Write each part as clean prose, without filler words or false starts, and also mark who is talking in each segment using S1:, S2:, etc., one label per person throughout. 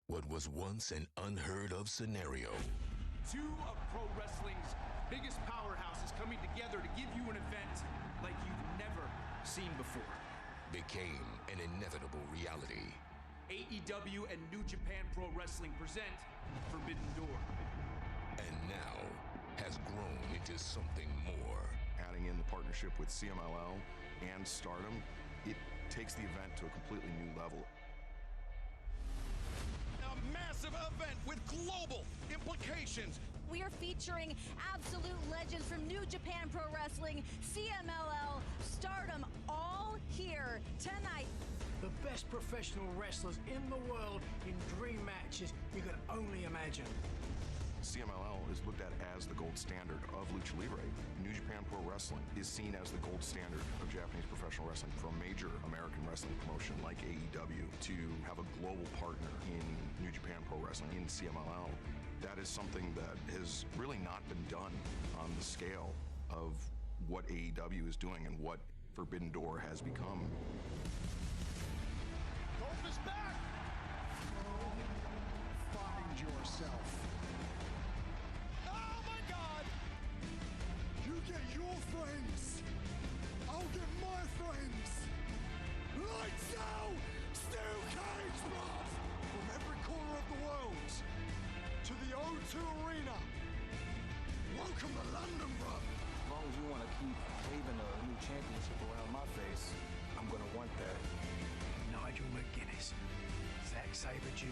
S1: what was once an unheard of scenario.
S2: Two of pro wrestling's biggest powerhouses coming together to give you an event like you've never seen before.
S1: Became an inevitable reality.
S2: AEW and New Japan Pro Wrestling present Forbidden Door.
S1: And now has grown into something more.
S3: Adding in the partnership with CMLL and Stardom, it takes the event to a completely new level.
S4: A massive event with global implications.
S5: We are featuring absolute legends from New Japan Pro Wrestling, CMLL, Stardom, all here tonight.
S6: The best professional wrestlers in the world in dream matches you could only imagine.
S3: CMLL is looked at as the gold standard of Lucha Libre. New Japan Pro Wrestling is seen as the gold standard of Japanese professional wrestling. For a major American wrestling promotion like AEW to have a global partner in New Japan Pro Wrestling, in CMLL, that is something that has really not been done on the scale of what AEW is doing and what Forbidden Door has become.
S4: Hope is back!
S7: Find yourself.
S4: Oh my God!
S7: You get your friends. I'll get my friends. Lights out! Steel cage, bruv! From every corner of the world to the O2 Arena. Welcome to London, bruv.
S8: As long as you want to keep waving a new championship around my face, I'm gonna want that.
S6: Nigel McGuinness, Zack Saber Jr.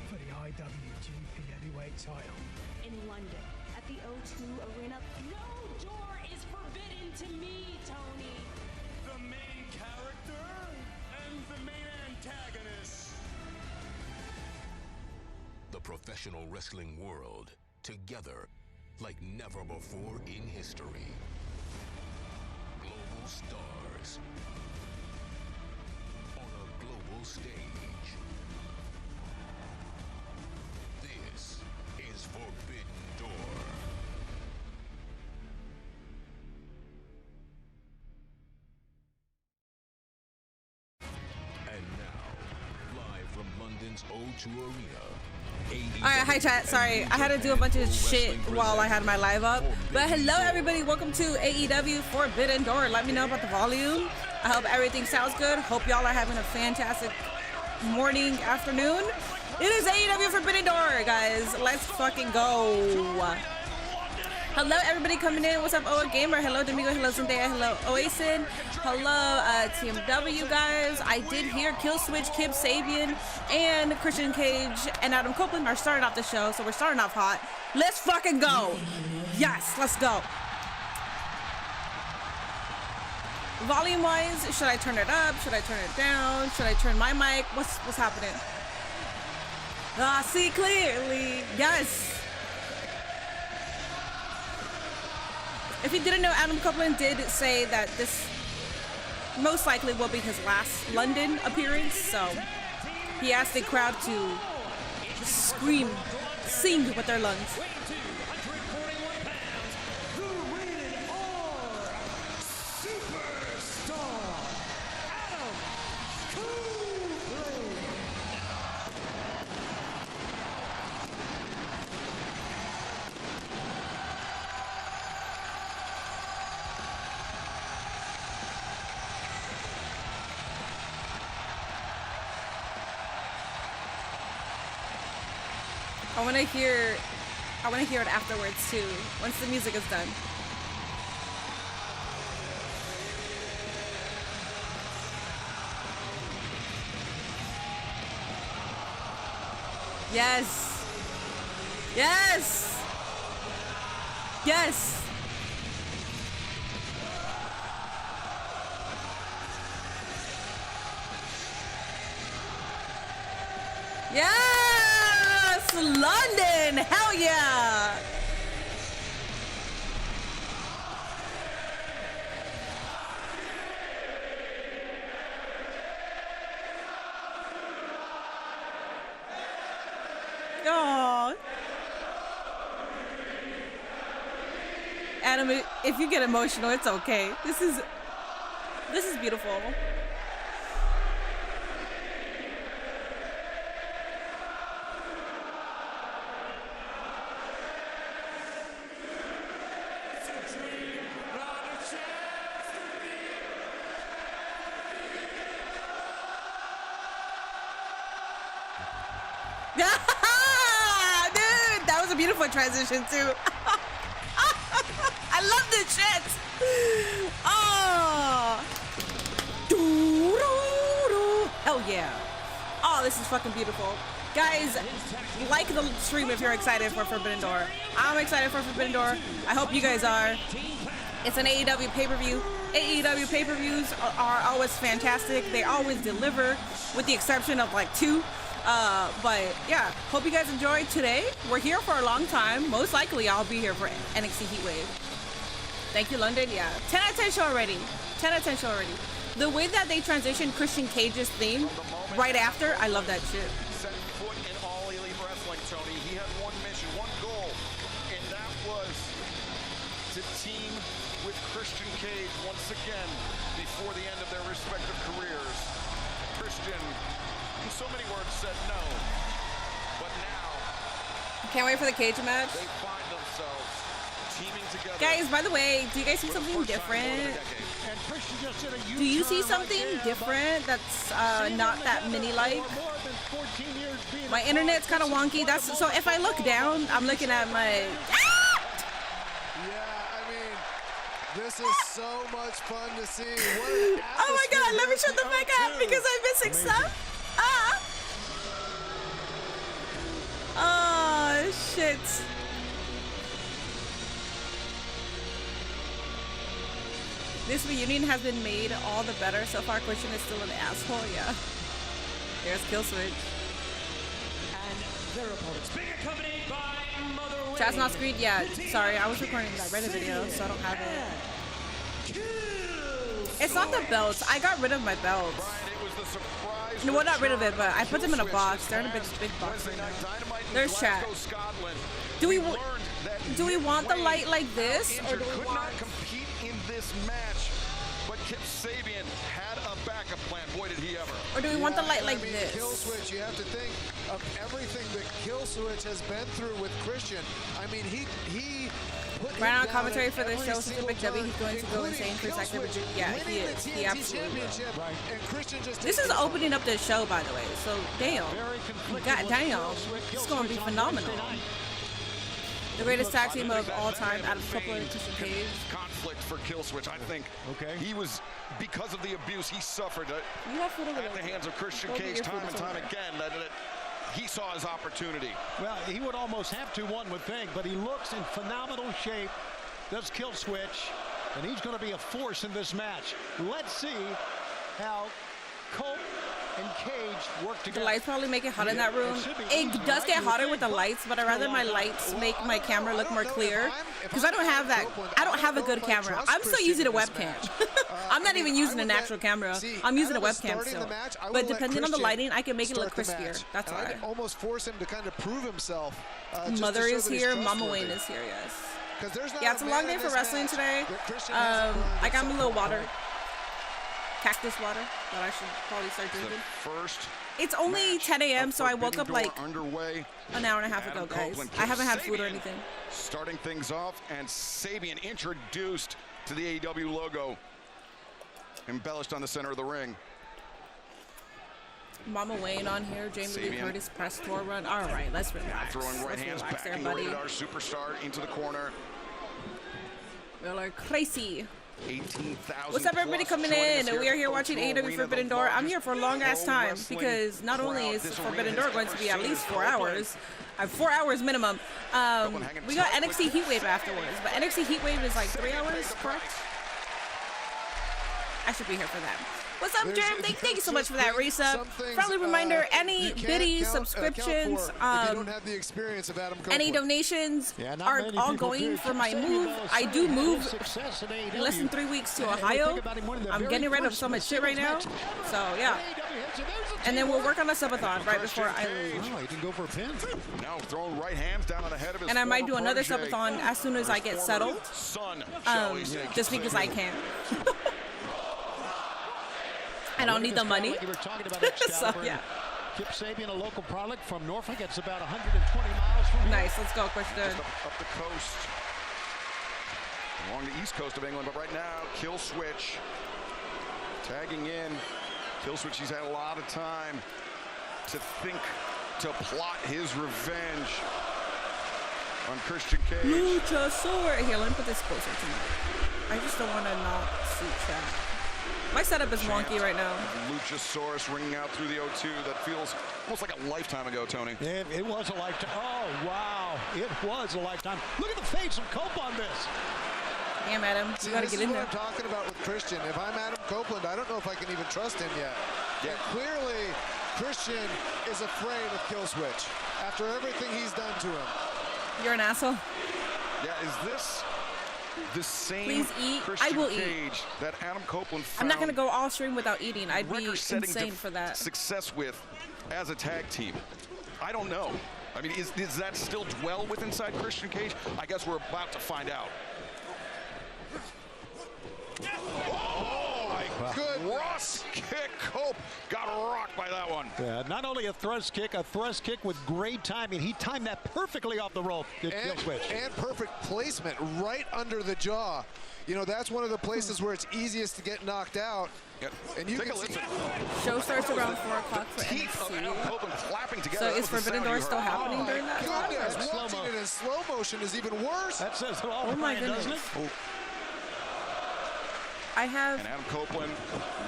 S6: for the IWGP Heavyweight title.
S9: In London, at the O2 Arena, no door is forbidden to me, Tony.
S4: The main character and the main antagonist.
S1: The professional wrestling world together like never before in history. Global stars on a global stage. This is Forbidden Door. And now, live from London's O2 Arena.
S10: Alright, hi chat. Sorry, I had to do a bunch of shit while I had my live up. But hello everybody, welcome to AEW Forbidden Door. Let me know about the volume. I hope everything sounds good. Hope y'all are having a fantastic morning, afternoon. It is AEW Forbidden Door, guys. Let's fucking go. Hello everybody coming in. What's up, Oa Gamer? Hello Domingo. Hello Zendaya. Hello Oasin. Hello TMW guys. I did hear Killswitch, Kip Sabian, and Christian Cage and Adam Copeland are starting off the show, so we're starting off hot. Let's fucking go. Yes, let's go. Volume wise, should I turn it up? Should I turn it down? Should I turn my mic? What's happening? Ah, see clearly. Yes. If you didn't know, Adam Copeland did say that this most likely will be his last London appearance, so he asked the crowd to just scream, sing with their lungs. I want to hear it afterwards too, once the music is done. Yes. Yes. Yes. Yes! London! Hell yeah! Aww. Adam, if you get emotional, it's okay. This is beautiful. Dude, that was a beautiful transition too. I love this shit. Oh. Hell yeah. Oh, this is fucking beautiful. Guys, like the stream if you're excited for Forbidden Door. I'm excited for Forbidden Door. I hope you guys are. It's an AEW pay-per-view. AEW pay-per-views are always fantastic. They always deliver, with the exception of like 2. But yeah, hope you guys enjoyed today. We're here for a long time. Most likely I'll be here for NXT Heatwave. Thank you, London. Yeah, 10 out of 10 show already. 10 out of 10 show already. The way that they transitioned Christian Cage's theme right after, I love that shit.
S4: Set foot in All Elite Wrestling, Tony. He had one mission, one goal, and that was to team with Christian Cage once again before the end of their respective careers. Christian, in so many words, said no, but now
S10: can't wait for the cage match.
S4: They find themselves teaming together.
S10: Guys, by the way, do you guys see something different? Do you see something different that's not that mini-like? My internet's kind of wonky. That's so if I look down, I'm looking at my.
S7: This is so much fun to see.
S10: Oh my god, let me shut the fuck up because I'm missing stuff. Oh shit. This reunion has been made all the better. So far, Christian is still an asshole. Yeah. There's Killswitch.
S11: And their opponents being accompanied by Mother
S10: Chat's not screened yet. Sorry, I was recording that Reddit video, so I don't have it. It's not the belts. I got rid of my belts. No, well, not rid of it, but I put them in a box. They're in a big box right now. There's chat. Do we want the light like this, or do we want?
S4: Compete in this match, but Kip Sabian had a backup plan. Boy, did he ever.
S10: Or do we want the light like this?
S7: Killswitch, you have to think of everything that Killswitch has been through with Christian. I mean, he
S10: right on commentary for this show, since Big W, he's going to go insane for Zack. Yeah, he is. He absolutely will. This is opening up the show, by the way. So damn, god damn, it's going to be phenomenal. The greatest tag team of all time out of Triple H and Christian Cage.
S4: Conflict for Killswitch, I think. Okay. He was, because of the abuse he suffered at the hands of Christian Cage time and time again, that he saw his opportunity.
S12: Well, he would almost have to, one would think, but he looks in phenomenal shape. Does Killswitch, and he's going to be a force in this match. Let's see how Colt and Cage work together.
S10: The lights probably make it hot in that room. It does get hotter with the lights, but I'd rather my lights make my camera look more clear, because I don't have that. I don't have a good camera. I'm still using a webcam. I'm not even using an actual camera. I'm using a webcam still. But depending on the lighting, I can make it look crispier. That's why.
S7: I can almost force him to kind of prove himself.
S10: Mother is here. Mama Wayne is here. Yes. Yeah, it's a long day for wrestling today. I got me a little water. Cactus water that I should probably start drinking. It's only 10 a.m. so I woke up like an hour and a half ago, guys. I haven't had food or anything.
S4: Starting things off, and Sabian introduced to the AEW logo, embellished on the center of the ring.
S10: Mama Wayne on here, Jamie Lee Curtis press tour run. All right, let's relax.
S4: Throwing right hands back there, buddy. Our superstar into the corner.
S10: Y'all are crazy.
S4: 18,000.
S10: What's up, everybody coming in? We are here watching AEW Forbidden Door. I'm here for a long ass time because not only is Forbidden Door going to be at least 4 hours, 4 hours minimum. We got NXT Heatwave afterwards, but NXT Heatwave is like 3 hours, correct? I should be here for that. What's up, Jerm? Thank you so much for that resub. Friendly reminder, any biddies, subscriptions, any donations are all going for my move. I do move in less than 3 weeks to Ohio. I'm getting rid of so much shit right now. So, yeah. And then we'll work on a subathon right before I leave.
S12: Oh, he can go for a pin.
S4: Now throwing right hands down on the head of his
S10: and I might do another subathon as soon as I get settled. Just because I can. I don't need the money. So, yeah.
S12: Kip Sabian, a local product from Norfolk. It's about 120 miles from here.
S10: Nice. Let's go, Christian.
S4: Up the coast. Along the east coast of England. But right now, Killswitch tagging in. Killswitch, he's had a lot of time to think to plot his revenge on Christian Cage.
S10: Luchasaurus. Here, let me put this closer to me. I just don't want to not see chat. My setup is wonky right now.
S4: Luchasaurus ringing out through the O2. That feels almost like a lifetime ago, Tony.
S12: It was a lifetime. Oh, wow. It was a lifetime. Look at the face of Cope on this.
S10: Damn, Adam. You got to get in there.
S13: This is what I'm talking about with Christian. If I'm Adam Copeland, I don't know if I can even trust him yet. Yeah. Clearly, Christian is afraid of Killswitch after everything he's done to him.
S10: You're an asshole.
S4: Yeah, is this the same
S10: Please eat.
S4: Christian
S10: I will
S4: Cage
S10: eat.
S4: that Adam Copeland found
S10: I'm not going to go all stream without eating. I'd be insane for that.
S4: Success with as a tag team? I don't know. I mean, is that still dwell with inside Christian Cage? I guess we're about to find out. Oh, my good Ross kick. Cope got rocked by that one.
S12: Yeah, not only a thrust kick with great timing. He timed that perfectly off the rope.
S13: And perfect placement right under the jaw. You know, that's one of the places where it's easiest to get knocked out.
S4: Yep.
S13: And you can see
S10: show starts around 4 o'clock for NXT. So is Forbidden Door still happening during that time?
S13: Watching it in slow motion is even worse.
S12: That says it all.
S10: Oh my goodness. I have.
S4: And Adam Copeland,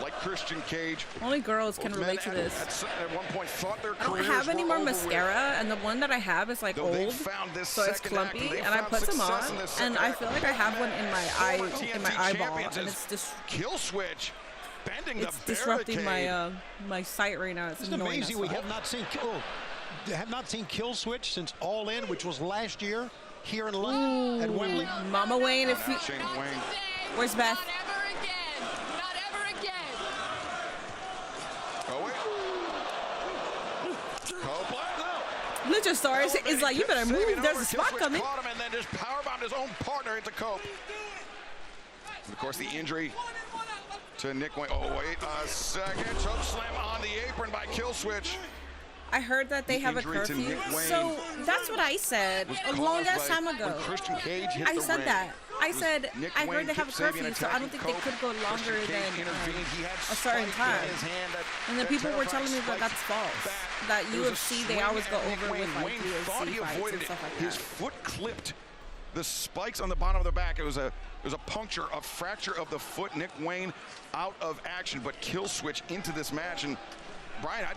S4: like Christian Cage,
S10: only girls can relate to this.
S4: At one point thought their
S10: I don't have any more mascara, and the one that I have is like old, so it's clumpy, and I put some on, and I feel like I have one in my eyeball, and it's just
S4: Killswitch bending the barricade.
S10: Disrupting my sight right now.
S12: It's amazing we have not seen Killswitch since All In, which was last year here in London at Wembley.
S10: Mama Wayne, if you. Where's Beth? Luchasaurus is like, you better move. There's a spot coming.
S4: Caught him and then just powerbombed his own partner into Cope. And of course, the injury to Nick Wayne. Oh, wait a second. Choke slam on the apron by Killswitch.
S10: I heard that they have a curfew. So that's what I said a long ass time ago. I said that. I said, I heard they have a curfew, so I don't think they could go longer than a certain time. And then people were telling me that that's false. That UFC, they always go over with like UFC fights and stuff like that.
S4: His foot clipped the spikes on the bottom of the back. It was a puncture, a fracture of the foot. Nick Wayne out of action, but Killswitch into this match. And Brian, I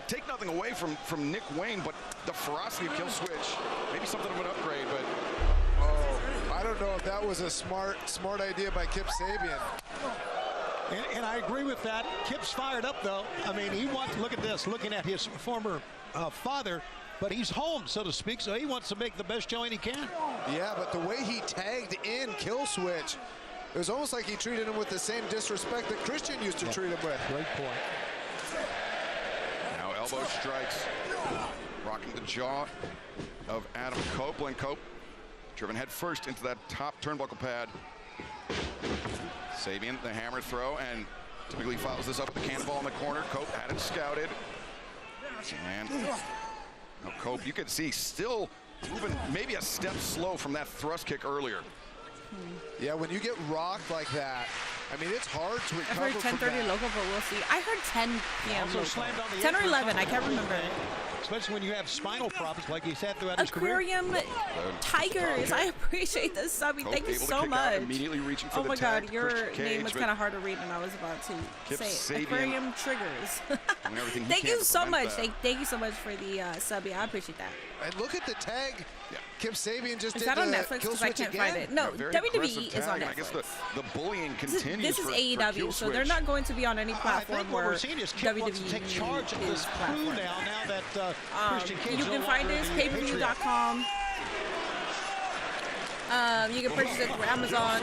S4: take nothing away from Nick Wayne, but the ferocity of Killswitch, maybe something of an upgrade, but
S13: I don't know if that was a smart idea by Kip Sabian.
S12: And I agree with that. Kip's fired up, though. I mean, he wants, look at this, looking at his former father, but he's home, so to speak, so he wants to make the best showing he can.
S13: Yeah, but the way he tagged in Killswitch, it was almost like he treated him with the same disrespect that Christian used to treat him with.
S12: Great point.
S4: Now elbow strikes, rocking the jaw of Adam Copeland. Cope driven head first into that top turnbuckle pad. Sabian, the hammer throw, and typically follows this up with the cannonball in the corner. Cope had it scouted. And now Cope, you can see, still moving maybe a step slow from that thrust kick earlier.
S13: Yeah, when you get rocked like that, I mean, it's hard to recover.
S10: I heard 10:30 local, but we'll see. I heard 10 p.m. local. 10 or 11, I can't remember.
S12: Especially when you have spinal problems like he's had throughout his career.
S10: Aquarium Tigers, I appreciate this sub. Thank you so much.
S4: Immediately reaching for
S10: oh my God, your name was kind of hard to read, and I was about to say it. Aquarium Triggers. Thank you so much. Thank you so much for the sub. Yeah, I appreciate that.
S13: And look at the tag. Yeah. Kip Sabian just
S10: is
S13: did
S10: that on Netflix? Because I can't find it. No, WWE is on Netflix.
S4: I guess the bullying continues.
S10: This is AEW, so they're not going to be on any platform where WWE
S12: take charge of this crew now that Christian Cage
S10: you can find this payperview.com. You can purchase it through Amazon.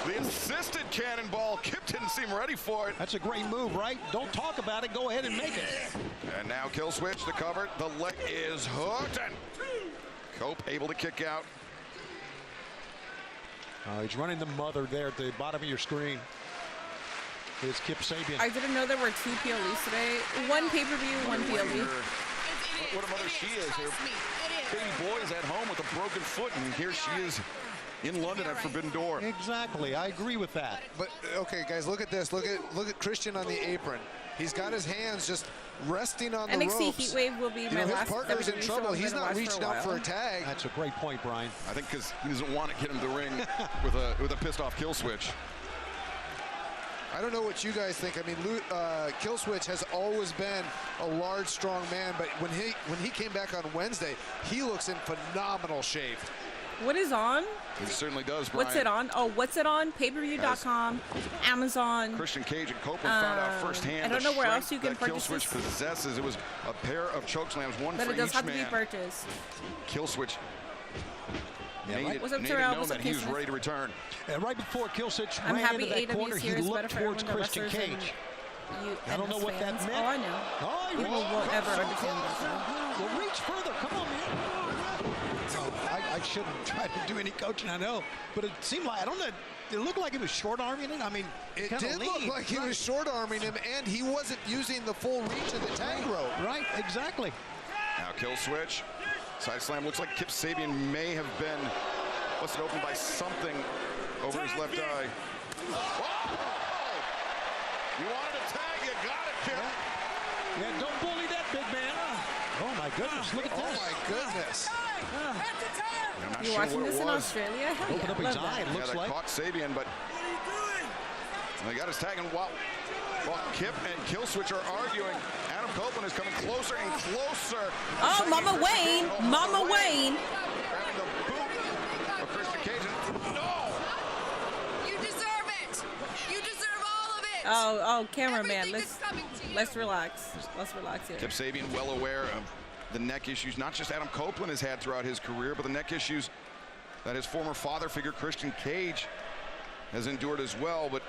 S4: The assisted cannonball. Kip didn't seem ready for it.
S12: That's a great move, right? Don't talk about it. Go ahead and make it.
S4: And now Killswitch, the cover. The leg is hooked. And Cope able to kick out.
S12: He's running the mother there at the bottom of your screen. It's Kip Sabian.
S10: I didn't know there were 2 PLEs today. One pay-per-view, one PLE.
S4: What a mother she is. Her baby boy is at home with a broken foot, and here she is in London at Forbidden Door.
S12: Exactly. I agree with that.
S13: But okay, guys, look at this. Look at Christian on the apron. He's got his hands just resting on the
S10: NXT
S13: ropes.
S10: Heatwave will be my
S13: his
S10: last
S13: partner's in
S10: WWE
S13: trouble.
S10: show
S13: He's not reaching out for a tag.
S12: That's a great point, Brian.
S3: I think because he doesn't want to get in the ring with a pissed off kill switch.
S13: I don't know what you guys think. I mean, Killswitch has always been a large, strong man, but when he came back on Wednesday, he looks in phenomenal shape.
S10: What is on?
S3: He certainly does, Brian.
S10: What's it on? Oh, what's it on? Payperview.com, Amazon.
S3: Christian Cage and Copeland found out firsthand.
S10: I don't know where else you can
S3: that
S10: purchase
S3: Killswitch
S10: this.
S3: possesses. It was a pair of chokeslams, one
S10: But
S3: for
S10: it does
S3: each
S10: have to
S3: man.
S10: be purchased.
S3: Killswitch
S10: What's up,
S3: made
S10: Terrell?
S3: it known
S10: What's up,
S3: that he was
S10: Killswitch?
S3: ready to return.
S12: And right before Killswitch
S10: I'm
S12: ran
S10: happy
S12: into that
S10: AEW's
S12: corner,
S10: here
S12: he
S10: is better
S12: looked
S10: for
S12: towards
S10: everyone, the
S12: Christian
S10: wrestlers and
S12: Cage.
S10: You
S12: I don't know what that
S10: fans.
S12: meant.
S10: Oh, I know.
S12: Oh,
S10: People won't ever understand that.
S12: Well, reach further. Come on, man. I shouldn't try to do any coaching, I know. But it seemed like, I don't know, it looked like he was short-arming it. I mean,
S13: it did look like he was short-arming him, and he wasn't using the full reach of the tag rope.
S12: Right, exactly.
S3: Now Killswitch. Side slam. Looks like Kip Sabian may have been busted open by something over his left eye. Whoa! You wanted a tag, you got it, Kip.
S12: Yeah, don't bully that big man. Oh, my goodness, look at this.
S13: Oh, my goodness.
S3: I'm not
S10: You
S3: sure
S10: watching
S3: what
S10: this
S3: it
S10: in
S3: was.
S10: Australia? Hell
S12: Open
S10: yeah,
S12: up his
S10: love
S12: eye,
S10: that.
S12: it looks
S3: That
S12: like.
S3: caught Sabian, but they got his tag, and while Kip and Killswitch are arguing, Adam Copeland is coming closer and closer.
S10: Oh, Mama Wayne. Mama Wayne.
S3: Grabbing the boot of Christian Cage. No!
S14: You deserve it. You deserve all of it.
S10: Oh, cameraman.
S14: Everything is coming to you.
S10: Let's relax. Let's relax here.
S3: Kip Sabian well aware of the neck issues not just Adam Copeland has had throughout his career, but the neck issues that his former father figure Christian Cage has endured as well. But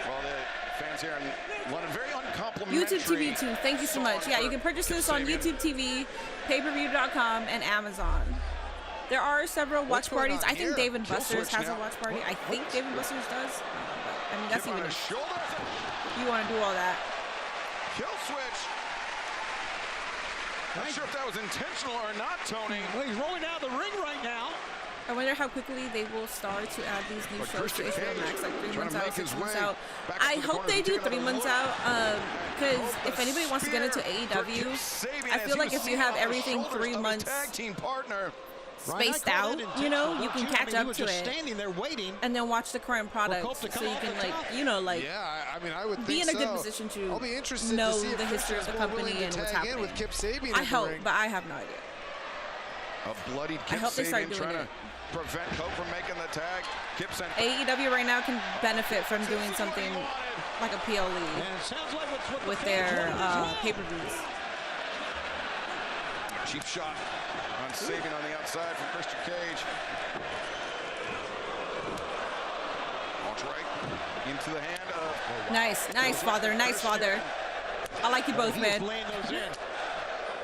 S3: well, the fans here in London very uncomplimentary.
S10: YouTube TV too. Thank you so much. Yeah, you can purchase this on YouTube TV, payperview.com, and Amazon. There are several watch parties. I think Dave and Buster's has a watch party. I think Dave and Buster's does. But, I mean, that's even if you want to do all that.
S3: Killswitch. Not sure if that was intentional or not, Tony.
S12: Well, he's rolling out of the ring right now.
S10: I wonder how quickly they will start to add these new shows to HBO Max, like 3 months out, 6 months out. I hope they do 3 months out, because if anybody wants to get into AEW, I feel like if you have everything 3 months spaced out, you know, you can catch up to it.
S12: Standing there waiting,
S10: and then watch the current products, so you can, like, you know, like,
S13: yeah, I mean, I would
S10: be
S13: think
S10: in a good position to
S13: I'll be interested
S10: know
S13: to see if
S10: the history of the company and what's happening.
S13: with Kip Sabian
S10: I hope, but I have no idea.
S3: A bloodied Kip
S10: I hope they start
S3: Sabian
S10: doing
S3: trying
S10: it.
S3: to prevent Cope from making the tag. Kip sent
S10: AEW right now can benefit from doing something like a PLE with their pay-per-views.
S3: Cheap shot on Sabian on the outside from Christian Cage. Launch right into the hand of...
S10: Nice, father. Nice, father. I like you both, man.
S12: Laying those in.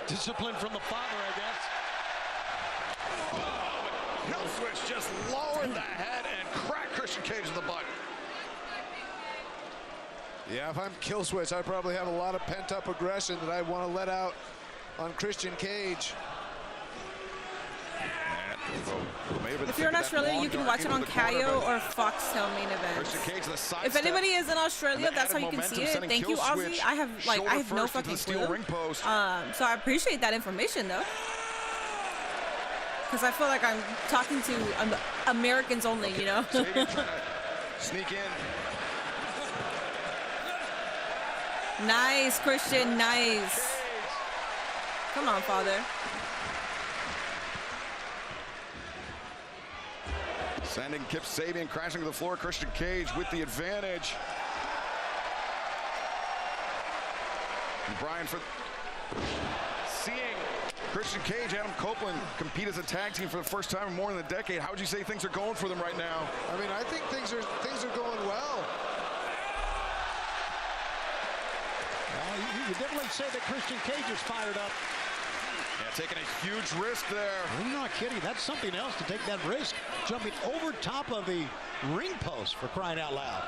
S12: Discipline from the father, I guess.
S3: Killswitch just lowered the head and cracked Christian Cage in the butt.
S13: Yeah, if I'm Killswitch, I probably have a lot of pent-up aggression that I want to let out on Christian Cage.
S10: If you're in Australia, you can watch it on Kayo or Foxtel main events. If anybody is in Australia, that's how you can see it. Thank you, Aussie. I have no fucking clue. So I appreciate that information, though. Because I feel like I'm talking to Americans only, you know?
S3: Sneak in.
S10: Nice, Christian, nice. Come on, father.
S3: Sending Kip Sabian crashing to the floor. Christian Cage with the advantage. And Brian, for seeing Christian Cage, Adam Copeland compete as a tag team for the first time in more than a decade. How would you say things are going for them right now?
S13: I mean, I think things are going well.
S12: You definitely say that Christian Cage is fired up.
S3: Yeah, taking a huge risk there.
S12: I'm not kidding. That's something else to take that risk. Jumping over top of the ring post, for crying out loud.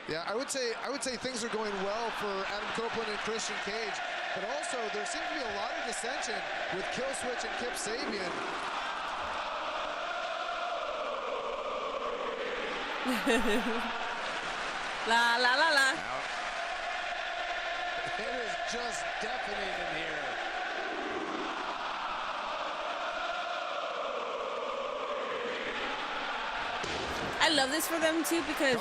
S13: Yeah, I would say things are going well for Adam Copeland and Christian Cage, but also there seems to be a lot of dissension with Killswitch and Kip Sabian.
S10: La la la la.
S13: It is just deafening in here.
S10: I love this for them too because,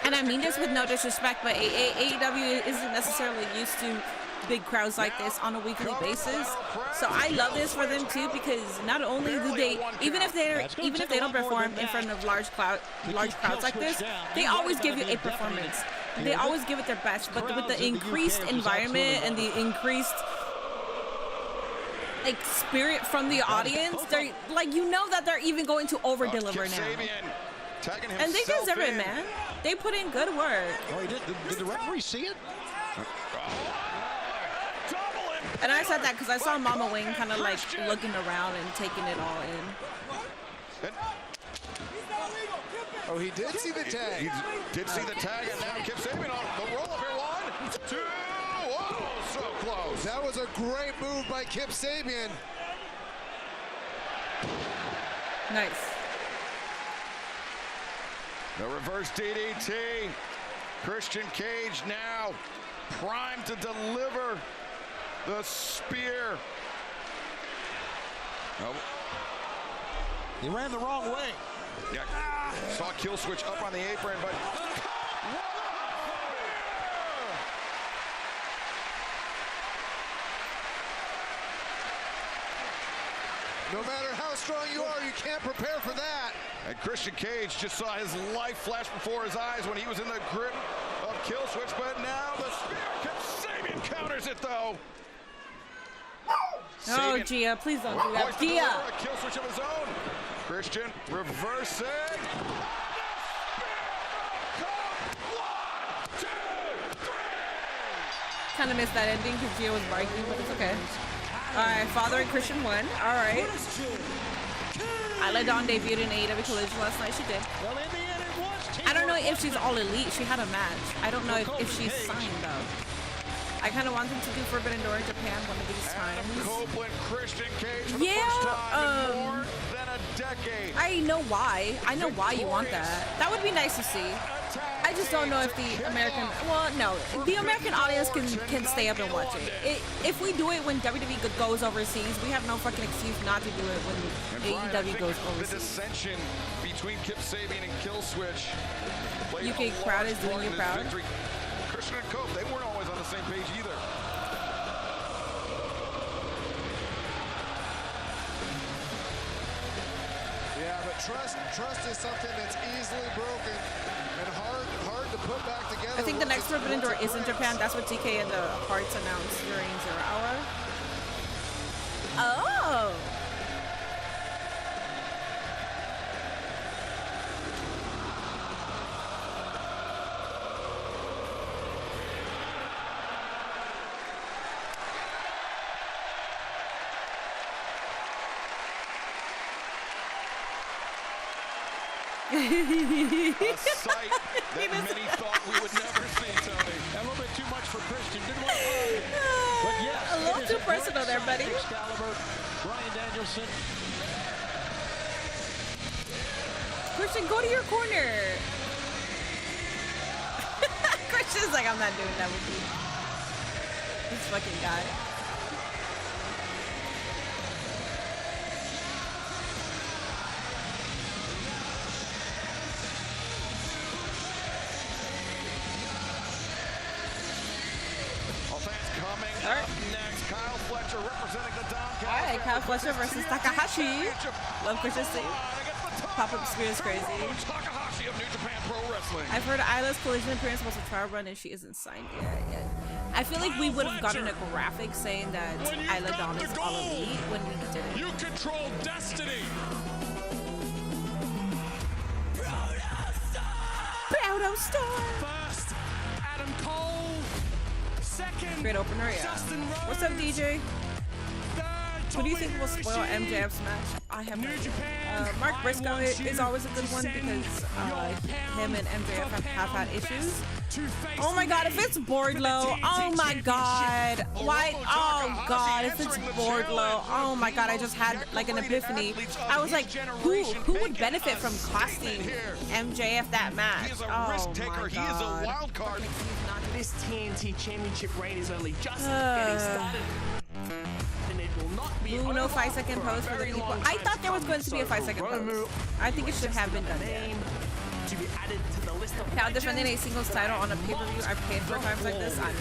S10: and I mean this with no disrespect, but AEW isn't necessarily used to big crowds like this on a weekly basis. So I love this for them too because not only do they, even if they don't perform in front of large crowds like this, they always give you a performance. They always give it their best. But with the increased environment and the increased like spirit from the audience, they're like, you know that they're even going to over deliver now. And they deserve it, man. They put in good work.
S12: Oh, he did. Did the referee see it?
S10: And I said that because I saw Mama Wing kind of like looking around and taking it all in.
S13: Oh, he did see the tag.
S4: He did see the tag, and now Kip Sabian on the roll up here. 1, 2, oh, so close.
S13: That was a great move by Kip Sabian.
S10: Nice.
S4: The reverse DDT. Christian Cage now primed to deliver the spear. Oh.
S12: He ran the wrong way.
S4: Yeah. Saw Kill Switch up on the apron, but
S13: no matter how strong you are, you can't prepare for that.
S4: And Christian Cage just saw his life flash before his eyes when he was in the grip of Kill Switch, but now the spear. Kip Sabian counters it though.
S10: Oh, Gia, please don't do that. Gia.
S4: A kill switch of his own. Christian reversing.
S10: Kind of missed that ending because Gia was barking, but it's okay. All right, Father and Christian won. All right. Isla Dawn debuted in AEW Collision last night. She did.
S12: Well, in the end, it was.
S10: I don't know if she's all elite. She had a match. I don't know if she's signed though. I kind of want them to do Forbidden Door in Japan one of these times.
S4: Copeland, Christian Cage for the first time in more than a decade.
S10: I know why. I know why you want that. That would be nice to see. I just don't know if the American, well, no, the American audience can stay up and watch it. If we do it when WWE goes overseas, we have no fucking excuse not to do it when AEW goes overseas.
S4: The dissension between Kip Sabian and Kill Switch.
S10: UK crowd is doing you proud.
S4: Christian and Cope, they weren't always on the same page either.
S13: Yeah, but trust is something that's easily broken and hard to put back together.
S10: I think the next Forbidden Door is in Japan. That's what TK and the Hearts announced during 0 Hour. Oh.
S4: A sight that many thought we would never see, Tony.
S12: A little bit too much for Christian. Didn't want to but yes,
S10: a little too personal there, buddy.
S12: Excalibur, Bryan Danielson.
S10: Christian, go to your corner. Christian's like, I'm not doing that with you. This fucking guy.
S4: All right. Next, Kyle Fletcher representing the Don.
S10: All right, Kyle Fletcher versus Takahashi. Love Christian Singh. Pop-up spear is crazy.
S4: Takahashi of New Japan Pro Wrestling.
S10: I've heard Isla's collision appearance was a trial run and she isn't signed yet. I feel like we would have gotten a graphic saying that Isla Dawn is all elite when we didn't.
S2: You control destiny.
S10: Proud Star.
S2: First, Adam Cole. Second,
S10: Great opener, yeah. What's up, DJ?
S2: Third,
S10: Who do you think will spoil MJF's match? I have no idea. Mark Briscoe is always a good one because him and MJF have had issues. Oh my god, if it's Wardlow, oh my god. Why? Oh god, if it's Wardlow, oh my god, I just had like an epiphany. I was like, who would benefit from costing MJF that match? Oh my god.
S4: He is a wild card.
S11: This TNT Championship reign is only just getting started.
S10: Ooh, no 5-second pose for the people. I thought there was going to be a 5-second pose. I think it should have been done there. Now defending a singles title on a pay-per-view, I paid for times like this. I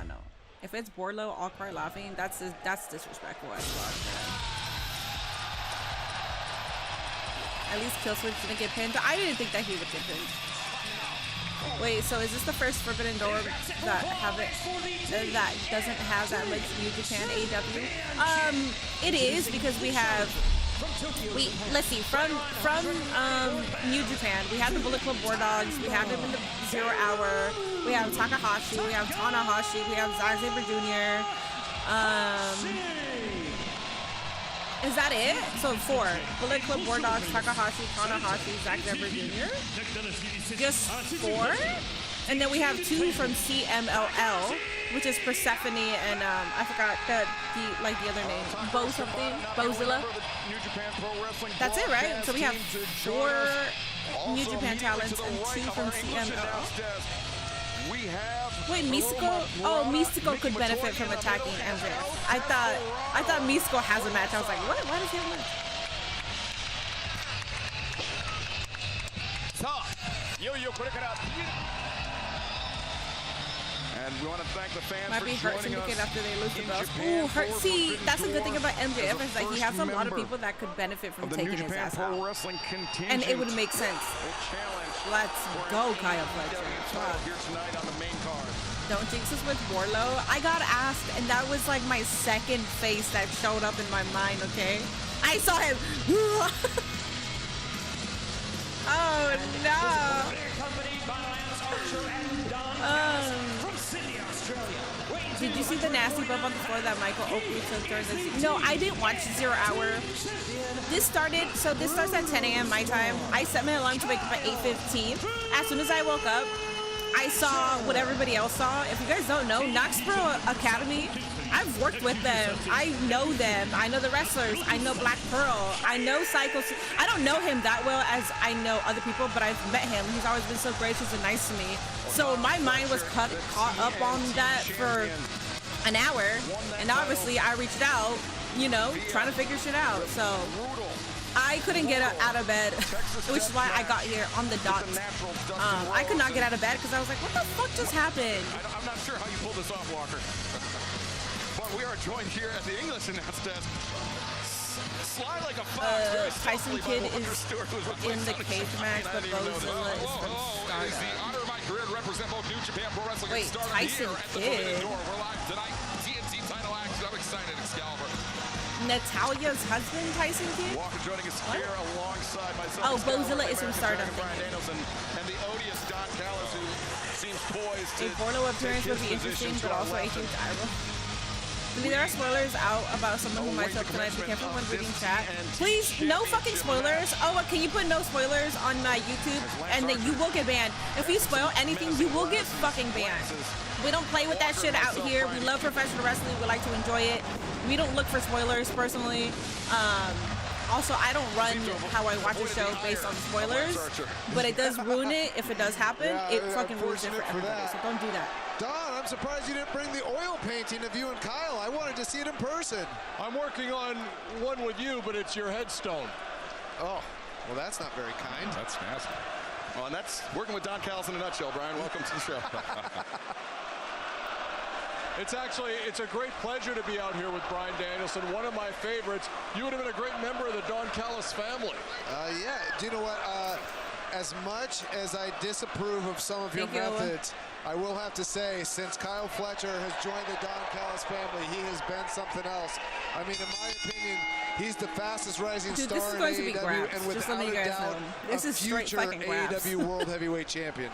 S10: know. If it's Wardlow, I'll cry laughing. That's disrespectful as fuck. At least Killswitch didn't get pinned. I didn't think that he would get pinned. Wait, so is this the first Forbidden Door that doesn't have that much New Japan AEW? It is because let's see, from New Japan, we have the Bullet Club War Dogs, we have them in the 0 Hour, we have Takahashi, we have Tanahashi, we have Zack Saber Jr. Is that it? So 4. Bullet Club War Dogs, Takahashi, Tanahashi, Zack Saber Jr. Just 4? And then we have 2 from CMLL, which is Persephone and I forgot the other name. Bo something? Bozilla? That's it, right? So we have 4 New Japan talents and 2 from CMLL. Wait, Mystico? Oh, Mystico could benefit from attacking MJF. I thought Mystico has a match. I was like, what? Why does he have a match?
S4: And we want to thank the fans
S10: Might
S4: for
S10: be hurt
S4: joining
S10: syndicate
S4: us
S10: after they lose the belts. Ooh, hurt. See, that's a good thing about MJF is like he has a lot of people that could benefit from taking his ass out. And it would make sense. Let's go, Kyle Fletcher. Don't jinx us with Wardlow. I got asked, and that was like my second face that showed up in my mind, okay? I saw him. Oh, no. Did you see the nasty bump on the floor that Michael Oakley took during the No, I didn't watch 0 Hour. This starts at 10 a.m. my time. I set my alarm to wake up at 8:15. As soon as I woke up, I saw what everybody else saw. If you guys don't know, Knoxboro Academy, I've worked with them. I know them. I know the wrestlers. I know Black Pearl. I know Psycho. I don't know him that well as I know other people, but I've met him. He's always been so gracious and nice to me. So my mind was caught up on that for an hour. And obviously I reached out, trying to figure shit out. So I couldn't get out of bed, which is why I got here on the dot. I could not get out of bed because I was like, what the fuck just happened?
S4: I'm not sure how you pulled this off, Walker. But we are joined here at the English announce desk. Slide like a fox.
S10: Tyson Kidd is in the cage match, but Bozilla is from Stardom. Wait, Tyson Kidd?
S4: We're live tonight. TNT title action. I'm excited, Excalibur.
S10: Natalia's husband, Tyson Kidd?
S4: Walker joining us here alongside myself.
S10: Oh, Bozilla is from Stardom.
S4: And the odious Don Callis, who seems poised to
S10: a Wardlow appearance would be interesting, but also a huge eye roll. There are spoilers out about someone who might show up tonight. Be careful when reading chat. Please, no fucking spoilers. Oh, can you put no spoilers on YouTube? And then you will get banned. If you spoil anything, you will get fucking banned. We don't play with that shit out here. We love professional wrestling. We like to enjoy it. We don't look for spoilers personally. Also, I don't run how I watch a show based on spoilers, but it does ruin it if it does happen. It fucking ruins it for everybody, so don't do that.
S13: Don, I'm surprised you didn't bring the oil painting of you and Kyle. I wanted to see it in person.
S12: I'm working on one with you, but it's your headstone.
S13: Oh, well, that's not very kind.
S4: That's nasty. Well, and that's working with Don Callis in a nutshell, Brian. Welcome to the show.
S12: It's a great pleasure to be out here with Bryan Danielson, one of my favorites. You would have been a great member of the Don Callis family.
S13: Yeah, do you know what? As much as I disapprove of some of your methods, I will have to say, since Kyle Fletcher has joined the Don Callis family, he has been something else. I mean, in my opinion, he's the fastest rising star in AEW, and without a doubt,
S10: this is
S13: future AEW World Heavyweight Champion.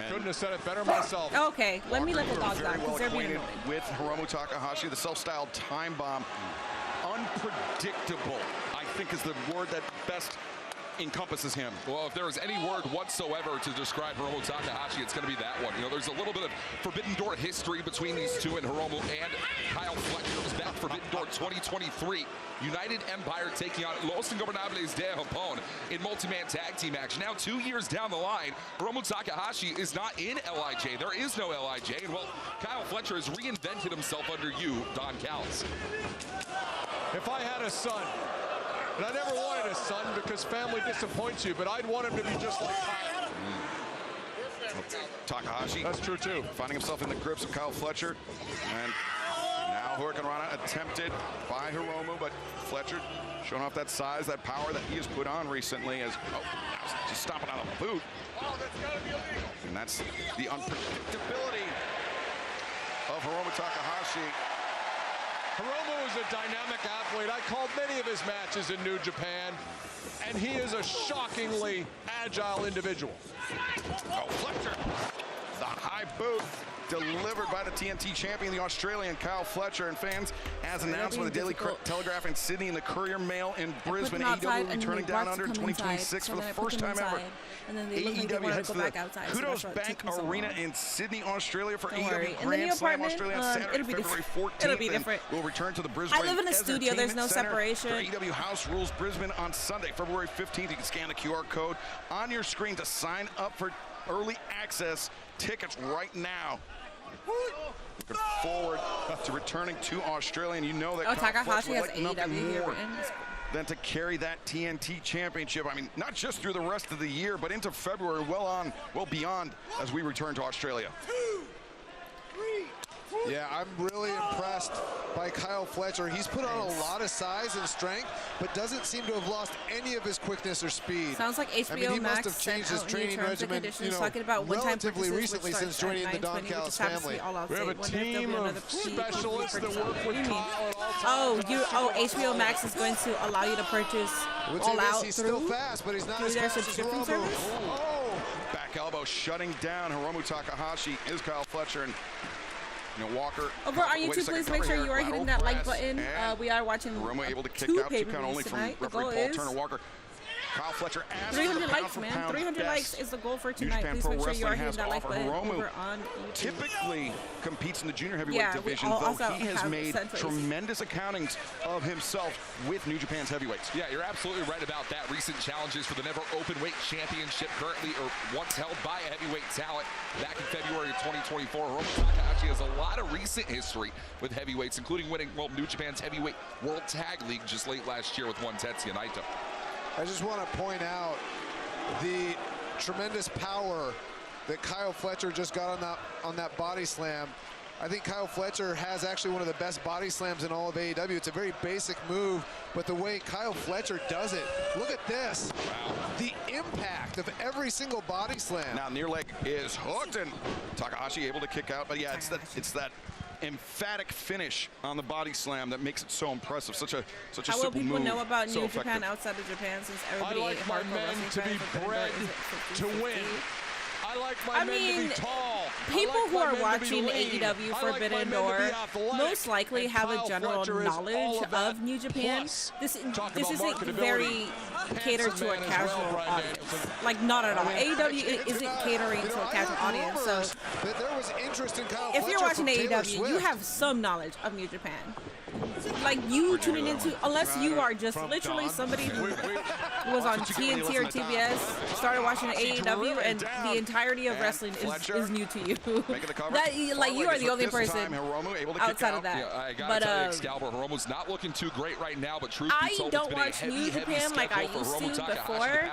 S15: Couldn't have said it better myself.
S10: Okay, let me let the dogs out because they're being
S4: acquainted
S10: annoying.
S4: with Hiromu Takahashi, the self-styled time bomb. Unpredictable, I think, is the word that best encompasses him.
S16: Well, if there is any word whatsoever to describe Hiromu Takahashi, it's going to be that one. You know, there's a little bit of Forbidden Door history between these two, and Hiromu and Kyle Fletcher. It was back Forbidden Door 2023. United Empire taking on Los Ingobernables de Japón in multi-man tag team action. Now, 2 years down the line, Hiromu Takahashi is not in LIJ. There is no LIJ. And, well, Kyle Fletcher has reinvented himself under you, Don Callis.
S15: If I had a son, and I never wanted a son because family disappoints you, but I'd want him to be just like Kyle.
S4: Takahashi.
S15: That's true, too.
S4: Finding himself in the grips of Kyle Fletcher. And now Hurricane Rana attempted by Hiromu, but Fletcher showing off that size, that power that he has put on recently as, oh, now just stomping out of a boot.
S15: Oh, that's got to be illegal.
S4: And that's the unpredictability of Hiromu Takahashi.
S15: Hiromu is a dynamic athlete. I called many of his matches in New Japan, and he is a shockingly agile individual.
S4: Oh, Fletcher, the high boot delivered by the TNT champion, the Australian Kyle Fletcher. And fans, as announced by the Daily Telegraph in Sydney and the Courier Mail in Brisbane, AEW returning down under 2026 for the first time ever.
S10: And then they look like they want to go back outside.
S4: Kudos Bank Arena in Sydney, Australia for AEW
S10: In the new
S4: Grand Slam
S10: apartment,
S4: Australia on Saturday,
S10: it'll be
S4: February
S10: different.
S4: 14th.
S10: It'll be different.
S4: We'll return to the Brisbane.
S10: I live in a studio. There's no separation.
S4: For AEW House Rules Brisbane on Sunday, February 15th. You can scan the QR code on your screen to sign up for early access tickets right now. Looking forward to returning to Australia, and you know that
S10: Takahashi has
S4: like nothing
S10: AEW here
S4: more than to carry that TNT championship. I mean, not just through the rest of the year, but into February, well beyond as we return to Australia.
S13: Yeah, I'm really impressed by Kyle Fletcher. He's put on a lot of size and strength, but doesn't seem to have lost any of his quickness or speed.
S10: Sounds like HBO
S13: I mean, he
S10: Max
S13: must have changed his training regimen,
S10: talking about
S13: relatively recently since joining the Don Callis family.
S15: We have a team of specialists that work with Kyle at all times.
S10: HBO Max is going to allow you to purchase All Out
S13: he's
S10: through
S13: still fast, but he's not as
S10: their
S13: fast as
S10: subscription
S13: Hiromu.
S10: service.
S4: Back elbow shutting down Hiromu Takahashi is Kyle Fletcher, and Walker.
S10: Over on YouTube, please make sure you are hitting that like button. We are watching
S4: Hiromu able to kick
S10: two
S4: out two count only from
S10: tonight. The
S4: referee
S10: goal
S4: Paul
S10: is
S4: Turner Walker. Kyle Fletcher asks
S10: 300 likes, man. 300 likes is the goal for tonight. Please make sure you are hitting that like button over on YouTube.
S4: Typically competes in the junior heavyweight division, though he has made tremendous accountings of himself with New Japan's heavyweights.
S16: Yeah, you're absolutely right about that. Recent challenges for the never openweight championship, currently or once held by a heavyweight talent back in February of 2024. Hiromu Takahashi has a lot of recent history with heavyweights, including winning New Japan's heavyweight World Tag League just late last year with one Tetsuya Naito.
S13: I just want to point out the tremendous power that Kyle Fletcher just got on that body slam. I think Kyle Fletcher has actually one of the best body slams in all of AEW. It's a very basic move, but the way Kyle Fletcher does it, look at this. Wow. The impact of every single body slam.
S4: Now near leg is hooked, and Takahashi able to kick out, but yeah, it's that emphatic finish on the body slam that makes it so impressive. Such a
S10: How will people know about New
S4: Japan
S10: Japan outside of Japan, since everybody
S15: I like my men to be bred to win. I like my men to be tall.
S10: People who are watching AEW Forbidden Door most likely have a general knowledge of New Japan. This isn't very catered to a casual audience. Like, not at all. AEW isn't catering to a casual audience. So
S13: there was interest in Kyle
S10: if you're
S13: Fletcher
S10: watching AEW, you have some knowledge of New Japan. Like, you tuning into, unless you are just literally somebody who was on TNT or TBS, started watching AEW, and the entirety of wrestling is new to you. Like, you are the only person outside of that.
S16: Yeah, I gotta tell you, Excalibur, Hiromu's not looking too great right now, but truth be told,
S10: don't watch New Japan like I used to before.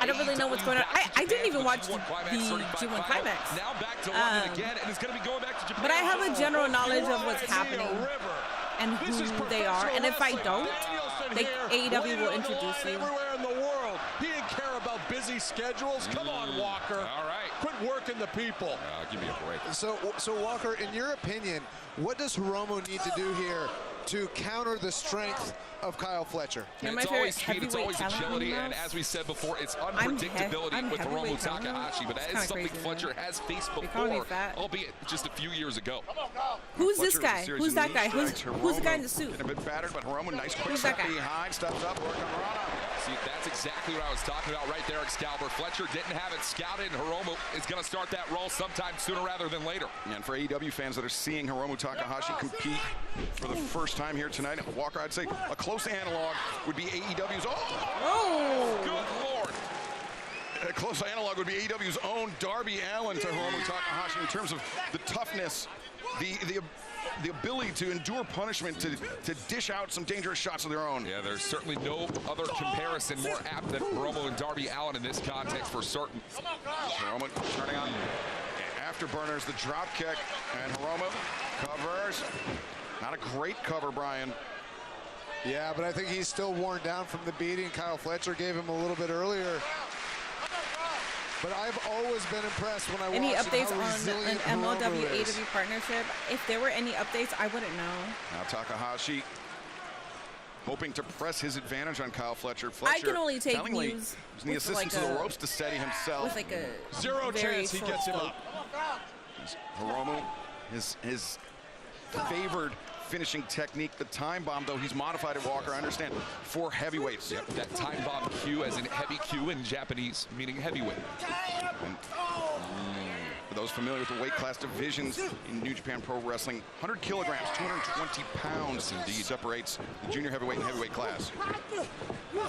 S10: I don't really know what's going on. I didn't even watch the G1 Climax.
S16: Now back to London again, and it's going to be going back to Japan.
S10: But I have a general knowledge of what's happening and who they are, and if I don't, AEW will introduce you.
S15: Everywhere in the world. He didn't care about busy schedules. Come on, Walker.
S16: All right.
S15: Quit working the people.
S16: Give me a break.
S13: So Walker, in your opinion, what does Hiromu need to do here to counter the strength of Kyle Fletcher.
S16: It's always speed, it's always agility, and as we said before, it's unpredictability with Hiromu Takahashi, but that is something Fletcher has faced before, albeit just a few years ago.
S10: Who's this guy? Who's that guy? Who's the guy in the suit?
S3: A bit battered, but Hiromu, nice quick step behind, steps up, working Rana.
S16: See, that's exactly what I was talking about right there, Excalibur. Fletcher didn't have it scouted, and Hiromu is going to start that roll sometime sooner rather than later.
S3: And for AEW fans that are seeing Hiromu Takahashi compete for the first time here tonight, Walker, I'd say a close analog would be AEW's
S16: good Lord.
S3: A close analog would be AEW's own Darby Allin to Hiromu Takahashi in terms of the toughness, the ability to endure punishment, to dish out some dangerous shots of their own.
S16: Yeah, there's certainly no other comparison more apt than Hiromu and Darby Allin in this context for certain.
S3: Hiromu turning on afterburners, the drop kick, and Hiromu covers. Not a great cover, Brian.
S13: Yeah, but I think he's still worn down from the beating Kyle Fletcher gave him a little bit earlier. But I've always been impressed when I watch
S10: any updates on an MLW-AEW partnership. If there were any updates, I wouldn't know.
S3: Now Takahashi hoping to press his advantage on Kyle Fletcher.
S10: I can only take news
S3: using the assistance of the ropes to steady himself.
S10: With like a
S15: zero chance he gets him up.
S3: Hiromu, his favored finishing technique, the time bomb, though he's modified it, Walker, I understand, for heavyweights.
S16: Yep, that time bomb Q as in heavy Q in Japanese, meaning heavyweight.
S3: And for those familiar with the weight class divisions in New Japan Pro Wrestling, 100 kilograms, 220 pounds indeed separates the junior heavyweight and heavyweight class.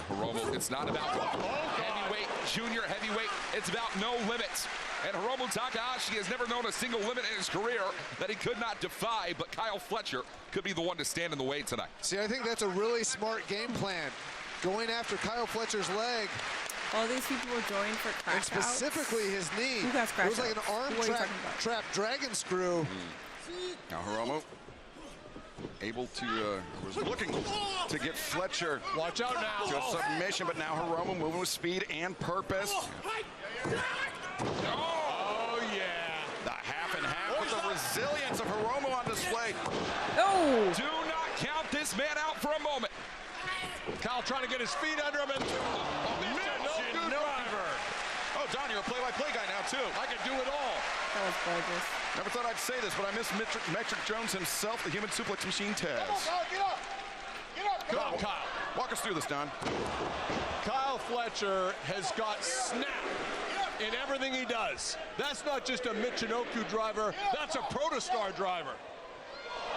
S16: Hiromu, it's not about heavyweight, junior heavyweight, it's about no limits. And Hiromu Takahashi has never known a single limit in his career that he could not defy, but Kyle Fletcher could be the one to stand in the way tonight.
S13: See, I think that's a really smart game plan. Going after Kyle Fletcher's leg.
S10: All these people were joined for crash
S13: and specifically his knee.
S10: Who got
S13: it was like an arm trap dragon screw.
S3: Now Hiromu able to, was looking to get Fletcher.
S15: Watch out now.
S3: To a submission, but now Hiromu moving with speed and purpose.
S15: Oh, yeah.
S3: The half and half with the resilience of Hiromu on display.
S10: No.
S16: Do not count this man out for a moment.
S15: Kyle trying to get his feet under him and no driver.
S3: Oh, Don, you're a play-by-play guy now, too.
S15: I can do it all.
S10: That was gorgeous.
S3: Never thought I'd say this, but I miss Metric Jones himself, the human suplex machine Taz.
S15: Get up. Come on, Kyle.
S3: Walk us through this, Don.
S15: Kyle Fletcher has got snap in everything he does. That's not just a Michinoku driver, that's a Protostar driver.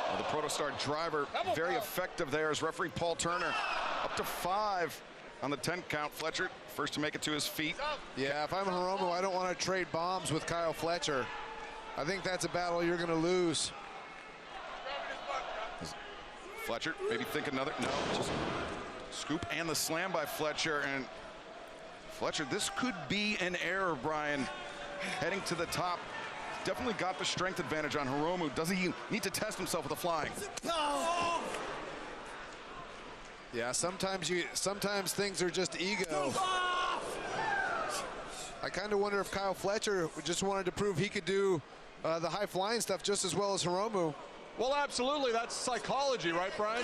S3: Well, the Protostar driver, very effective there as referee Paul Turner. Up to 5 on the 10 count. Fletcher, first to make it to his feet.
S13: Yeah, if I'm Hiromu, I don't want to trade bombs with Kyle Fletcher. I think that's a battle you're going to lose.
S3: Fletcher, maybe think another, no, just scoop and the slam by Fletcher. And Fletcher, this could be an error, Brian, heading to the top. Definitely got the strength advantage on Hiromu. Does he need to test himself with the flying?
S13: Yeah, sometimes things are just ego. I kind of wonder if Kyle Fletcher just wanted to prove he could do the high flying stuff just as well as Hiromu.
S15: Well, absolutely. That's psychology, right, Brian?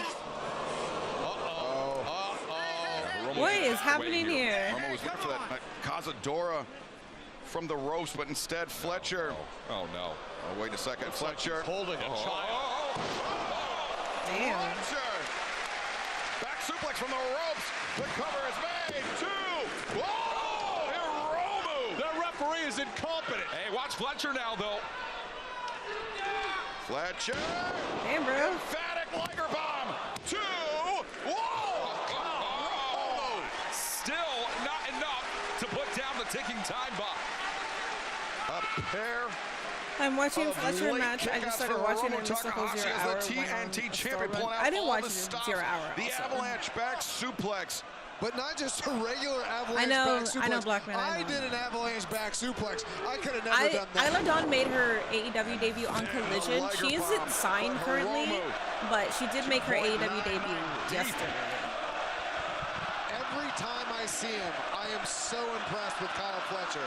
S10: What is happening here?
S3: Hiromu was looking for that Cazadora from the ropes, but instead Fletcher.
S16: Oh no.
S3: Oh, wait a second. Fletcher
S15: holding a child.
S10: Damn.
S3: Fletcher. Back suplex from the ropes. The cover is made. 2. Whoa! Hiromu.
S15: The referee is incompetent.
S16: Hey, watch Fletcher now, though.
S3: Fletcher.
S10: Damn, bro.
S3: Emphatic Liger bomb. 2. Whoa!
S16: Still not enough to put down the ticking time bomb.
S3: A pair.
S10: I'm watching Fletcher match. I just started watching it in the whole 0 hour.
S3: The TNT champion pulling out
S10: I didn't watch it
S3: the
S10: in 0 hour.
S3: The
S10: also.
S3: avalanche back suplex. But not just a regular avalanche back suplex.
S10: I know, Blackman.
S13: I did an avalanche back suplex. I could have never done that.
S10: Isla Dawn made her AEW debut on Collision. She isn't signed currently, but she did make her AEW debut yesterday.
S13: Every time I see him, I am so impressed with Kyle Fletcher.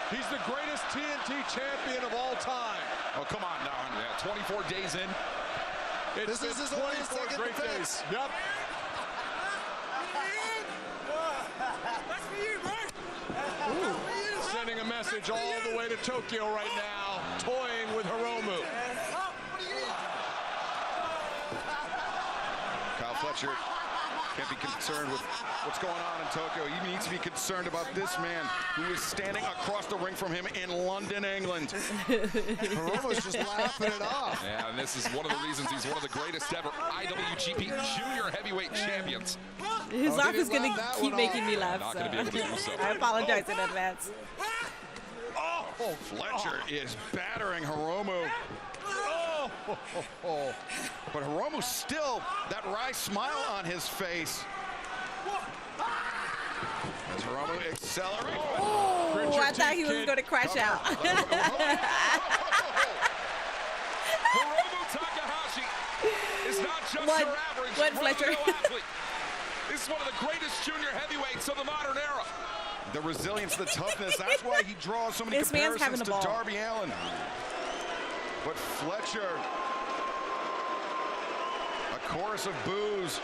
S15: He's the greatest TNT champion of all time.
S16: Oh, come on now. Yeah, 24 days in.
S15: This is his only second defense. Yep.
S7: That's for you, bro.
S15: Sending a message all the way to Tokyo right now, toying with Hiromu.
S4: Kyle Fletcher can't be concerned with what's going on in Tokyo. He needs to be concerned about this man who is standing across the ring from him in London, England.
S13: Hiromu's just laughing it off.
S16: Yeah, and this is one of the reasons he's one of the greatest ever IWGP Junior Heavyweight Champions.
S10: His laugh is going to keep making me laugh.
S16: Not going to be able to do so.
S10: I apologize in advance.
S4: Oh, Fletcher is battering Hiromu. But Hiromu still, that wry smile on his face. As Hiromu accelerates.
S10: Oh, I thought he was going to crash out.
S16: Hiromu Takahashi is not just your average
S10: Fletcher.
S16: athlete. This is one of the greatest junior heavyweights of the modern era.
S4: The resilience, the toughness, that's why he draws so many
S10: This man's having
S4: comparisons
S10: the
S4: to
S10: ball.
S4: Darby Allin. But Fletcher, a chorus of boos,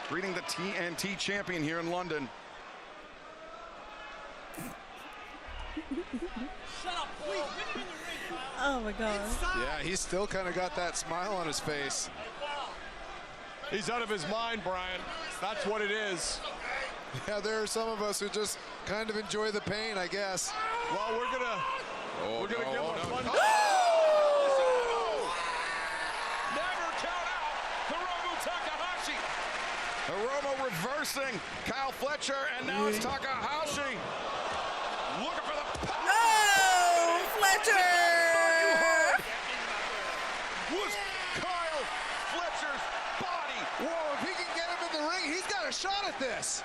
S4: greeting the TNT champion here in London.
S10: Oh my God.
S13: Yeah, he's still kind of got that smile on his face.
S15: He's out of his mind, Brian. That's what it is.
S13: Yeah, there are some of us who just kind of enjoy the pain, I guess.
S15: Well, we're gonna give him a fun.
S16: Never count out Hiromu Takahashi.
S4: Hiromu reversing Kyle Fletcher, and now it's Takahashi. Looking for the power.
S10: No, Fletcher!
S4: Was Kyle Fletcher's body.
S13: Whoa, if he can get him in the ring, he's got a shot at this.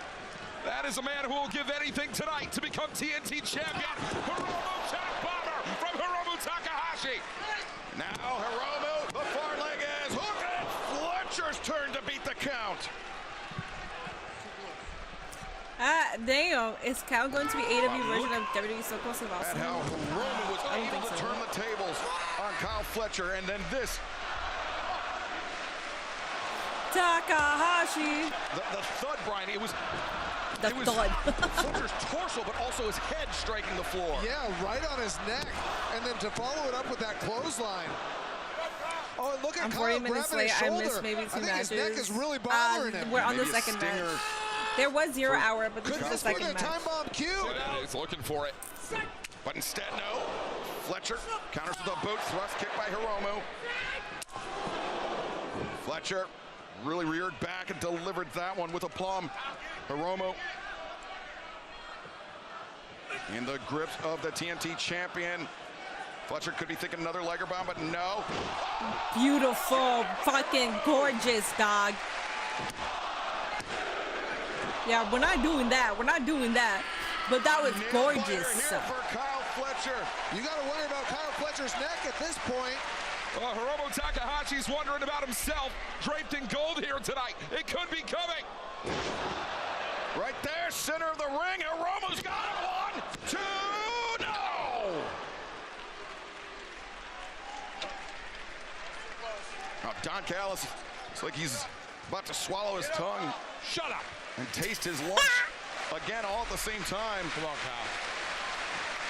S16: That is a man who will give anything tonight to become TNT champion. Hiromu Jack Bomber from Hiromu Takahashi.
S4: Now Hiromu, the far leg is hooked. Fletcher's turn to beat the count.
S10: Damn, is Cal going to be AEW version of WWE So Close and
S4: And
S10: Awesome?
S4: how Hiromu was able to turn the tables on Kyle Fletcher, and then this.
S10: Takahashi.
S16: The thud, Brian, it was
S10: thud.
S16: Fletcher's torso, but also his head striking the floor.
S13: Yeah, right on his neck. And then to follow it up with that clothesline. Oh, and look at
S10: I'm
S13: Kyle
S10: 40 minutes
S13: grabbing his
S10: late. I
S13: shoulder.
S10: missed maybe two
S13: I think
S10: matches.
S13: his neck is really bothering him.
S10: We're on the
S4: Maybe a
S10: second
S4: stinger.
S10: match. There was 0 hour, but this is the
S13: This for
S10: second
S13: the
S10: match.
S13: time bomb cue.
S16: He's looking for it.
S4: But instead, no. Fletcher counters with a boot thrust kick by Hiromu. Fletcher really reared back and delivered that one with aplomb. Hiromu in the grips of the TNT champion. Fletcher could be thinking another legger bomb, but no.
S10: Beautiful, fucking gorgeous, dog. Yeah, we're not doing that. We're not doing that. But that was gorgeous.
S4: Here for Kyle Fletcher.
S13: You got to worry about Kyle Fletcher's neck at this point.
S16: Well, Hiromu Takahashi's wondering about himself, draped in gold here tonight. It could be coming.
S4: Right there, center of the ring. Hiromu's got it. 1, 2, no! Now Don Callis, it's like he's about to swallow his tongue.
S15: Shut up.
S4: And taste his lunch. Again, all at the same time.
S15: Come on, Kyle.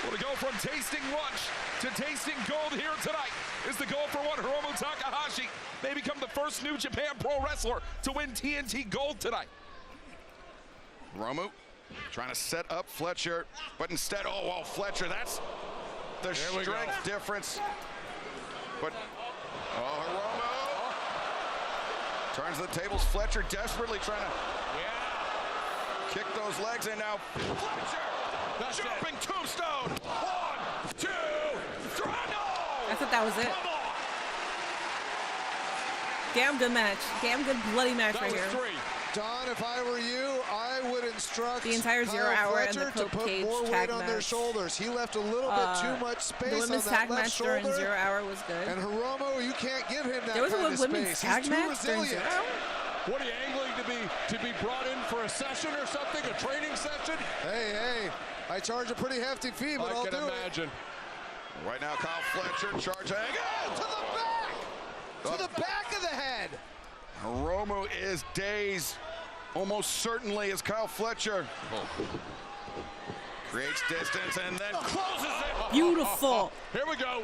S16: Well, to go from tasting lunch to tasting gold here tonight is the goal for one. Hiromu Takahashi may become the first New Japan Pro Wrestler to win TNT Gold tonight.
S4: Hiromu trying to set up Fletcher, but instead, oh, well, Fletcher, that's the strength difference. But, oh, Hiromu turns the tables. Fletcher desperately trying to kick those legs, and now Fletcher, jumping tombstone. 1, 2, 3, no!
S10: I thought that was it. Damn good match. Damn good bloody match right here.
S13: Don, if I were you, I would instruct
S10: the entire 0 hour and the
S13: to put
S10: cage
S13: more
S10: tag
S13: weight on their
S10: match.
S13: shoulders. He left a little bit too much space
S10: The women's
S13: on
S10: tag
S13: that left
S10: match
S13: shoulder.
S10: during 0 hour was good.
S13: And Hiromu, you can't give him that
S10: There was
S13: kind
S10: a
S13: of
S10: women's
S13: space.
S10: tag
S13: He's too
S10: match during
S13: resilient.
S10: 0 hour?
S15: What are you angling to be brought in for a session or something? A training session?
S13: Hey, I charge a pretty hefty fee, but I'll do
S15: I can imagine.
S4: Right now, Kyle Fletcher charging to the back.
S13: to the back of the head.
S4: Hiromu is dazed, almost certainly, as Kyle Fletcher creates distance and then closes it.
S10: Beautiful.
S4: Here we go.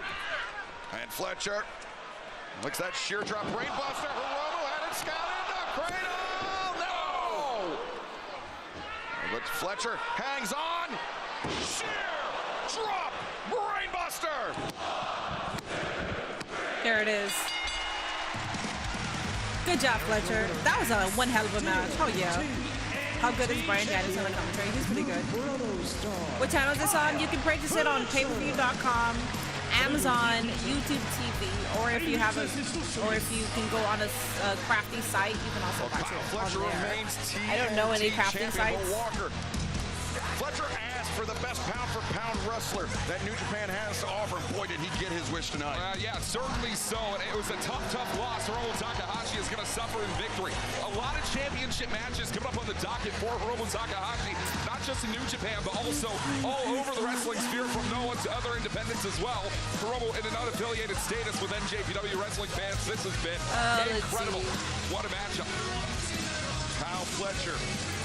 S4: And Fletcher looks that sheer drop brainbuster. Hiromu had it scouted. The cradle. No. But Fletcher hangs on. Sheer drop brainbuster.
S10: There it is. Good job, Fletcher. That was a one hell of a match. Oh yeah. How good is Brian Daniels on the commentary? He's pretty good. What channel is this on? You can purchase it on payperview.com, Amazon, YouTube TV, or if you have if you can go on a crafty site, you can also watch it on there. I don't know any crafting sites.
S4: Fletcher asked for the best pound-for-pound wrestler that New Japan has to offer. Boy, did he get his wish tonight.
S16: Yeah, certainly so. And it was a tough loss. Hiromu Takahashi is going to suffer in victory. A lot of championship matches coming up on the docket for Hiromu Takahashi, not just in New Japan, but also all over the wrestling sphere from Noah to other independents as well. Hiromu in an unaffiliated status with NJPW wrestling fans. This has been incredible. What a matchup.
S4: Kyle Fletcher.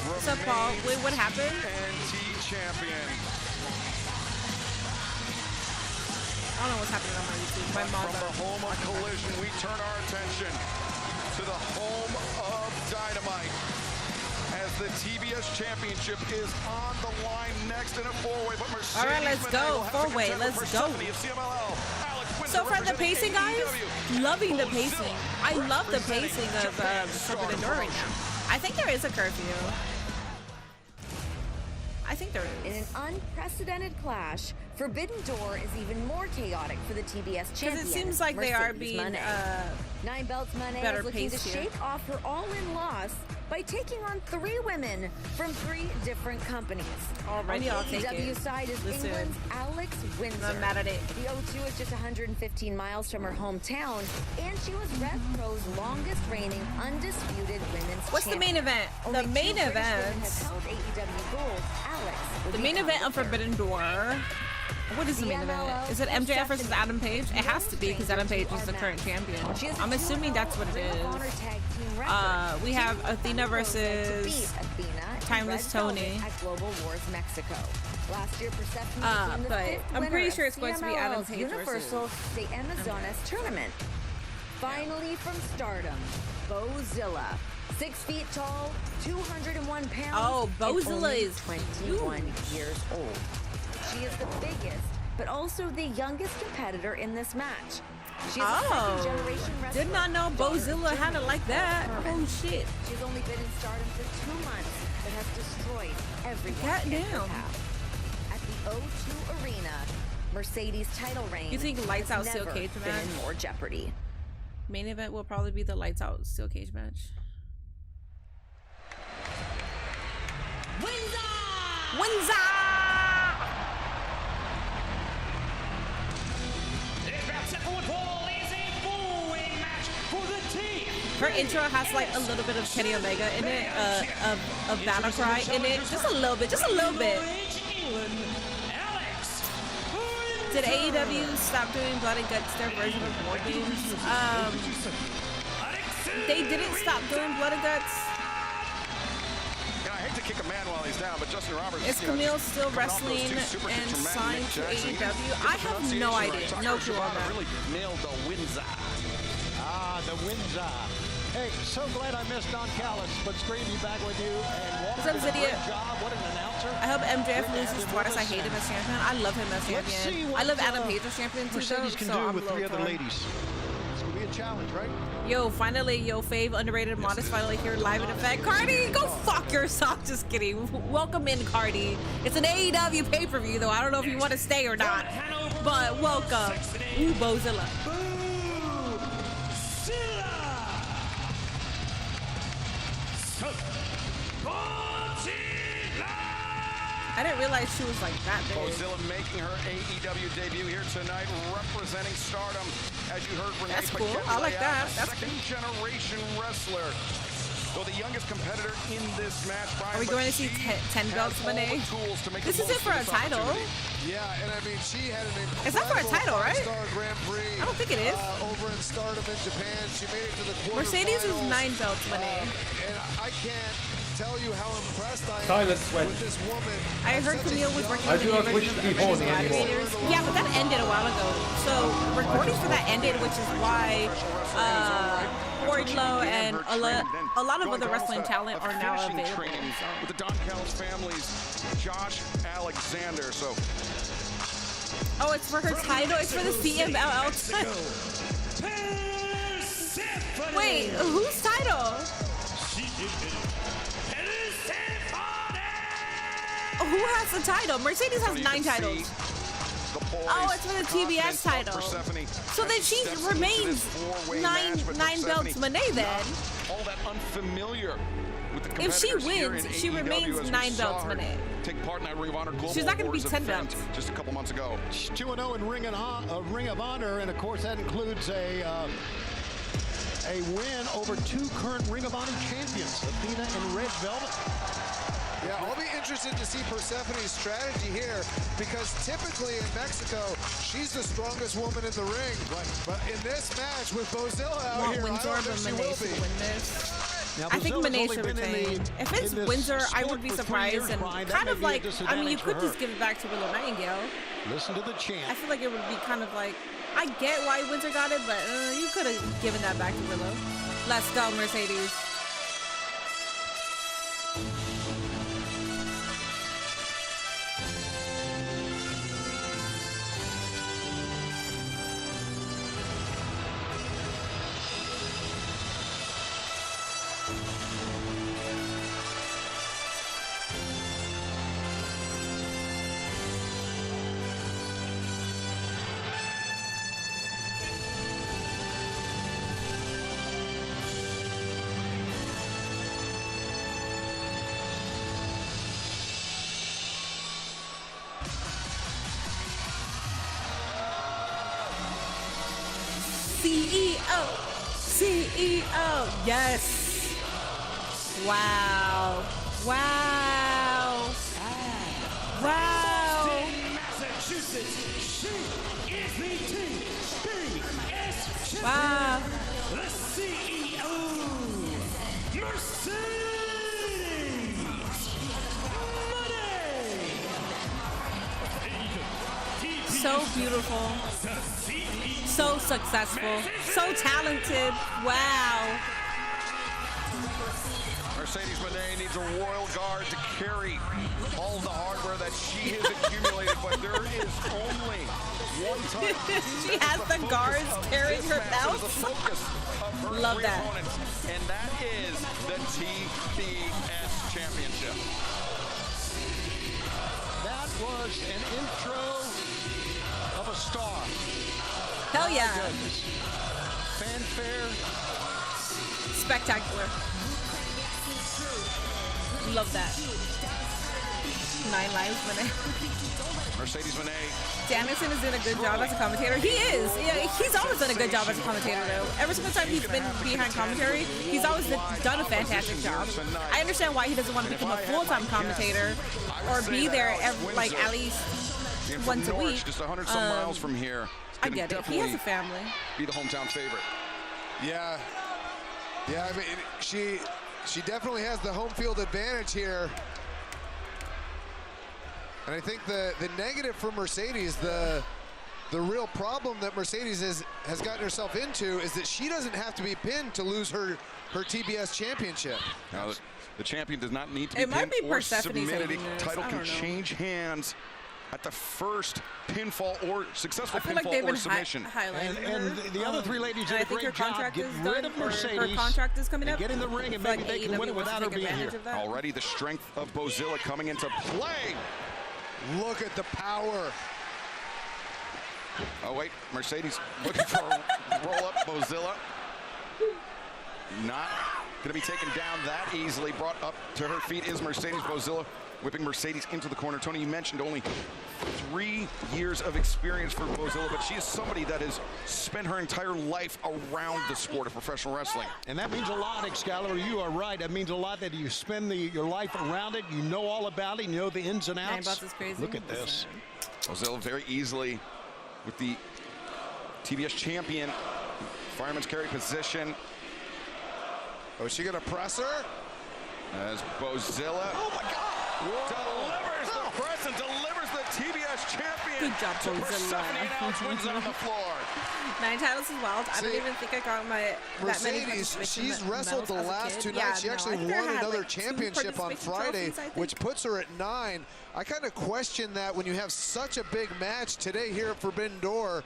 S10: What's up, Paul? Wait, what happened?
S4: NT champion.
S10: I don't know what's happening on my YouTube. My mom.
S4: From the home of Collision, we turn our attention to the home of Dynamite, as the TBS Championship is on the line next in a four-way. But Mercedes,
S10: all right, let's go. Four-way. Let's go. So for the pacing, guys, loving the pacing. I love the pacing of Forbidden Door right now. I think there is a curfew. I think there is.
S5: In an unprecedented clash, Forbidden Door is even more chaotic for the TBS champion.
S10: Because it seems like they are being
S5: 9 Belts Monet is looking to shake off her all-in loss by taking on 3 women from 3 different companies.
S10: Already, I'll take it.
S5: On the AEW side is England's Alex Windsor.
S10: I'm mad at it.
S5: The O2 is just 115 miles from her hometown, and she was Rev Pro's longest reigning undisputed women's
S10: What's
S5: champion.
S10: the main event?
S5: Only
S10: The main
S5: 2 British
S10: event.
S5: women have held AEW gold. Alex will
S10: The
S5: be
S10: main event of
S5: coming
S10: Forbidden Door. What is the main event? Is it MJF versus Adam Page? It has to be because Adam Page is the current champion. I'm assuming that's what it is. We have Athena versus Timeless Tony.
S5: At Global Wars Mexico. Last year, Persephone became the
S10: but
S5: 5th
S10: I'm
S5: winner
S10: pretty
S5: of
S10: sure it's going to be Adam
S5: CMLL's
S10: Page
S5: Universal
S10: versus
S5: de Amazonas tournament. Finally, from Stardom, Bozilla. 6 feet tall, 201 pounds.
S10: Oh, Bozilla is
S5: 21 years old. She is the biggest, but also the youngest competitor in this match. She's a second-generation wrestler.
S10: Did not know Bozilla had it like that. Oh shit.
S5: She's only been in Stardom for 2 months, but has destroyed everyone in her path. At the O2 Arena, Mercedes' title reign.
S10: You think Lights Out
S5: has
S10: Steel
S5: never
S10: Cage
S5: been
S10: match?
S5: in more jeopardy.
S10: Main event will probably be the Lights Out Steel Cage match. Windsor! Her intro has like a little bit of Kenny Omega in it, of Battle Cry in it, just a little bit, Did AEW stop doing Blood and Guts, their version of War Games? They didn't stop doing Blood and Guts.
S4: And I hate to kick a man while he's down, but Justin Roberts.
S10: Is Camille still wrestling and signed to AEW? I have no idea, no clue on that.
S4: Really nailed the Windsor.
S12: The Windsor. Hey, so glad I missed Don Callis, but it's great to be back with you. And
S10: What's up, Zidia?
S12: What an announcer.
S10: I hope MJF loses twice. I hate him as champion. I love him as champion. I love Adam Page as champion too, though.
S12: Mercedes can
S10: so
S12: do
S10: I'm
S12: with
S10: a
S12: 3
S10: little
S12: other
S10: torn.
S12: ladies. It's gonna be a challenge, right?
S10: Yo, finally, yo, fave, underrated, modest, finally here live in effect. Cardi, go fuck yourself. Just kidding. Welcome in, Cardi. It's an AEW pay-per-view, though. I don't know if you want to stay or not, but welcome. Ooh, Bozilla. I didn't realize she was like that big.
S4: Bozilla making her AEW debut here tonight, representing Stardom. As you heard, Renee
S10: That's cool.
S4: Paquette
S10: I like
S4: lay
S10: that.
S4: out,
S10: That's
S4: second-generation wrestler. Though the youngest competitor in this match, Brian,
S10: are we going to see 10 belts Monday? This is it for a title.
S13: Yeah, and I mean, she had an incredible
S10: it's not for a title, right?
S13: Grand Prix,
S10: I don't think it is.
S13: Over in Stardom in Japan. She made it to the quarterfinals.
S10: Mercedes is 9 belts Monday.
S13: And I can't tell you how impressed I am with this woman.
S10: I heard Camille was working on the gladiators. Yeah, but that ended a while ago. So recordings for that ended, which is why Wardlow and a lot of other wrestling talent are now available. So.
S4: With the Don Callis family's Josh Alexander. So.
S10: Oh, it's for her title. It's for the CMLL title. Wait, whose title? Who has the title? Mercedes has 9 titles. Oh, it's for the TBS title. So then she remains 9 belts Monet then.
S4: All that unfamiliar with the
S10: if she wins, she remains 9 belts Monet.
S4: Take part in that Ring of Honor Global
S10: She's not going to be 10 belts.
S4: Just a couple months ago.
S12: She's 2-0 in Ring of Honor, and of course that includes a win over 2 current Ring of Honor champions, Athena and Red Velvet.
S13: Yeah, I'll be interested to see Persephone's strategy here because typically in Mexico, she's the strongest woman in the ring. Right. But in this match with Bozilla out here, I don't think she will be.
S12: Now,
S10: I think Monet should retain. If it's Windsor, I would be surprised and kind of like, I mean, you could just give it back to Willow Nightingale.
S12: Listen to the chant.
S10: I feel like it would be kind of like, I get why Windsor got it, but you could have given that back to Willow. Let's go, Mercedes. CEO, yes. Wow. Wow. Wow.
S11: Massachusetts, she is the TBS champion.
S10: Wow.
S11: The CEO, Mercedes Moné.
S10: So beautiful. So successful, so talented. Wow.
S4: Mercedes Moné needs a royal guard to carry all the hardware that she has accumulated, but there is only one time.
S10: She has the guards carrying her belt. Love that.
S4: And that is the TBS Championship.
S12: That was an intro of a star.
S10: Hell yeah.
S12: Fanfare.
S10: Spectacular. Love that. 9 lives, Moné.
S4: Mercedes Moné.
S10: Danielson is doing a good job as a commentator. He is. Yeah, he's always done a good job as a commentator, though. Every single time he's been behind commentary, he's always done a fantastic job. I understand why he doesn't want to become a full-time commentator or be there every, like at least once a week.
S4: Just 100 some miles from here.
S10: I get it. He has a family.
S4: Be the hometown favorite.
S13: Yeah. Yeah, I mean, she definitely has the home field advantage here. And I think the negative for Mercedes, the real problem that Mercedes has gotten herself into is that she doesn't have to be pinned to lose her TBS championship.
S4: Now, the champion does not need to be
S10: pinned
S4: or submitted. The title can change hands at the first pinfall or successful pinfall or submission.
S12: And the other 3 ladies did a great job getting rid of Mercedes.
S10: Her contract is coming up.
S12: Get in the ring and maybe they can win it without her being here.
S4: Already the strength of Bozilla coming into play.
S13: Look at the power.
S4: Oh, wait. Mercedes looking for a roll-up. Bozilla not going to be taken down that easily. Brought up to her feet is Mercedes. Bozilla whipping Mercedes into the corner. Tony, you mentioned only 3 years of experience for Bozilla, but she is somebody that has spent her entire life around the sport of professional wrestling.
S12: And that means a lot, Excalibur. You are right. That means a lot that you spend your life around it. You know all about it. You know the ins and outs.
S10: Is crazy.
S12: Look at this.
S4: Bozilla very easily with the TBS champion. Fireman's carry position.
S13: Oh, is she going to press her?
S4: As Bozilla delivers the press and delivers the TBS champion.
S10: Good job,
S4: to
S10: Bozilla.
S4: Persephone and Alex Windsor on the floor.
S10: 9 titles is wild. I don't even think I got
S13: Mercedes, she's wrestled the last 2 nights. She actually won another championship on Friday, which puts her at 9. I kind of question that when you have such a big match today here at Forbidden Door,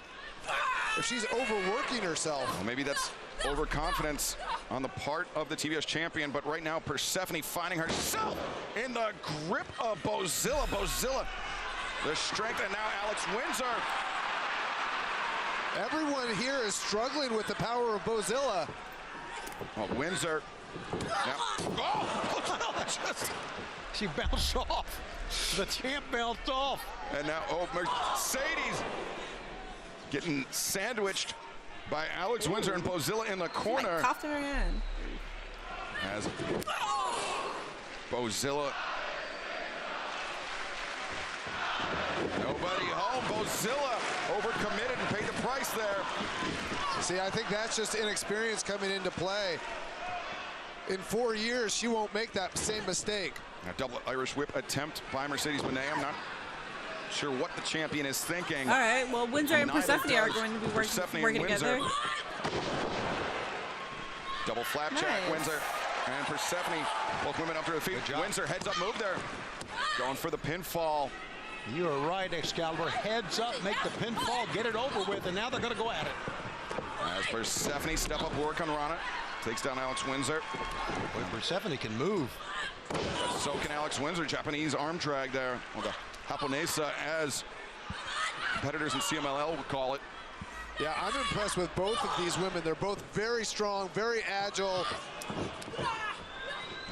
S13: if she's overworking herself.
S4: Well, maybe that's overconfidence on the part of the TBS champion, but right now Persephone finding herself in the grip of Bozilla. Bozilla, the strength, and now Alex Windsor.
S13: Everyone here is struggling with the power of Bozilla.
S4: Well, Windsor. Now,
S12: she bounced off. The champ bounced off.
S4: And now, Mercedes getting sandwiched by Alex Windsor and Bozilla in the corner.
S10: Coughed in her hand.
S4: As Bozilla. Nobody home. Bozilla overcommitted and paid the price there.
S13: See, I think that's just inexperience coming into play. In 4 years, she won't make that same mistake.
S4: A double Irish whip attempt by Mercedes Monet. I'm not sure what the champion is thinking.
S10: All right, well, Windsor and Persephone are going to be working together.
S4: Double flapjack, Windsor and Persephone, both women up to their feet. Windsor heads up move there. Going for the pinfall.
S12: You are right, Excalibur. Heads up, make the pinfall, get it over with, and now they're going to go at it.
S4: As Persephone step up work on Rana. Takes down Alex Windsor.
S12: Boy, Persephone can move.
S4: So can Alex Windsor. Japanese arm drag there. Well, the Japonesa, as competitors in CMLL would call it.
S13: Yeah, I'm impressed with both of these women. They're both very strong, very agile.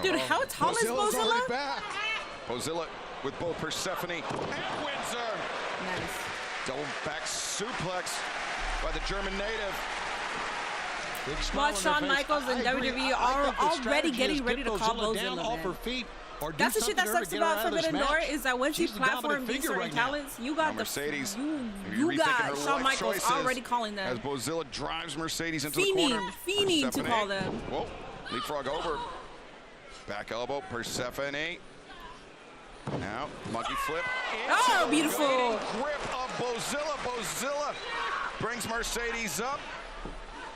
S10: Dude, how tall is Bozilla?
S13: Back.
S4: Bozilla with both Persephone and Windsor.
S10: Nice.
S4: Double back suplex by the German native.
S10: Watch Shawn Michaels and WWE are already getting ready to call Bozilla
S12: down off her feet.
S10: That's the shit that sucks about Forbidden Door is that once you platform these certain talents, you got
S4: Mercedes.
S10: You got Shawn Michaels already calling them.
S4: As Bozilla drives Mercedes into the corner.
S10: Fiending to call them.
S4: Whoa, leapfrog over. Back elbow, Persephone. Now, monkey flip.
S10: Oh, beautiful.
S4: Grip of Bozilla. Bozilla brings Mercedes up.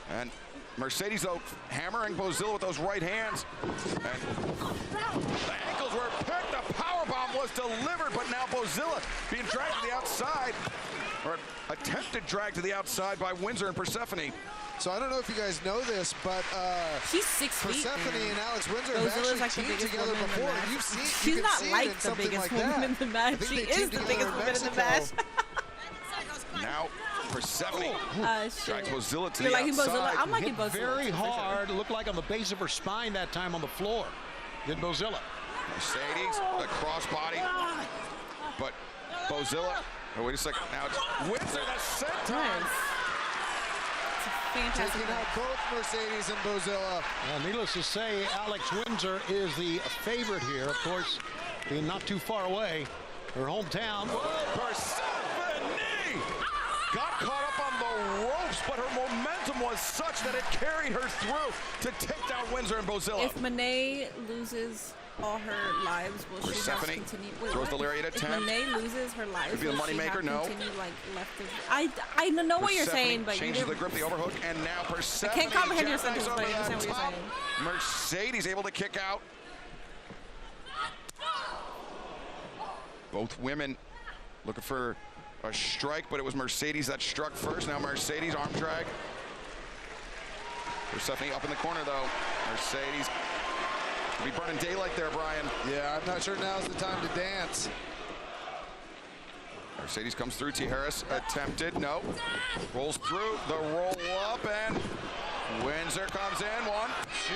S4: And Mercedes, though, hammering Bozilla with those right hands. And the ankles were picked. The powerbomb was delivered, but now Bozilla being dragged to the outside, or attempted drag to the outside by Windsor and Persephone.
S13: So I don't know if you guys know this, but
S10: she's 6 feet.
S13: Persephone and Alex Windsor have actually teamed together before. You've seen,
S10: she's not like the biggest woman in the match. She is the biggest woman in the match.
S4: Now Persephone drags Bozilla to
S10: You're
S4: the
S10: liking
S4: outside.
S10: Bozilla? I'm liking Bozilla.
S12: Very hard. Looked like on the base of her spine that time on the floor. Did Bozilla.
S4: Mercedes, the crossbody. But Bozilla, oh, wait a second. Now it's Windsor, the senton.
S10: Fantastic.
S13: Taking out both Mercedes and Bozilla.
S12: Needless to say, Alex Windsor is the favorite here. Of course, being not too far away, her hometown.
S4: Persephone got caught up on the ropes, but her momentum was such that it carried her through to take down Windsor and Bozilla.
S10: If Monet loses all her lives, will she have to continue? Wait,
S4: throws the lariat at 10.
S10: If Monet loses her lives,
S4: could be the
S10: will
S4: money
S10: she
S4: maker.
S10: have
S4: No.
S10: continue, like, left of, I don't know what you're saying, but
S4: changes the grip, the overhook, and now Persephone.
S10: I can't comprehend your sentence, but I understand what you're saying.
S4: Mercedes able to kick out. Both women looking for a strike, but it was Mercedes that struck first. Now Mercedes arm drag. Persephone up in the corner though. Mercedes be burning daylight there, Brian.
S13: Yeah, I'm not sure now's the time to dance.
S4: Mercedes comes through. T. Harris attempted. No. Rolls through. The roll up and Windsor comes in. 1, 2.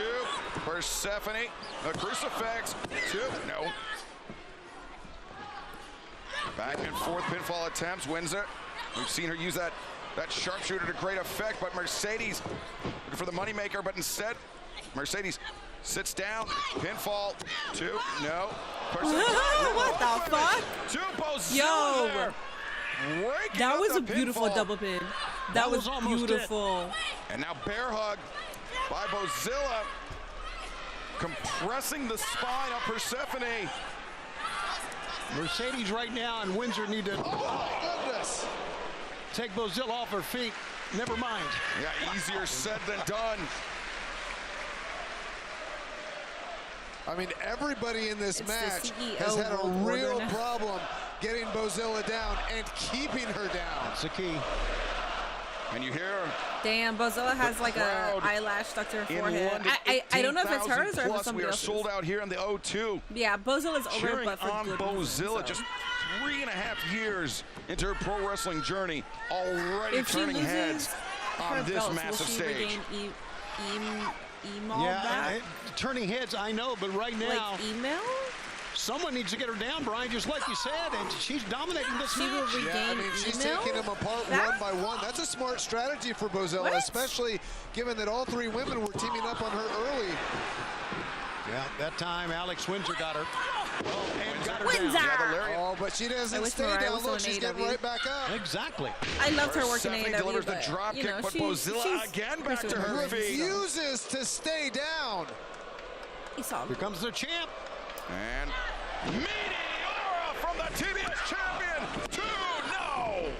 S4: Persephone. A crucifix. 2. No. Back and forth pinfall attempts. Windsor. We've seen her use that sharpshooter to great effect, but Mercedes looking for the moneymaker, but instead Mercedes sits down. Pinfall. 2. No.
S10: What the fuck?
S4: To Bozilla.
S10: Yo. That was a beautiful double pin. That was beautiful.
S4: And now bear hug by Bozilla, compressing the spine of Persephone.
S12: Mercedes right now and Windsor need to
S13: Goodness.
S12: take Bozilla off her feet. Never mind.
S4: Yeah, easier said than done.
S13: I mean, everybody in this match
S10: CEO
S13: has had a real
S10: now.
S13: problem getting Bozilla down and keeping her down.
S12: That's the key.
S4: And you hear
S10: Damn, Bozilla has like a eyelash stuck to her forehead. I don't know if it's hers or if it's somebody else's.
S4: We are sold out here in the O2.
S10: Yeah, Bozilla's over,
S4: Cheering
S10: but for
S4: on
S10: good
S4: Bozilla,
S10: reason, so.
S4: just 3.5 years into her pro wrestling journey, already
S10: If she
S4: turning
S10: loses
S4: heads
S10: her
S4: on this
S10: belts,
S4: massive
S10: will she
S4: stage.
S10: regain
S12: Turning heads, I know, but right now,
S10: like email?
S12: someone needs to get her down, Brian, just like you said, and she's dominating this
S10: She will
S12: match.
S10: regain
S13: Yeah, I mean, she's
S10: email?
S13: taking them apart one by one. That's a smart strategy for Bozilla,
S10: What?
S13: especially given that all 3 women were teaming up on her early.
S12: Yeah, that time Alex Windsor got her. And got her
S10: Windsor!
S12: down.
S13: Oh, but she doesn't
S10: wish
S13: stay
S10: Mariah
S13: down.
S10: was
S13: Look,
S10: on
S13: she's
S10: AEW.
S13: getting right back up.
S12: Exactly.
S10: I loved her working
S4: Persephone
S10: AEW,
S4: delivers the
S10: but,
S4: drop
S10: you
S4: kick,
S10: know,
S4: but
S10: she's
S4: Bozilla again back to her feet.
S13: Refuses to stay down.
S10: He saw
S12: Here comes the champ.
S4: And Meteora from the TBS champion. 2-0.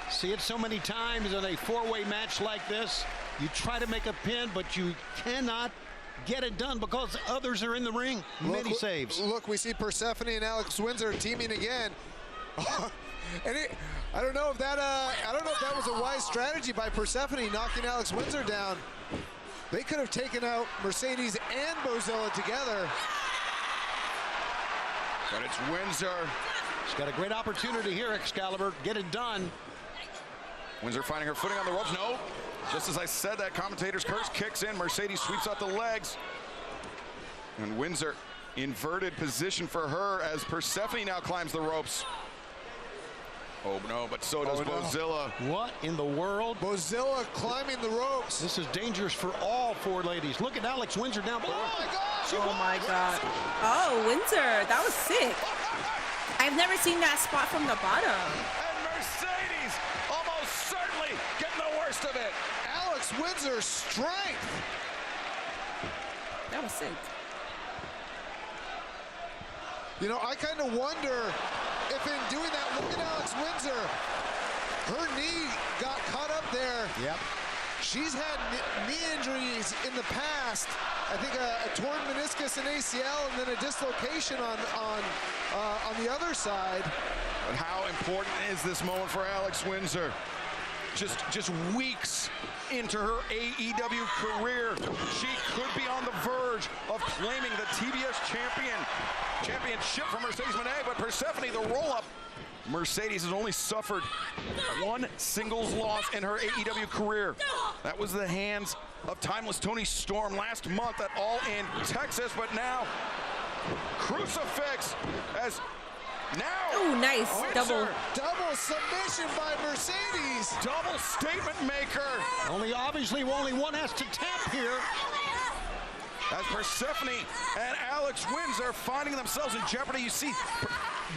S12: See it so many times in a 4-way match like this. You try to make a pin, but you cannot get it done because others are in the ring. Many saves.
S13: Look, we see Persephone and Alex Windsor teaming again. And I don't know if that was a wise strategy by Persephone knocking Alex Windsor down. They could have taken out Mercedes and Bozilla together.
S4: But it's Windsor.
S12: She's got a great opportunity here, Excalibur. Get it done.
S4: Windsor finding her footing on the ropes. No. Just as I said, that commentator's curse kicks in. Mercedes sweeps out the legs. And Windsor, inverted position for her as Persephone now climbs the ropes. Oh no, but so does Bozilla.
S12: What in the world?
S13: Bozilla climbing the ropes.
S12: This is dangerous for all 4 ladies. Look at Alex Windsor down below.
S13: Oh my gosh!
S10: Oh my god. Oh, Windsor, that was sick. I've never seen that spot from the bottom.
S4: And Mercedes almost certainly getting the worst of it.
S13: Alex Windsor's strength.
S10: That was sick.
S13: You know, I kind of wonder if in doing that, look at Alex Windsor. Her knee got caught up there.
S12: Yep.
S13: She's had knee injuries in the past. I think a torn meniscus and ACL, and then a dislocation on the other side.
S4: But how important is this moment for Alex Windsor? Just weeks into her AEW career, she could be on the verge of claiming the TBS championship from Mercedes Moné, but Persephone, the roll-up. Mercedes has only suffered 1 singles loss in her AEW career. That was the hands of Timeless Tony Storm last month at All In Texas, but now Crucifix as now.
S10: Oh, nice.
S13: Double submission by Mercedes.
S4: Double statement maker.
S12: Obviously only one has to tap here.
S4: As Persephone and Alex Windsor finding themselves in jeopardy. You see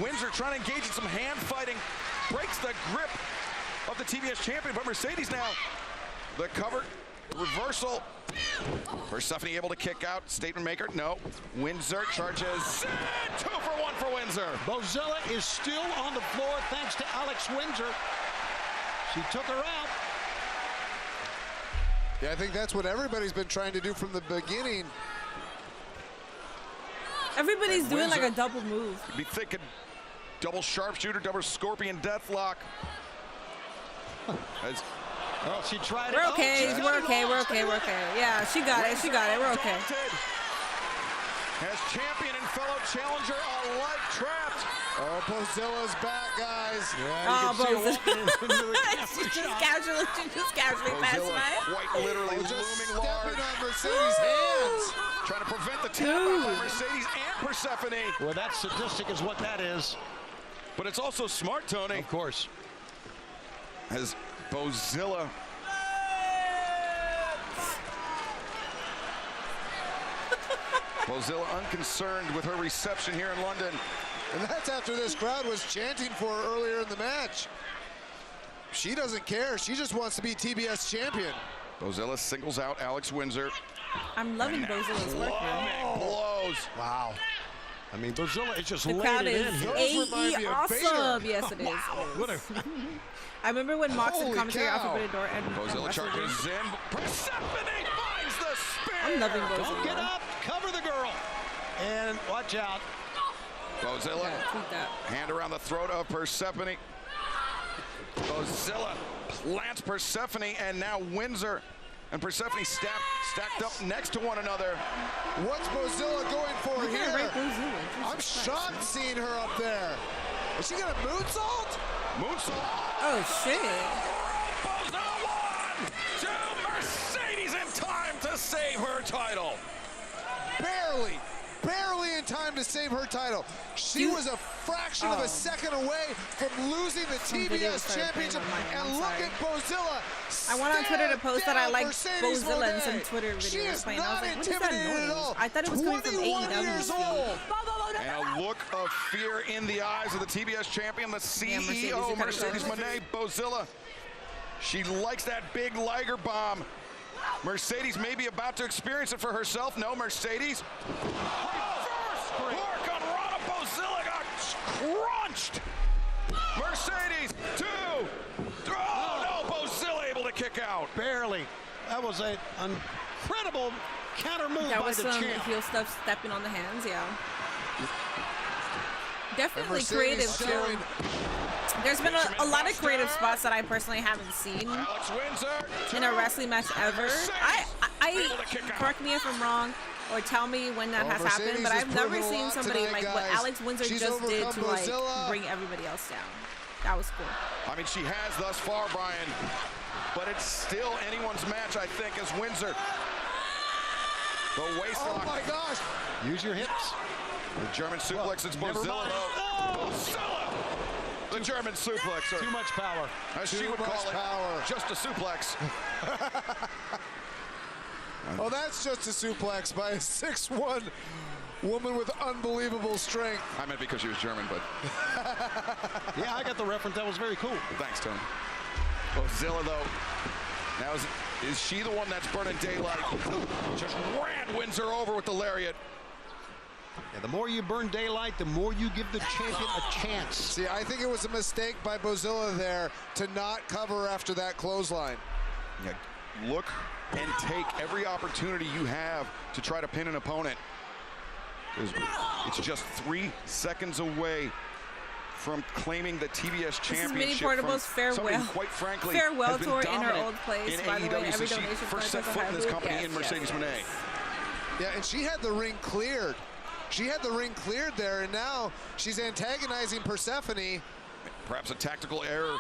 S4: Windsor trying to engage in some hand fighting. Breaks the grip of the TBS champion, but Mercedes now. The cover, reversal. Persephone able to kick out. Statement maker, no. Windsor charges. 2 for 1 for Windsor.
S12: Bozilla is still on the floor thanks to Alex Windsor. She took her out.
S13: Yeah, I think that's what everybody's been trying to do from the beginning.
S10: Everybody's doing like a double move.
S4: You'd be thinking double sharpshooter, double scorpion deathlock.
S12: Well, she tried it.
S10: We're okay. We're okay. Yeah, she got it. We're okay.
S4: As champion and fellow challenger alike trapped.
S13: Oh, Bozilla's back, guys.
S12: Yeah,
S10: She just casually passed by.
S4: Quite literally looming large.
S13: Stepping on Mercedes' hands.
S4: Trying to prevent the tap out by Mercedes and Persephone.
S12: Well, that sadistic is what that is.
S4: But it's also smart, Tony.
S12: Of course.
S4: As Bozilla unconcerned with her reception here in London.
S13: And that's after this crowd was chanting for her earlier in the match. She doesn't care. She just wants to be TBS champion.
S4: Bozilla singles out Alex Windsor.
S10: I'm loving Bozilla's work, man.
S4: Blows.
S12: Wow. I mean, Bozilla is just
S10: the
S12: laid
S10: crowd
S12: it
S10: is
S12: in here.
S10: AE awesome. Yes, it is.
S12: Wow. What a
S10: I remember when Mox and commentary on Forbidden Door and
S4: Bozilla charges in. Persephone finds the spear.
S10: I'm loving Bozilla.
S12: Don't get up. Cover the girl. And watch out.
S4: Bozilla. Hand around the throat of Persephone. Bozilla plants Persephone, and now Windsor and Persephone stacked up next to one another.
S13: What's Bozilla going for here? I'm shocked seeing her up there. Is she gonna moonsault?
S4: Moonsault.
S10: Oh shit.
S4: Bozilla won to Mercedes in time to save her title.
S13: Barely in time to save her title. She was a fraction of a second away from losing the TBS championship. And look at Bozilla.
S10: I went on Twitter to post that I like Bozilla in some Twitter videos playing. I was like, what is that noise? I thought it was coming from AEW.
S4: And a look of fear in the eyes of the TBS champion, the CEO, Mercedes Moné. Bozilla, she likes that big Liger bomb. Mercedes may be about to experience it for herself. No, Mercedes. Reverse work on Rana. Bozilla got crunched. Mercedes, 2. Oh, no, Bozilla able to kick out.
S12: Barely. That was an incredible counter move
S10: that
S12: by
S10: was
S12: the
S10: some
S12: champ.
S10: heel stuff stepping on the hands, yeah. Definitely creative too. There's been a lot of creative spots that I personally haven't seen in a wrestling match ever. I correct me if I'm wrong or tell me when that has happened, but I've never seen somebody like what Alex Windsor just did to like bring everybody else down. That was cool.
S4: I mean, she has thus far, Brian, but it's still anyone's match, I think, as Windsor. The waist lock.
S13: Oh my gosh.
S12: Use your hips.
S4: The German suplex, it's Bozilla. Bozilla! The German suplex.
S12: Too much power.
S4: As she would call it, just a suplex.
S13: Oh, that's just a suplex by a 6'1" woman with unbelievable strength.
S4: I meant because she was German, but...
S12: Yeah, I got the reference. That was very cool.
S4: Thanks, Tony. Bozilla, though. Now, is she the one that's burning daylight? Just ran Windsor over with the lariat.
S12: Yeah, the more you burn daylight, the more you give the champion a chance.
S13: See, I think it was a mistake by Bozilla there to not cover after that clothesline.
S4: Yeah, look and take every opportunity you have to try to pin an opponent. It's just 3 seconds away from claiming the TBS championship.
S10: This is Mini Portable's farewell,
S4: quite frankly,
S10: farewell tour in her old place.
S4: In
S10: By the way,
S4: AEW,
S10: every
S4: so she
S10: donation
S4: first set foot in this company in Mercedes Moné.
S13: Yeah, and she had the ring cleared. She had the ring cleared there, and now she's antagonizing Persephone.
S4: Perhaps a tactical error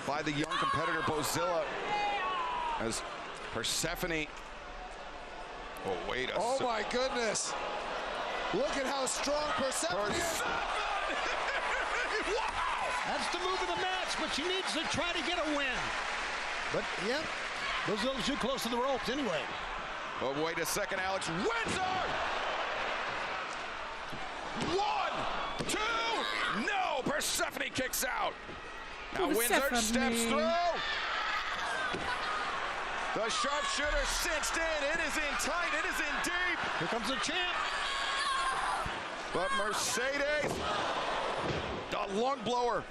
S4: by the young competitor Bozilla, as Persephone. Oh, wait a
S13: Oh my goodness! Look at how strong Persephone is.
S4: Wow!
S12: That's the move of the match, but she needs to try to get a win. But yeah, Bozilla's too close to the ropes anyway.
S4: But wait a second, Alex. Windsor! 1, 2, no! Persephone kicks out. Now Windsor steps through. The sharpshooter cinched in. It is in tight. It is in deep.
S12: Here comes the champ.
S4: But Mercedes, the lung blower,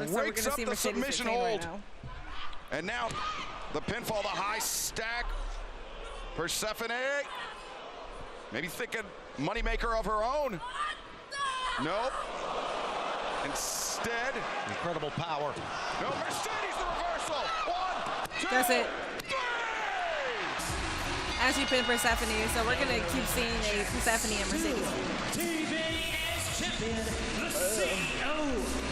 S4: breaks up the submission hold. And now the pinfall, the high stack. Persephone, maybe thinking moneymaker of her own. Nope. Instead,
S12: incredible power.
S4: No, Mercedes the reversal. 1, 2,
S10: That's it.
S4: 3.
S10: As you pin Persephone, so we're gonna keep seeing a Persephone and Mercedes.
S11: TBS champion, the CEO,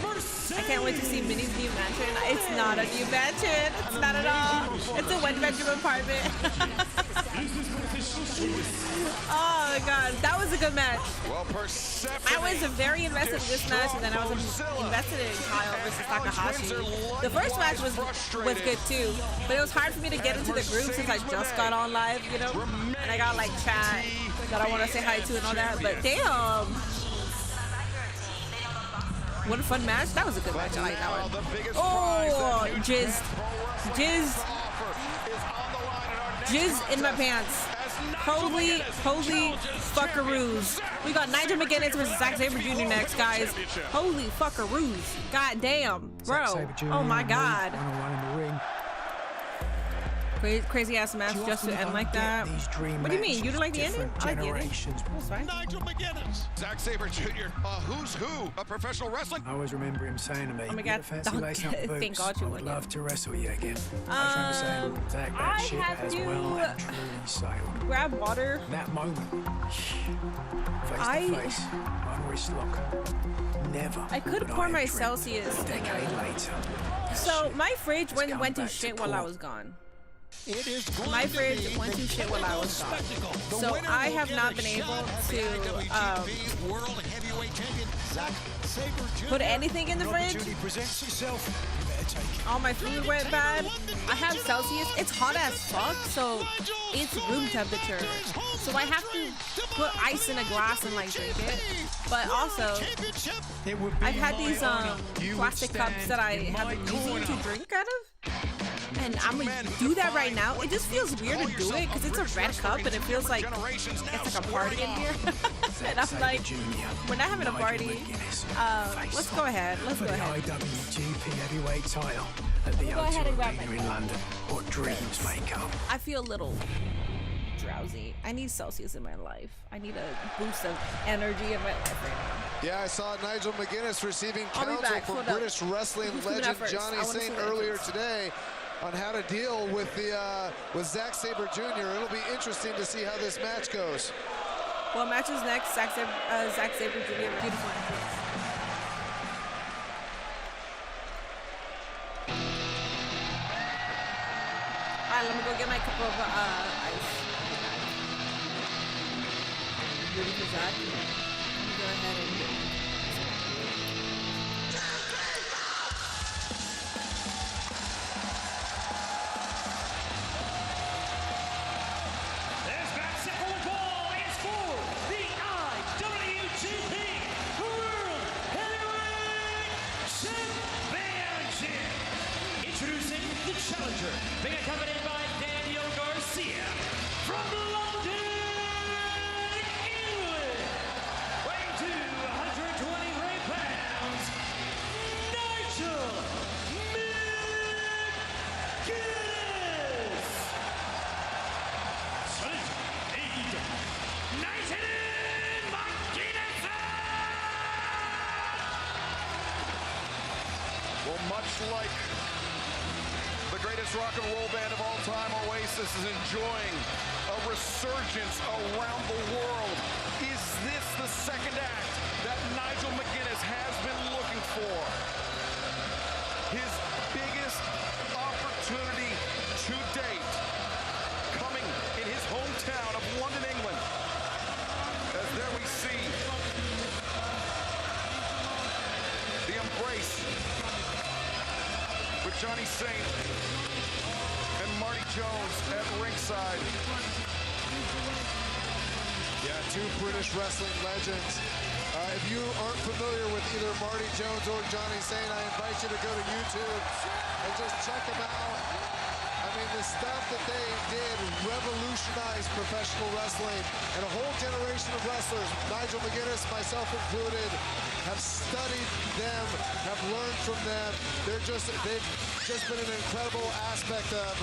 S11: Mercedes.
S10: I can't wait to see Minnie's new mansion. It's not a new mansion. It's not at all. It's a one-bedroom apartment. Oh my god, that was a good match.
S4: Well,
S10: I was very invested in this match, and then I was invested in Kyle versus Takahashi. The first match was good too, but it was hard for me to get into the group since I just got on live, you know, and I got like chat that I want to say hi to and all that. But damn, what a fun match! That was a good match. I like that one. Oh, jizz in my pants. Holy fuckaroos. We got Nigel McGuinness versus Zack Saber Jr. next, guys. Holy fuckaroos. God damn. Bro. Oh my god. Crazy ass match just to end like that. What do you mean? You don't like the ending? I like the ending. That's fine.
S4: Nigel McGuinness, Zack Saber Jr. Who's who? A professional wrestling?
S6: I always remember him saying to me,
S10: "Oh my god, thank God you
S6: would love to wrestle you again."
S10: I have to grab water.
S6: That moment, face to face, on wrist lock. Never.
S10: I could pour my Celsius.
S6: A decade later.
S10: So my fridge went to shit while I was gone. My fridge went to shit while I was gone. So I have not been able to put anything in the fridge. All my food went bad. I have Celsius. It's hot as fuck, so it's room temperature. So I have to put ice in a glass and like drink it. But also, I've had these plastic cups that I have been using to drink out of. And I'm gonna do that right now. It just feels weird to do it because it's a red cup and it feels like it's like a party in here. And I'm like, we're not having a party. Let's go ahead. Let's go ahead.
S6: IWGP heavyweight title at the O2 Arena in London. What dreams may come.
S10: I feel a little drowsy. I need Celsius in my life. I need a boost of energy in my life right now.
S13: Yeah, I saw Nigel McGuinness receiving counsel from British wrestling legend Johnny Saint earlier today on how to deal with with Zack Saber Jr. It'll be interesting to see how this match goes.
S10: What match is next? Zack Saber Jr. Beautiful entrance. Alright, let me go get my cup of ice. Ready for Zack? Let me go ahead and get
S11: challenger, being accompanied by Daniel Garcia from London, England, weighing 223 pounds, Nigel McGuinness. Nigel McGuinness.
S4: Well, much like the greatest rock and roll band of all time, Oasis is enjoying a resurgence around the world. Is this the second act that Nigel McGuinness has been looking for? His biggest opportunity to date, coming in his hometown of London, England. As there we see the embrace with Johnny Saint and Marty Jones at ringside.
S13: Yeah, two British wrestling legends. If you aren't familiar with either Marty Jones or Johnny Saint, I invite you to go to YouTube and just check them out. I mean, the stuff that they did revolutionized professional wrestling, and a whole generation of wrestlers, Nigel McGuinness, myself included, have studied them, have learned from them. They've just been an incredible aspect of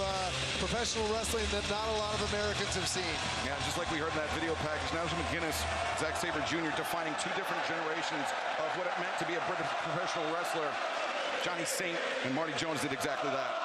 S13: professional wrestling that not a lot of Americans have seen.
S4: Yeah, just like we heard in that video package, Nigel McGuinness, Zack Saber Jr. defining two different generations of what it meant to be a British professional wrestler. Johnny Saint and Marty Jones did exactly that.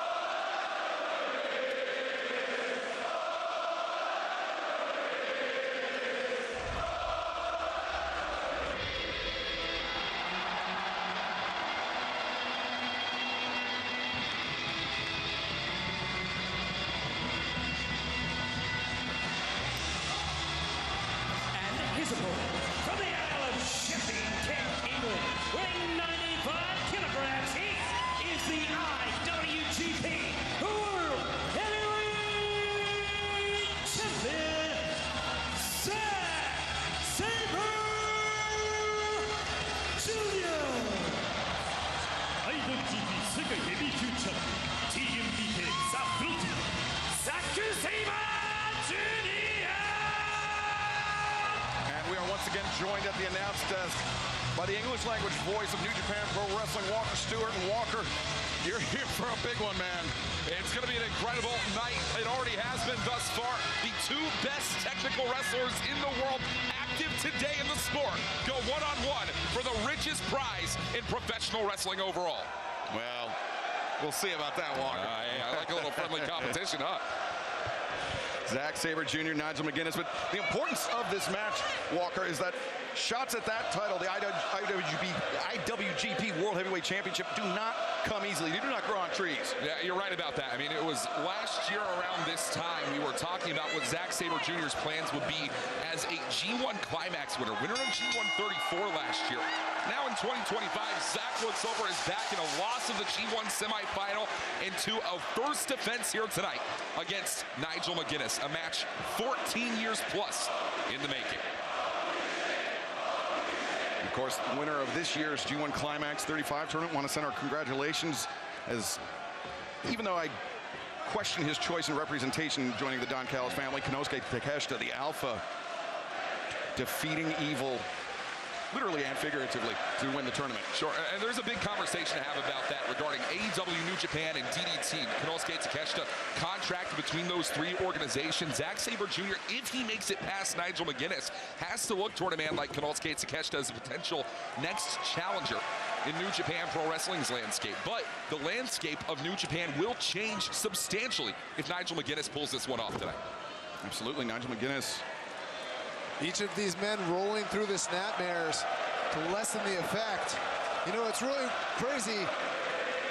S4: the announce desk by the English language voice of New Japan Pro Wrestling, Walker Stewart. And Walker, you're here for a big one, man.
S16: It's going to be an incredible night. It already has been thus far. The two best technical wrestlers in the world active today in the sport go one-on-one for the richest prize in professional wrestling overall.
S4: Well, we'll see about that, Walker.
S16: I like a little friendly competition, huh?
S4: Zack Saber Jr., Nigel McGuinness. But the importance of this match, Walker, is that shots at that title, the IWGP World Heavyweight Championship, do not come easily. They do not grow on trees.
S16: Yeah, you're right about that. I mean, it was last year around this time we were talking about what Zack Saber Jr.'s plans would be as a G1 Climax winner of G1 34 last year. Now in 2025, Zack looks over his back in a loss of the G1 semifinal into a first defense here tonight against Nigel McGuinness, a match 14 years plus in the making.
S4: Of course, the winner of this year's G1 Climax 35 tournament. Want to send our congratulations, as even though I question his choice and representation joining the Don Callis family, Konosuke Takeshita, the Alpha, defeating Evil, literally and figuratively, to win the tournament.
S16: Sure, and there's a big conversation to have about that regarding AEW, New Japan, and DDT. Konosuke Takeshita contract between those three organizations. Zack Saber Jr., if he makes it past Nigel McGuinness, has to look toward a man like Konosuke Takeshita as a potential next challenger in New Japan Pro Wrestling's landscape. But the landscape of New Japan will change substantially if Nigel McGuinness pulls this one off tonight.
S4: Absolutely, Nigel McGuinness.
S13: Each of these men rolling through the snapmares to lessen the effect. You know, it's really crazy.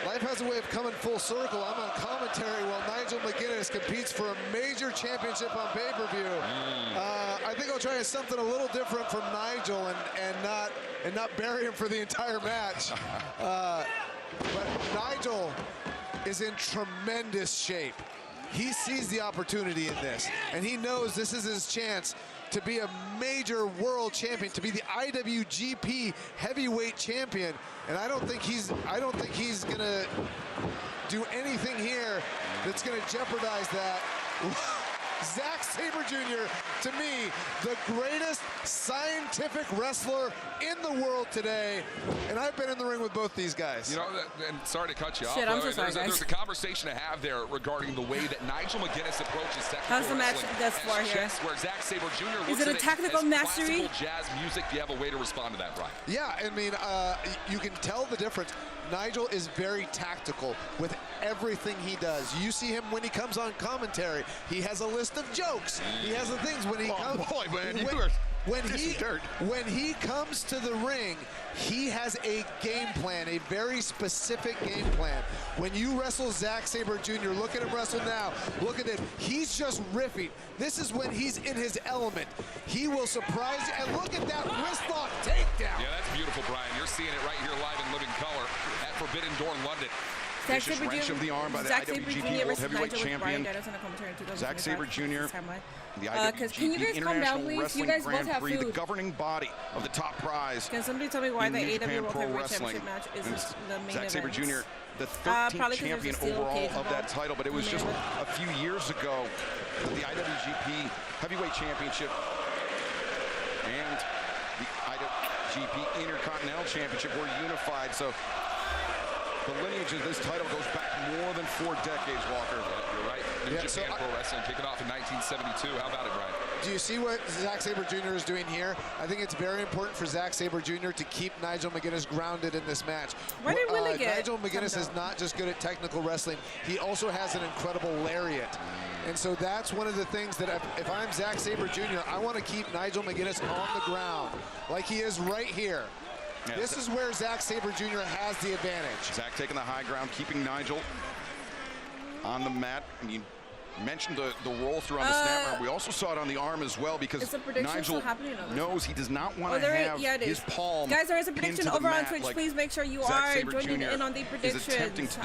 S13: Life has a way of coming full circle. I'm on commentary while Nigel McGuinness competes for a major championship on pay-per-view. I think I'll try something a little different from Nigel and not bury him for the entire match. But Nigel is in tremendous shape. He sees the opportunity in this, and he knows this is his chance to be a major world champion, to be the IWGP heavyweight champion. And I don't think he's gonna do anything here that's gonna jeopardize that. Zack Saber Jr., to me, the greatest scientific wrestler in the world today. And I've been in the ring with both these guys.
S16: You know, and sorry to cut you off.
S10: I'm so sorry,
S16: there's a conversation to have there regarding the way that Nigel McGuinness approaches technical
S10: How's the match thus far here?
S16: Where Zack Saber Jr. looks
S10: Is it a technical
S16: at
S10: mastery?
S16: Classical jazz music. Do you have a way to respond to that, Brian?
S13: Yeah, I mean, you can tell the difference. Nigel is very tactical with everything he does. You see him when he comes on commentary. He has a list of jokes. He has the things when he comes.
S4: Boy, man,
S13: when he comes to the ring, he has a game plan, a very specific game plan. When you wrestle Zack Saber Jr., look at him wrestle now. Look at it. He's just riffing. This is when he's in his element. He will surprise you. And look at that wrist lock takedown.
S16: Yeah, that's beautiful, Brian. You're seeing it right here live in living color at Forbidden Door in London.
S4: Vicious wrench of the arm by the IWGP World Heavyweight Champion. Zack Saber Jr., the IWGP International Wrestling Grand Prix, the governing body of the top prize.
S10: Can somebody tell me why the AEW World Heavyweight Championship match isn't the main event?
S4: Zack Saber Jr., the 13th champion overall of that title, but it was just a few years ago the IWGP Heavyweight Championship and the IWGP Intercontinental Championship were unified. So the lineage of this title goes back more than 4 decades, Walker.
S16: Yeah, you're right. New Japan Pro Wrestling kicking off in 1972. How about it, Brian?
S13: Do you see what Zack Saber Jr. is doing here? I think it's very important for Zack Saber Jr. to keep Nigel McGuinness grounded in this match.
S10: Where did Willie get?
S13: Nigel McGuinness is not just good at technical wrestling. He also has an incredible lariat. And so that's one of the things that if I'm Zack Saber Jr., I want to keep Nigel McGuinness on the ground like he is right here. Yeah, this is where Zack Saber Jr. has the advantage.
S4: Zack taking the high ground, keeping Nigel on the mat. And you mentioned the roll through on the snap. We also saw it on the arm as well, because Nigel knows he does not want to have his palm.
S10: Guys, there is a prediction over on Twitch.
S4: Like
S10: please make sure you are joining in on the predictions.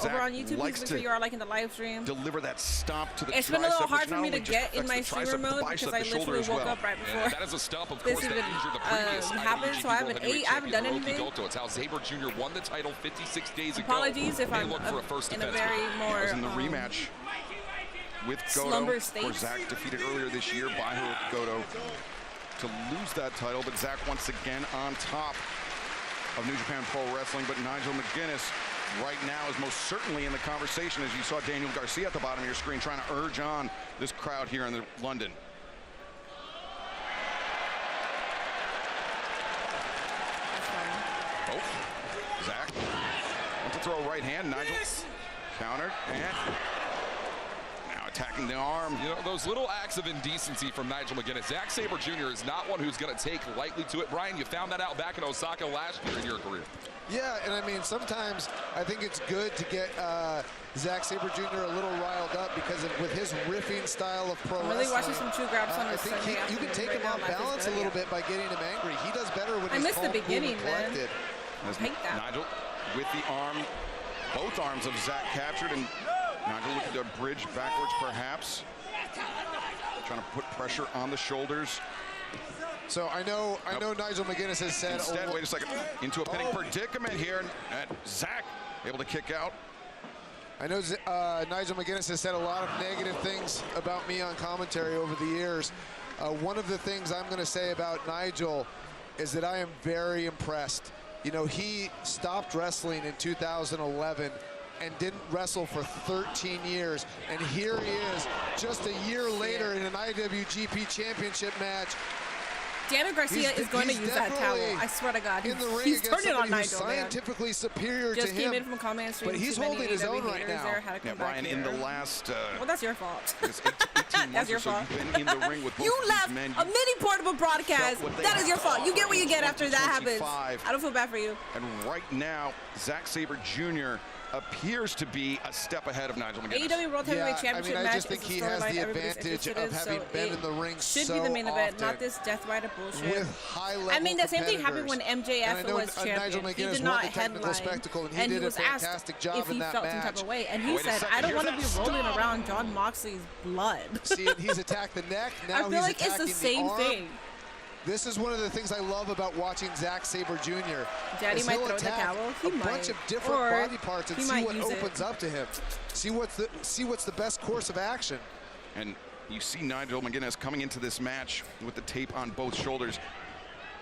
S10: Over on YouTube, please make sure you are liking the live stream.
S4: Deliver that stomp to the
S10: It's been a little hard for me to get in my streamer mode because I literally woke up right before.
S16: Yeah, that is a stump, of course, that injured the previous
S10: happened, so I haven't done anything.
S16: It's how Saber Jr. won the title 56 days ago.
S10: Apologies if I'm
S16: in
S10: a very more
S4: in the rematch with Goto,
S10: slumber
S4: where Zack defeated earlier this year by Hiroki Goto.
S3: to lose that title, but Zack once again on top of New Japan Pro Wrestling. But Nigel McGuinness right now is most certainly in the conversation, as you saw Daniel Garcia at the bottom of your screen trying to urge on this crowd here in London. Oh, Zack wants to throw a right hand. Nigel countered and now attacking the arm.
S16: You know, those little acts of indecency from Nigel McGuinness. Zack Saber Jr. is not one who's going to take lightly to it. Brian, you found that out back in Osaka last year in your career.
S13: Yeah, and I mean, sometimes I think it's good to get Zack Saber Jr. a little riled up because with his riffing style of pro wrestling.
S10: Really watching some True Grabs on
S13: I
S10: his
S13: think you can take him off balance a little bit by getting him angry. He does better when he's calm, cool, and collected.
S10: I hate that.
S3: Nigel with the arm, both arms of Zack captured, and Nigel looking to bridge backwards perhaps. Trying to put pressure on the shoulders.
S13: So I know Nigel McGuinness has said...
S3: Instead, wait a second, into a pinning predicament here, and Zack able to kick out.
S13: I know Nigel McGuinness has said a lot of negative things about me on commentary over the years. One of the things I'm going to say about Nigel is that I am very impressed. You know, he stopped wrestling in 2011 and didn't wrestle for 13 years. And here he is, just a year later in an IWGP Championship match.
S10: Daniel Garcia is going to use that towel. I swear to God. He's turning on Nigel,
S13: scientifically superior to him.
S10: Just came in from a comment stream.
S13: But he's holding his own right now.
S3: Yeah, Brian, in the last...
S10: well, that's your fault.
S3: 18
S10: that's your fault.
S3: You've been in the ring with both
S10: you
S3: of
S10: left
S3: these men.
S10: a mini portable broadcast. That is your fault. You get what you get after that happens. I don't feel bad for you.
S3: And right now, Zack Saber Jr. appears to be a step ahead of Nigel McGuinness.
S10: AEW World Heavyweight Championship match.
S13: I just think he has the advantage of having been in the ring so
S10: should be the main event,
S13: often
S10: not this Death Rider bullshit.
S13: With high-level
S10: I mean, the same thing happened when MJF was champion.
S13: Nigel McGuinness
S10: he did not
S13: won the technical spectacle, and he did a fantastic job
S10: if he
S13: in that
S10: felt
S13: match.
S10: some type of way, and he said, "I don't want to be rolling around John Moxley's blood."
S13: See, he's attacked the neck. Now
S10: I feel like it's the same thing.
S13: This is one of the things I love about watching Zack Saber Jr.
S10: Daddy might throw the towel. He might.
S13: Bunch of different body parts and see what opens up to him. See what's the best course of action.
S3: And you see Nigel McGuinness coming into this match with the tape on both shoulders.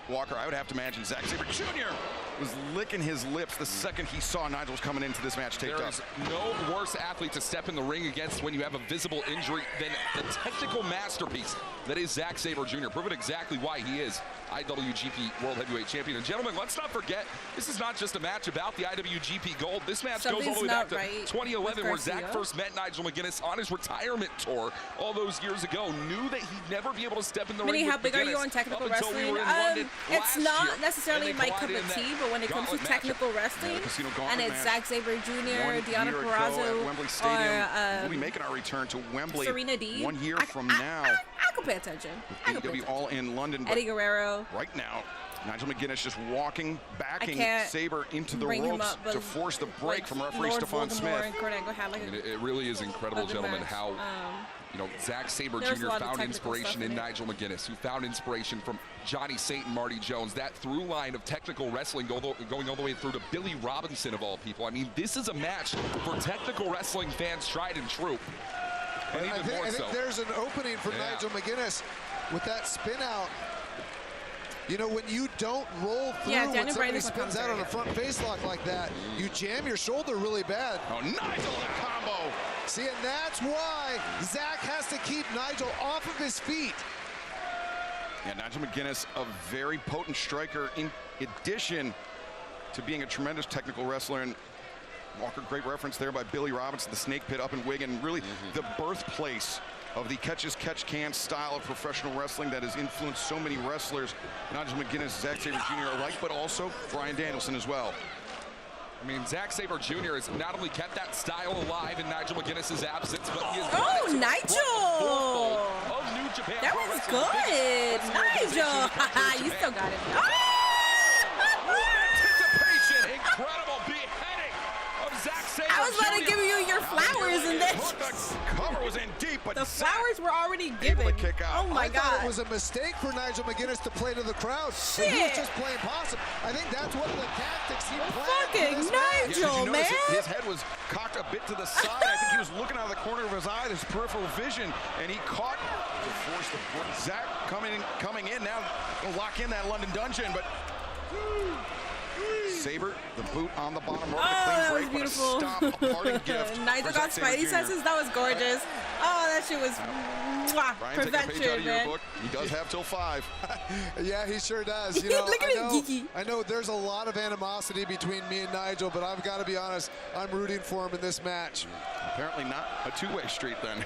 S3: Walker, I would have to imagine Zack Saber Jr. was licking his lips the second he saw Nigel was coming into this match taped up.
S16: There is no worse athlete to step in the ring against when you have a visible injury than the technical masterpiece that is Zack Saber Jr. Proving exactly why he is IWGP World Heavyweight Champion. And gentlemen, let's not forget, this is not just a match about the IWGP Gold. This match goes all the way back to 2011 where Zack first met Nigel McGuinness on his retirement tour all those years ago. Knew that he'd never be able to step in the ring with
S10: how big
S16: McGuinness
S10: are you on technical wrestling?
S16: We were in London
S10: it's not necessarily my cup of tea, but when it comes to technical wrestling, and it's Zack Saber Jr., Deonna Purrazzo,
S3: Wembley Stadium. We'll be making our return to Wembley
S10: Serena Deeb.
S3: 1 year from now.
S10: I can pay attention.
S3: AEW All in London.
S10: Eddie Guerrero.
S3: Right now, Nigel McGuinness just backing Saber into the ropes to force the break from referee Stephon Smith.
S16: It really is incredible, gentlemen, how Zack Saber Jr. found inspiration in Nigel McGuinness, who found inspiration from Johnny Saint and Marty Jones. That through line of technical wrestling going all the way through to Billy Robinson of all people. I mean, this is a match for technical wrestling fans tried and true. And
S13: I think there's an opening for Nigel McGuinness with that spin out. You know, when you don't roll through when somebody spins out on a front face lock like that, you jam your shoulder really bad.
S3: Oh, Nigel in a combo.
S13: See, and that's why Zack has to keep Nigel off of his feet.
S3: Yeah, Nigel McGuinness, a very potent striker in addition to being a tremendous technical wrestler. And Walker, great reference there by Billy Robinson, the Snake Pit up in Wigan, really the birthplace of the catch-as-catch-can style of professional wrestling that has influenced so many wrestlers, Nigel McGuinness, Zack Saber Jr. alike, but also Bryan Danielson as well.
S16: I mean, Zack Saber Jr. has not only kept that style alive in Nigel McGuinness's absence, but he has
S10: Nigel!
S16: Of New Japan
S10: that was good, Nigel! You still got it.
S16: Anticipation, incredible beheading of Zack Saber
S10: I was about to give you your were flowers in this.
S4: The cover was in deep, but
S10: the
S4: Zack
S10: flowers were already given.
S4: Kick out.
S10: Oh my God!
S13: I thought it was a mistake for Nigel McGuinness to play to the crowd.
S10: Shit.
S13: He was just playing possum. I think that's what the tactics he planned.
S10: Fucking Nigel, man!
S4: His head was cocked a bit to the side. I think he was looking out of the corner of his eye, his peripheral vision, and he caught to force the Zack coming in now. Lock in that London dungeon, but Saber, the boot on the bottom rope.
S10: That was beautiful.
S4: Stop, a parting gift.
S10: Nigel got Spidey senses. That was gorgeous. Oh, that shit was perfection, man.
S4: He does have till 5.
S13: Yeah, he sure does. You know,
S10: look at him, geeky.
S13: I know there's a lot of animosity between me and Nigel, but I've got to be honest, I'm rooting for him in this match.
S4: Apparently not a two-way street then.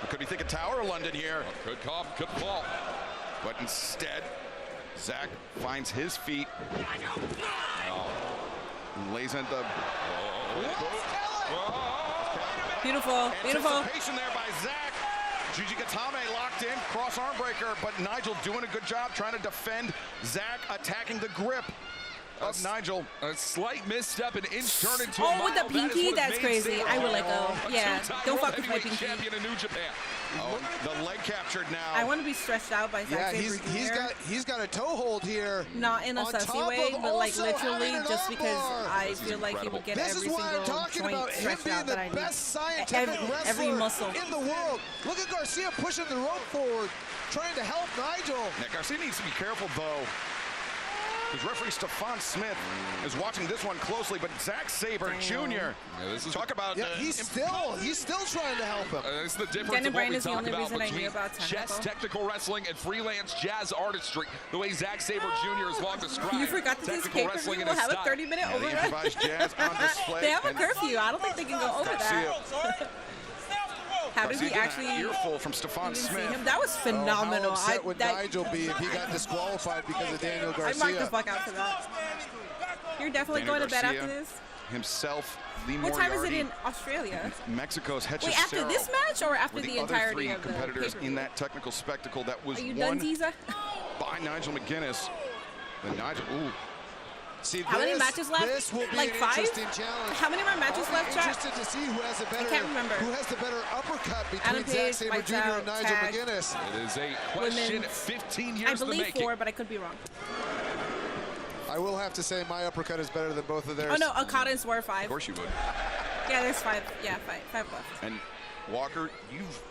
S4: Could be thinking Tower of London here.
S16: Good call, good call.
S4: But instead, Zack finds his feet. Lays into the...
S10: Beautiful, beautiful.
S4: Anticipation there by Zack. Juji Gatame locked in, cross arm breaker, but Nigel doing a good job trying to defend. Zack attacking the grip of Nigel.
S16: A slight misstep, an inch turn into a
S10: Oh,
S16: mile.
S10: with the pinky? That's crazy. I would let go. Yeah, don't fuck with my pinky.
S16: Champion in New Japan.
S4: Oh, the leg captured now.
S10: I want to be stretched out by Zack Saber
S13: Yeah, he's got a toe hold here.
S10: Not in a sussy way, but like literally just because I feel like he would get every single joint stretched out that I need.
S13: Best scientific wrestler
S10: muscle
S13: in the world. Look at Garcia pushing the rope forward, trying to help Nigel.
S4: Now, Garcia needs to be careful, though. His referee Stefan Smith is watching this one closely, but Zack Saber Jr. Talk about
S13: he's still trying to help him.
S16: It's the difference of what we talk about between chess technical wrestling and freelance jazz artistry. The way Zack Saber Jr. is long described.
S10: You forgot that these pay-per-view will have a 30-minute overrun.
S4: Jazz on display.
S10: They have a curfew. I don't think they can go over that. How did he actually?
S4: Earful from Stefan Smith.
S10: That was phenomenal.
S13: How upset would Nigel be if he got disqualified because of Daniel Garcia?
S10: I marked the fuck out for that. You're definitely going to bed after this.
S4: Himself, Lee
S10: What
S4: Moriarty.
S10: time is it in Australia?
S4: Mexico's Hechicero.
S10: Wait, after this match or after the entirety of the
S4: competitors
S10: pay-per-view?
S4: in that technical spectacle that was
S10: Are you
S4: won
S10: done, Ziza?
S4: by Nigel McGuinness. And Nigel,
S13: See,
S10: how many matches left?
S13: This will be
S10: like
S13: an
S10: 5?
S13: interesting challenge.
S10: How many more matches left, chat?
S13: Interested to see who has the better.
S10: I can't remember.
S13: Who has the better uppercut
S10: Adam
S13: between
S10: Page,
S13: Zack Saber
S10: Lights
S13: Jr.
S10: Out,
S13: and Nigel
S10: Tag.
S13: McGuinness?
S16: It is a question.
S10: Women's.
S16: 15 years
S10: I believe
S16: to make
S10: 4, but I could be wrong.
S13: I will have to say my uppercut is better than both of theirs.
S10: Oh no, Okada and Swerve 5.
S4: Of course you would.
S10: Yeah, there's 5. Yeah, 5 left.
S4: And Walker, you've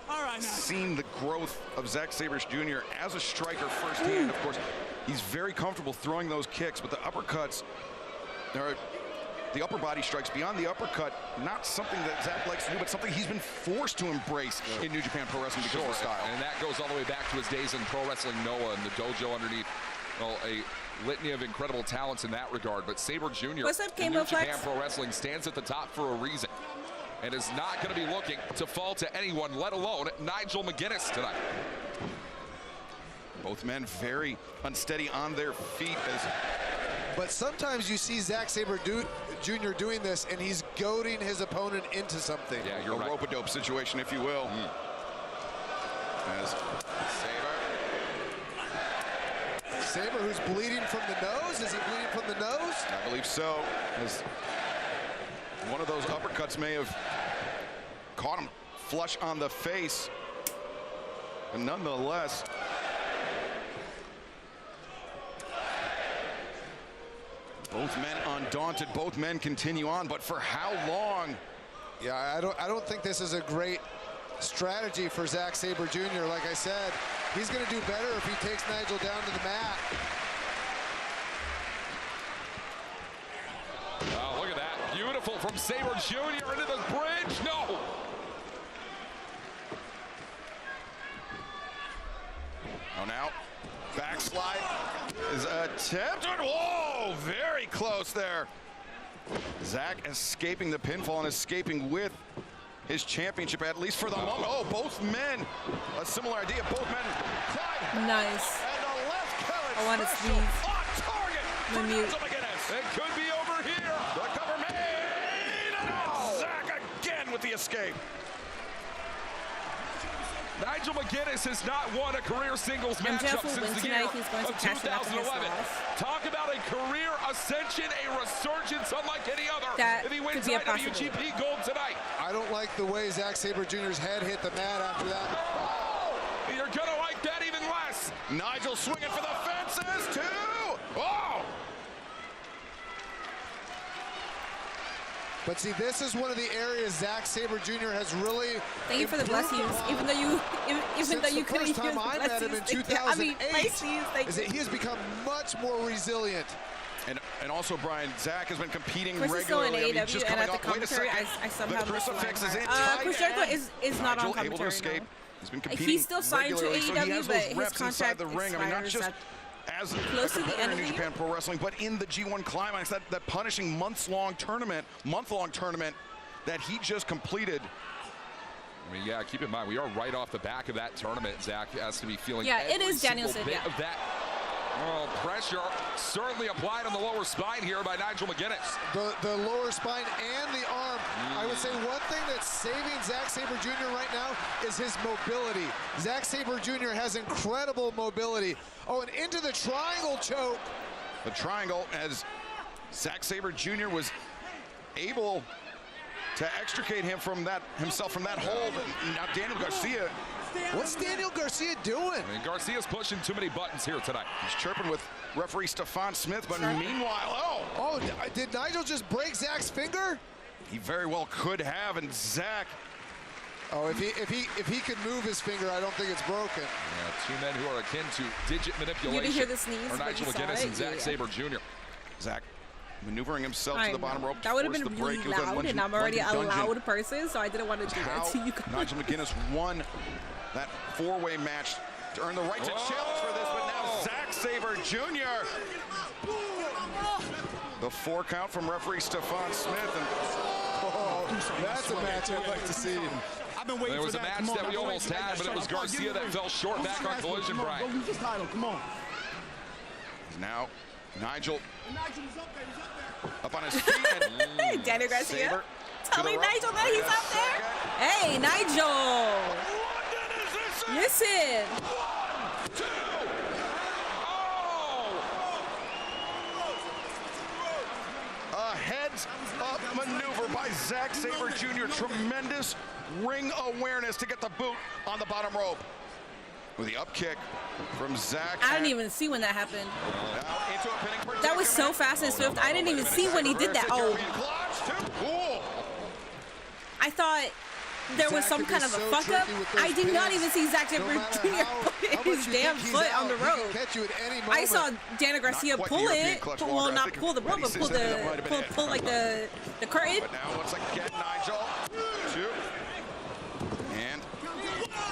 S4: seen the growth of Zack Saber Jr. as a striker firsthand. Of course, he's very comfortable throwing those kicks, but the uppercuts, the upper body strikes beyond the uppercut, not something that Zack likes to do, but something he's been forced to embrace in New Japan Pro Wrestling because of the style.
S16: And that goes all the way back to his days in Pro Wrestling Noah and the dojo underneath. Well, a litany of incredible talents in that regard. But Saber Jr.
S10: What's up,
S16: in
S10: Cambo
S16: New Japan
S10: Flex?
S16: Pro Wrestling stands at the top for a reason and is not going to be looking to fall to anyone, let alone Nigel McGuinness tonight.
S4: Both men very unsteady on their feet.
S13: But sometimes you see Zack Saber Jr. doing this, and he's goading his opponent into something.
S4: Yeah, you're a rope-a-dope situation, if you will. As
S13: Saber, who's bleeding from the nose? Is he bleeding from the nose?
S4: I believe so. As one of those uppercuts may have caught him flush on the face. And nonetheless, both men undaunted, both men continue on, but for how long?
S13: Yeah, I don't think this is a great strategy for Zack Saber Jr. Like I said, he's going to do better if he takes Nigel down to the mat.
S16: Oh, look at that. Beautiful from Saber Jr. into the bridge. No.
S4: Oh, now backslide is attempted. Whoa, very close there. Zack escaping the pinfall and escaping with his championship, at least for the moment. Oh, both men, a similar idea. Both men climb.
S10: Nice.
S4: And the left
S10: I want to sneeze.
S4: on target for
S10: mute.
S4: Nigel McGuinness. It could be over here. The cover made. And Zack again with the escape.
S16: Nigel McGuinness has not won a career singles matchup since the year of 2011. Talk about a career ascension, a resurgence unlike any other. If he wins IWGP Gold tonight.
S13: I don't like the way Zack Saber Jr.'s head hit the mat after that.
S16: Oh, you're going to like that even less.
S3: Nigel swinging for the fences, too. Oh!
S13: But see, this is one of the areas Zack Saber Jr. has really.
S10: Thank you for the blessings. Even though you couldn't use the
S13: first time I met him in 2008, he has become much more resilient.
S3: And also, Brian, Zack has been competing
S10: Chris
S3: regularly.
S10: Is still in AEW, and at the commentary, I somehow
S3: the crucifix is in
S10: Chris Jericho is not on commentary.
S3: Able to escape. He's been competing
S10: He's still signed to AEW,
S3: so he has
S10: but
S3: those
S10: his
S3: reps inside
S10: contract
S3: the ring. I mean, not just as a competitor in New Japan Pro Wrestling, but in the G1 Climax, that punishing month-long tournament that he just completed.
S16: I mean, yeah, keep in mind, we are right off the back of that tournament. Zack has to be feeling
S10: it is Danielson,
S16: bit of that. Well, pressure certainly applied on the lower spine here by Nigel McGuinness.
S13: The lower spine and the arm. I would say one thing that's saving Zack Saber Jr. right now is his mobility. Zack Saber Jr. has incredible mobility. Oh, and into the triangle choke.
S3: The triangle, as Zack Saber Jr. was able to extricate himself from that hold. And now Daniel Garcia.
S13: What's Daniel Garcia doing?
S16: I mean, Garcia's pushing too many buttons here tonight.
S3: He's chirping with referee Stefan Smith, but meanwhile,
S13: did Nigel just break Zack's finger?
S3: He very well could have, and Zack.
S13: Oh, if he could move his finger, I don't think it's broken.
S16: Yeah, two men who are akin to digit manipulation.
S10: You didn't hear the sneeze,
S16: are Nigel McGuinness and Zack Saber Jr.
S3: Zack maneuvering himself to the bottom rope.
S10: That would have been really loud, and I'm already a loud person, so I didn't want to do that to you guys.
S3: Nigel McGuinness won that four-way match to earn the right to challenge for this, but now Zack Saber Jr. The 4 count from referee Stefan Smith. And
S13: that's a match I'd like to see.
S16: There was a match that we almost had, but it was Garcia that fell short back on Collision, Brian.
S3: Now Nigel up on his feet.
S10: Daniel Garcia. Tell me, Nigel, that he's up there. Hey, Nigel. Listen.
S16: 1, 2.
S3: A heads-up maneuver by Zack Saber Jr. Tremendous ring awareness to get the boot on the bottom rope. With the up kick from Zack.
S10: I didn't even see when that happened. That was so fast and swift. I didn't even see when he did that. Oh. I thought there was some kind of a fuck up. I did not even see Zack Saber Jr. put his damn foot on the rope. I saw Daniel Garcia pull it. Well, not pull the rope, but pull like the curtain.
S3: But now once again, Nigel. 2. And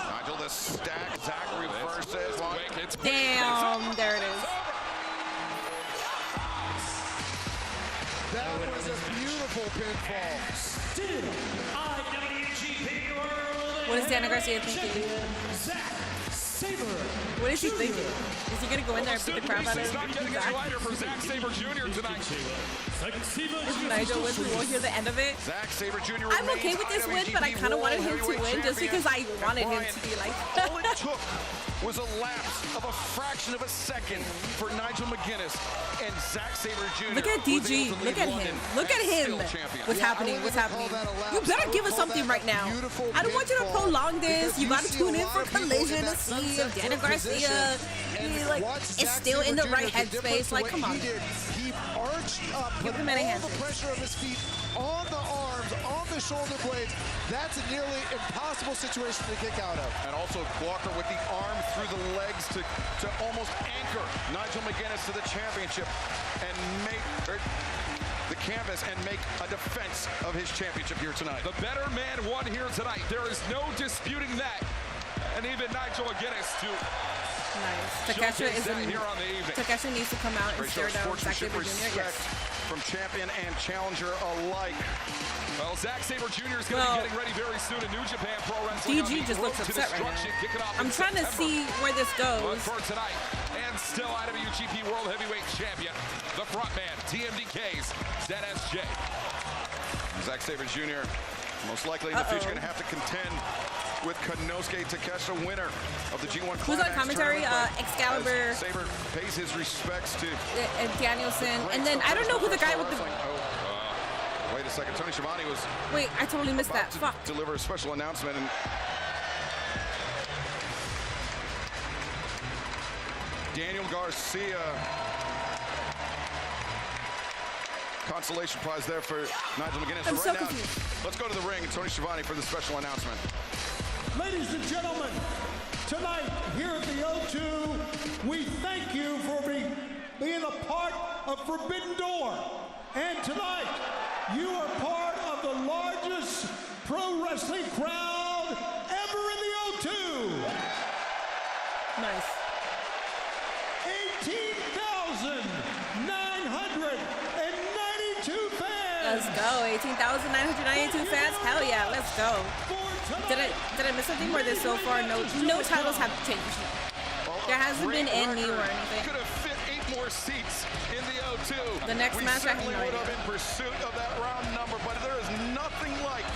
S3: Nigel the stack. Zack reverses.
S10: Damn, there it is.
S13: That was a beautiful pinfall.
S10: What is Daniel Garcia thinking? What is he thinking? Is he going to go in there and beat the crap out of him?
S16: It's not getting any lighter for Zack Saber Jr. tonight.
S10: If Nigel wins, we won't hear the end of it.
S3: Zack Saber Jr.
S10: I'm okay with this win, but I kind of wanted him to win just because I wanted him to be like.
S3: All it took was a lapse of a fraction of a second for Nigel McGuinness, and Zack Saber Jr.
S10: Look at DG. Look at him. Look at him. What's happening? What's happening? You better give us something right now. I don't want you to prolong this. You got to tune in for Collision to see if Daniel Garcia is still in the right headspace. Like, come on.
S13: He arched up, put all the pressure of his feet on the arms, on the shoulder blades. That's a nearly impossible situation to kick out of.
S3: And also Walker with the arm through the legs to almost anchor Nigel McGuinness to the championship and make the canvas and make a defense of his championship here tonight.
S16: The better man won here tonight. There is no disputing that. And even Nigel McGuinness to
S10: Nice. Takahashi needs to come out and stare down Zack Saber Jr. Yes.
S3: From champion and challenger alike.
S16: Well, Zack Saber Jr. is going to be getting ready very soon in New Japan Pro Wrestling.
S10: DG just looks upset right now. I'm trying to see where this goes.
S16: But for tonight, and still IWGP World Heavyweight Champion, the frontman, TMDK's ZSJ.
S3: Zack Saber Jr. Most likely in the future going to have to contend with Konosuke Takeshita, winner of the G1
S10: Who's on commentary? Excalibur.
S3: Saber pays his respects to
S10: Danielson. And then I don't know who the guy with the...
S3: wait a second. Tony Schiavone was...
S10: Wait, I totally missed that. Fuck.
S3: Deliver a special announcement. And Daniel Garcia. Consolation prize there for Nigel McGuinness.
S10: I'm so
S3: now,
S10: confused.
S3: let's go to the ring and Tony Schiavone for the special announcement.
S17: Ladies and gentlemen, tonight here at the O2, we thank you for being a part of Forbidden Door. And tonight, you are part of the largest pro wrestling crowd ever in the O2.
S10: Nice.
S17: 18,992 fans.
S10: Let's go. 18,992 fans. Hell yeah, let's go. Did I miss something where there's so far no titles have changed? There hasn't been any or anything.
S3: Could have fit 8 more seats in the O2.
S10: The next match I
S3: certainly would have in pursuit of that round number, but there is nothing like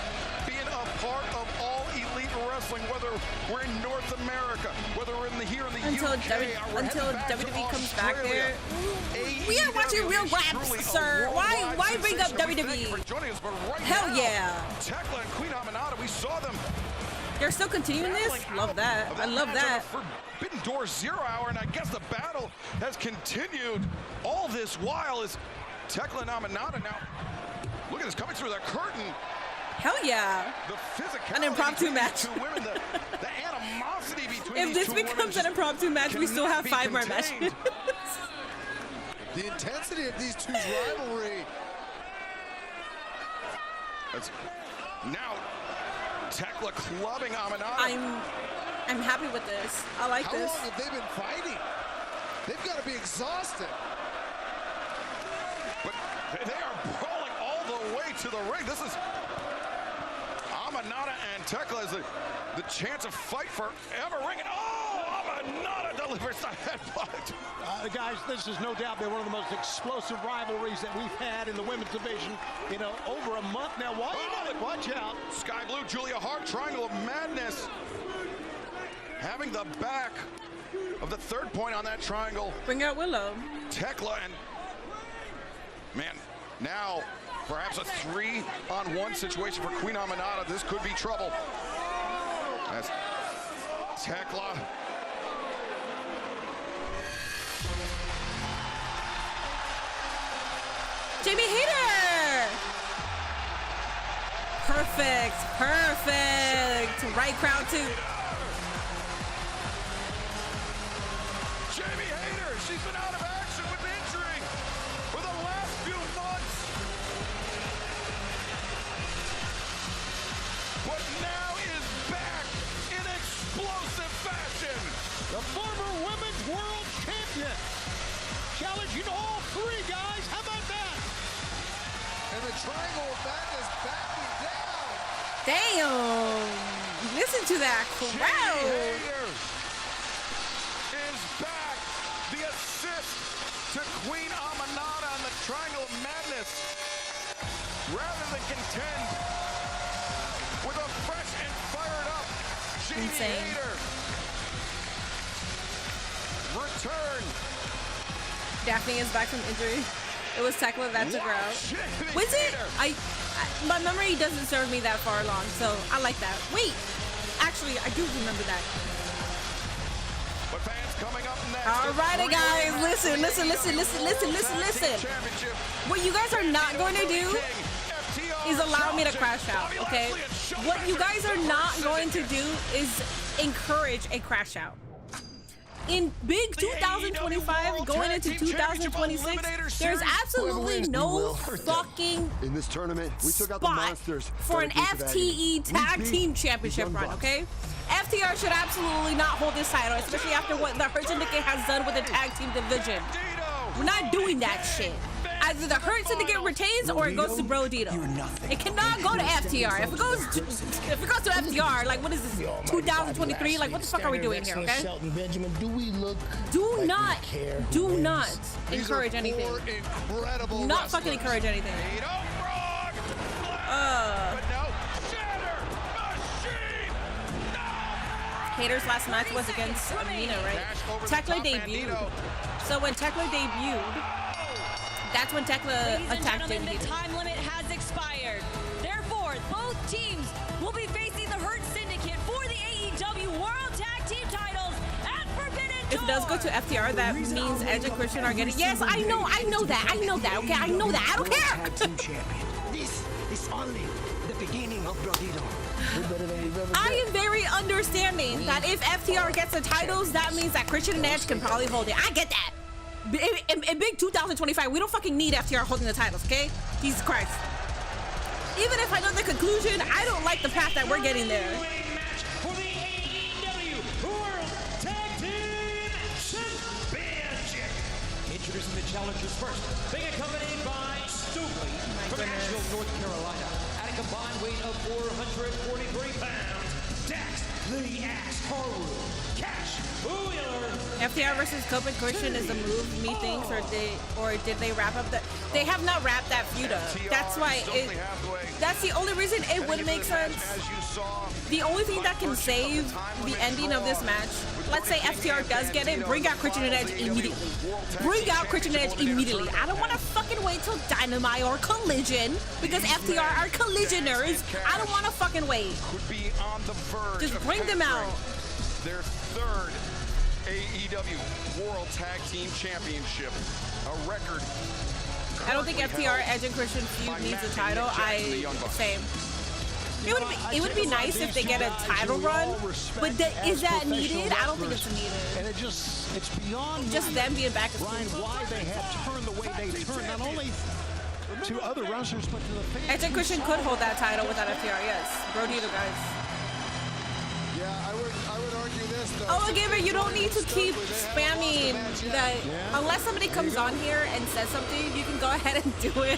S3: being a part of all elite wrestling, whether we're in North America, whether we're here in the UK,
S10: until WWE comes back there. We are watching real raps, sir. Why bring up WWE? Hell yeah.
S3: Tekla and Queen Aminata, we saw them.
S10: They're still continuing this? Love that. I love that.
S3: Forbidden Door 0 hour, and I guess the battle has continued all this while as Tekla and Aminata now. Look at this coming through the curtain.
S10: Hell yeah.
S3: The physicality.
S10: An impromptu match.
S3: Women, the animosity between
S10: if this becomes an impromptu match, we still have 5 more matches.
S13: The intensity of these two's rivalry.
S3: Now, Tekla clubbing Aminata.
S10: I'm happy with this. I like this.
S13: How long have they been fighting? They've got to be exhausted.
S3: But they are brawling all the way to the ring. This is Aminata and Tekla is the chance of fight forever ringing. Oh, Aminata delivers the headbutt.
S12: Guys, this is no doubt been one of the most explosive rivalries that we've had in the women's division in over a month now. Watch out.
S3: Sky Blue, Julia Hart, Triangle of Madness. Having the back of the 3rd point on that triangle.
S10: Bring out Willow.
S3: Tekla and, man, now perhaps a 3-on-1 situation for Queen Aminata. This could be trouble. As Tekla.
S10: Jamie Hayter. Perfect. Right crowd too.
S3: Jamie Hayter, she's been out of action with injury for the last few months. But now is back in explosive fashion.
S12: The former women's world champion. Challenging all 3 guys. How about that?
S13: And the Triangle of Madness backing down.
S10: Damn. Listen to that crowd.
S3: Is back. The assist to Queen Aminata and the Triangle of Madness. Rather than contend with a fresh and fired up Jamie Hayter. Return.
S10: Daphne is back from injury. It was Tekla that took her out. Was it? My memory doesn't serve me that far along, so I like that. Wait, actually, I do remember that.
S3: But fans coming up next.
S10: Alrighty, guys, listen. What you guys are not going to do is allow me to crash out, okay? What you guys are not going to do is encourage a crash out. In big 2025 going into 2026, there's absolutely no fucking
S18: in this tournament. We took out the
S10: spot
S18: monsters
S10: for an FTE Tag Team Championship run, okay? FTR should absolutely not hold this title, especially after what the Hurt Syndicate has done with the tag team division. We're not doing that shit. Either the Hurt Syndicate retains or it goes to Bro Dito. It cannot go to FTR. If it goes to FTR, like what is this? 2023? Like what the fuck are we doing here? Okay. Do not encourage anything. Do not fucking encourage anything. Hater's last match was against Amina, right? Tekla debuted. So when Tekla debuted, that's when Tekla attacked him.
S5: The time limit has expired. Therefore, both teams will be facing the Hurt Syndicate for the AEW World Tag Team titles at Forbidden Door.
S10: If it does go to FTR, that means Edge and Christian are getting. Yes, I know that. Okay, I know that. I don't care.
S6: Tag team champion. This is only the beginning of Brodido.
S10: I am very understanding that if FTR gets the titles, that means that Christian and Edge can probably hold it. I get that. In big 2025, we don't fucking need FTR holding the titles, okay? Jesus Christ. Even if I know the conclusion, I don't like the path that we're getting there.
S11: For the AEW World Tag Team Championship. Introducing the challengers first. Being accompanied by Stookley from Asheville, North Carolina. At a combined weight of 443 pounds. Dax, the Axe Harwood. Cash Wheeler.
S10: FTR versus Cope and Christian is the move, methinks, or did they wrap up that? They have not wrapped that feud up. That's why that's the only reason it would make sense. The only thing that can save the ending of this match, let's say FTR does get it, bring out Christian and Edge immediately. Bring out Christian and Edge immediately. I don't want to fucking wait till Dynamite or Collision, because FTR are collisioners. I don't want to fucking wait. Just bring them out.
S4: Their third AEW World Tag Team Championship, a record.
S10: I don't think FTR, Edge, and Christian feud needs a title. Same. It would be nice if they get a title run, but is that needed? I don't think it's needed.
S12: And it's beyond
S10: just them being back.
S12: Brian, why they have turned the way they turned, not only to other wrestlers, but to the fans.
S10: Edge and Christian could hold that title without FTR. Yes, Brodido, guys.
S13: Yeah, I would argue this though.
S10: Oh, Gamer, you don't need to keep spamming that. Unless somebody comes on here and says something, you can go ahead and do it.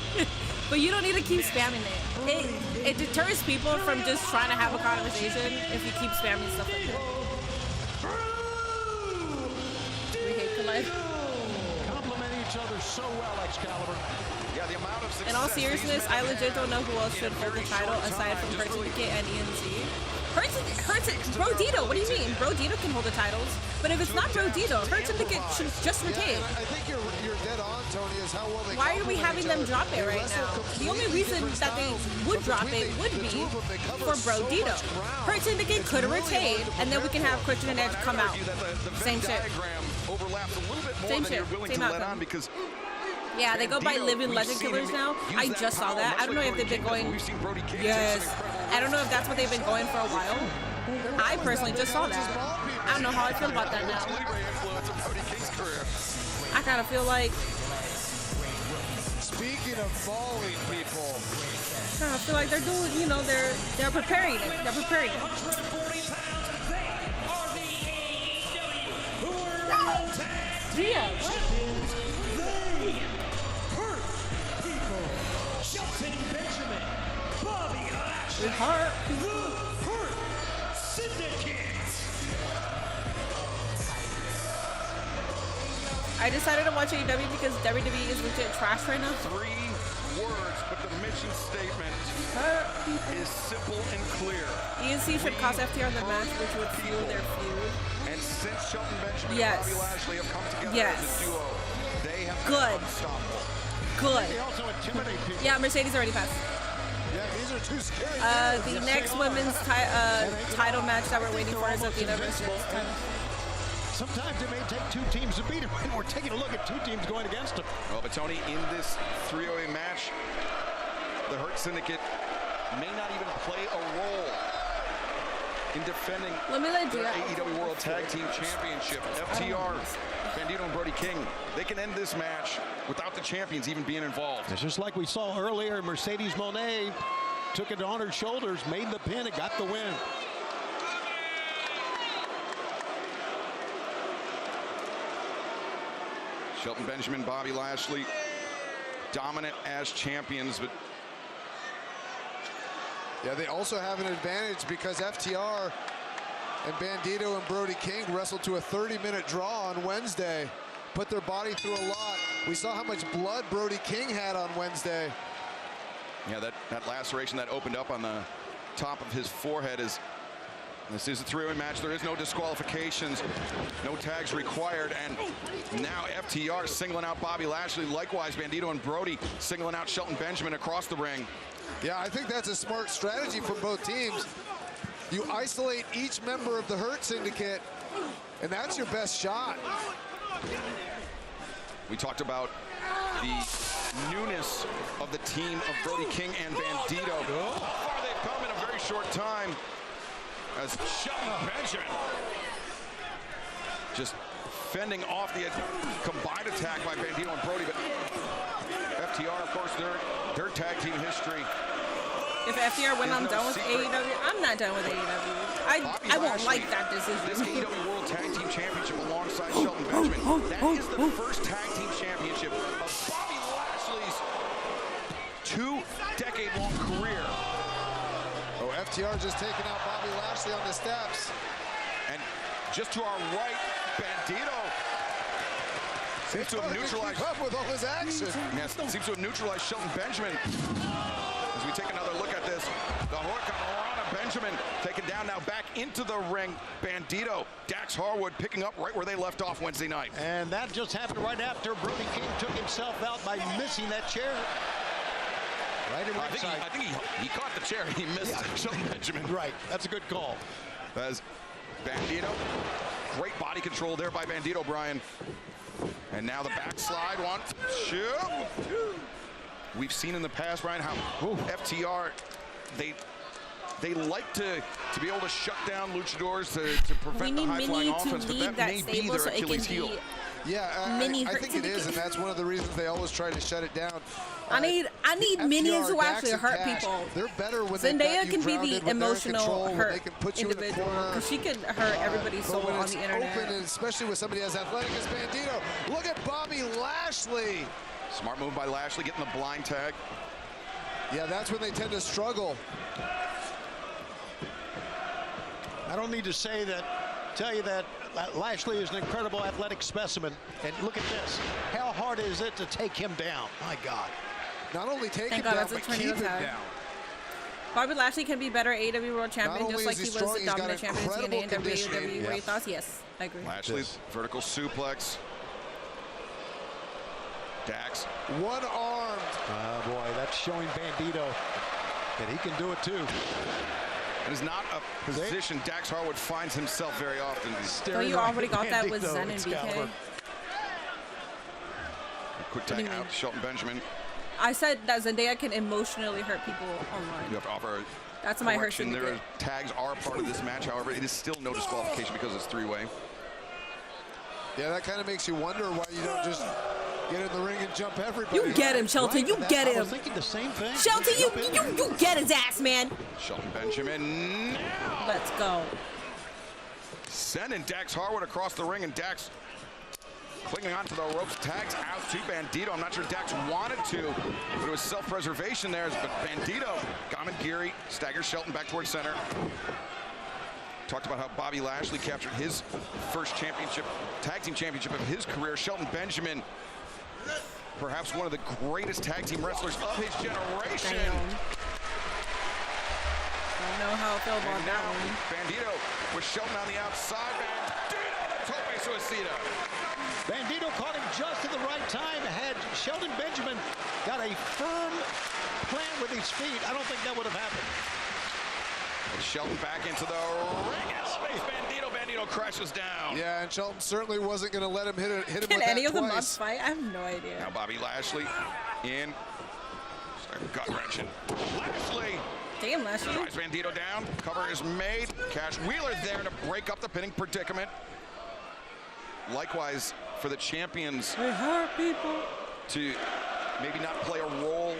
S10: But you don't need to keep spamming it. It deters people from just trying to have a conversation if you keep spamming stuff like that. We hate Collide.
S12: Compliment each other so well, Excalibur.
S4: Yeah, the amount of success.
S10: In all seriousness, I legit don't know who else should hold the title aside from Hurt Syndicate and ENC. Brodido, what do you mean? Brodido can hold the titles, but if it's not Brodido, Hurt Syndicate should just retain.
S13: Yeah, I think you're dead on, Tony, is how well they
S10: Why are we having them drop it right now? The only reason that they would drop it would be for Brodido. Hurt Syndicate could retain, and then we can have Christian and Edge come out. Same shit. Same shit. Same outcome. Yeah, they go by Living Legend Killers now. I just saw that. I don't know if they've been going. Yes. I don't know if that's what they've been going for a while. I personally just saw that. I don't know how I feel about that now. I kind of feel like.
S13: Speaking of falling people.
S10: I kind of feel like they're doing, you know, they're preparing it. They're preparing it. Yeah.
S11: Benjamin, Bobby Lashley,
S10: Hurt
S11: Syndicate.
S10: I decided to watch AEW because WWE is legit trash right now.
S4: 3 words, but the mission statement is simple and clear.
S10: ENC should cost FTR the match, which would fuel their feud.
S4: And since Shelton Benjamin and Bobby Lashley have come together as a duo, they have been unstoppable.
S10: Good.
S12: They also intimidate people.
S10: Yeah, Mercedes already passed.
S13: Yeah, these are too scary.
S10: The next women's title match that we're waiting for is Athena versus title.
S12: Sometimes it may take 2 teams to beat him, and we're taking a look at 2 teams going against him.
S4: Well, but Tony, in this 3-way match, the Hurt Syndicate may not even play a role in defending their AEW World Tag Team Championship. FTR, Bandito and Brody King, they can end this match without the champions even being involved.
S12: It's just like we saw earlier, Mercedes Moné took it on her shoulders, made the pin, and got the win.
S4: Shelton Benjamin, Bobby Lashley, dominant as champions, but
S13: yeah, they also have an advantage because FTR and Bandito and Brody King wrestled to a 30-minute draw on Wednesday. Put their body through a lot. We saw how much blood Brody King had on Wednesday.
S4: Yeah, that laceration that opened up on the top of his forehead is This is a three-way match. There is no disqualifications, no tags required. And now FTR singling out Bobby Lashley. Likewise, Bandito and Brody singling out Shelton Benjamin across the ring.
S13: Yeah, I think that's a smart strategy from both teams. You isolate each member of the Hurt Syndicate, and that's your best shot.
S4: We talked about the newness of the team of Brody King and Bandito. How far they've come in a very short time. As Shelton Benjamin just fending off the combined attack by Bandito and Brody. But FTR, of course, their tag team history.
S10: If FTR went on done with AEW, I'm not done with AEW. I won't like that decision.
S4: This AEW World Tag Team Championship alongside Shelton Benjamin. That is the first tag team championship of Bobby Lashley's 2-decade-long career.
S13: Oh, FTR just taking out Bobby Lashley on the steps.
S4: And just to our right, Bandito seems to have neutralized
S13: up with all his action.
S4: Yes, seems to have neutralized Shelton Benjamin. As we take another look at this, the Hurricane Benjamin taken down now back into the ring. Bandito, Dax Harwood picking up right where they left off Wednesday night.
S12: And that just happened right after Brody King took himself out by missing that chair. Right in
S4: I think he caught the chair. He missed Shelton Benjamin.
S12: Right. That's a good call.
S4: As Bandito, great body control there by Bandito, Brian. And now the backslide one. We've seen in the past, Brian, how FTR, they like to be able to shut down luchadors to prevent the high-flying offense, but that may be their Achilles heel.
S13: Yeah, I think it is, and that's one of the reasons they always try to shut it down.
S10: I need minions who actually hurt people.
S13: They're better when
S10: Zendaya can be the emotional hurt individual because she can hurt everybody's soul on the internet.
S13: Open, and especially with somebody as athletic as Bandito. Look at Bobby Lashley.
S4: Smart move by Lashley, getting the blind tag.
S13: Yeah, that's when they tend to struggle.
S12: I don't need to tell you that Lashley is an incredible athletic specimen. And look at this. How hard is it to take him down? My God.
S13: Not only take him down, but keep him down.
S10: Bobby Lashley can be better AEW World Champion, just like he was the dominant champion in WWE. Where he thought, yes, I agree.
S4: Lashley's vertical suplex. Dax.
S13: One-armed.
S12: Oh, boy, that's showing Bandito that he can do it, too.
S4: It is not a position Dax Harwood finds himself very often.
S10: So you already got that with Zen and BK?
S4: Quick tag out, Shelton Benjamin.
S10: I said that Zendaya can emotionally hurt people online.
S4: You have to offer
S10: That's my Hurt Syndicate.
S4: Their tags are part of this match, however, it is still no disqualification because it's three-way.
S13: Yeah, that kind of makes you wonder why you don't just get in the ring and jump everybody.
S10: You get him, Shelton.
S12: Right?
S10: You get him.
S12: I was thinking the same thing.
S10: Shelton, you get his ass, man.
S4: Shelton Benjamin.
S10: Let's go.
S4: Sending Dax Harwood across the ring, and Dax clinging onto the ropes, tags out to Bandito. I'm not sure Dax wanted to, but it was self-preservation there. But Bandito, Gamagiri, staggers Shelton back towards center. Talked about how Bobby Lashley captured his first championship, tag team championship of his career. Shelton Benjamin, perhaps one of the greatest tag team wrestlers of his generation.
S10: I don't know how I feel about that one.
S4: Bandito with Shelton on the outside. Bandito, tope suicida.
S12: Bandito caught him just at the right time. Had Shelton Benjamin got a firm plant with his feet, I don't think that would have happened.
S4: And Shelton back into the ring out space. Bandito crashes down.
S13: Yeah, and Shelton certainly wasn't going to let him hit him with that
S10: Can any of them
S13: twice.
S10: fight? I have no idea.
S4: Now Bobby Lashley in. Gut wrenching. Lashley.
S10: Damn, Lashley.
S4: Drives Bandito down. Cover is made. Cash Wheeler there to break up the pinning predicament. Likewise for the champions.
S10: They hurt people.
S4: To maybe not play a role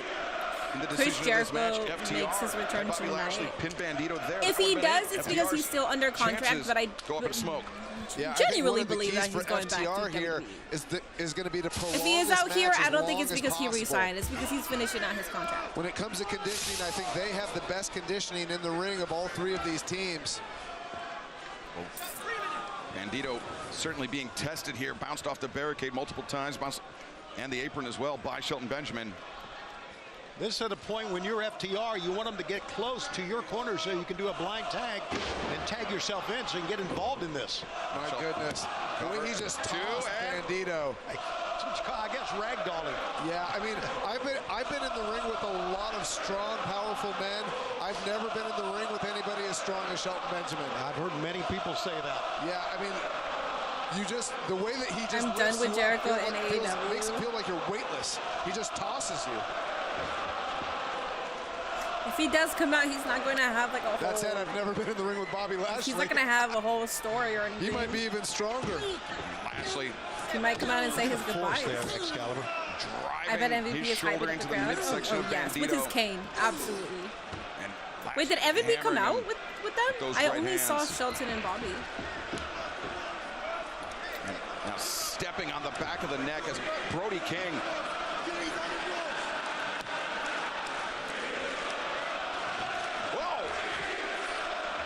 S4: in the
S10: Chris
S4: decision of this match.
S10: Jericho
S4: FTR
S10: makes his return
S4: Bobby Lashley
S10: tonight.
S4: pinned Bandito there.
S10: If he does, it's because he's still under contract, but I
S4: go up in smoke.
S13: Yeah,
S10: genuinely believe that he's going back to
S13: FTR here
S10: WWE.
S13: is going to be to prolong
S10: If he is
S13: this
S10: out here,
S13: match
S10: I
S13: as
S10: don't think
S13: long
S10: it's
S13: as
S10: because he
S13: possible.
S10: re-signed. It's because he's finishing out his contract.
S13: When it comes to conditioning, I think they have the best conditioning in the ring of all three of these teams.
S4: Bandito certainly being tested here. Bounced off the barricade multiple times. Bounced, and the apron as well by Shelton Benjamin.
S12: This is at a point when you're FTR, you want them to get close to your corner so you can do a blind tag and tag yourself in so you can get involved in this.
S13: My goodness. The way he just tossed Bandito.
S12: I guess ragdolling.
S13: Yeah, I mean, I've been in the ring with a lot of strong, powerful men. I've never been in the ring with anybody as strong as Shelton Benjamin.
S12: I've heard many people say that.
S13: Yeah, I mean, the way that he just
S10: I'm done with Jericho and AEW.
S13: Makes it feel like you're weightless. He just tosses you.
S10: If he does come out, he's not going to have like a whole...
S13: That said, I've never been in the ring with Bobby Lashley.
S10: He's not going to have a whole story or anything.
S13: He might be even stronger.
S16: Lashley.
S10: He might come out and say his goodbyes.
S12: Excalibur.
S10: I bet MVP is hyping up the crowd. Oh, yes, with his cane. Absolutely. Wait, did MVP come out with them? I only saw Shelton and Bobby.
S4: Now stepping on the back of the neck as Brody King. Whoa!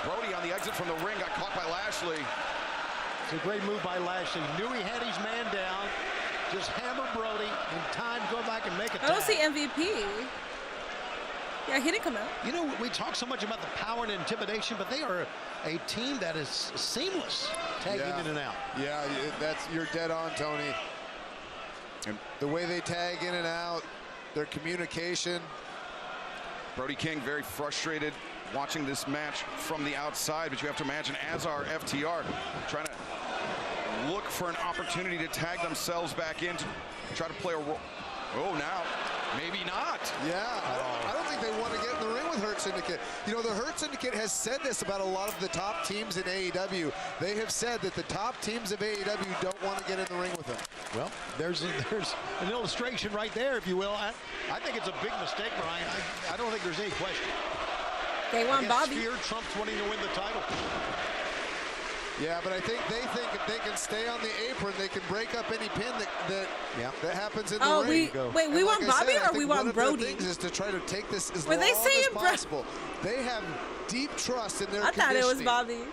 S4: Brody on the exit from the ring got caught by Lashley.
S12: It's a great move by Lashley. Knew he had his man down. Just hammer Brody in time to go back and make a tag.
S10: I don't see MVP. Yeah, he didn't come out.
S12: You know, we talk so much about the power and intimidation, but they are a team that is seamless, tagging in and out.
S13: Yeah, you're dead on, Tony. And the way they tag in and out, their communication.
S4: Brody King very frustrated watching this match from the outside, but you have to imagine, as our FTR, trying to look for an opportunity to tag themselves back in to try to play a role. Oh, now, maybe not.
S13: Yeah, I don't think they want to get in the ring with Hurt Syndicate. You know, the Hurt Syndicate has said this about a lot of the top teams in AEW. They have said that the top teams of AEW don't want to get in the ring with them.
S12: Well, there's an illustration right there, if you will. I think it's a big mistake, Brian. I don't think there's any question.
S10: They want Bobby.
S12: Fear trumps wanting to win the title.
S13: Yeah, but they think if they can stay on the apron, they can break up any pin that happens in the ring.
S10: Wait, we want Bobby or we want Brody?
S13: One of the things is to try to take this as
S10: Were
S13: long
S10: they saying
S13: as possible. They have deep trust in their
S10: I thought it was
S13: conditioning.
S10: Bobby.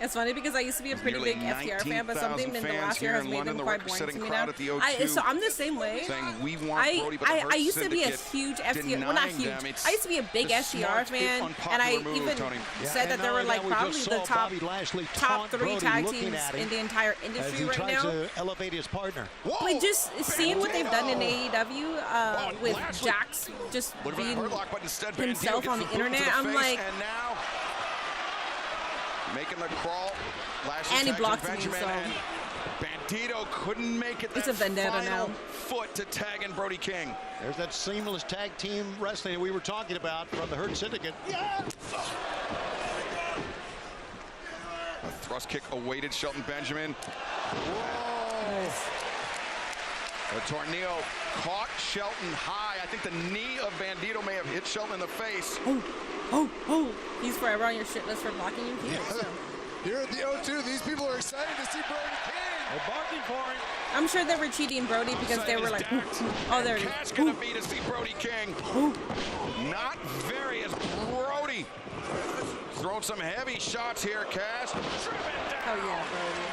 S10: It's funny because I used to be a pretty big FTR fan, but something in the last year has made them quite boring to me now. So I'm the same way. I used to be a huge FTR, well, not huge. I used to be a big FTR fan, and I even said that they were like probably the top 3 tag teams in the entire industry right now.
S12: To elevate his partner.
S10: But just seeing what they've done in AEW with Jax just being himself on the internet, I'm like.
S4: Making the crawl.
S10: And he blocked me, so.
S4: Bandito couldn't make it.
S10: It's a vendetta now.
S4: Foot to tag in Brody King.
S12: There's that seamless tag team wrestling that we were talking about from the Hurt Syndicate. Yeah.
S4: A thrust kick awaited Shelton Benjamin. Whoa. The tornado caught Shelton high. I think the knee of Bandito may have hit Shelton in the face.
S10: Oh. He's forever on your shit list for blocking you.
S13: Yeah. Here at the O2, these people are excited to see Brody King.
S12: They're barking for him.
S10: I'm sure they were cheating Brody because they were like, oh, there he is.
S4: Cash gonna be to see Brody King. Not very as Brody throwing some heavy shots here, Cash.
S10: Oh yeah, Brody.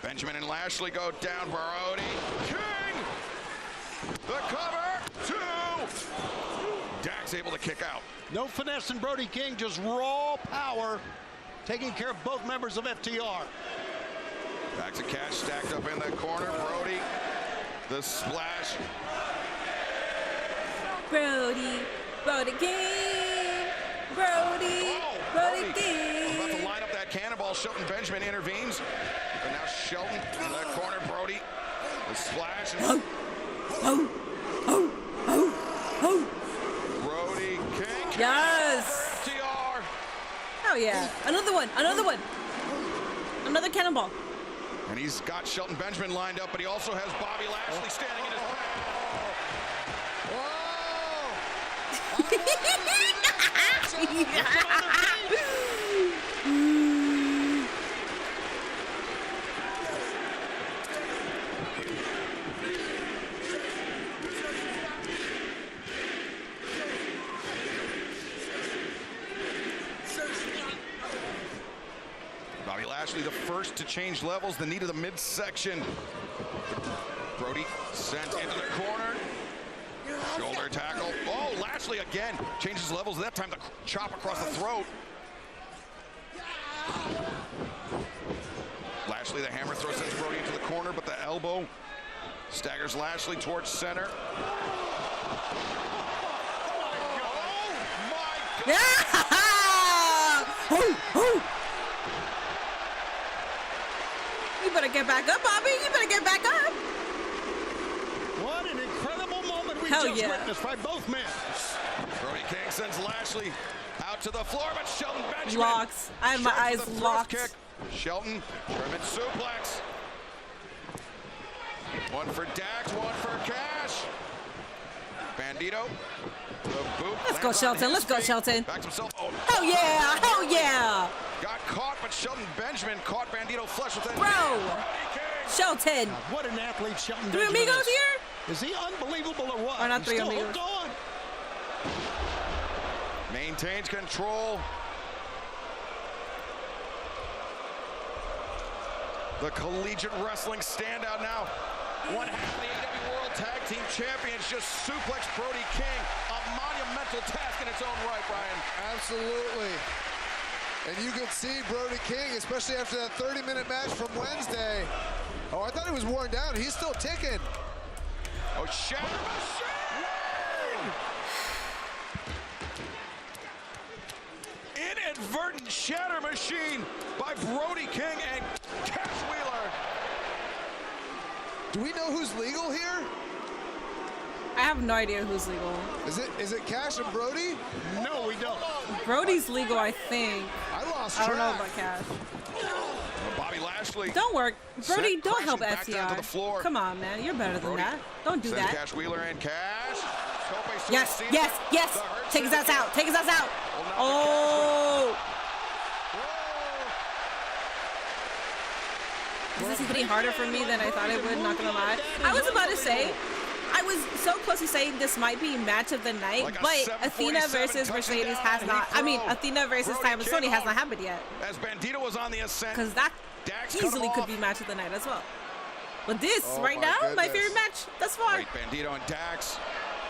S4: Benjamin and Lashley go down. Brody King. The cover. 2. Dax able to kick out.
S12: No finesse in Brody King, just raw power, taking care of both members of FTR.
S4: Bags of cash stacked up in that corner. Brody, the splash.
S10: Brody King, Brody King.
S4: About to line up that cannonball. Shelton Benjamin intervenes. And now Shelton in that corner. Brody, the splash. Brody King.
S10: Yes.
S4: FTR.
S10: Oh yeah. Another one. Another cannonball.
S4: And he's got Shelton Benjamin lined up, but he also has Bobby Lashley standing in his Bobby Lashley, the first to change levels, the knee to the midsection. again. Changes levels. That time the chop across the throat. Lashley, the hammer throw sends Brody into the corner, but the elbow staggers Lashley towards center.
S10: You better get back up, Bobby. You better get back up.
S12: What an incredible moment we
S10: Hell
S12: just
S10: yeah.
S12: witnessed by both men.
S4: Brody King sends Lashley out to the floor, but Shelton Benjamin.
S10: Locks. I have my eyes locked.
S4: Kick. Shelton, German suplex. One for Dax, one for Cash. Bandito. The boot.
S10: Let's go, Shelton. Let's go, Shelton.
S4: Backs himself. Oh.
S10: Hell yeah. Hell yeah.
S4: Got caught, but Shelton Benjamin caught Bandito flush with it.
S10: Bro. Shelton.
S12: What an athlete Shelton
S10: Three
S12: Benjamin
S10: amigos
S12: is.
S10: here?
S12: Is he unbelievable or what?
S10: Or not
S12: He's
S10: three
S12: still
S10: amigos.
S12: hooked on.
S4: Maintains control. The collegiate wrestling standout now. One half of the AEW World Tag Team Champions just suplex Brody King. A monumental task in its own right, Brian.
S13: Absolutely. And you could see Brody King, especially after that 30-minute match from Wednesday. Oh, I thought he was worn down. He's still ticking.
S4: Oh, Shatter Machine! Inadvertent Shatter Machine by Brody King and Cash Wheeler.
S13: Do we know who's legal here?
S10: I have no idea who's legal.
S13: Is it Cash and Brody?
S12: No, we don't.
S10: Brody's legal, I think.
S13: I lost
S10: I
S13: track.
S10: don't know about Cash.
S4: Bobby Lashley.
S10: Don't work. Brody,
S4: Sent
S10: don't help
S4: crashing back down to the
S10: FTR.
S4: floor.
S10: Come on, man. You're better than
S4: Brody
S10: that. Don't do
S4: sends
S10: that.
S4: Cash Wheeler and Cash. Tope
S10: Yes,
S4: Suicida.
S10: yes, yes.
S4: The Hurt
S10: Take his ass
S4: Syndicate.
S10: out. Take his ass out.
S4: Well, now
S10: Oh. This is hitting harder for me than I thought it would, not gonna lie. I was about to say, I was so close to saying this might be match of the night,
S4: Like a
S10: but
S4: 747
S10: Athena versus Mercedes has not, I mean, Athena versus Time and Sony has not happened yet.
S4: As Bandito was on the ascent.
S10: Because that
S4: Dax cut him
S10: easily could
S4: off.
S10: be match of the night as well. But this,
S13: Oh
S10: right
S13: my
S10: now, my
S13: goodness.
S10: favorite match thus far.
S4: Great Bandito and Dax.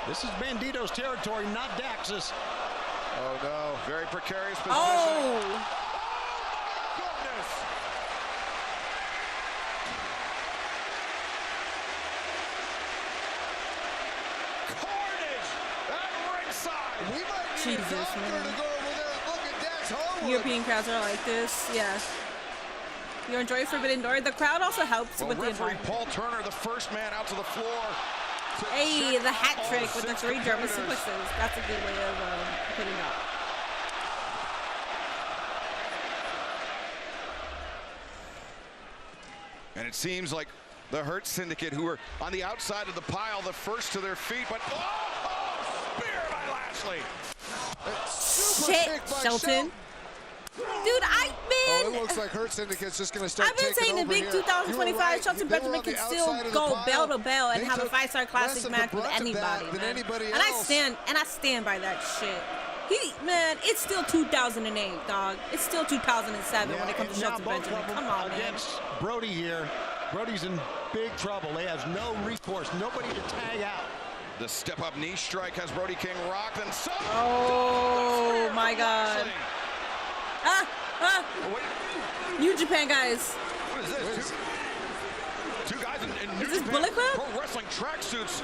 S12: This is Bandito's territory, not Dax's.
S13: Oh, no.
S4: Very precarious position.
S10: Oh.
S4: Goodness. Carnage at ringside.
S13: We might need
S10: Jesus,
S13: a doctor
S10: man.
S13: to go over there and look at Dax Harwood.
S10: European crowds are like this, yeah. You enjoy Forbidden Door. The crowd also helps
S4: Well,
S10: with the
S4: referee
S10: environment.
S4: Paul Turner, the first man out to the floor. to
S10: Hey,
S4: check
S10: the hat
S4: all
S10: trick with the
S4: six
S10: 3 German
S4: competitors.
S10: suplexes. That's a good way of putting it out.
S4: And it seems like the Hurt Syndicate, who were on the outside of the pile, the first to their feet, but spear by Lashley.
S13: Super
S10: Shit,
S13: kick by
S10: Shelton. Dude,
S13: Oh,
S10: man.
S13: it looks like Hurt Syndicate's just going to start
S10: I've been
S13: taking
S10: saying the
S13: over
S10: big
S13: here.
S10: 2025
S13: You were right.
S10: Shelton
S13: They were
S10: Benjamin
S13: on the
S10: can still
S13: outside of the
S10: go
S13: pile.
S10: bell to bell and
S13: They
S10: have a
S13: took
S10: 5-star
S13: less
S10: classic
S13: of the
S10: match with
S13: brunt of that
S10: anybody,
S13: than
S10: man.
S13: anybody
S10: And I
S13: else.
S10: stand by that shit. Man, it's still 2008, dog. It's still 2007 when it comes to
S12: now
S10: Shelton
S12: both
S10: Benjamin.
S12: of them
S10: Come on, man.
S12: against Brody here. Brody's in big trouble. He has no recourse, nobody to tag out.
S4: The step-up knee strike has Brody King rocked, and so.
S10: Oh my God. New Japan guys.
S4: What is this? Two guys in New
S10: Is this
S4: Japan
S10: Bullet Club?
S4: Pro Wrestling tracksuits.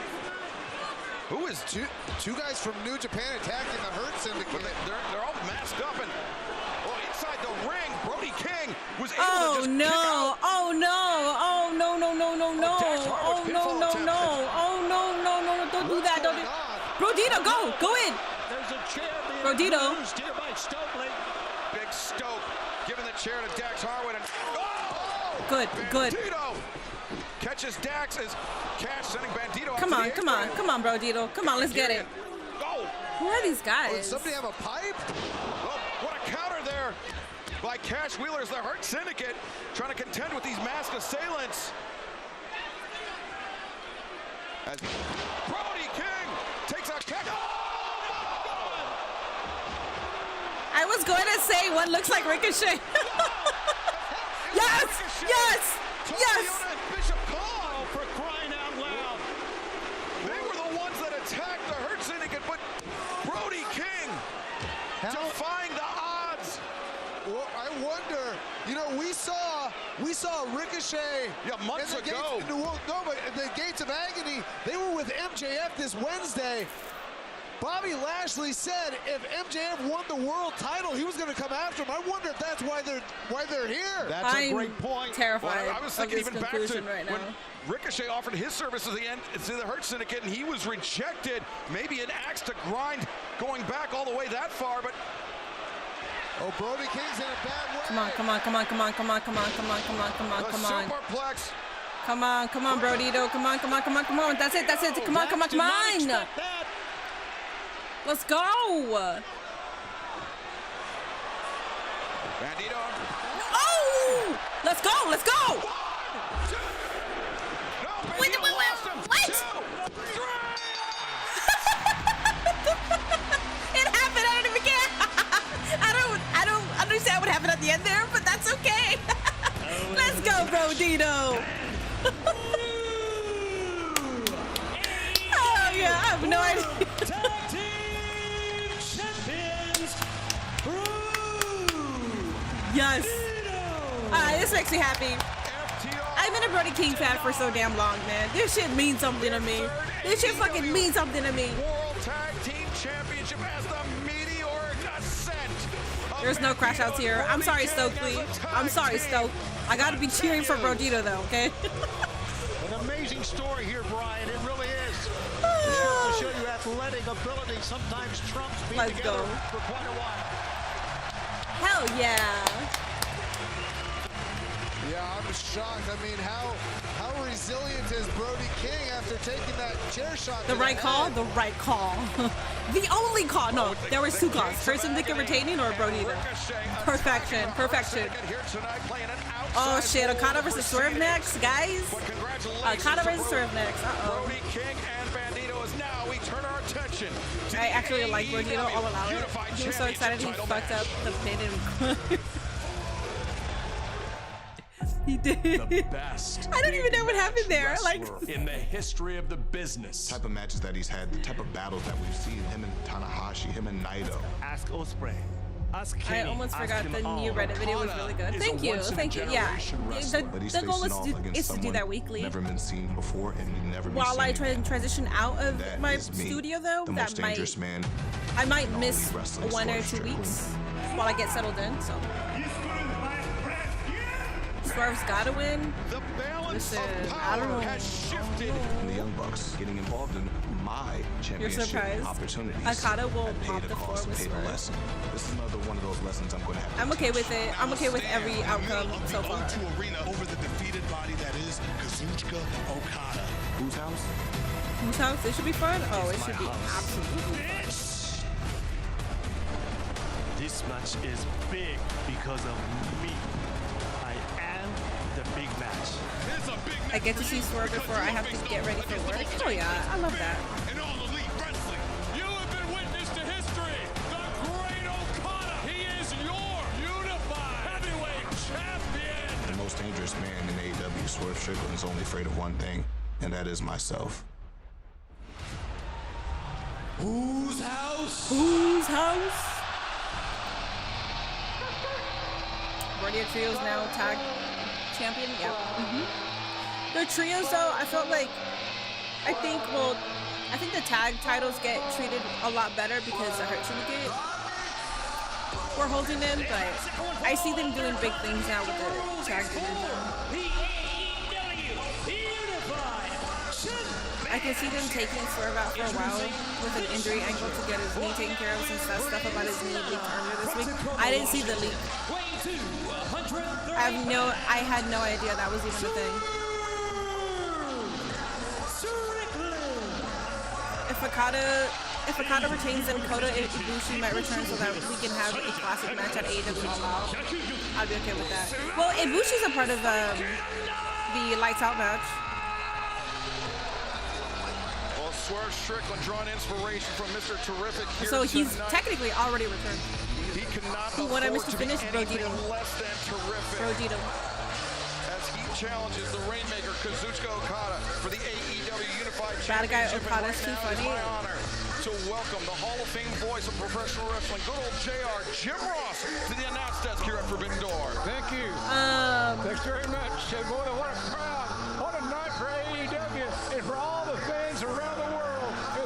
S4: Who is
S13: two guys from New Japan attacking the Hurt Syndicate?
S4: But they're all masked up, and inside the ring, Brody King was able to
S10: Oh
S4: just
S10: no!
S4: kick out.
S10: Oh no! Oh no! No! No! No! No!
S4: Dax
S10: Oh
S4: Harwood's
S10: no!
S4: pinfall
S10: No!
S4: attempt.
S10: No! Oh no! No! No! No! Don't do that! Don't do. Brodito, go in.
S12: There's a chair being
S10: Brodito.
S12: used here by Stokely.
S4: Big Stoke giving the chair to Dax Harwood, and
S10: Good.
S4: Bandito catches Dax as Cash sending Bandito out
S10: Come
S4: to
S10: on!
S4: the
S10: Come on!
S4: apron.
S10: Come on, Brodito! Come on! Let's get it.
S4: Go!
S10: Who are these
S13: Oh,
S10: guys?
S13: does somebody have a pipe?
S4: Oh, what a counter there by Cash Wheeler as the Hurt Syndicate trying to contend with these masked assailants. As Brody King takes out Cash.
S10: I was going to say one looks like Ricochet. Yes! Yes! Yes!
S4: Bishop Kong.
S12: Oh, for crying out loud.
S4: They were the ones that attacked the Hurt Syndicate, but Brody
S13: You know, we saw Ricochet.
S4: Yeah, months ago.
S13: But the Gates of Agony, they were with MJF this Wednesday. Bobby Lashley said if MJF won the world title, he was going to come after him. I wonder if that's why they're here.
S12: That's a great point.
S10: Terrified.
S4: Well, I was thinking even back to
S10: right
S4: when
S10: now.
S4: Ricochet offered his service to the Hurt Syndicate, and he was rejected. Maybe an axe to grind going back all the way that far, but.
S13: Oh, Brody King's in a bad way.
S10: Come on.
S4: Superplex.
S10: Come on, Brodito. Come on. That's it. Come on. Let's go.
S4: Bandito.
S10: Oh! Let's go. Wait. What? It happened. I didn't even get. I don't understand what happened at the end there, but that's okay. Let's go, Brodito. Oh yeah, I have no idea.
S11: Tag team champions.
S10: Yes. This makes me happy. I've been a Brody King fan for so damn long, man. This shit means something to me. This shit fucking means something to me.
S4: World Tag Team Championship as the meteoric ascent.
S10: There's no crash outs here. I'm sorry, Stokely. I'm sorry, Stoke. I gotta be cheering for Brodito though, okay?
S12: An amazing story here, Brian. It really is. Just to show you athletic ability sometimes trumps being together for quite a while.
S10: Hell yeah.
S13: Yeah, I'm shocked. I mean, how resilient is Brody King after taking that chair shot?
S10: The right call? The right call. The only call. No, there was two calls. Hurt Syndicate retaining or Brodito? Perfection. Oh shit, Okada versus Swerve next, guys. Okada versus Swerve next.
S4: Brody King and Bandito is now we turn our attention.
S10: I actually like Brodito. I'll allow it. He was so excited he fucked up the pin and he did.
S19: The best.
S10: I don't even know what happened there. Like
S19: in the history of the business.
S3: The type of matches that he's had, the type of battles that we've seen, him and Takahashi, him and Nigel.
S19: Ask Ospreay. Ask
S10: I almost forgot the new Reddit video was really good. Thank you. Yeah, the goal is to do that weekly.
S3: Never been seen before and never been
S10: While I
S3: seen
S10: try and transition out of
S3: that
S10: my
S3: is me,
S10: studio, though,
S3: the most dangerous man.
S10: I might
S3: in
S10: miss
S3: all elite wrestling
S10: 1 or
S3: sports
S10: 2 weeks while I get settled in. So Swerve's gotta win.
S4: The balance
S10: Listen,
S4: of
S10: I
S4: power
S10: don't know.
S4: has shifted.
S3: And the Young Bucks getting involved in my
S10: You're
S3: championship
S10: surprised?
S3: opportunities.
S10: Okada will
S3: at
S10: mop
S3: paid
S10: the floor
S3: cost,
S10: with
S3: paid a
S10: Swerve.
S3: lesson. This is another one of those lessons I'm going to have.
S10: I'm okay with it. I'm okay with every outcome so far.
S7: O2 Arena over the defeated body that is Kazuchika Okada.
S3: Whose house?
S10: Whose house? It should be fun. Oh, it should be absolutely fun.
S19: This match is big because of me. I am the big match.
S7: It's a big
S10: I get to see Swerve before I have to get ready for work. Oh yeah, I love that.
S7: in all elite wrestling.
S2: You have been witness to history. The great Okada. He is your unified heavyweight champion.
S3: The most dangerous man in AEW, Swerve Strickland, is only afraid of one thing, and that is myself.
S7: Whose house?
S10: Whose house? Guardia Trios now tag champion. Yeah. The trios though, I felt like I think the tag titles get treated a lot better because the Hurt Syndicate we're holding them, but I see them doing big things now with the tag division. I can see them taking Swerve out for a while with an injury angle to get his knee taken care of, since that stuff about his knee leaked earlier this week. I didn't see the leak. I had no idea that was even a thing. If Okada retains, then Kota Ibushi might return so that we can have a classic match at AEW All Out. I'll be okay with that. Well, Ibushi's a part of the Lights Out match.
S4: Well, Swerve Strickland drawing inspiration from Mr. Terrific here
S10: So he's
S4: tonight.
S10: technically already returned.
S4: He cannot
S10: Who won? I missed to
S4: afford
S10: finish.
S4: be
S10: Brodito.
S4: anything less than terrific.
S10: Brodito.
S4: As he challenges the Rainmaker Kazuchika Okada for the AEW Unified
S10: Bad guy
S4: Championship.
S10: Okada's too funny.
S4: to welcome the Hall of Fame voice of professional wrestling, good old JR, Jim Ross, to the announce desk here at Forbidden Door.
S20: Thank you. Thanks very much. Boy, what a crowd. What a night for AEW and for all the fans around the world.
S10: I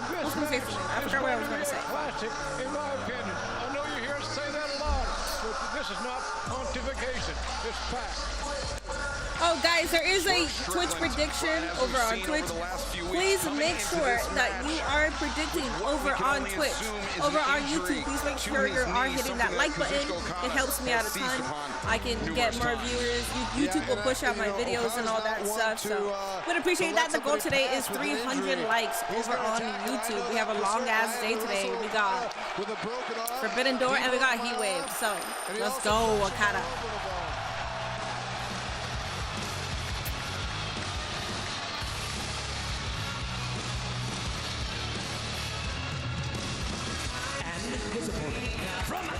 S10: forgot what I was going to say.
S20: Classic, in my opinion. I know you hear us say that a lot, but this is not pontification. It's fact.
S10: Oh, guys, there is a Twitch prediction over on Twitch. Please make sure that you are predicting over on Twitch. Over on YouTube, please make sure you are hitting that like button. It helps me out a ton. I can get more viewers. YouTube will push out my videos and all that stuff. So would appreciate that. The goal today is 300 likes over on YouTube. We have a long-ass day today. We got Forbidden Door and we got Heat Wave. So let's go, Okada.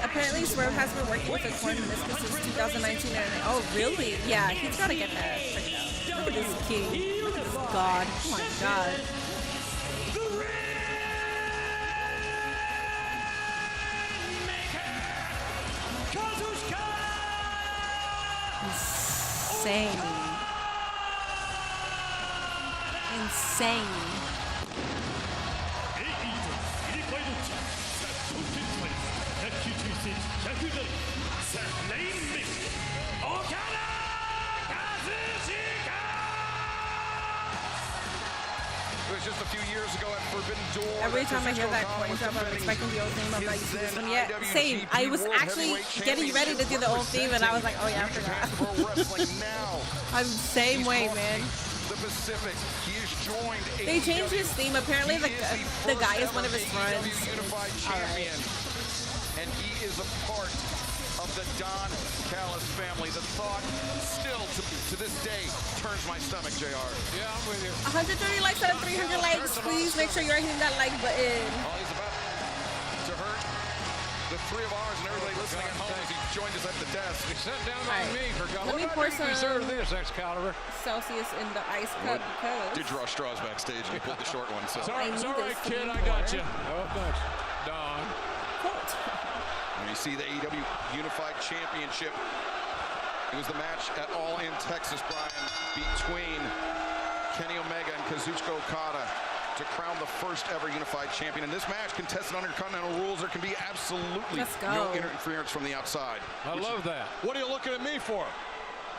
S10: Apparently Swerve has been working with a torn meniscus since 2019 and oh really? Yeah, he's gotta get that checked out. Look at this king. Look at this god. Oh my god. Insane. Insane.
S4: It was just a few years ago at Forbidden Door.
S10: Every time I hear that coin drop, I'm expecting the old theme. I'm not used to this one yet. Same. I was actually getting ready to do the old theme, and I was like, oh yeah, I forgot. I'm the same way, man. They changed his theme. Apparently, the guy is one of his friends. Alright.
S4: And he is a part of the Don Callis family. The thought still to this day turns my stomach, JR.
S20: Yeah, I'm with you.
S10: 130 likes out of 300 likes. Please make sure you're hitting that like button.
S4: Oh, he's about to hurt the three of ours and everybody listening at home as he joined us at the desk.
S20: He sat down on me for God.
S10: Let me pour some
S20: this, Excalibur.
S10: Celsius in the ice cup because
S4: did draw straws backstage and he pulled the short one. So.
S20: It's all right, kid. I got you. Oh, thanks. Don.
S4: And you see the AEW Unified Championship. It was the match at All In Texas, Brian, between Kenny Omega and Kazuchika Okada to crown the first ever Unified Champion. In this match, contested under Continental rules, there can be absolutely no interference from the outside.
S20: I love that.
S15: What are you looking at me for?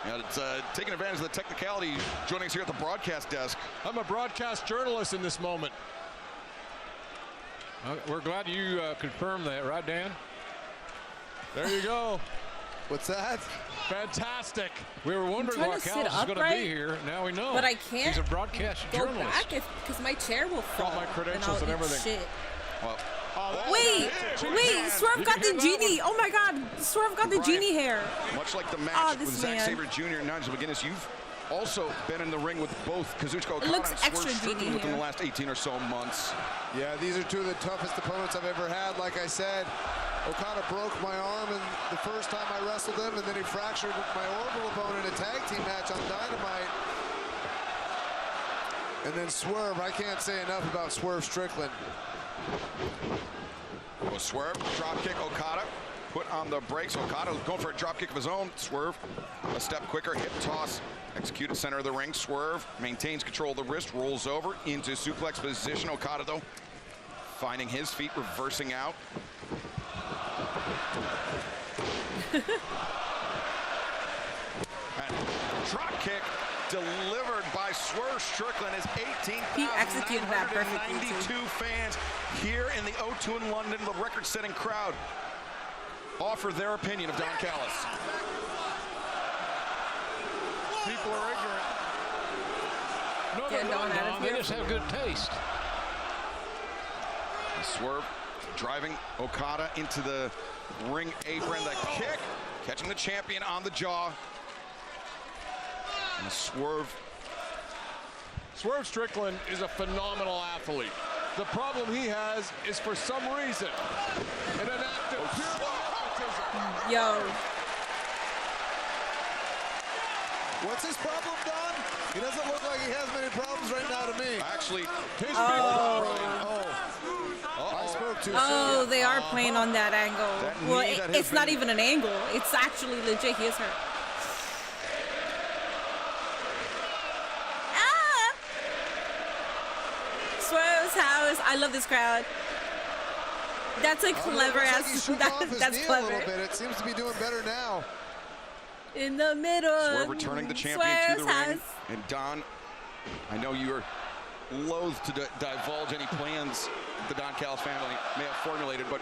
S4: Yeah, it's taking advantage of the technicality, joining us here at the broadcast desk.
S15: I'm a broadcast journalist in this moment.
S20: We're glad you confirmed that, right, Dan?
S15: There you go.
S13: What's that?
S15: Fantastic.
S20: We were wondering why Callis is going to be here. Now we know.
S10: But I can't.
S20: He's a broadcast
S10: go
S20: journalist.
S10: back because my chair will fall.
S15: Got my credentials and everything.
S10: Shit.
S4: Well,
S10: wait, Swerve got the genie. Oh my God, Swerve got the genie hair.
S4: Much like the match with Zack Saber Jr. and Nigel McGuinness, you've also been in the ring with both Kazuchika Okada and Swerve Strickland within the last 18 or so months.
S13: Yeah, these are two of the toughest opponents I've ever had. Like I said, Okada broke my arm in the first time I wrestled him, and then he fractured my orbital bone in a tag team match on Dynamite. And then Swerve, I can't say enough about Swerve Strickland.
S4: Well, Swerve, drop kick Okada, put on the brakes. Okada going for a drop kick of his own. Swerve, a step quicker, hip toss, executed center of the ring. Swerve maintains control of the wrist, rolls over into suplex position. Okada, though, finding his feet, reversing out. And drop kick delivered by Swerve Strickland as 18,992 fans here in the O2 in London, the record-setting crowd, offer their opinion of Don Callis.
S20: People are ignorant. No, they're not. They just have good taste.
S4: And Swerve driving Okada into the ring apron. The kick, catching the champion on the jaw. And Swerve
S15: Strickland is a phenomenal athlete. The problem he has is, for some reason, an inactive autism.
S10: Yo.
S13: What's his problem, Don? He doesn't look like he has many problems right now to me.
S4: Actually,
S13: his
S4: I
S3: too
S10: Oh,
S3: soon.
S10: they are playing on that angle.
S3: That
S10: Well,
S3: knee that has
S10: it's not
S3: been-
S10: even an angle. It's actually legit. He is hurt. Ah! Swerve's house. I love this crowd. That's a clever ass. That's
S13: A
S10: clever.
S13: little bit. It seems to be doing better now.
S10: In the middle.
S4: Swerve returning the champion to the ring. And Don, I know you're loath to divulge any plans the Don Callis family may have formulated, but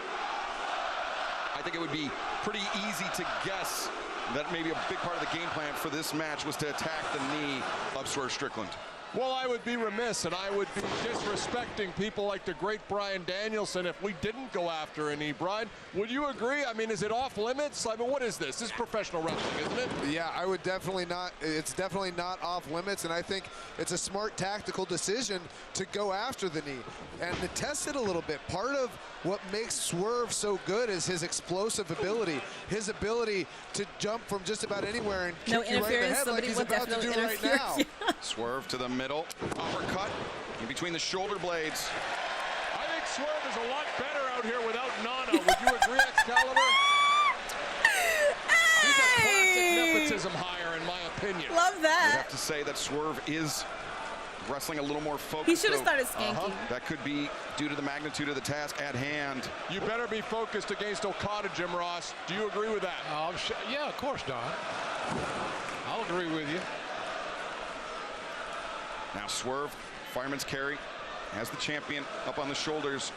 S4: I think it would be pretty easy to guess that maybe a big part of the game plan for this match was to attack the knee of Swerve Strickland.
S15: Well, I would be remiss, and I would be disrespecting people like the great Bryan Danielson if we didn't go after a knee. Brian, would you agree? I mean, is it off limits? I mean, what is this? This is professional wrestling, isn't it?
S13: Yeah, I would definitely not. It's definitely not off limits, and I think it's a smart tactical decision to go after the knee and to test it a little bit. Part of what makes Swerve so good is his explosive ability, his ability to jump from just about anywhere and kick you right in the head like he's about to do right now.
S4: Swerve to the middle, uppercut in between the shoulder blades.
S15: I think Swerve is a lot better out here without Nana. Would you agree, Excalibur? He's a classic nepotism hire, in my opinion.
S10: Love that.
S4: I have to say that Swerve is wrestling a little more focused.
S10: He should have started skanking.
S4: That could be due to the magnitude of the task at hand.
S15: You better be focused against Okada, Jim Ross. Do you agree with that?
S20: Yeah, of course, Don. I'll agree with you.
S4: Now Swerve, fireman's carry, has the champion up on the shoulders.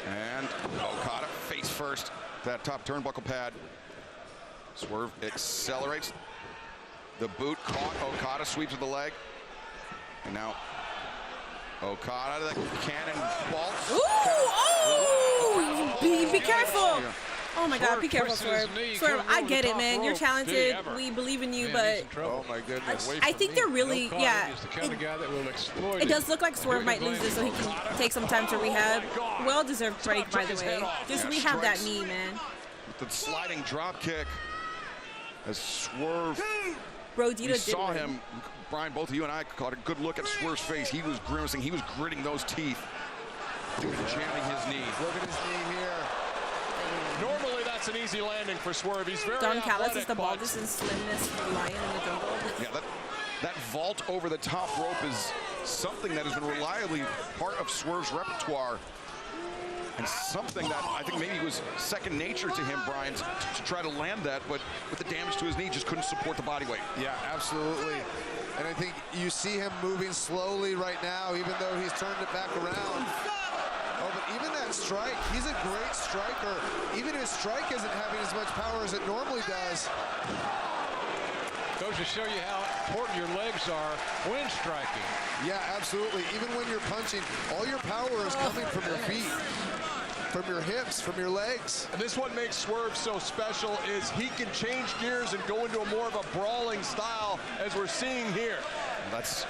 S4: And Okada face first, that top turnbuckle pad. Swerve accelerates. The boot caught. Okada sweeps with the leg. And now Okada, the cannon waltz.
S10: Ooh! Oh! Be careful! Oh my God, be careful, Swerve. Swerve, I get it, man. You're talented. We believe in you, but
S13: oh my goodness.
S10: I think they're really, yeah. It does look like Swerve might lose this, so he can take some time to rehab. Well-deserved break, by the way. Just rehab that knee, man.
S4: With the sliding drop kick as Swerve.
S10: Bro, Dito
S4: we saw him. Brian, both of you and I caught a good look at Swerve's face. He was grimacing. He was gritting those teeth due to jamming his knee.
S13: Look at his knee here.
S15: Normally, that's an easy landing for Swerve. He's very
S10: Don Callis
S15: athletic,
S10: is the baldest and slimmest lion in the jungle.
S4: Yeah, that vault over the top rope is something that has been reliably part of Swerve's repertoire. And something that I think maybe was second nature to him, Brian, to try to land that, but with the damage to his knee, just couldn't support the body weight.
S13: Yeah, absolutely. And I think you see him moving slowly right now, even though he's turned it back around. Oh, but even that strike, he's a great striker. Even his strike isn't having as much power as it normally does.
S20: Goes to show you how important your legs are when striking.
S13: Yeah, absolutely. Even when you're punching, all your power is coming from your feet, from your hips, from your legs.
S15: And this what makes Swerve so special is he can change gears and go into a more of a brawling style as we're seeing here.
S4: That's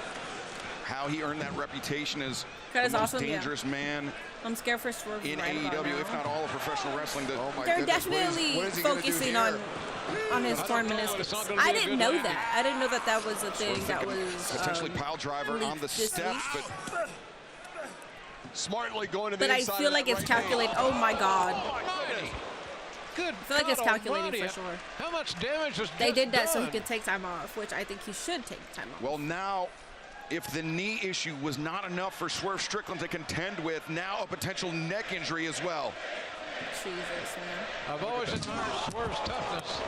S4: how he earned that reputation as
S10: That is
S4: the most
S10: awesome, yeah.
S4: dangerous man
S10: I'm scared for Swerve
S4: in
S10: right about
S4: AEW,
S10: now.
S4: if not all of professional wrestling.
S10: They're definitely focusing on his torn meniscus. I didn't know that. I didn't know that that was a thing that was
S4: potentially pile driver on the steps, but
S15: smartly going to the
S10: but I
S15: inside
S10: feel
S15: of
S10: like
S15: that
S10: it's
S15: right
S10: calculated.
S15: hand.
S10: Oh my God.
S20: Good.
S10: I feel like it's
S20: God
S10: calculated
S20: almighty.
S10: for sure.
S20: How much damage was
S10: They
S20: just
S10: did that so he
S20: done?
S10: could take time off, which I think he should take time off.
S4: well, now, if the knee issue was not enough for Swerve Strickland to contend with, now a potential neck injury as well.
S10: Jesus, man.
S20: I've always admired Swerve's toughness.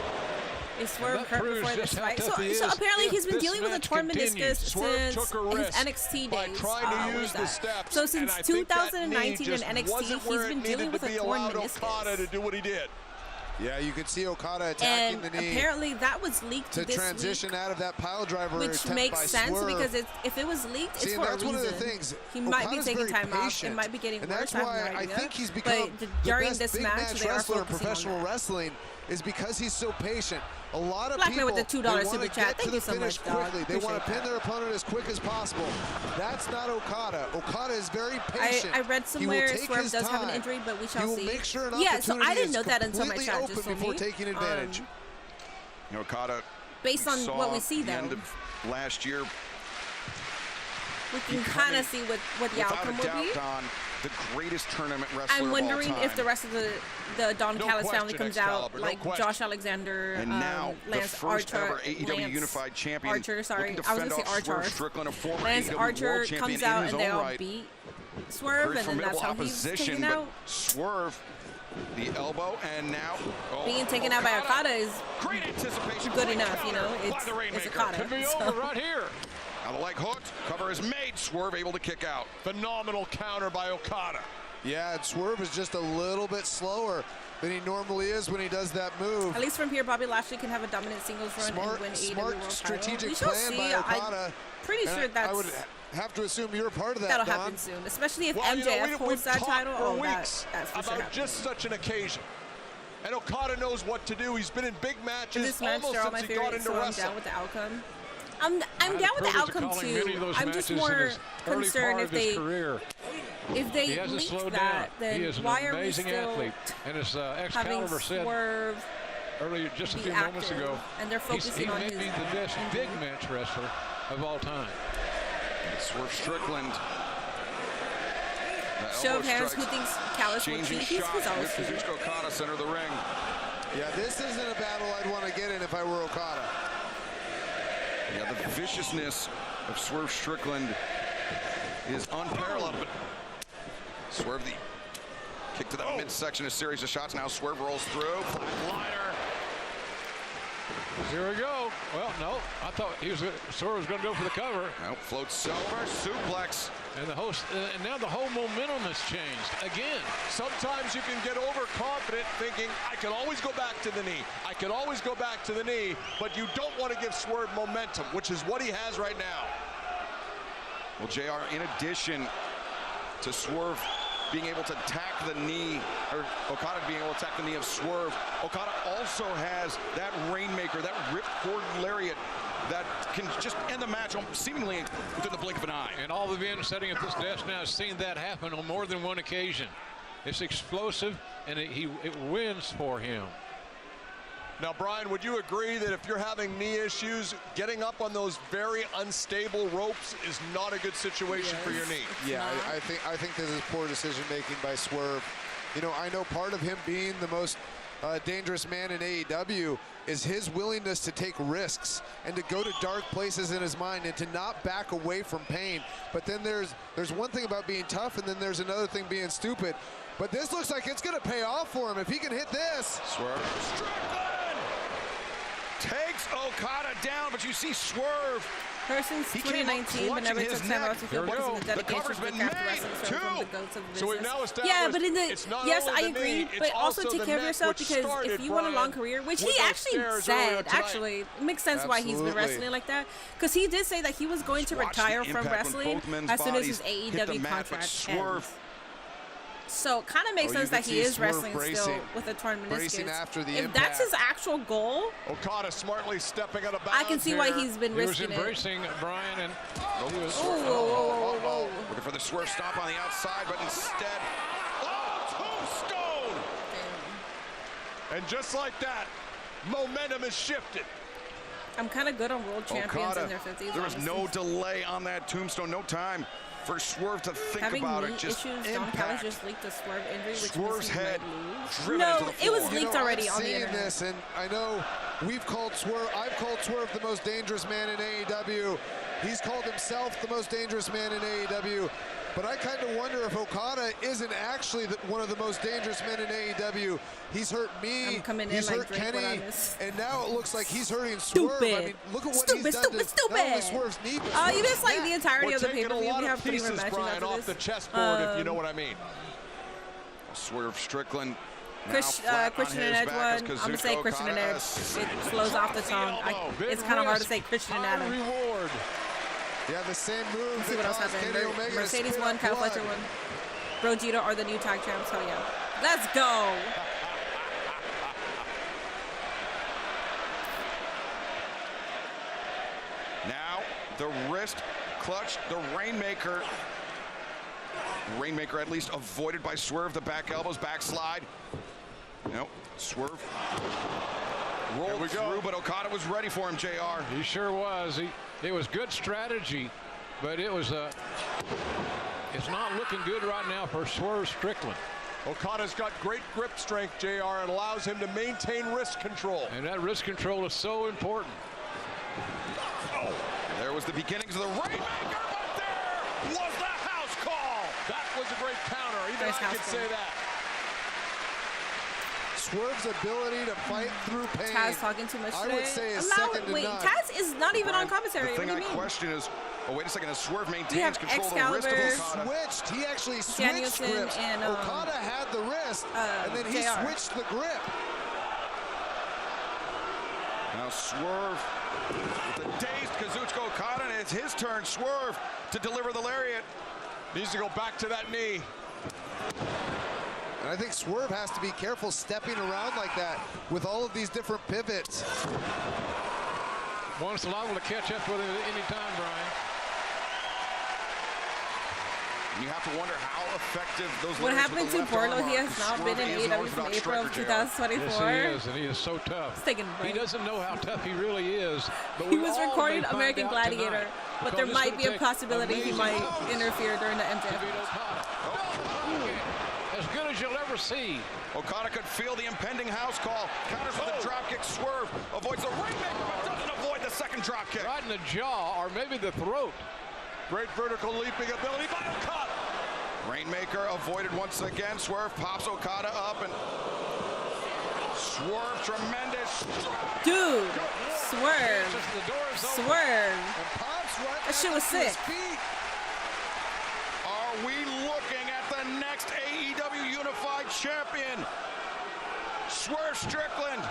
S10: Is Swerve
S20: that
S10: hurt
S20: proves
S10: before this
S20: just how
S10: fight?
S20: tough he
S10: So
S20: is
S10: apparently
S20: if
S10: he's been
S20: this
S10: dealing with a
S20: match
S10: torn
S20: continues.
S10: meniscus
S15: Swerve
S10: since
S15: took a
S10: his
S15: risk
S10: NXT
S15: by
S10: days.
S15: trying to
S10: What
S15: use
S10: was
S15: the
S10: that?
S15: steps.
S10: So
S15: and
S10: since
S15: I think that knee
S10: 2019 in
S15: just
S10: NXT,
S15: wasn't
S10: he's
S15: where
S10: been
S15: it
S10: dealing
S15: needed
S10: with
S15: to
S10: a
S15: be
S10: torn
S15: allowed Okada to
S10: meniscus.
S15: do what he did.
S13: Yeah, you could see Okada attacking
S10: And
S13: the knee
S10: apparently that was leaked
S13: to
S10: this
S13: transition
S10: week,
S13: out of that pile driver
S10: which
S13: attempt
S10: makes
S13: by
S10: sense
S13: Swerve.
S10: because if it was leaked, it's
S13: See,
S10: for a
S13: that's
S10: reason.
S13: one of the things.
S10: He might be
S13: Okada's
S10: taking
S13: very
S10: time off. It
S13: patient,
S10: might be getting
S13: and
S10: worse.
S13: that's
S10: I have
S13: why
S10: no
S13: I
S10: idea.
S13: think he's become
S10: But
S13: the
S10: during
S13: best
S10: this
S13: big
S10: match, they are
S13: wrestler in
S10: focusing on
S13: professional
S10: that.
S13: wrestling is because he's so patient. A lot of
S10: Black man
S13: people
S10: with the $2
S13: they wanna
S10: super
S13: get
S10: chat.
S13: to
S10: Thank
S13: the
S10: you so
S13: finish
S10: much, dog.
S13: quickly. They want to
S10: Appreciate
S13: pin
S10: that.
S13: their opponent as quick as possible. That's not Okada. Okada is very patient.
S10: I read
S13: He
S10: somewhere
S13: will take
S10: Swerve
S13: his
S10: does have an
S13: time.
S10: injury, but we shall
S13: He will
S10: see.
S13: make sure an
S10: Yeah, so I
S13: opportunity
S10: didn't
S13: is
S10: know that until my
S13: completely
S10: chat
S13: open
S10: just told
S13: before
S10: me.
S13: taking advantage.
S4: You know, Okada,
S10: Based on
S4: saw
S10: what we see,
S4: the
S10: though,
S4: end of last year,
S10: we can kind of see what the
S4: without
S10: outcome
S4: a
S10: will
S4: doubt,
S10: be.
S4: Don, the greatest tournament wrestler
S10: I'm wondering
S4: of all time.
S10: if the rest of the Don Callis family comes out, like Josh Alexander,
S4: and now
S10: Lance
S4: the first
S10: Archer,
S4: ever AEW
S10: Lance
S4: Unified Champion.
S10: Archer, sorry,
S4: looking to
S10: I was
S4: fend
S10: gonna say
S4: off Swerve
S10: Archer.
S4: Strickland, a former
S10: Lance
S4: AEW
S10: Archer
S4: World Champion
S10: comes out
S4: in his
S10: and they
S4: own
S10: all
S4: right.
S10: beat Swerve,
S4: Very
S10: and then that's
S4: formidable
S10: how he's
S4: opposition,
S10: taken
S4: but
S10: out.
S4: Swerve, the elbow, and now
S10: Being taken out by Okada is
S4: great anticipation,
S10: good
S4: great
S10: enough, you know.
S4: counter by the
S10: It's
S4: Rainmaker.
S10: Okada.
S15: Could be
S10: so.
S15: over right here.
S4: Now the leg hooked, cover is made, Swerve able to kick out.
S15: Phenomenal counter by Okada.
S13: Yeah, and Swerve is just a little bit slower than he normally is when he does that move.
S10: At least from here, Bobby Lashley can have a dominant singles run and win AEW World title.
S13: Strategic
S10: We shall
S13: plan
S10: see.
S13: by Okada.
S10: I'm pretty sure
S13: I would have to assume you're a part of that,
S10: that'll
S13: Don.
S10: happen soon, especially if
S15: Well,
S10: MJF holds that title.
S15: For
S10: Oh,
S15: weeks
S10: that's for sure
S15: about
S10: happening.
S15: just such an occasion. And Okada knows what to do. He's been in big matches
S10: In this match,
S15: almost
S10: they're all
S15: since
S10: my
S15: he got
S10: favorites,
S15: into
S10: so I'm
S15: wrestling.
S10: down with the outcome. I'm down with the outcome too. I'm just more concerned if they
S20: hasn't
S10: leak
S20: slowed
S10: that,
S20: down.
S10: then
S20: He is an
S10: why are we
S20: amazing
S10: still
S20: athlete. And as
S10: having
S20: Excalibur said
S10: Swerve
S20: earlier, just a
S10: be
S20: few moments
S10: active,
S20: ago,
S10: and they're focusing
S20: he
S10: on
S20: may
S10: his
S20: be the best big match wrestler of all time.
S4: Swerve Strickland.
S10: show of hands? Who thinks Callis will
S4: Changing
S10: cheat? He's
S4: shot
S10: always
S4: with
S10: cheating.
S4: Kazuchika Okada center of the ring.
S13: Yeah, this isn't a battle I'd want to get in if I were Okada.
S4: Yeah, the viciousness of Swerve Strickland is unparalleled, but Swerve the kick to the midsection, a series of shots. Now Swerve rolls through, flatliner.
S20: Here we go. Well, no, I thought Swerve was going to go for the cover.
S4: Now floats over, suplex.
S20: And and now the whole momentum has changed again.
S15: Sometimes you can get overconfident thinking, I can always go back to the knee. I can always go back to the knee, but you don't want to give Swerve momentum, which is what he has right now.
S4: Well, JR, in addition to Swerve being able to attack the knee, or Okada being able to attack the knee of Swerve, Okada also has that Rainmaker, that ripcord lariat that can just end the match seemingly within the blink of an eye.
S20: And all the men sitting at this desk now have seen that happen on more than one occasion. It's explosive, and it wins for him.
S15: Now, Brian, would you agree that if you're having knee issues, getting up on those very unstable ropes is not a good situation for your knee?
S13: Yeah, I think this is poor decision making by Swerve. You know, I know part of him being the most dangerous man in AEW is his willingness to take risks and to go to dark places in his mind and to not back away from pain. But then there's one thing about being tough, and then there's another thing being stupid. But this looks like it's going to pay off for him if he can hit this.
S4: Swerve. Strickland takes Okada down, but you see Swerve.
S10: Since 2019, but never took time out to feel because of the dedication to the craft of wrestling, so one of the goats of the
S15: So we've
S10: business.
S15: now established
S10: Yeah, but in the
S15: it's not
S10: yes,
S15: only
S10: I
S15: the
S10: agree,
S15: knee,
S10: but
S15: it's
S10: also
S15: also
S10: take
S15: the
S10: care of
S15: neck,
S10: yourself,
S15: which
S10: because
S15: started,
S10: if you want a long
S15: Brian,
S10: career, which
S15: with
S10: he
S15: those
S10: actually
S15: stairs earlier
S10: said,
S15: tonight.
S10: actually it makes sense why he's been
S13: Absolutely.
S10: wrestling like that, because he did say that he was going to
S4: Watch the
S10: retire from
S4: impact when
S10: wrestling
S4: both men's
S10: as soon as
S4: bodies
S10: his
S4: hit the
S10: AEW
S4: mat, but
S10: contract
S4: Swerve.
S10: ends. So kind of makes
S13: you
S10: sense
S13: can
S10: that he
S13: see
S10: is
S13: Swerve
S10: wrestling
S13: bracing-
S10: still with a torn
S13: bracing
S10: meniscus.
S13: after the
S10: If
S13: impact.
S10: that's his actual goal,
S15: Okada smartly stepping out of bounds
S10: I can see why
S15: here.
S10: he's been
S20: He was
S10: risking it.
S20: embracing Brian, and he was
S10: Whoa.
S4: Looking for the Swerve stop on the outside, but instead, tombstone!
S15: And just like that, momentum is shifted.
S10: I'm kind of good on world champions
S4: Okada,
S10: in their 50s.
S4: there was
S10: honestly.
S4: no delay on that tombstone, no time for Swerve to think
S10: Having
S4: about
S10: knee
S4: it. Just
S10: issues, Don Callis
S4: impact.
S10: just leaked a Swerve injury, which
S4: Swerve's
S10: means he
S4: head
S10: might lose.
S4: driven
S10: No,
S4: into the
S10: it was
S4: floor.
S10: leaked already
S13: I've
S10: on the
S13: seen
S10: internet.
S13: this, and I know I've called Swerve the most dangerous man in AEW. He's called himself the most dangerous man in AEW. But I kind of wonder if Okada isn't actually one of the most dangerous men in AEW. He's hurt me,
S10: I'm coming
S13: he's
S10: in
S13: hurt
S10: like Drake when I
S13: Kenny,
S10: miss.
S13: and now it looks like he's hurting Swerve. I mean, look at what he's done to not only Swerve's knee, but
S10: You
S13: Swerve's
S10: missed like the
S13: neck.
S10: entirety
S15: We're
S10: of the
S15: taking a
S10: pay-per-view.
S15: lot
S10: We
S15: of
S10: have 3 more
S15: pieces,
S10: matches
S15: Brian,
S10: after
S15: off
S10: this.
S15: the chessboard, if you know what I mean.
S4: Swerve Strickland.
S10: Christian and Edge one. I'm gonna say Christian and Edge. It flows off the tongue. It's kind of hard to say Christian and Adam.
S20: reward.
S13: Yeah, the same move.
S10: Let's see what else
S13: caused
S10: happened.
S13: Kenny Omega to
S10: Mercedes
S13: spit
S10: won,
S13: up
S10: Kyle
S13: blood.
S10: Fletcher won. Bro Gito are the new tag champs. Hell yeah. Let's go.
S4: Now the wrist clutch, the Rainmaker. Rainmaker at least avoided by Swerve. The back elbows, backslide. Nope, Swerve rolled through, but Okada was ready for him, JR.
S20: He sure was. It was good strategy, but it was It's not looking good right now for Swerve Strickland.
S15: Okada's got great grip strength, JR, and allows him to maintain wrist control.
S20: And that wrist control is so important.
S4: Oh, there was the beginnings of the Rainmaker, but there was the house call.
S15: That was a great counter. Even
S10: Nice
S15: I could say that.
S13: Swerve's ability to fight through pain.
S10: Taz talking too much today.
S13: I would say is second to
S10: wait,
S13: none.
S10: Taz is not even on commentary.
S4: The thing
S10: What do you
S4: I
S10: mean?
S4: question is, oh, wait a second, as Swerve
S10: We
S4: maintains
S10: have
S4: control of the wrist of
S10: Excalibur.
S4: Okada.
S13: He actually switched
S10: Danielson
S13: grips.
S10: and,
S13: Okada had the wrist, and then he
S10: JR.
S13: switched the grip.
S4: Now Swerve with the dazed Kazuchika Okada, and it's his turn, Swerve, to deliver the lariat.
S15: Needs to go back to that knee.
S13: And I think Swerve has to be careful stepping around like that with all of these different pivots.
S20: One's liable to catch up with him at any time, Brian.
S4: And you have to wonder how effective those
S10: What
S4: lariats
S10: happened
S4: with
S10: to
S4: the left arm
S10: Borlo? He
S4: are.
S10: has not
S4: Swerve
S10: been in
S4: is an
S10: AEW from
S4: orthodox
S10: April of
S4: striker, JR.
S10: 2024.
S20: Yes, he is, and he is so tough.
S10: He's taking a break.
S20: He doesn't know how tough he really is. But
S10: He
S20: we
S10: was
S20: all
S10: recording
S20: may find
S10: American
S20: out
S10: Gladiator,
S20: tonight,
S10: but
S20: because
S10: there
S20: it's
S10: might
S20: gonna
S10: be a
S20: take
S10: possibility he
S20: amazing
S10: might
S20: moves
S10: interfere during the
S20: to
S10: MJF.
S20: beat Okada. As good as you'll ever see.
S4: Okada could feel the impending house call. Counters with a dropkick. Swerve avoids the Rainmaker, but doesn't avoid the second dropkick.
S20: Right in the jaw, or maybe the throat.
S15: Great vertical leaping ability by Okada.
S4: Rainmaker avoided once again. Swerve pops Okada up, and Swerve tremendous.
S10: Dude, Swerve.
S20: The door is open.
S10: Swerve.
S13: Pops right
S10: That shit was
S13: back to his
S10: sick.
S13: feet.
S4: Are we looking at the next AEW Unified Champion? Swerve Strickland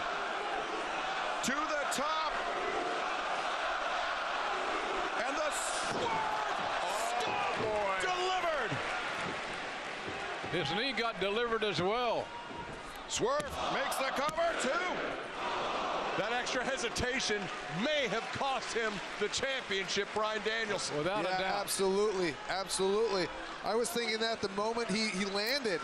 S4: to the top. And the Swerve delivered.
S20: His knee got delivered as well.
S4: Swerve makes the cover, too.
S15: That extra hesitation may have cost him the championship, Bryan Danielson.
S20: Without a doubt.
S13: Absolutely, absolutely. I was thinking that the moment he landed.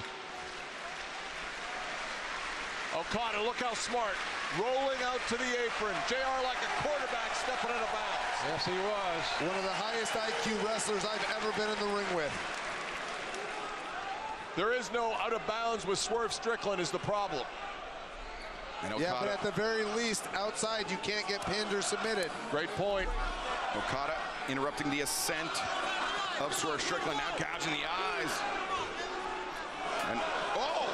S15: Okada, look how smart. Rolling out to the apron. JR like a quarterback stepping out of bounds.
S20: Yes, he was.
S13: One of the highest IQ wrestlers I've ever been in the ring with.
S15: There is no out of bounds with Swerve Strickland is the problem.
S13: Yeah, but at the very least, outside you can't get pinned or submitted.
S15: Great point.
S4: Okada interrupting the ascent of Swerve Strickland, now gouging the eyes. And
S13: oh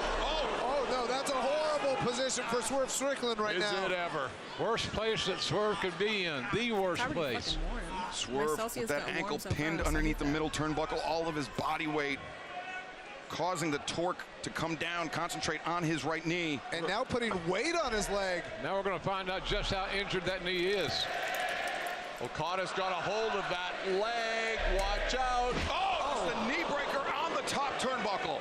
S13: no, that's a horrible position for Swerve Strickland right now.
S15: Is it ever?
S20: Worst place that Swerve could be in. The worst place.
S4: Swerve with that ankle pinned underneath the middle turnbuckle, all of his body weight causing the torque to come down, concentrate on his right knee.
S13: And now putting weight on his leg.
S20: Now we're going to find out just how injured that knee is.
S15: Okada's got a hold of that leg. Watch out.
S4: Oh, the knee breaker on the top turnbuckle.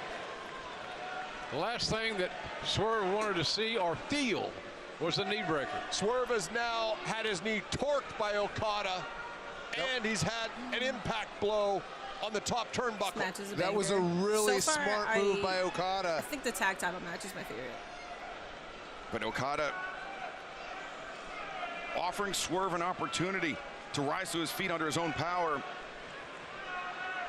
S20: The last thing that Swerve wanted to see or feel was the knee breaker.
S15: Swerve has now had his knee torqued by Okada, and he's had an impact blow on the top turnbuckle.
S13: That was a really smart move by Okada.
S10: I think the tag title match is my favorite.
S4: But Okada offering Swerve an opportunity to rise to his feet under his own power.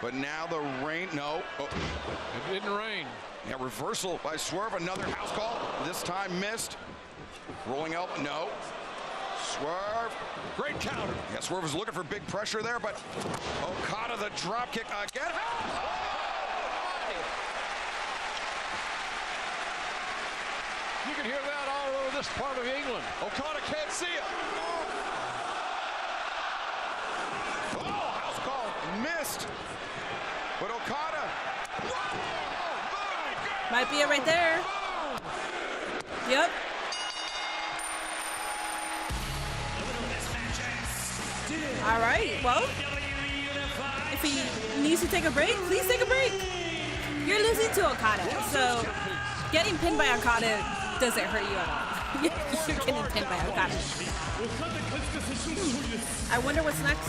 S4: But now the rain, no. Oh.
S20: It didn't rain.
S4: Yeah, reversal by Swerve, another house call. This time missed. Rolling elbow, no. Swerve, great counter. Yeah, Swerve was looking for big pressure there, but Okada the drop kick again.
S20: You can hear that all over this part of England.
S15: Okada can't see it.
S4: Oh, house call missed. But Okada.
S10: Might be it right there. Yep. All right, well, if he needs to take a break, please take a break. You're losing to Okada, so getting pinned by Okada doesn't hurt you at all. You're getting pinned by Okada. I wonder what's next.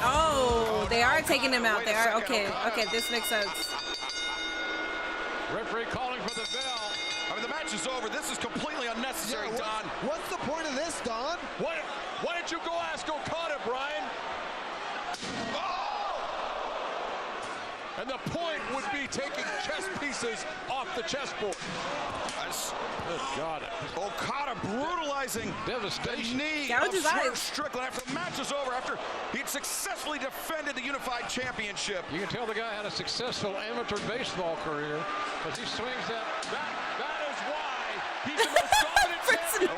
S10: Oh, they are taking him out. They are, okay, this makes sense.
S20: Referee calling for the bell.
S4: I mean, the match is over. This is completely unnecessary, Don.
S13: What's the point of this, Don?
S15: Why didn't you go ask Okada, Brian? And the point would be taking chess pieces off the chessboard.
S4: Good God. Okada brutalizing
S11: devastation.
S4: The knee
S10: Gouge
S4: of
S10: his
S4: Swerve
S10: eyes.
S4: Strickland after the match was over, after he had successfully defended the Unified Championship.
S11: You can tell the guy had a successful amateur baseball career because he swings that.
S15: That is why he's the most dominant champion.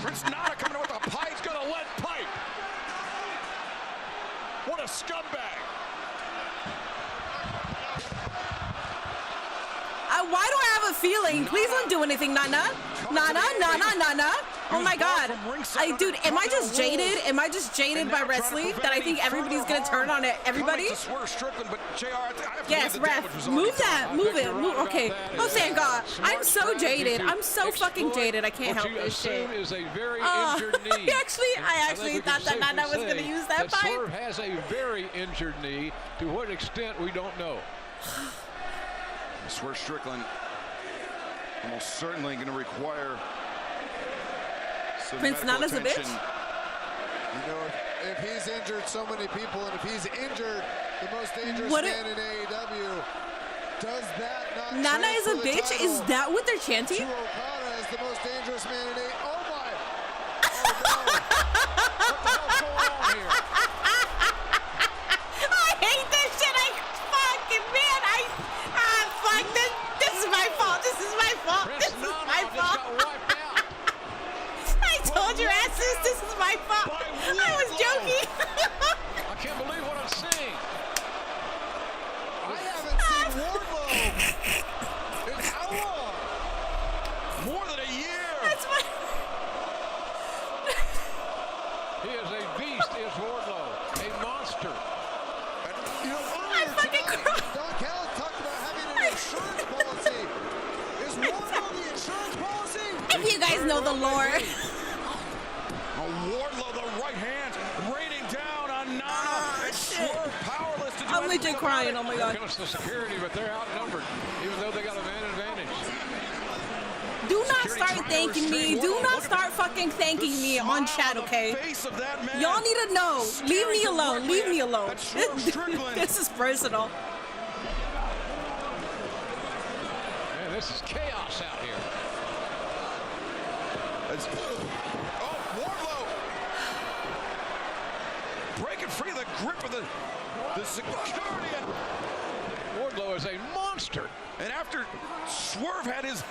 S4: Prince Nana coming in with a pipe.
S15: He's got a lead pipe. What a scumbag.
S10: Why do I have a feeling? Please don't do anything, Nana. Nana. Oh my God. Dude, am I just jaded? Am I just jaded by wrestling that I think everybody's gonna turn on it? Everybody? Yes, ref. Move that. Move it. Okay. Oh, thank God. I'm so jaded. I'm so fucking jaded. I can't help this shit.
S11: Is a very injured knee.
S10: I actually thought that Nana was gonna use that pipe.
S11: Swerve has a very injured knee. To what extent, we don't know.
S4: Swerve Strickland almost certainly going to require some
S10: Prince Nana's a bitch.
S13: You know, if he's injured so many people, and if he's injured the most dangerous man in AEW, does that not
S10: Nana is a bitch? Is that what they're chanting?
S13: To Okada as the most dangerous man in AEW. Oh my! Oh no! What the hell's going on here?
S10: I hate this shit. Fuck this. This is my fault. This is my fault. This is my fault. I told your asses this is my fault. I was joking.
S11: I can't believe what I'm seeing.
S13: I haven't seen Wardlow in how long?
S4: More than a year.
S10: That's my.
S11: He is a beast, is Wardlow. A monster.
S13: You know,
S10: I fucking cried.
S13: Don Callis talked about having an insurance policy. Is Wardlow the insurance policy?
S10: If you guys know the lore.
S4: Wardlow, the right hand raining down on Nana. And Swerve powerless to do
S10: I'm legit crying. Oh my God.
S11: Comes to security, but they're outnumbered, even though they got a man advantage.
S10: Do not start thanking me. Do not start fucking thanking me on chat, okay? Y'all need to know. Leave me alone. Leave me alone. This is personal.
S11: Man, this is chaos out here.
S4: Wardlow breaking free of the grip of the security.
S11: Wardlow is a monster.
S4: And after Swerve had his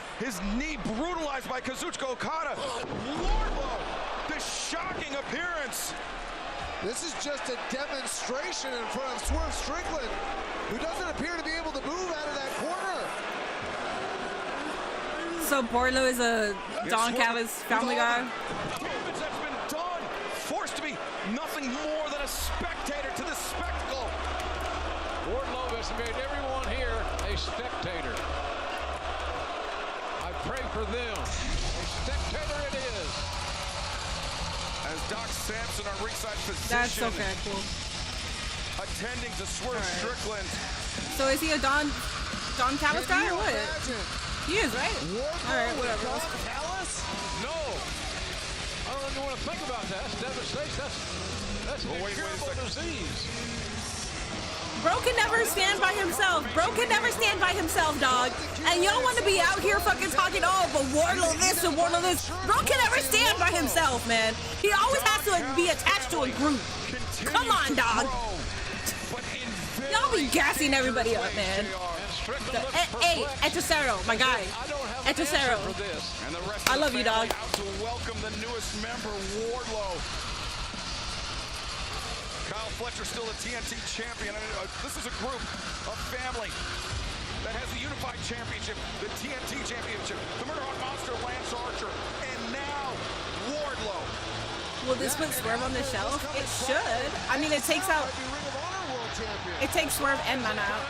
S4: knee brutalized by Kazuchika Okada, Wardlow, this shocking appearance.
S13: This is just a demonstration in front of Swerve Strickland, who doesn't appear to be able to move out of that corner.
S10: So Wardlow is a Don Callis family guy.
S4: Damage that's been done, forced to be nothing more than a spectator to this spectacle.
S11: Wardlow has made everyone here a spectator. I pray for them. A spectator it is.
S4: As Doc Sampson on ringside position.
S10: That's so very cool.
S4: Attending to Swerve Strickland.
S10: So is he a Don Callis guy or what? He is, right? All right, whatever.
S13: Callis?
S11: No. I don't even want to think about that. That's devastation. That's an incurable disease.
S10: Bro can never stand by himself. Bro can never stand by himself, dog. And y'all want to be out here fucking talking, oh, but Wardlow this and Wardlow this. Bro can never stand by himself, man. He always has to be attached to a group. Come on, dog. Y'all be gassing everybody up, man. Hey, Etchicero, my guy. Etchicero. I love you, dog.
S4: Out to welcome the newest member, Wardlow. Kyle Fletcher still a TNT champion. I mean, this is a group, a family that has the Unified Championship, the TNT Championship, the Murder Hawk Monster, Lance Archer, and now Wardlow.
S10: Will this put Swerve on the shelf? It should. I mean, it takes out. It takes Swerve and Nana out.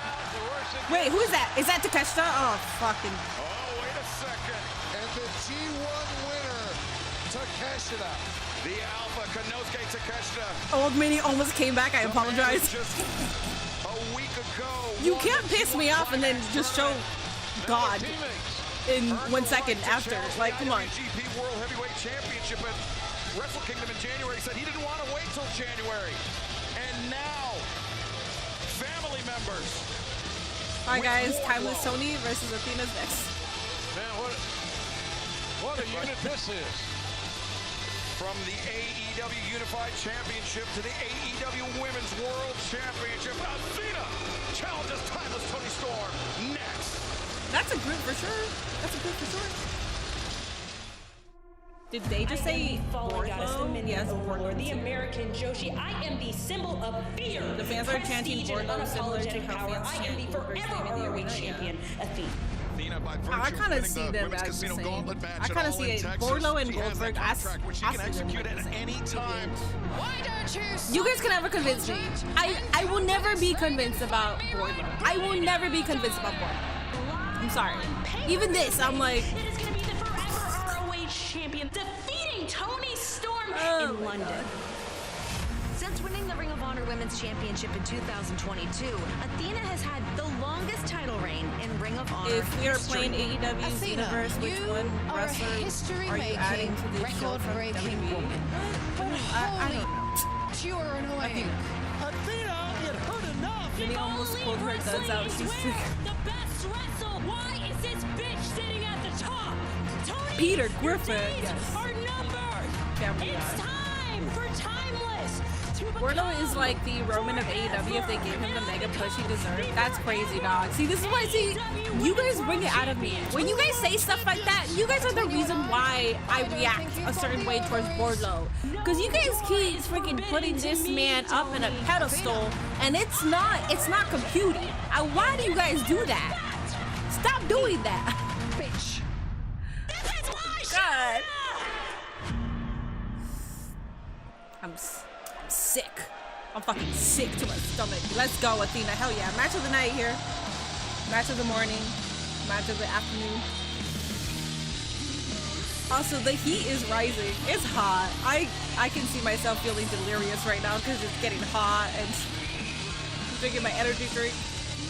S10: Wait, who is that? Is that Takeshita? Oh, fucking.
S4: Oh, wait a second.
S13: And the G1 winner, Takeshita.
S4: The Alpha, Konosuke Takeshita.
S10: Old Minnie almost came back. I apologize.
S4: Just a week ago.
S10: You can't piss me off and then just show God in 1 second after. Like, come on.
S4: GP World Heavyweight Championship at Wrestle Kingdom in January. He said he didn't want to wait till January. And now, family members.
S10: Alright guys, Timeless Tony versus Athena's next.
S15: Man, what a unit this is.
S4: From the AEW Unified Championship to the AEW Women's World Championship, Athena challenges Timeless Tony Storm next.
S10: That's a group for sure. That's a group for sure. Did they just say Wardlow? Yes, Wardlow.
S9: The American Joshi. I am the symbol of fear.
S10: The fans are chanting
S9: prestige, and
S10: Wardlow similar to
S9: unapologetic
S10: how
S9: power.
S10: fans
S9: I am the
S10: chant Goldberg's
S9: forever
S10: name in the
S9: ROH
S10: arena.
S9: champion, Athena.
S10: I kind of see them as the same. I kind of see it. Wardlow and Goldberg. I see them as the
S4: any time.
S14: Why don't you?
S10: You guys can never convince me. I will never be convinced about Wardlow. I will never be convinced about Wardlow. I'm sorry. Even this, I'm like.
S9: It is going to be the forever ROH champion, defeating Tony Storm in London.
S5: Since winning the Ring of Honor Women's Championship in 2022, Athena has had the longest title reign in Ring of Honor.
S10: If we are playing AEW's universe, which one wrestler are you adding to this show from WWE? I don't know.
S14: You're annoying.
S17: Athena, it hurt enough.
S10: Minnie almost pulled her guts out. She's
S9: the best wrestle. Why is this bitch sitting at the top? Tony,
S10: Peter Griffin.
S9: Your days
S10: Yes.
S9: are numbered. It's time for Timeless.
S10: Wardlow is like the Roman of AEW if they gave him the mega push he deserved. That's crazy, dog. See, this is why, you guys bring it out of me. When you guys say stuff like that, you guys are the reason why I react a certain way towards Wardlow. Because you guys keep freaking putting this man up in a pedestal, and it's not computing. Why do you guys do that? Stop doing that.
S14: Bitch.
S10: God. I'm sick. I'm fucking sick to my stomach. Let's go, Athena. Hell yeah. Match of the night here. Match of the morning. Match of the afternoon. Also, the heat is rising. It's hot. I can see myself feeling delirious right now because it's getting hot and I'm drinking my energy drink.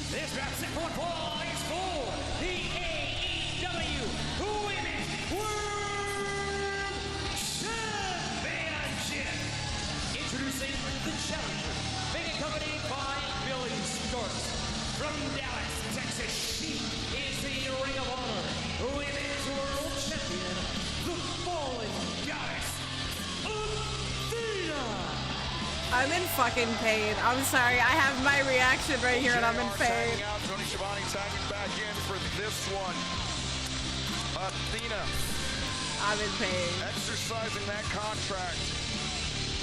S11: This match set for one is for the AEW Women's World Championship. Introducing the challenger, being accompanied by Billy Starks. From Dallas, Texas, she is the Ring of Honor Women's World Champion, the fallen goddess, Athena.
S10: I'm in fucking pain. I'm sorry. I have my reaction right here and I'm in pain.
S4: Tony Schiavone tagging back in for this one. Athena.
S10: I'm in pain.
S4: Exercising that contract.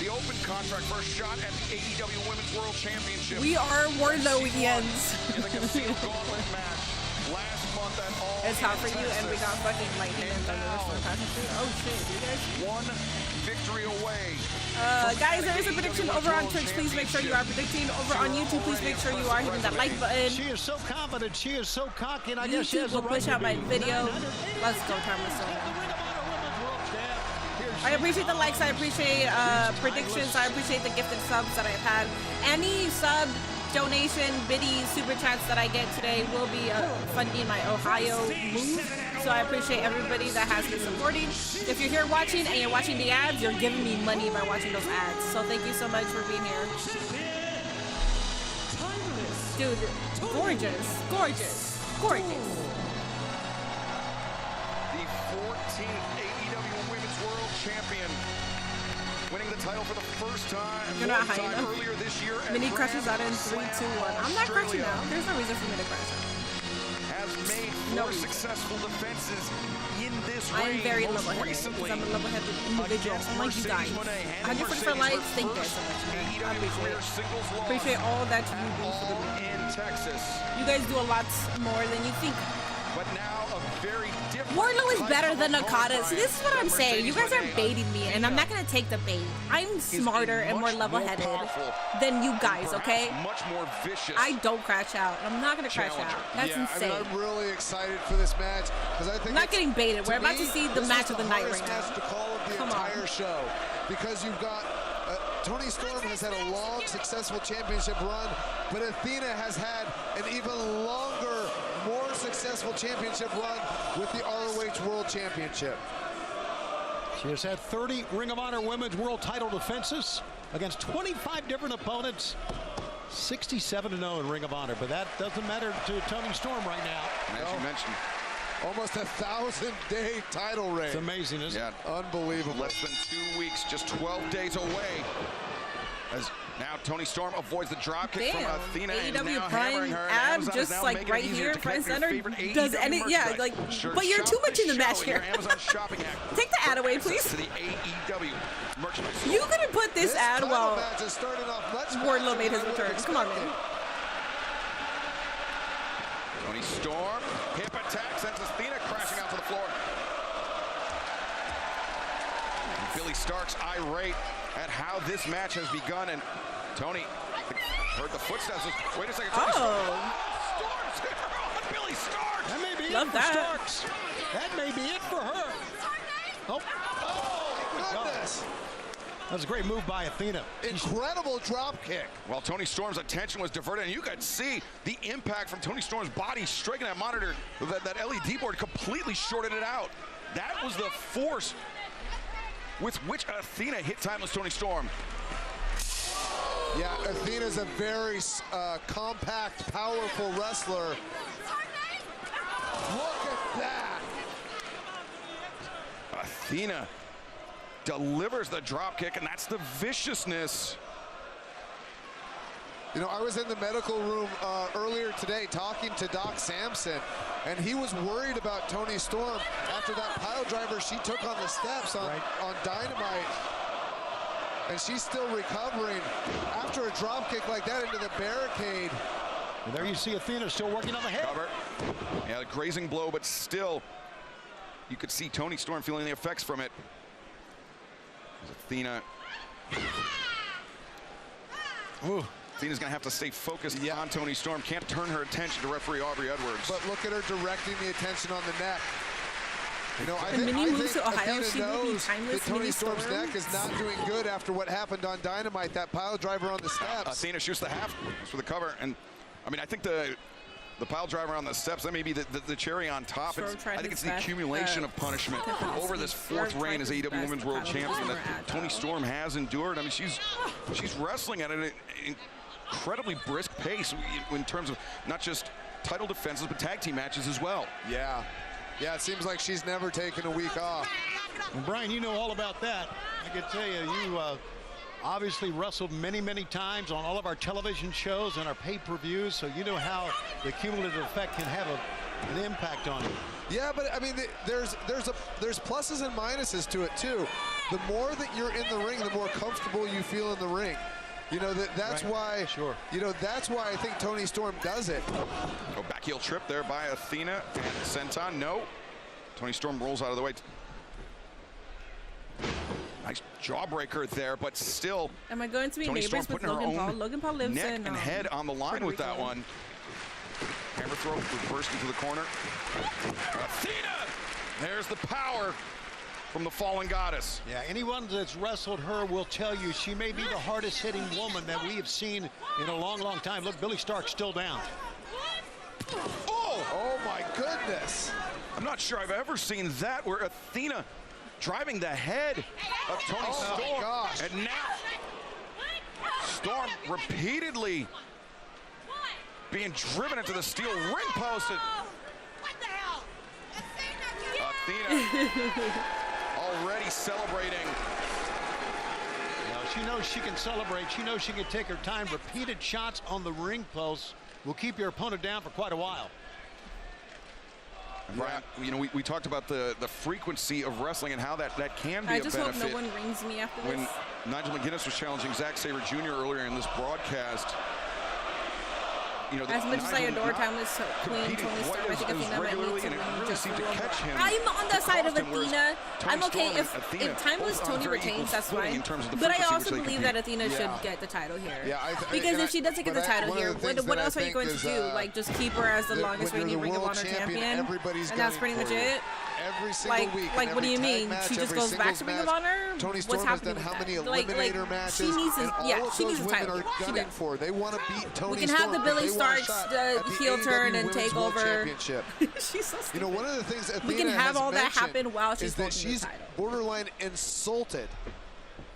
S4: The open contract for a shot at the AEW Women's World Championship.
S10: We are Wardlowians.
S4: In the concealed gauntlet match last month at All
S10: It's hot for
S4: in
S10: you, and we got
S4: Texas.
S10: fucking lightning and thunder for passing through. Oh shit, you guys.
S4: One victory away.
S10: Guys, there is a prediction over on Twitch. Please make sure you are predicting. Over on YouTube, please make sure you are hitting that like button.
S12: She is so confident. She is so cocky, and I guess she
S10: YouTube
S12: has
S10: will push out my video. Let's go, Timeless Tony. I appreciate the likes. I appreciate predictions. I appreciate the gifted subs that I've had. Any sub, donation, biddies, super chats that I get today will be funding my Ohio move. So I appreciate everybody that has been supporting. If you're here watching and you're watching the ads, you're giving me money by watching those ads. So thank you so much for being here. Dude, gorgeous, gorgeous, gorgeous.
S4: The 14th AEW Women's World Champion, winning the title for the first time.
S10: You're not high enough.
S4: Earlier this year.
S10: Mini crushes out in 3, 2, 1. I'm not crushing now. There's no reason for me to crush.
S4: Has made 4 successful defenses in this
S10: I am
S4: reign,
S10: very
S4: most
S10: level-headed because
S4: recently
S10: I'm a level-headed individual. I'm like you guys. 100 for likes. Thank you guys so much, man. I appreciate it. Appreciate all that you do for the league.
S4: In Texas.
S10: You guys do a lot more than you think.
S4: But now a very different
S10: Wardlow is better than Okada.
S4: opponent.
S10: See, this is what I'm saying. You guys are baiting me, and I'm not gonna take the bait. I'm smarter and more level-headed than you guys. Okay?
S4: Much more vicious.
S10: I don't crash out. I'm not gonna crash out. That's insane.
S13: I mean, I'm really excited for this match because I think
S10: I'm not getting baited. We're about to see the match of the night right now.
S13: To call of the entire show because you've got Tony Storm has had a long, successful championship run, but Athena has had an even longer, more successful championship run with the ROH World Championship.
S12: She has had 30 Ring of Honor Women's World Title defenses against 25 different opponents. 67-0 in Ring of Honor, but that doesn't matter to Toni Storm right now.
S4: As you mentioned,
S13: almost 1,000-day title reign.
S12: It's amazing, isn't it?
S13: Unbelievable.
S4: Less than 2 weeks, just 12 days away. As now Toni Storm avoids the dropkick from Athena and
S10: AEW
S4: now
S10: Prime
S4: hammering her.
S10: ad
S4: Amazon
S10: just like right here, front and center. Does any but you're too much in the match here. Take the ad away, please.
S4: To the AEW merchandise.
S10: You could have put this ad while
S13: match is starting off much
S10: Wardlow made his return. Come on, man.
S4: Toni Storm, hip attack, sends Athena crashing out to the floor. And Billy Stark's irate at how this match has begun, and Toni heard the footsteps. Wait a second, Toni Storm's hit her on Billy Stark.
S12: That may be
S10: Love
S12: it for
S10: that.
S12: Starks. That may be it for her. Oh,
S13: goodness.
S12: That was a great move by Athena.
S13: Incredible drop kick.
S4: Well, Toni Storm's attention was diverted, and you could see the impact from Toni Storm's body striking that monitor. That LED board completely shorted it out. That was the force with which Athena hit timeless Toni Storm.
S13: Yeah, Athena's a very compact, powerful wrestler. Look at that.
S4: Athena delivers the drop kick, and that's the viciousness.
S13: You know, I was in the medical room earlier today talking to Doc Sampson, and he was worried about Toni Storm after that pile driver she took on the steps on Dynamite. And she's still recovering after a drop kick like that into the barricade.
S12: And there you see Athena still working on the head.
S4: Cover. Yeah, the grazing blow, but still, you could see Toni Storm feeling the effects from it. Athena.
S12: Ooh.
S4: Athena's going to have to stay focused on Toni Storm. Can't turn her attention to referee Aubrey Edwards.
S13: But look at her directing the attention on the neck. You know, I
S10: And
S13: think
S10: mini moves to Ohio,
S13: Athena
S10: she will be
S13: knows
S10: timeless
S13: that Toni
S10: mini
S13: Storm's
S10: Storm.
S13: neck is not doing good after what happened on Dynamite, that pile driver on the steps.
S4: Athena shoots the half for the cover. And, I mean, I think the pile driver on the steps, that may be the cherry on top. I think it's the accumulation of punishment over this fourth reign as AEW Women's World Champion that Toni Storm has endured. I mean, she's wrestling at an incredibly brisk pace in terms of not just title defenses, but tag team matches as well.
S13: Yeah, it seems like she's never taken a week off.
S12: Well, Brian, you know all about that. I can tell you, you obviously wrestled many, many times on all of our television shows and our pay-per-views, so you know how the cumulative effect can have an impact on you.
S13: Yeah, but I mean, there's pluses and minuses to it too. The more that you're in the ring, the more comfortable you feel in the ring. You know, that's why. Sure. You know, that's why I think Toni Storm does it.
S4: Oh, back heel trip there by Athena and senton. No. Toni Storm rolls out of the way. Nice jawbreaker there, but still.
S10: Am I going to be
S4: Toni
S10: neighbors
S4: Storm
S10: with Logan Paul? Logan Paul lives
S4: neck
S10: in
S4: and head on the line with that one. Hammer throw reversed into the corner. Athena! There's the power from the fallen goddess.
S12: Yeah, anyone that's wrestled her will tell you she may be the hardest hitting woman that we have seen in a long, long time. Look, Billy Stark's still down.
S13: Oh my goodness.
S4: I'm not sure I've ever seen that where Athena driving the head of Toni Storm.
S13: Gosh.
S4: And now Storm repeatedly being driven into the steel ring post. Athena already celebrating.
S12: Now, she knows she can celebrate. She knows she can take her time. Repeated shots on the ring post will keep your opponent down for quite a while.
S4: And Brian, you know, we talked about the frequency of wrestling and how that can be a benefit.
S10: I just hope no one rings me after this.
S4: When Nigel McGuinness was challenging Zack Saber Jr. earlier in this broadcast, you know,
S10: as much as I adore Timeless Queen Toni Storm, I think Athena might need to ring just a little more. I'm on the side of Athena. I'm okay if Timeless Toni retains, that's fine. But I also believe that Athena should get the title here. Because if she doesn't get the title here, what else are you going to do? Like just keep her as the longest reigning Ring of Honor champion? And that's pretty much it?
S13: Every single week.
S10: Like, what do you mean? She just goes back to Ring of Honor?
S13: Toni Storm has done how many eliminator matches? She needs a title.
S10: She does.
S13: For. They want to beat Toni Storm.
S10: We can have the Billy Starks heel turn and take over. She's so stupid.
S13: You know, one of the things Athena
S10: we can have all that happen while she's
S13: holding the title. Borderline insulted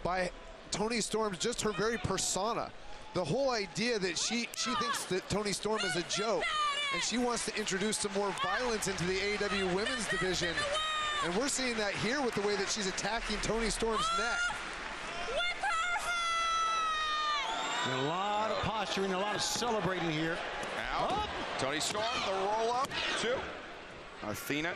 S13: by Toni Storm's just her very persona. the whole idea that she thinks that Toni Storm is a joke, and she wants to introduce some more violence into the AEW women's division. And we're seeing that here with the way that she's attacking Toni Storm's neck.
S12: And a lot of posturing, a lot of celebrating here.
S4: Now, Toni Storm, the roll up, 2. Athena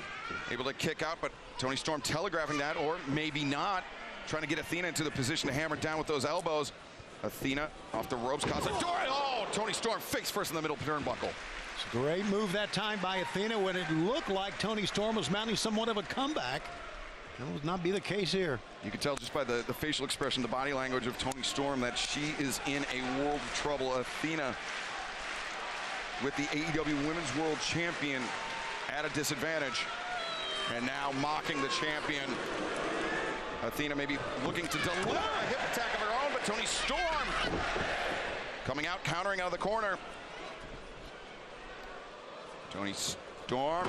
S4: able to kick out, but Toni Storm telegraphing that, or maybe not. Trying to get Athena into the position to hammer down with those elbows. Athena off the ropes, causes a door. Oh, Toni Storm face first in the middle turnbuckle.
S12: It's a great move that time by Athena when it looked like Toni Storm was mounting somewhat of a comeback. That would not be the case here.
S4: You can tell just by the facial expression, the body language of Toni Storm that she is in a world of trouble. Athena with the AEW Women's World Champion at a disadvantage. And now mocking the champion. Athena maybe looking to deliver a hip attack of her own, but Toni Storm coming out, countering out of the corner. Toni Storm,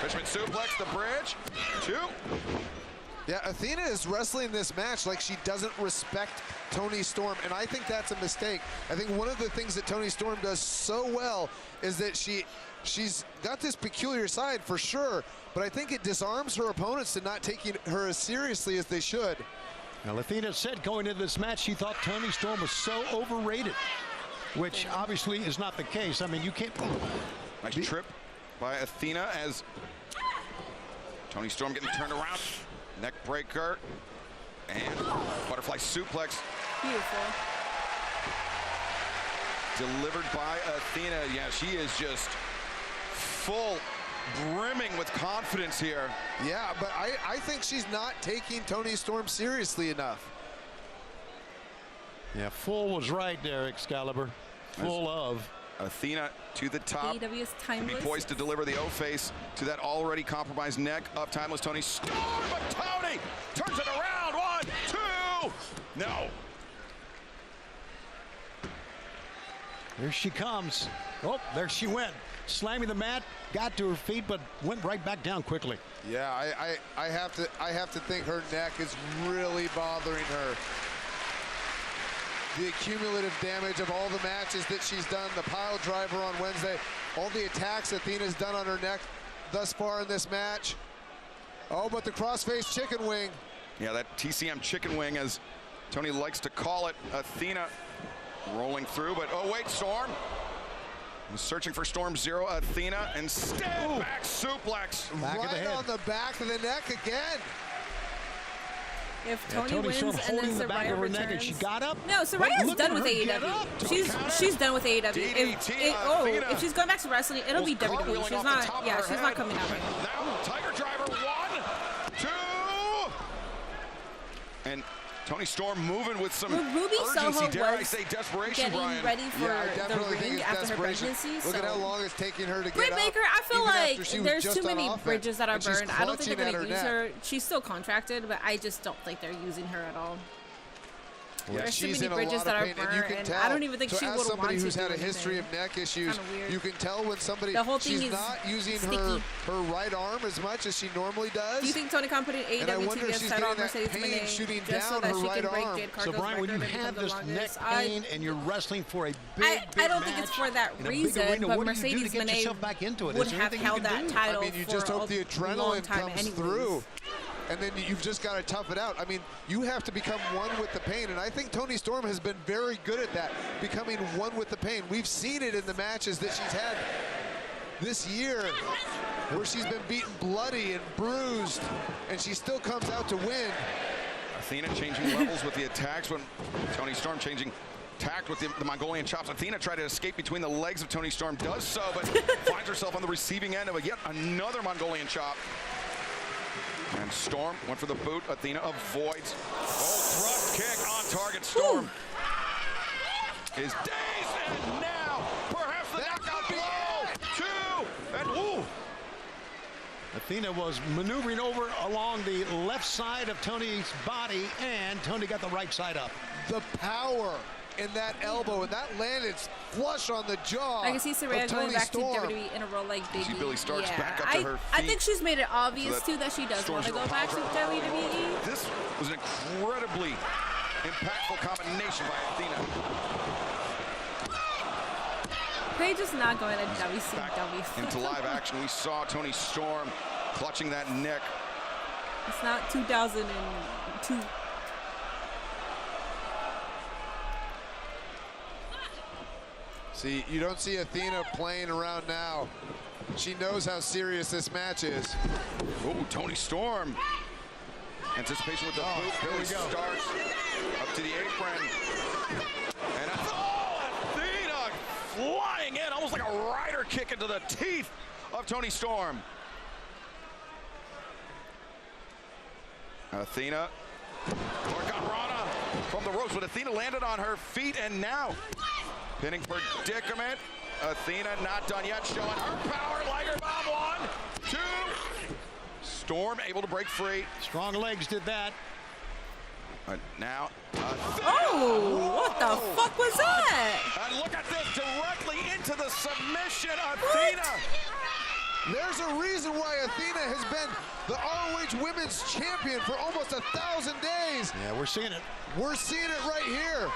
S4: Fisherman suplex, the bridge, 2.
S13: Yeah, Athena is wrestling this match like she doesn't respect Toni Storm, and I think that's a mistake. I think one of the things that Toni Storm does so well is that she's got this peculiar side for sure, but I think it disarms her opponents to not taking her as seriously as they should.
S12: Now, Athena said going into this match she thought Toni Storm was so overrated, which obviously is not the case. I mean, you can't...
S4: Nice trip by Athena as Toni Storm getting turned around. Neck breaker and butterfly suplex.
S10: Beautiful.
S4: Delivered by Athena. Yeah, she is just full, brimming with confidence here.
S13: Yeah, but I think she's not taking Toni Storm seriously enough.
S12: Yeah, full was right there, Excalibur. Full of.
S4: Athena to the top.
S10: AEW is
S4: To
S10: timeless.
S4: be poised to deliver the O-face to that already compromised neck of timeless Toni Storm. But Toni turns it around. 1, 2. No.
S12: There she comes. Oh, there she went. Slamming the mat, got to her feet, but went right back down quickly.
S13: Yeah, I have to think her neck is really bothering her. The cumulative damage of all the matches that she's done, the pile driver on Wednesday, all the attacks Athena's done on her neck thus far in this match. Oh, but the crossface chicken wing.
S4: Yeah, that TCM chicken wing, as Toni likes to call it. Athena rolling through, but oh wait, Storm. Searching for Storm Zero. Athena and stand back suplex.
S13: Right on the back of the neck again.
S10: If Toni wins
S12: Storm
S10: and then
S12: the back of
S10: Saraya
S12: her neck and
S10: returns.
S12: she got up.
S10: No, Saraya's
S12: Look
S10: done
S12: at
S10: with
S12: her get up.
S10: AEW. She's done with AEW. If she's going back to wrestling, it'll be WWE. She's not. Yeah, she's not coming out here.
S4: Now Tiger Driver 1, 2, and Toni Storm moving with some
S10: Ruby
S4: urgency,
S10: Soho
S4: dare I
S10: was
S4: say desperation,
S10: getting
S4: Brian.
S10: ready for
S13: Yeah, I definitely
S10: the
S13: think
S10: ring
S13: it's
S10: after her
S13: desperation.
S10: pregnancy.
S13: Look
S10: so.
S13: at how long it's taking her to get
S10: Britt
S13: up.
S10: Baker, I feel
S13: even after
S10: like
S13: she was
S10: there's
S13: just
S10: too
S13: on
S10: many
S13: offense,
S10: bridges that are
S13: and she's
S10: burned. I don't think they're
S13: clutching
S10: going to
S13: at
S10: use
S13: her
S10: her. She's still contracted, but I just don't think they're using her at all.
S13: Yeah,
S10: There's too
S13: she's
S10: many
S13: in a
S10: bridges
S13: lot
S10: that
S13: of
S10: are
S13: pain,
S10: burned,
S13: and you can
S10: and
S13: tell.
S10: I don't even think
S13: so
S10: she
S13: as
S10: would
S13: somebody
S10: want
S13: who's
S10: to
S13: had
S10: do
S13: a history of
S10: anything.
S13: neck issues,
S10: Kinda weird.
S13: you can tell when somebody
S10: The whole thing
S13: she's
S10: is
S13: not using
S10: sticky.
S13: her right arm as much as she normally does.
S10: Do you think Toni Khan put an
S13: And I
S10: AEW
S13: wonder if
S10: TVS
S13: she's
S10: title on
S13: getting that
S10: Mercedes
S13: pain
S10: Moné
S13: shooting
S10: just so
S13: down
S10: that
S13: her
S10: she
S13: right
S10: can break
S13: arm.
S10: Jade
S12: So,
S10: Cargill's
S12: Brian, when you
S10: record and
S12: have
S10: become
S12: this
S10: the
S12: neck
S10: longest?
S12: pain and you're wrestling for a big,
S10: I don't think it's for that
S12: in a big
S10: reason,
S12: arena,
S10: but
S12: what do you do to
S10: Mercedes
S12: get
S10: Moné
S12: yourself back into it?
S10: would
S12: Is there
S10: have
S12: anything you
S10: held
S12: can
S10: that
S12: do?
S10: title
S13: I mean, you
S10: for
S13: just hope the
S10: a long
S13: adrenaline
S10: time
S13: comes
S10: anyways.
S13: through. And then you've just got to tough it out. I mean, you have to become one with the pain, and I think Toni Storm has been very good at that, becoming one with the pain. We've seen it in the matches that she's had this year, where she's been beaten bloody and bruised, and she still comes out to win.
S4: Athena changing levels with the attacks when Toni Storm changing tact with the Mongolian chops. Athena tried to escape between the legs of Toni Storm, does so, but finds herself on the receiving end of yet another Mongolian chop. And Storm went for the boot. Athena avoids. Oh, thrust kick on target. Storm is dazed, and now perhaps the knockout blow. 2, and woo.
S12: Athena was maneuvering over along the left side of Toni's body, and Toni got the right side up.
S13: The power in that elbow, and that landed flush on the jaw.
S10: I can see Saraya going back
S13: Storm.
S10: to WWE in a role like Biggie.
S4: See Billy Starks back up to her
S10: I
S4: feet.
S10: think she's made it obvious,
S4: So
S10: too, that she does
S4: Storm's
S10: want to go
S4: gonna
S10: back to
S4: power drive.
S10: WWE.
S4: This was an incredibly impactful combination by Athena.
S10: Paige is not going to WCW.
S4: Into live action, we saw Toni Storm clutching that neck.
S10: It's not 2002.
S13: See, you don't see Athena playing around now. She knows how serious this match is.
S4: Oh, Toni Storm. Anticipation with the boot. Billy starts up to the apron. And Athena flying in, almost like a rider kick into the teeth of Toni Storm. Athena, Rana from the ropes, but Athena landed on her feet, and now pinning predicament. Athena not done yet, showing her power. Liger bomb, 1, 2. Storm able to break free.
S12: Strong legs did that.
S4: Now,
S10: oh, what the fuck was that?
S4: And look at this, directly into the submission, Athena.
S10: What?
S13: There's a reason why Athena has been the ROH Women's Champion for almost 1,000 days.
S12: Yeah, we're seeing it.
S13: We're seeing it right here.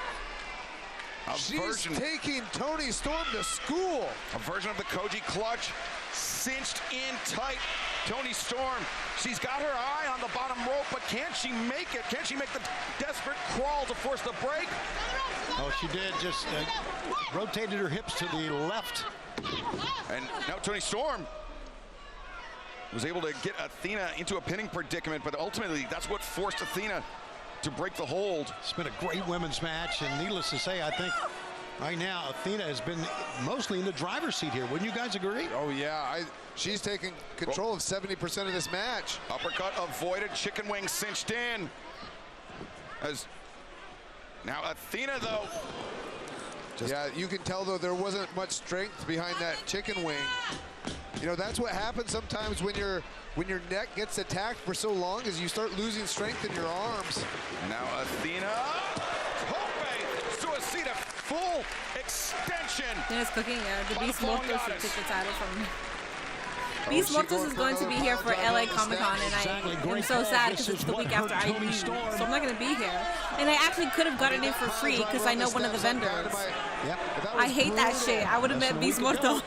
S13: She's taking Toni Storm to school.
S4: A version of the Koji clutch, cinched in tight. Toni Storm, she's got her eye on the bottom rope, but can she make it? Can she make the desperate crawl to force the break?
S12: Oh, she did. Just rotated her hips to the left.
S4: And now Toni Storm was able to get Athena into a pinning predicament, but ultimately that's what forced Athena to break the hold.
S12: It's been a great women's match, and needless to say, I think right now Athena has been mostly in the driver's seat here. Wouldn't you guys agree?
S13: Oh yeah, she's taking control of 70% of this match.
S4: Uppercut avoided, chicken wing cinched in. As now Athena though.
S13: Yeah, you can tell though there wasn't much strength behind that chicken wing. You know, that's what happens sometimes when your neck gets attacked for so long, is you start losing strength in your arms.
S4: And now Athena, Tope, Suicida, full extension.
S10: Athena's cooking. The Beast Mortos should take the title from. Beast Mortos is going to be here for LA Comic Con, and I am so sad because it's the week after IEW, so I'm not going to be here. And I actually could have gotten it for free because I know one of the vendors. I hate that shit. I would have met Beast Mortos,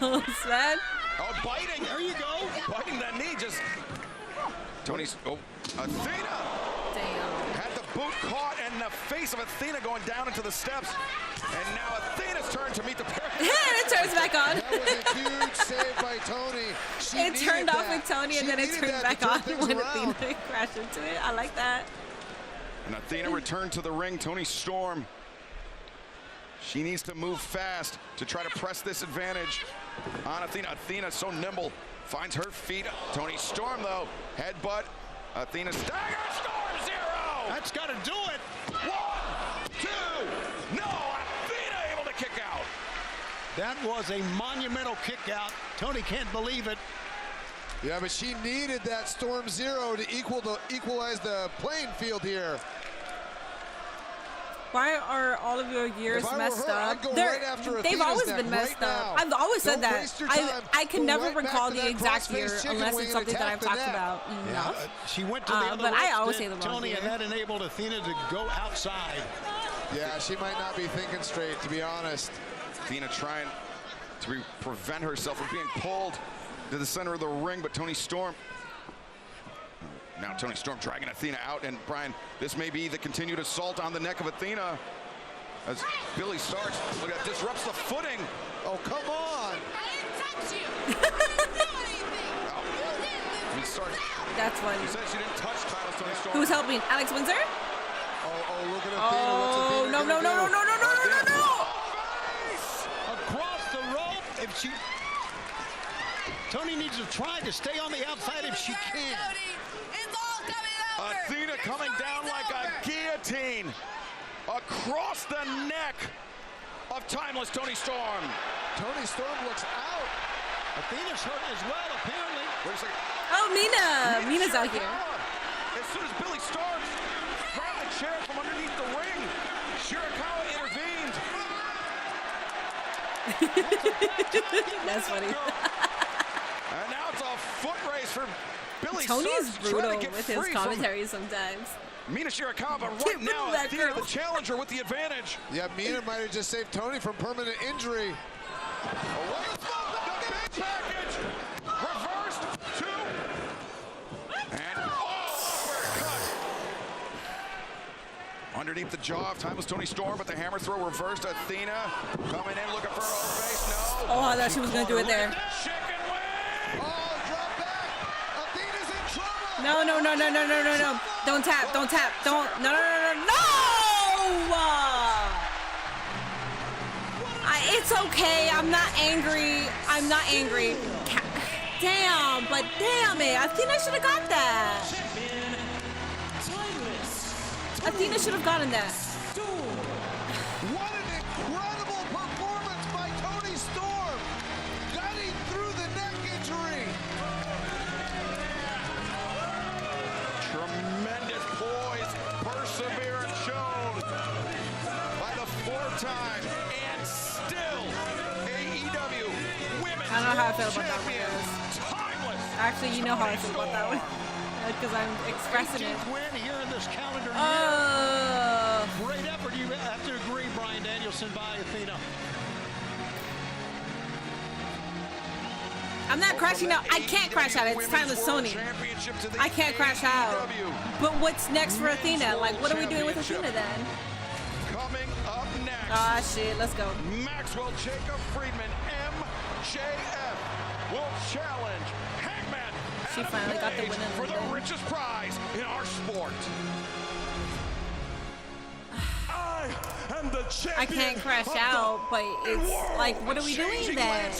S10: man.
S4: Oh, biting. There you go. Biting that knee. Just Tony's. Oh, Athena.
S10: Damn.
S4: Had the boot caught and the face of Athena going down into the steps. And now Athena's turn to meet the parent.
S10: And it turns back on.
S13: That was a huge save by Tony.
S10: It turned off with Tony and then it turned back on when Athena crashed into it. I like that.
S4: And Athena returned to the ring. Toni Storm. She needs to move fast to try to press this advantage on Athena. Athena so nimble, finds her feet. Toni Storm though, headbutt. Athena stagger, Storm 0.
S12: That's got to do it.
S4: 1, 2, no, Athena able to kick out.
S12: That was a monumental kick out. Tony can't believe it.
S13: Yeah, but she needed that Storm 0 to equalize the playing field here.
S10: Why are all of your years messed up? They've always been messed up. I've always said that. I can never recall the exact year unless it's something that I've talked about enough.
S12: She went to the other
S10: but I always say the wrong
S12: Tony,
S10: year.
S12: and that enabled Athena to go outside.
S13: Yeah, she might not be thinking straight, to be honest.
S4: Athena trying to prevent herself from being pulled to the center of the ring, but Toni Storm. Now Toni Storm dragging Athena out, and Brian, this may be the continued assault on the neck of Athena as Billy starts. Look at that, disrupts the footing.
S13: Oh, come on.
S14: I didn't touch you. I didn't do anything.
S4: Oh. He starts.
S10: That's funny.
S4: She said she didn't touch Toni Storm.
S10: Who's helping? Alex Windsor?
S13: Oh, look at Athena.
S10: Oh, no.
S12: Across the rope, if she... Tony needs to try to stay on the outside if she can.
S4: Athena coming down like a guillotine across the neck of timeless Toni Storm.
S13: Toni Storm looks out.
S12: Athena's hurt as well, apparently.
S4: Wait a second.
S10: Oh, Mina's out here.
S4: As soon as Billy starts, grab the chair from underneath the ring. Shirakawa intervenes.
S10: That's funny.
S4: And now it's a foot race for Billy
S10: Tony is
S4: Starks
S10: brutal
S4: trying to get
S10: with his
S4: free
S10: commentary sometimes.
S4: Mina Shirakawa, right now, Athena, the challenger with the advantage.
S13: Yeah, Mina might have just saved Tony from permanent injury.
S4: Package. Reversed. 2. And uppercut. Underneath the jaw of Timeless Toni Storm, but the hammer throw reversed. Athena coming in looking for her own face. No.
S10: Oh, I thought she was going to do it there. No. Don't tap. Don't. No. It's okay. I'm not angry. Damn, but damn it. Athena should have got that. Athena should have gotten that.
S7: What an incredible performance by Toni Storm. Gutting through the neck injury.
S4: Tremendous poise, perseverance shown by the 4-time and still AEW Women's
S10: I don't know how I feel about that one.
S4: Timeless.
S10: Actually, you know how I feel about that one. Because I'm expressing it.
S12: Win here in this calendar year. Great effort. You have to agree, Bryan Danielson by Athena.
S10: I'm not crashing out. I can't crash out. It's Timeless Toni. I can't crash out. But what's next for Athena? Like, what are we doing with Athena then?
S4: Coming up next.
S10: Ah, shit. Let's go.
S4: Maxwell Jacob Friedman, MJF, will challenge Hangman
S10: She finally got the win
S4: for the richest prize in our sport.
S10: I can't crash out, but it's like, what are we doing then?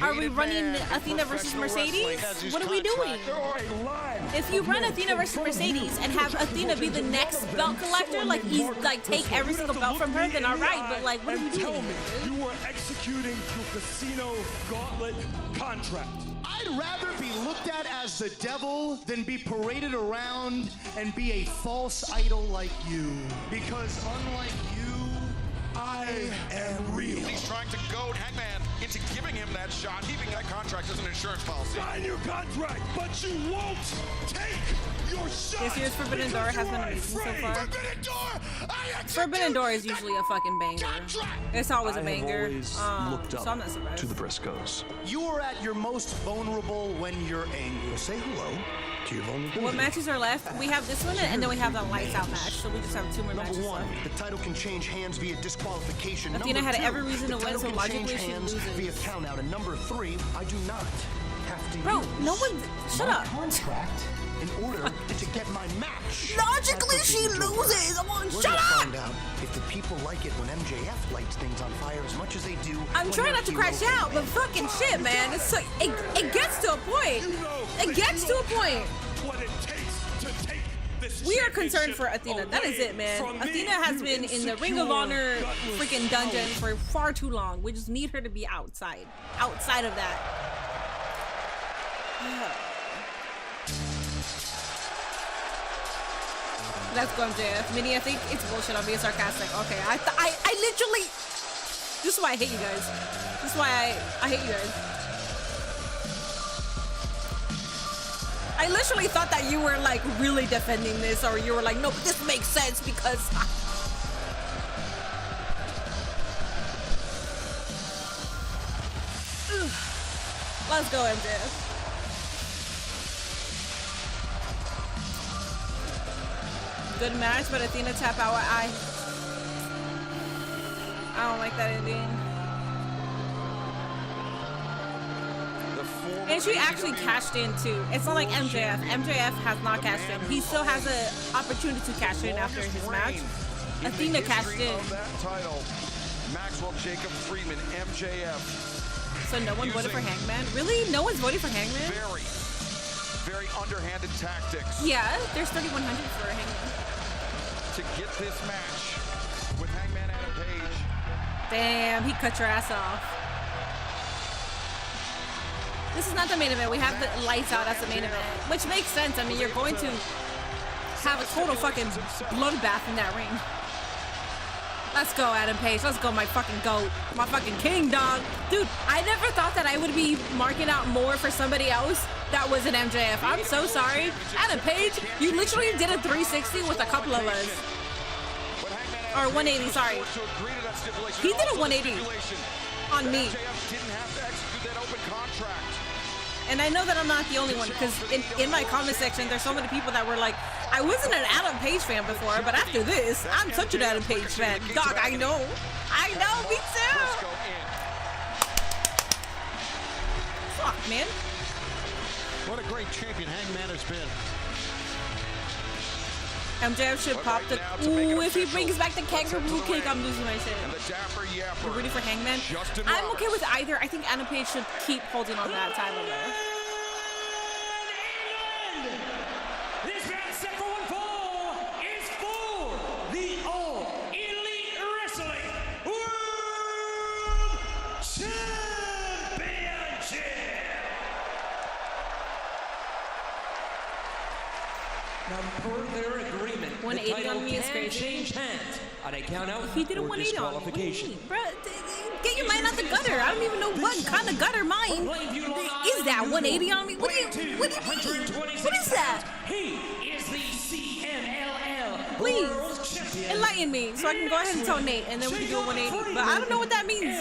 S10: Are we running Athena versus Mercedes? What are we doing? If you run Athena versus Mercedes and have Athena be the next belt collector, like take every single belt from her, then all right. But like, what are we doing?
S17: You were executing your casino gauntlet contract.
S21: I'd rather be looked at as the devil than be paraded around and be a false idol like you. Because unlike you, I am real.
S4: He's trying to goad Hangman into giving him that shot, keeping that contract as an insurance policy.
S17: Sign your contract, but you won't take your shot.
S10: This year's Forbidden Door has been amazing so far. Forbidden Door is usually a fucking banger. It's always a banger. So I'm not surprised.
S21: To the Briscoes. You are at your most vulnerable when you're angry. Say hello to your vulnerability.
S10: What matches are left? We have this one, and then we have the Lights Out match. So we just have 2 more matches
S21: Number 1,
S10: left.
S21: the title can change hands via disqualification.
S10: Athena
S21: Number
S10: had
S21: 2,
S10: every reason to
S21: the
S10: win,
S21: title
S10: so
S21: can
S10: logically
S21: change
S10: she
S21: hands
S10: loses.
S21: via countout. And number 3, I do not have to
S10: Bro,
S21: use
S10: no one. Shut
S21: my
S10: up.
S21: contract in order to get my match.
S10: Logically, she loses. Come on,
S21: We're
S10: shut
S21: gonna
S10: up.
S21: find out if the people like it when MJF lights things on fire as much as they do.
S10: I'm trying not to crash out, but fucking shit, man. It's so, it gets to a point. It gets to a point.
S17: What it takes to take this.
S10: We are concerned for Athena. That is it, man. Athena has been in the Ring of Honor freaking dungeon for far too long. We just need her to be outside. Outside of that. Let's go, MJF. Minnie, I think it's bullshit. I'm being sarcastic. Okay, I literally. This is why I hate you guys. This is why I hate you guys. I literally thought that you were like really defending this, or you were like, no, but this makes sense because. Let's go, MJF. Good match, but Athena tap out. I don't like that ending. And she actually cashed in too. It's not like MJF. MJF has not cashed in. He still has an opportunity to cash in after his match. Athena cashed in.
S4: Maxwell Jacob Friedman, MJF.
S10: So no one voted for Hangman? Really? No one's voting for Hangman?
S4: Very underhanded tactics.
S10: Yeah, there's 3,100 for Hangman.
S4: To get this match with Hangman Adam Page.
S10: Damn, he cut your ass off. This is not the main event. We have the Lights Out as the main event, which makes sense. I mean, you're going to have a total fucking bloodbath in that ring. Let's go, Adam Page. Let's go, my fucking GOAT. My fucking king, dog. Dude, I never thought that I would be marking out more for somebody else that was an MJF. I'm so sorry. Adam Page, you literally did a 360 with a couple of us. Or 180, sorry. He did a 180. on me.
S4: MJF didn't have to execute that open contract.
S10: And I know that I'm not the only one, because in my comment section, there's so many people that were like, I wasn't an Adam Page fan before, but after this, I'm such an Adam Page fan. Dog, I know. I know, me too. Fuck, man.
S12: What a great champion Hangman has been.
S10: MJF should pop the... Ooh, if he brings back the kangaroo kick, I'm losing my shit. You're rooting for Hangman? I'm okay with either. I think Adam Page should keep holding on to that title, though.
S11: This match set for one fall is for the All Elite Wrestling World Championship. Now, per their agreement,
S10: 180 on me is crazy.
S11: Change hands on a count out.
S10: He did a 180 on me. Bro, get your mind out the gutter. I don't even know what kind of gutter mind is that. 180 on me? What do you mean? What is that?
S11: He is the CMLL
S10: Please enlighten me so I can go ahead and tell Nate, and then we can do a 180. But I don't know what that means.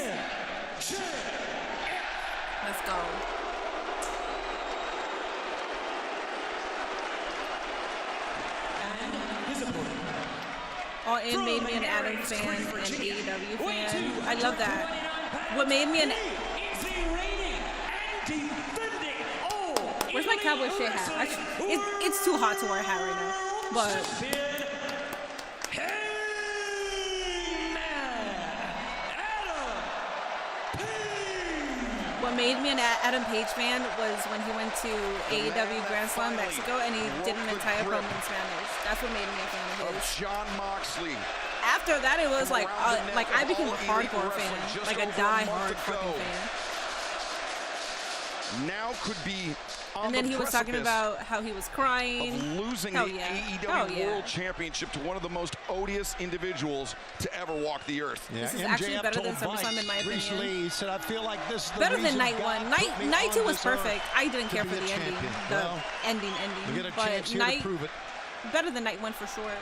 S10: Let's go. All In made me an Adam fan and AEW fan. I love that. What made me an... Where's my cowboy shit hat? It's too hot to wear a hat right now. But... What made me an Adam Page fan was when he went to AEW Grand Slam Mexico and he did an entire promo in Spanish. That's what made me a fan of his.
S4: John Moxley.
S10: After that, it was like I became a hardcore fan, like a die-hard fucking fan.
S4: Now could be
S10: and then he was talking about how he was crying.
S4: Of losing the AEW World Championship to one of the most odious individuals to ever walk the earth.
S10: Yeah. This is actually better than SummerSlam in my opinion.
S12: Recently, he said, I feel like this is the
S10: better than Night
S12: God
S10: 1. Night 2 was perfect. I didn't care for the ending. Ending.
S12: We get a chance here to prove it.
S10: Better than Night 1 for sure.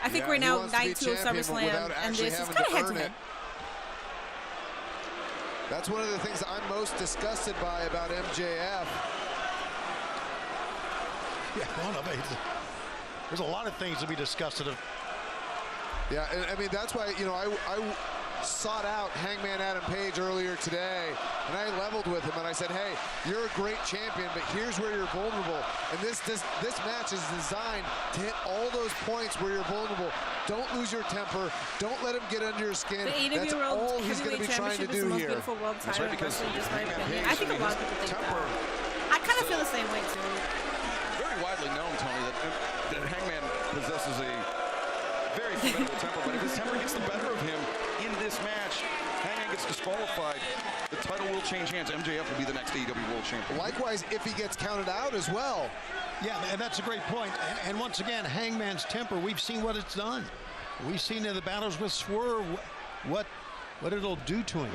S10: I think right now, Night 2 of SummerSlam and this is kind of head-to-head.
S13: That's one of the things I'm most disgusted by about MJF.
S12: Yeah, one of it. There's a lot of things to be disgusted of.
S13: Yeah, and I mean, that's why, you know, I sought out Hangman Adam Page earlier today, and I leveled with him, and I said, hey, you're a great champion, but here's where you're vulnerable. And this match is designed to hit all those points where you're vulnerable. Don't lose your temper. Don't let him get under your skin.
S10: The
S13: That's all he's going to be trying to do here.
S10: Beautiful world title because I think a lot of people think that. I kind of feel the same way, too.
S4: Very widely known, Tony, that Hangman possesses a very formidable temper, but if his temper gets the better of him in this match, Hangman gets disqualified, the title will change hands. MJF will be the next AEW World Champion.
S13: Likewise, if he gets counted out as well.
S12: Yeah, and that's a great point. And once again, Hangman's temper, we've seen what it's done. We've seen in the battles with Swerve what it'll do to him.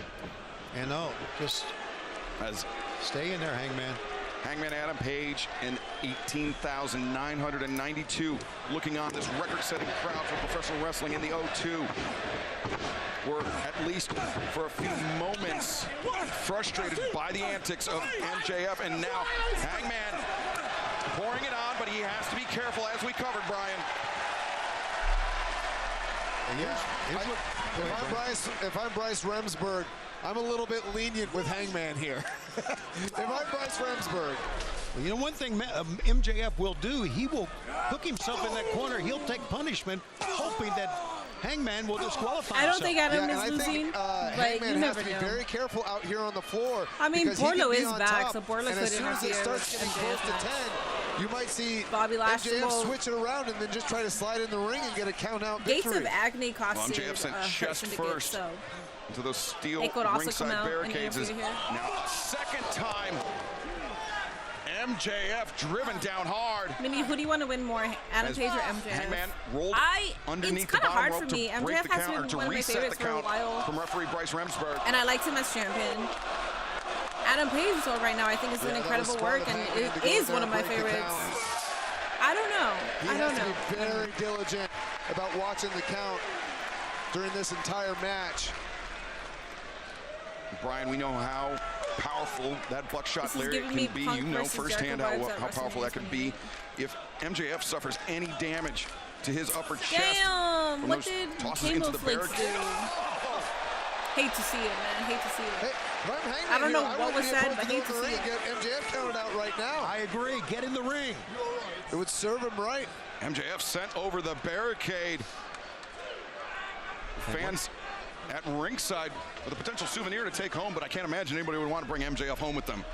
S12: And no, just stay in there, Hangman.
S4: Hangman Adam Page and 18,992 looking on this record-setting crowd for professional wrestling in the O2. Were at least for a few moments frustrated by the antics of MJF, and now Hangman pouring it on, but he has to be careful, as we covered, Brian.
S13: Yeah, if I'm Bryce Remsburg, I'm a little bit lenient with Hangman here. If I'm Bryce Remsburg.
S12: Well, you know, one thing MJF will do, he will hook himself in that corner. He'll take punishment, hoping that Hangman will disqualify himself.
S10: I don't think Adam is losing, but
S13: Hangman
S10: you never
S13: has to be
S10: know.
S13: very careful out here on the floor.
S10: I mean, Borlo is back,
S13: top,
S10: so Borlo
S13: and
S10: could
S13: as soon as it
S10: interfere
S13: starts getting close to 10, you might see
S10: Bobby Lashley
S13: MJF switch it around and then just try to slide in the ring and get a count-out
S10: Gates
S13: victory.
S10: of Agony costume.
S4: MJF sent chest first into those steel ringside barricades. Now, second time, MJF driven down hard.
S10: Minnie, who do you want to win more, Adam Page or MJF?
S4: Hangman rolled underneath
S10: it's kind of hard for
S4: to
S10: me.
S4: break
S10: MJF
S4: the
S10: has
S4: count,
S10: been
S4: to
S10: one of my
S4: reset
S10: favorites
S4: the
S10: for a
S4: count
S10: while.
S4: from referee Bryce Remsburg.
S10: And I liked him as champion. Adam Page, so right now, I think is doing incredible work, and it is one of my favorites. I don't know.
S13: He has to be very diligent about watching the count during this entire match.
S4: Brian, we know how powerful that buckshot lariat can be. You know firsthand how powerful that could be. If MJF suffers any damage to his upper chest from
S10: what
S4: those
S10: did
S4: tosses
S10: Camo
S4: into the
S10: Flakes
S4: barricade.
S10: Hate to see it, man. Hate to see it.
S13: Hey, if I'm Hangman
S10: I don't know
S13: here,
S10: what was said, but hate to
S13: the
S10: see
S13: ring,
S10: it.
S13: get MJF counted out right now.
S12: I agree. Get in the ring.
S13: It would serve him right.
S4: MJF sent over the barricade. Fans at ringside with a potential souvenir to take home, but I can't imagine anybody would want to bring MJF home with them.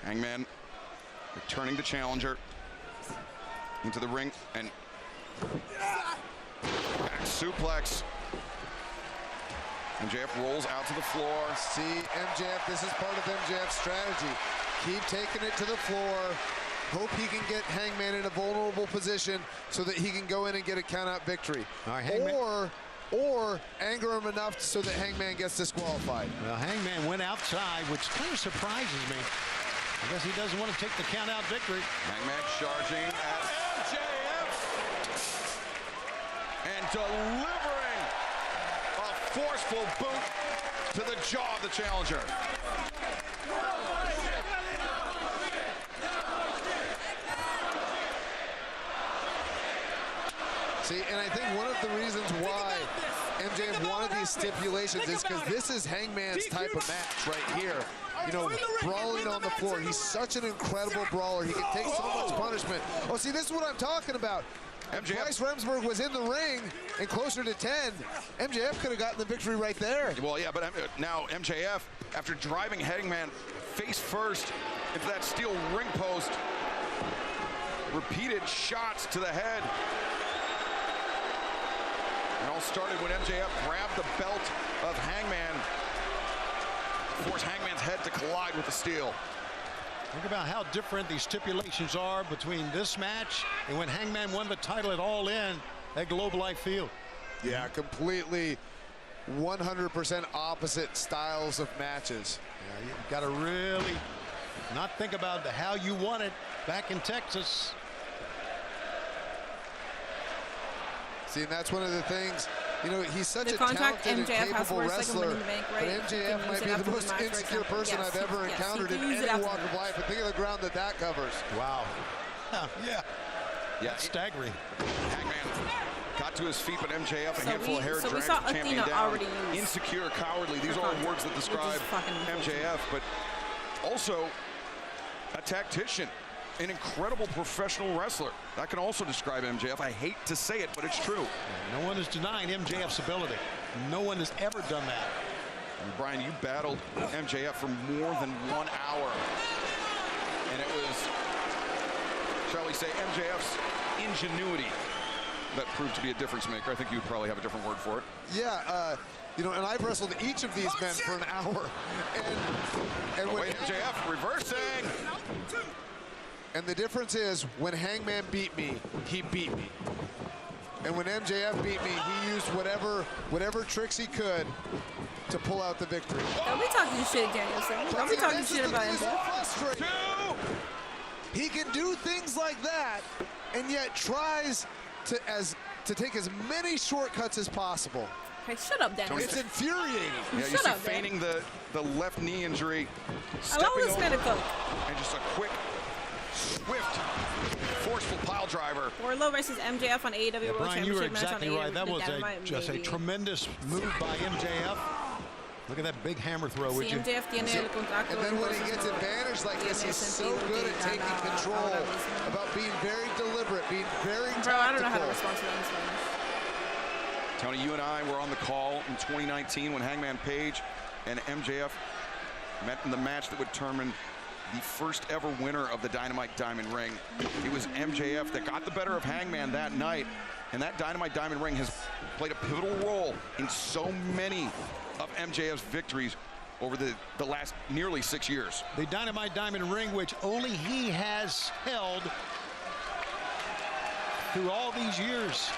S4: Hangman returning the challenger into the ring and back suplex. MJF rolls out to the floor.
S13: See, MJF, this is part of MJF's strategy. Keep taking it to the floor. Hope he can get Hangman in a vulnerable position so that he can go in and get a count-out victory.
S12: All right, Hangman.
S13: Or anger him enough so that Hangman gets disqualified.
S12: Well, Hangman went outside, which kind of surprises me. I guess he doesn't want to take the count-out victory.
S4: Hangman charging at MJF and delivering a forceful boot to the jaw of the challenger.
S13: See, and I think one of the reasons why MJF wanted these stipulations is because this is Hangman's type of match right here. You know, brawling on the floor. He's such an incredible brawler. He can take so much punishment. Oh, see, this is what I'm talking about. If Bryce Remsburg was in the ring and closer to 10, MJF could have gotten the victory right there.
S4: Well, yeah, but now MJF, after driving Hangman face first into that steel ring post, repeated shots to the head. It all started when MJF grabbed the belt of Hangman, forced Hangman's head to collide with the steel.
S12: Think about how different these stipulations are between this match and when Hangman won the title at All In at Globe Life Field.
S13: Yeah, completely 100% opposite styles of matches.
S12: Yeah, you've got to really not think about how you won it back in Texas.
S13: See, and that's one of the things, you know, he's such a
S10: contract
S13: talented and
S10: MJF has
S13: capable
S10: worse, like a
S13: wrestler,
S10: Money in the Bank, right?
S13: but MJF might be the most insecure person I've ever encountered in any walk of life, and think of the ground that covers.
S12: Wow. Yeah.
S4: Yeah,
S12: staggering.
S4: Hangman got to his feet, but MJF, a handful of hair drags
S10: saw
S4: the champion
S10: Athena
S4: down.
S10: already use
S4: Insecure, cowardly, these are all words that describe MJF, but also a tactician. An incredible professional wrestler. That can also describe MJF. I hate to say it, but it's true.
S12: No one is denying MJF's ability. No one has ever done that.
S4: And Brian, you battled MJF for more than 1 hour. And it was, shall we say, MJF's ingenuity that proved to be a difference maker. I think you'd probably have a different word for it.
S13: Yeah, you know, and I've wrestled each of these men for an hour. And when
S4: MJF reversing.
S13: And the difference is, when Hangman beat me, he beat me. And when MJF beat me, he used whatever tricks he could to pull out the victory.
S10: Don't be talking shit, Danielson. Don't be talking shit about MJF.
S13: He can do things like that, and yet tries to take as many shortcuts as possible.
S10: Hey, shut up, Danielson.
S13: It's infuriating.
S4: Yeah, you see feigning the left knee injury.
S10: I love this man to cook.
S4: And just a quick, swift, forceful pile driver.
S10: Wardlow versus MJF on AEW World
S12: Brian, you were
S10: Championship match
S12: exactly
S10: on
S12: right. That was just a
S10: maybe.
S12: tremendous move by MJF. Look at that big hammer throw, would you?
S10: MJF tiene el contacto.
S13: And then when he gets advantage like this, he's so good at taking control, about being very deliberate, being very tactical.
S10: Bro, I don't know how to respond to this one.
S4: Tony, you and I were on the call in 2019 when Hangman Page and MJF met in the match that would determine the first ever winner of the Dynamite Diamond Ring. It was MJF that got the better of Hangman that night, and that Dynamite Diamond Ring has played a pivotal role in so many of MJF's victories over the last nearly 6 years.
S12: The Dynamite Diamond Ring, which only he has held through all these years.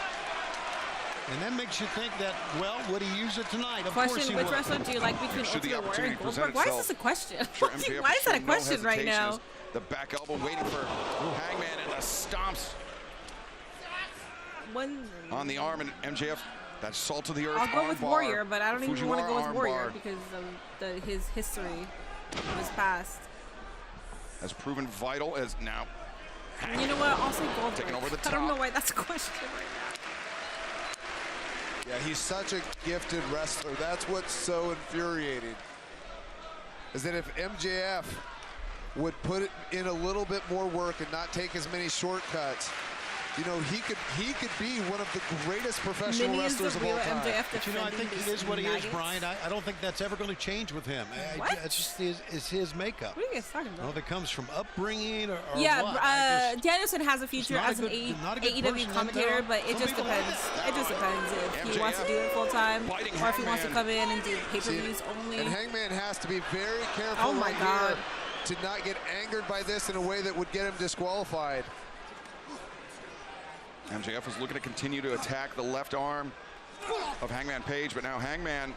S12: And that makes you think that, well, would he use it tonight? Of course he would.
S10: Which wrestler do you like between Ultimate Warrior and Goldberg? Why is this a question?
S4: Sure,
S10: Why is that a question right now?
S4: The back elbow waiting for Hangman and the stomps. on the arm, and MJF, that salt to the earth.
S10: I'll go with
S4: bar.
S10: Warrior, but I don't even want to go with
S4: arm
S10: Warrior
S4: bar
S10: because of his history of his past.
S4: has proven vital as now.
S10: And you know what? I'll say Goldberg.
S4: Taking over the top.
S10: I don't know why that's a question right now.
S13: Yeah, he's such a gifted wrestler. That's what's so infuriating. Is that if MJF would put it in a little bit more work and not take as many shortcuts, you know, he could be one of the greatest professional wrestlers of all time.
S12: But you know, I think he is what he is, Brian. I don't think that's ever going to change with him. It's just his makeup.
S10: What are you guys talking about?
S12: I don't know if it comes from upbringing or
S10: yeah,
S12: what.
S10: Danielson has a future as an AEW commentator, but it just depends. It just depends if he wants to do it full time or if he wants to come in and do pay-per-views only.
S13: And Hangman has to be very careful here to not get angered by this in a way that would get him disqualified.
S4: MJF is looking to continue to attack the left arm of Hangman Page, but now Hangman.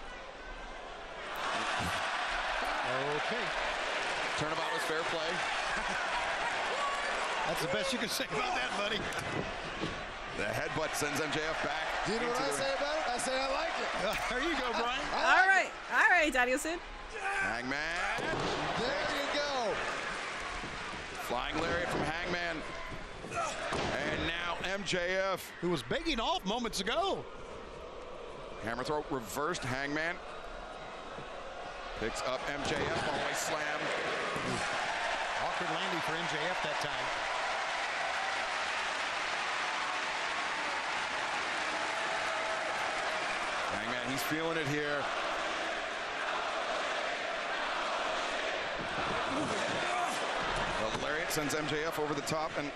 S12: Okay.
S4: Turnabout was fair play.
S12: That's the best you can say about that, buddy.
S4: The headbutt sends MJF back.
S13: Do you know what I say about it? I say I like it.
S12: There you go, Brian.
S10: All right, Danielson.
S4: Hangman.
S13: There you go.
S4: Flying lariat from Hangman. And now MJF,
S12: who was begging off moments ago.
S4: Hammer throw reversed. Hangman picks up MJF. Always slam.
S12: Awkward landing for MJF that time.
S4: Hangman, he's feeling it here. The lariat sends MJF over the top, and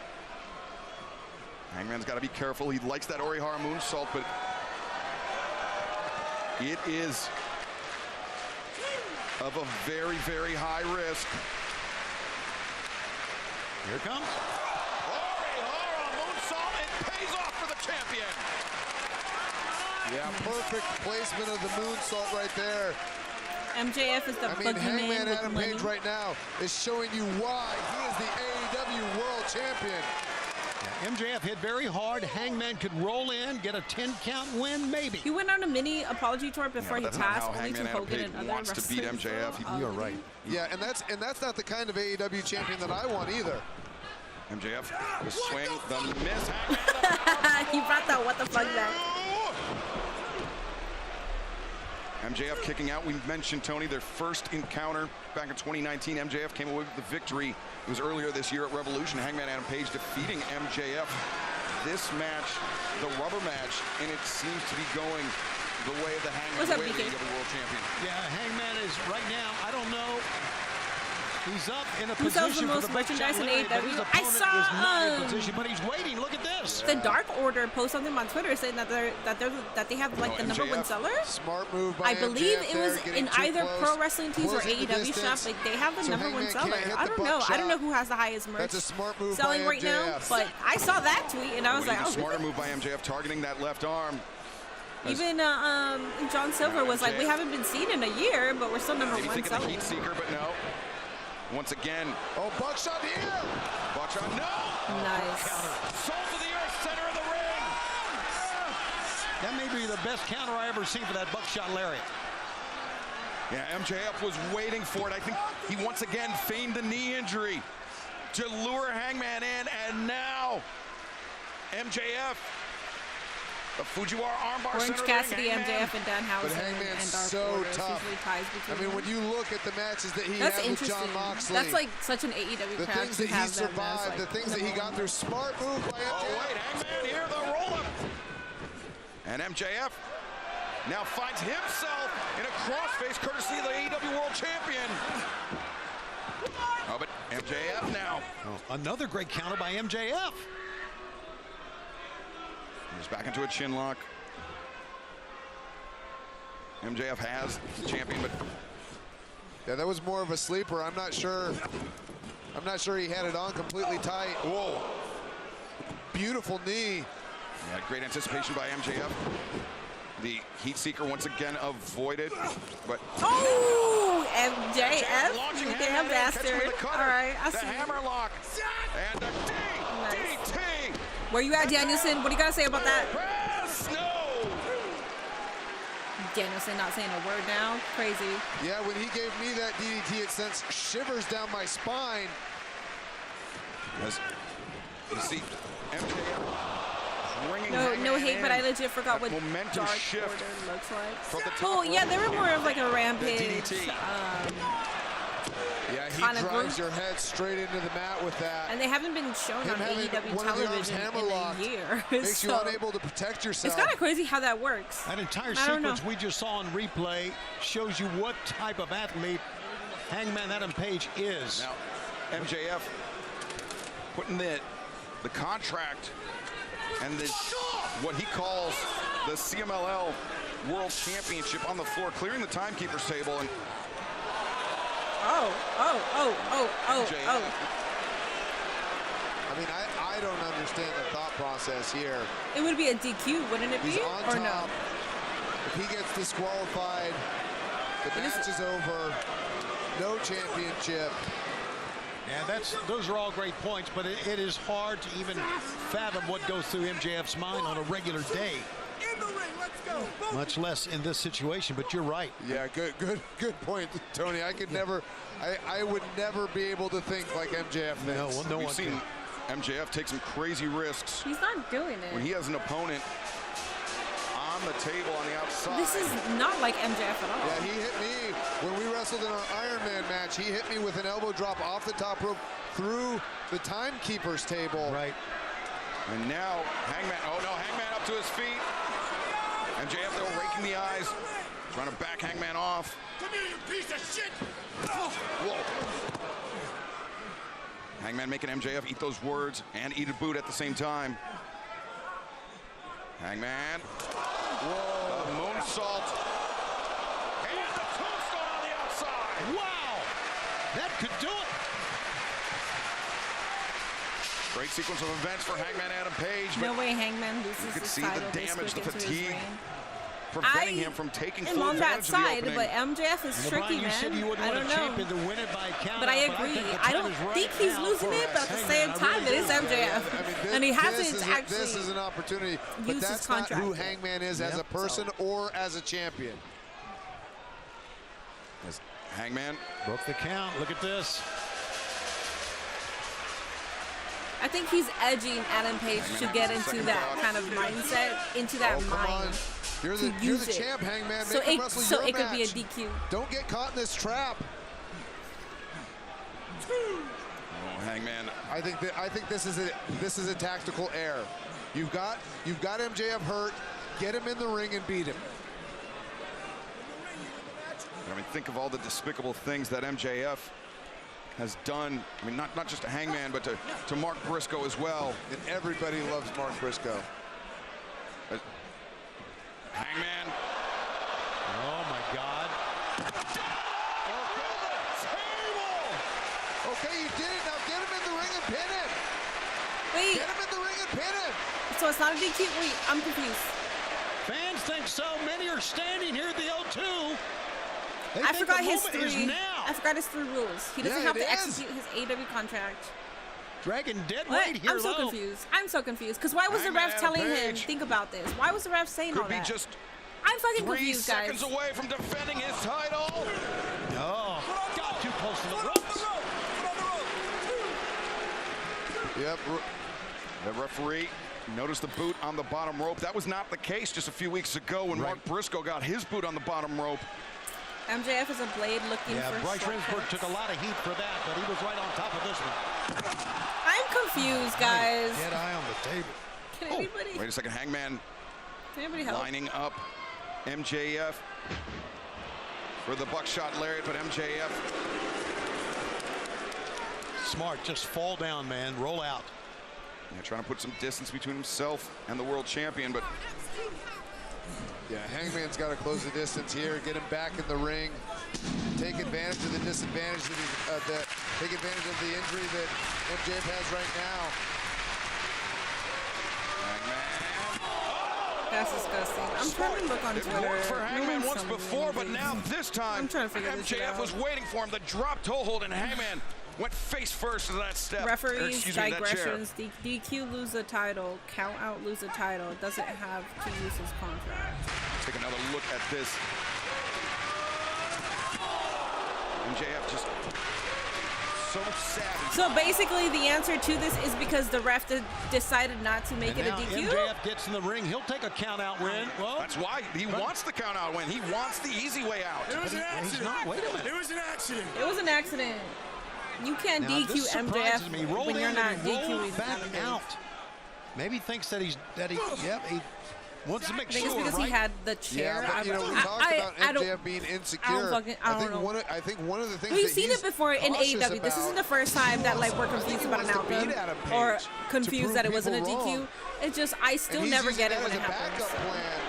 S4: Hangman's got to be careful. He likes that Orihara moonsault, but it is of a very, very high risk.
S12: Here it comes.
S4: Orihara moonsault, it pays off for the champion.
S13: Yeah, perfect placement of the moonsault right there.
S10: MJF is the
S13: Hangman
S10: man with
S13: Adam
S10: money.
S13: Page right now is showing you why he is the AEW World Champion.
S12: Yeah, MJF hit very hard. Hangman could roll in, get a 10-count win, maybe.
S10: He went on a mini apology tour before he passed only to Hogan and other
S4: wants to beat MJF.
S13: You're right. Yeah, and that's not the kind of AEW champion that I want either.
S4: MJF, the swing, the miss.
S10: He brought that what the fuck back.
S4: MJF kicking out. We mentioned, Tony, their first encounter back in 2019. MJF came away with the victory. It was earlier this year at Revolution. Hangman Adam Page defeating MJF. This match, the rubber match, and it seems to be going the way of the Hangman, the way of the AEW World Champion.
S12: Yeah, Hangman is right now, I don't know. He's up in a
S10: Who
S12: position
S10: sells the most merchandise in AEW? I saw
S12: position, but he's waiting. Look at this.
S10: The Dark Order post something on Twitter saying that they have like the #1 seller.
S13: Smart move by
S10: I believe
S13: MJF
S10: it was
S13: there,
S10: in either Pro Wrestling Tees or
S13: closing the
S10: AEW
S13: distance.
S10: shop. Like they have the
S13: So
S10: #1
S13: Hangman
S10: seller.
S13: can't hit
S10: I
S13: the
S10: don't know. I don't know
S13: buckshot.
S10: who has the highest merch
S13: That's a smart move
S10: selling
S13: by
S10: right now.
S13: MJF.
S10: But I saw that tweet and I was like,
S4: A
S10: oh,
S4: smarter move by MJF, targeting that left arm.
S10: Even John Silver was like, we haven't been seen in a year, but we're still
S4: Maybe
S10: #1
S4: thinking the
S10: selling.
S4: heat seeker, but no. Once again.
S13: Oh, buckshot here.
S4: Buckshot, no.
S10: Nice.
S4: Soul to the earth, center of the ring.
S12: That may be the best counter I ever seen for that buckshot lariat.
S4: Yeah, MJF was waiting for it. I think he once again feigned the knee injury to lure Hangman in, and now MJF, the Fujiwara armbar
S10: Orange
S4: center
S10: Cassidy,
S4: of the ring,
S10: MJF, and Danhausen,
S13: But Hangman's
S10: and Dark
S13: so
S10: Order.
S13: tough.
S10: Usually ties
S13: I
S10: between
S13: mean, when you look at the matches that he
S10: That's
S13: had with
S10: interesting.
S13: John Moxley,
S10: That's like such an AEW
S13: the
S10: crowd
S13: things
S10: to
S13: that he
S10: have them as,
S13: survived,
S10: like,
S13: the things that he got through. Smart move by MJF.
S4: Oh, wait, Hangman here, the roll-up. And MJF now finds himself in a crossface courtesy of the AEW World Champion. Oh, but MJF now.
S12: Oh, another great counter by MJF.
S4: He's back into a chin lock. MJF has the champion, but
S13: Yeah, that was more of a sleeper. I'm not sure he had it on completely tight.
S4: Whoa.
S13: Beautiful knee.
S4: Yeah, great anticipation by MJF. The heat seeker once again avoided, but
S10: oh, MJF,
S4: launching
S10: you damn
S4: Hangman in, catching
S10: bastard.
S4: with the cutter.
S10: All right, I
S4: the
S10: see.
S4: hammer lock and the DDT.
S10: Where you at, Danielson? What do you got to say about that?
S15: Press, no!
S10: Danielson not saying a word now. Crazy.
S13: Yeah, when he gave me that DDT, it sent shivers down my spine.
S4: As you see, MJF bringing
S10: no hate, but I legit forgot what
S4: momentum
S10: Dark
S4: shift
S10: Order looks like.
S4: from the top
S10: Oh, yeah, they were
S4: rope.
S10: more of like a rampage.
S13: Yeah, he
S10: kinda
S13: drives
S10: group.
S13: your head straight into the mat with that.
S10: And they haven't been shown
S13: Him
S10: on
S13: having
S10: AEW
S13: one of the arms
S10: television in
S13: hammerlocked
S10: a year.
S13: makes you
S10: So,
S13: unable to protect yourself.
S10: it's kind of crazy how that works.
S12: That entire
S10: I don't
S12: sequence
S10: know.
S12: we just saw on replay shows you what type of athlete Hangman Adam Page is.
S4: Now, MJF putting the contract and what he calls the CMLL World Championship on the floor, clearing the timekeeper's table. And
S10: Oh.
S13: I mean, I don't understand the thought process here.
S10: It would be a DQ, wouldn't it be?
S13: He's on
S10: Or
S13: top.
S10: no?
S13: If he gets disqualified, the match is over. No championship.
S12: Yeah, those are all great points, but it is hard to even fathom what goes through MJF's mind on a regular day.
S7: In the ring, let's go.
S12: Much less in this situation, but you're right.
S13: Yeah, good point, Tony. I could never, I would never be able to think like MJF thinks.
S12: No
S4: we've
S12: one
S4: seen MJF take some crazy risks
S10: He's not doing it.
S4: when he has an opponent on the table on the outside.
S10: This is not like MJF at all.
S13: Yeah, he hit me when we wrestled in our Iron Man match. He hit me with an elbow drop off the top rope through the timekeeper's table.
S12: Right.
S4: And now Hangman, Hangman up to his feet. MJF though raking the eyes, trying to back Hangman off.
S7: Come here, you piece of shit.
S4: Whoa. Hangman making MJF eat those words and eat a boot at the same time. Hangman. Whoa. Moonsault. And the tombstone on the outside.
S12: Wow. That could do it.
S4: Great sequence of events for Hangman Adam Page.
S10: No way Hangman loses
S4: you could
S10: his
S4: see
S10: title
S4: the
S10: this
S4: damage, the
S10: quick into his
S4: fatigue,
S10: reign.
S4: preventing him from taking full
S10: I'm on that
S4: advantage of the
S10: side,
S4: opening.
S10: but MJF is tricky,
S12: Brian, you said you
S10: man.
S12: wouldn't
S10: I
S12: want
S10: don't
S12: a
S10: know.
S12: champion to win it by count.
S10: But I agree. I don't think he's losing it, but at the same time, it is MJF. And he hasn't actually
S13: This is an opportunity, but
S10: used his
S13: that's not
S10: contract
S13: who
S10: yet.
S13: Hangman is as a person or as a champion.
S4: As Hangman
S12: broke the count. Look at this.
S10: I think he's edging Adam Page to get into that kind of mindset, into that mind.
S13: You're
S10: to
S13: the
S10: use it.
S13: champ, Hangman.
S10: So
S13: Make him wrestle
S10: so
S13: your
S10: it could be a
S13: match.
S10: DQ.
S13: Don't get caught in this trap.
S4: Oh, Hangman.
S13: I think this is a tactical error. You've got MJF hurt. Get him in the ring and beat him.
S4: I mean, think of all the despicable things that MJF has done. I mean, not just to Hangman, but to Mark Briscoe as well.
S13: And everybody loves Mark Briscoe.
S4: Hangman.
S12: Oh my God.
S13: Okay, you did it. Now get him in the ring and pin him.
S10: Wait.
S13: Get him in the ring and pin him.
S10: So it's not a DQ? Wait, I'm confused.
S12: Fans think so. Many are standing here at the O2. They
S10: I
S12: think
S10: forgot
S12: the
S10: his
S12: moment is
S10: three.
S12: now.
S10: I forgot his 3 rules. He doesn't
S13: Yeah,
S10: have
S13: it
S10: to
S13: is.
S10: execute his AEW contract.
S12: Dragon dead
S10: What?
S12: weight here,
S10: I'm so
S12: though.
S10: confused. I'm so confused. Because why was the
S4: Hangman
S10: ref telling him,
S4: Page.
S10: think about this? Why was the ref saying all
S4: Could be
S10: that?
S4: just
S10: I'm fucking
S4: 3
S10: confused,
S4: seconds
S10: guys.
S4: away from defending his title.
S12: No. Got too close to the ropes.
S13: Yep.
S4: The referee noticed the boot on the bottom rope. That was not the case just a few weeks ago when Mark Briscoe got his boot on the bottom rope.
S10: MJF is a blade looking
S12: Yeah,
S10: for
S12: Bryce Remsburg
S10: shortcuts.
S12: took a lot of heat for that, but he was right on top of this one.
S10: I'm confused, guys.
S12: Dead eye on the table.
S10: Can anybody?
S4: Wait a second, Hangman
S10: Can anybody help?
S4: lining up MJF for the buckshot lariat, but MJF.
S12: Smart, just fall down, man. Roll out.
S4: Yeah, trying to put some distance between himself and the world champion, but
S13: Yeah, Hangman's got to close the distance here, get him back in the ring, take advantage of the disadvantage take advantage of the injury that MJF has right now.
S10: That's disgusting. I'm trying to look on
S4: it
S10: Twitter.
S4: worked for
S10: No
S4: Hangman
S10: one's
S4: once
S10: telling me
S4: before, but
S10: anything.
S4: now this time
S10: I'm trying to figure this shit
S4: MJF
S10: out.
S4: was waiting for him. The drop toe hold, and Hangman went face first to that step.
S10: Referees, digressions, DQ lose the title, count out lose the title. Doesn't have to use his contract.
S4: Take another look at this. MJF just so savage.
S10: So basically the answer to this is because the ref decided not to make it a DQ?
S12: MJF gets in the ring. He'll take a count-out win. Well,
S4: that's why he wants the count-out win. He wants the easy way out.
S7: It was an accident.
S12: He's not. Wait a minute.
S7: It was an accident.
S10: It was an accident. You can't
S12: Now,
S10: DQ
S12: this surprises
S10: MJF
S12: me. He rolled
S10: when you're
S12: in
S10: not
S12: and he rolled
S10: DQing
S12: back
S10: Adam Page.
S12: out. Maybe he thinks that he wants to make
S10: I think
S12: sure,
S10: it's because
S12: right?
S10: he had the chair.
S13: Yeah, but, you know, we talked about MJF being insecure.
S10: I don't know.
S13: I think one of the things
S10: We've
S13: that
S10: seen
S13: he's
S10: it before in
S13: cautious
S10: AEW. This isn't
S13: about-
S10: the first time that like we're confused about an outcome or confused that it wasn't a DQ. It's just I still
S13: And he's
S10: never
S13: using
S10: get it
S13: that
S10: when
S13: as
S10: it
S13: a
S10: happens.
S13: backup plan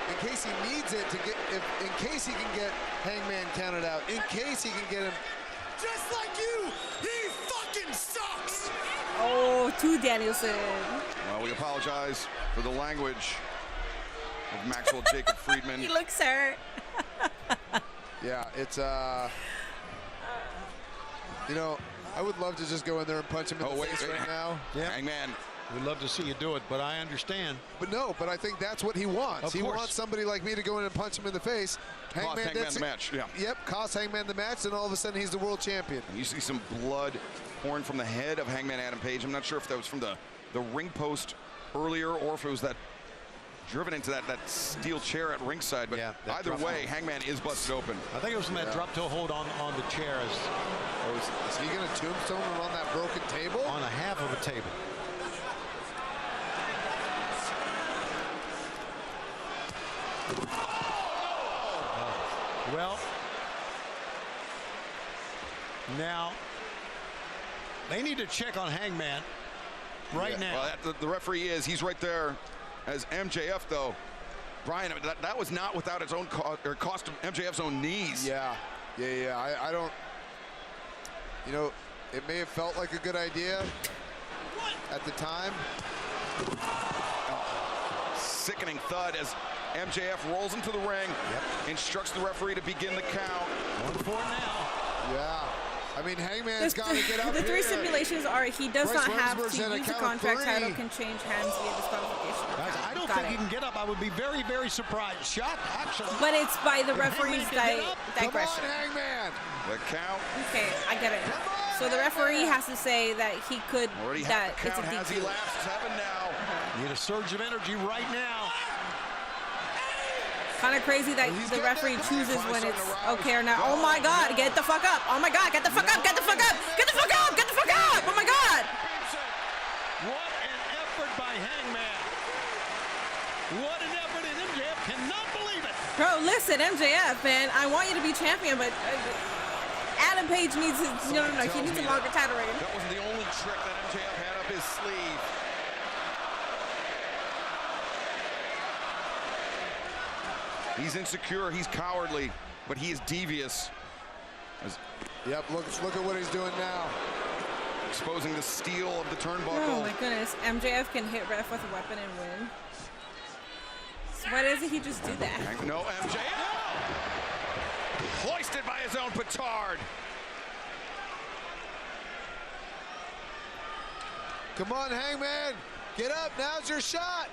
S13: in case he needs it to get, in case he can get Hangman counted out, in case he can get him.
S7: Just like you, he fucking sucks.
S10: Oh, to Danielson.
S4: Well, we apologize for the language of Maxwell Jacob Friedman.
S10: He looks hurt.
S13: Yeah, it's you know, I would love to just go in there and punch him in the face right now.
S12: Yeah,
S4: Hangman.
S12: We'd love to see you do it, but I understand.
S13: But no, but I think that's what he wants.
S12: Of
S13: He
S12: course.
S13: wants somebody like me to go in and punch him in the face.
S4: Cost Hangman the match, yeah.
S13: Yep, cost Hangman the match, and all of a sudden he's the world champion.
S4: And you see some blood pouring from the head of Hangman Adam Page. I'm not sure if that was from the ring post earlier or if it was that driven into that steel chair at ringside. But either way, Hangman is busted open.
S12: I think it was from that drop toe hold on the chair.
S13: Is he going to tombstone him on that broken table?
S12: On a half of a table. Well, now they need to check on Hangman right now.
S4: Well, the referee he's right there as MJF though. Brian, that was not without its own cost of MJF's own knees.
S13: Yeah. I don't. You know, it may have felt like a good idea at the time.
S4: Sickening thud as MJF rolls into the ring, instructs the referee to begin the count.
S12: 1-4 now.
S13: Yeah. I mean, Hangman's got to get up
S10: The three
S13: here.
S10: stipulations are he does
S13: Bryce
S10: not have
S13: Remsburg's
S10: to
S13: at a
S10: use the
S13: count of
S10: contract
S13: 3.
S10: title, can change hands via disqualification.
S12: Guys, I don't
S10: Got
S12: think
S10: it.
S12: he can get up. I would be very, very surprised. Shocked, actually.
S10: But it's by the
S12: If
S10: referee's
S12: Hangman can get up,
S10: digression.
S13: Come on, Hangman.
S4: The count.
S10: Okay, I get it. So the referee has to say that he could,
S4: Already
S10: that
S4: the
S10: it's a
S4: count has
S10: DQ.
S4: elapsed 7 now.
S12: Need a surge of energy right now.
S10: Kind of crazy that the referee chooses when it's okay or not. Oh my God, get the fuck up. Oh my God, get the fuck up, get the fuck up, get the fuck up, get the fuck up. Oh my God.
S12: What an effort by Hangman. What an effort, and MJF cannot believe it.
S10: Bro, listen, MJF, man, I want you to be champion, but Adam Page needs his, he needs a longer title reign.
S4: That wasn't the only trick that MJF had up his sleeve. He's insecure, he's cowardly, but he is devious.
S13: Yep, look at what he's doing now.
S4: Exposing the steel of the turnbuckle.
S10: Oh my goodness, MJF can hit ref with a weapon and win. So why doesn't he just do that?
S4: No, MJF! Hoisted by his own petard.
S13: Come on, Hangman. Get up, now's your shot.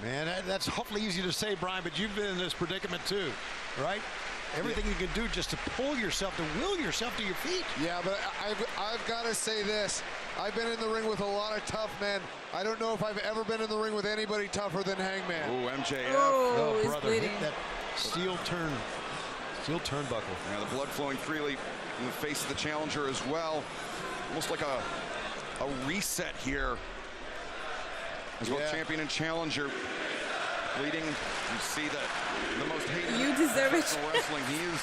S12: Man, that's hopefully easy to say, Brian, but you've been in this predicament too, right? Everything you can do just to pull yourself, to will yourself to your feet.
S13: Yeah, but I've got to say this. I've been in the ring with a lot of tough men. I don't know if I've ever been in the ring with anybody tougher than Hangman.
S4: Oh, MJF.
S10: Oh, he's
S12: brother,
S10: bleeding.
S12: hit that steel turnbuckle.
S4: Yeah, the blood flowing freely in the face of the challenger as well. Almost like a reset here. As both champion and challenger bleeding. You see the most hated
S10: You deserve it.
S4: professional wrestling. He's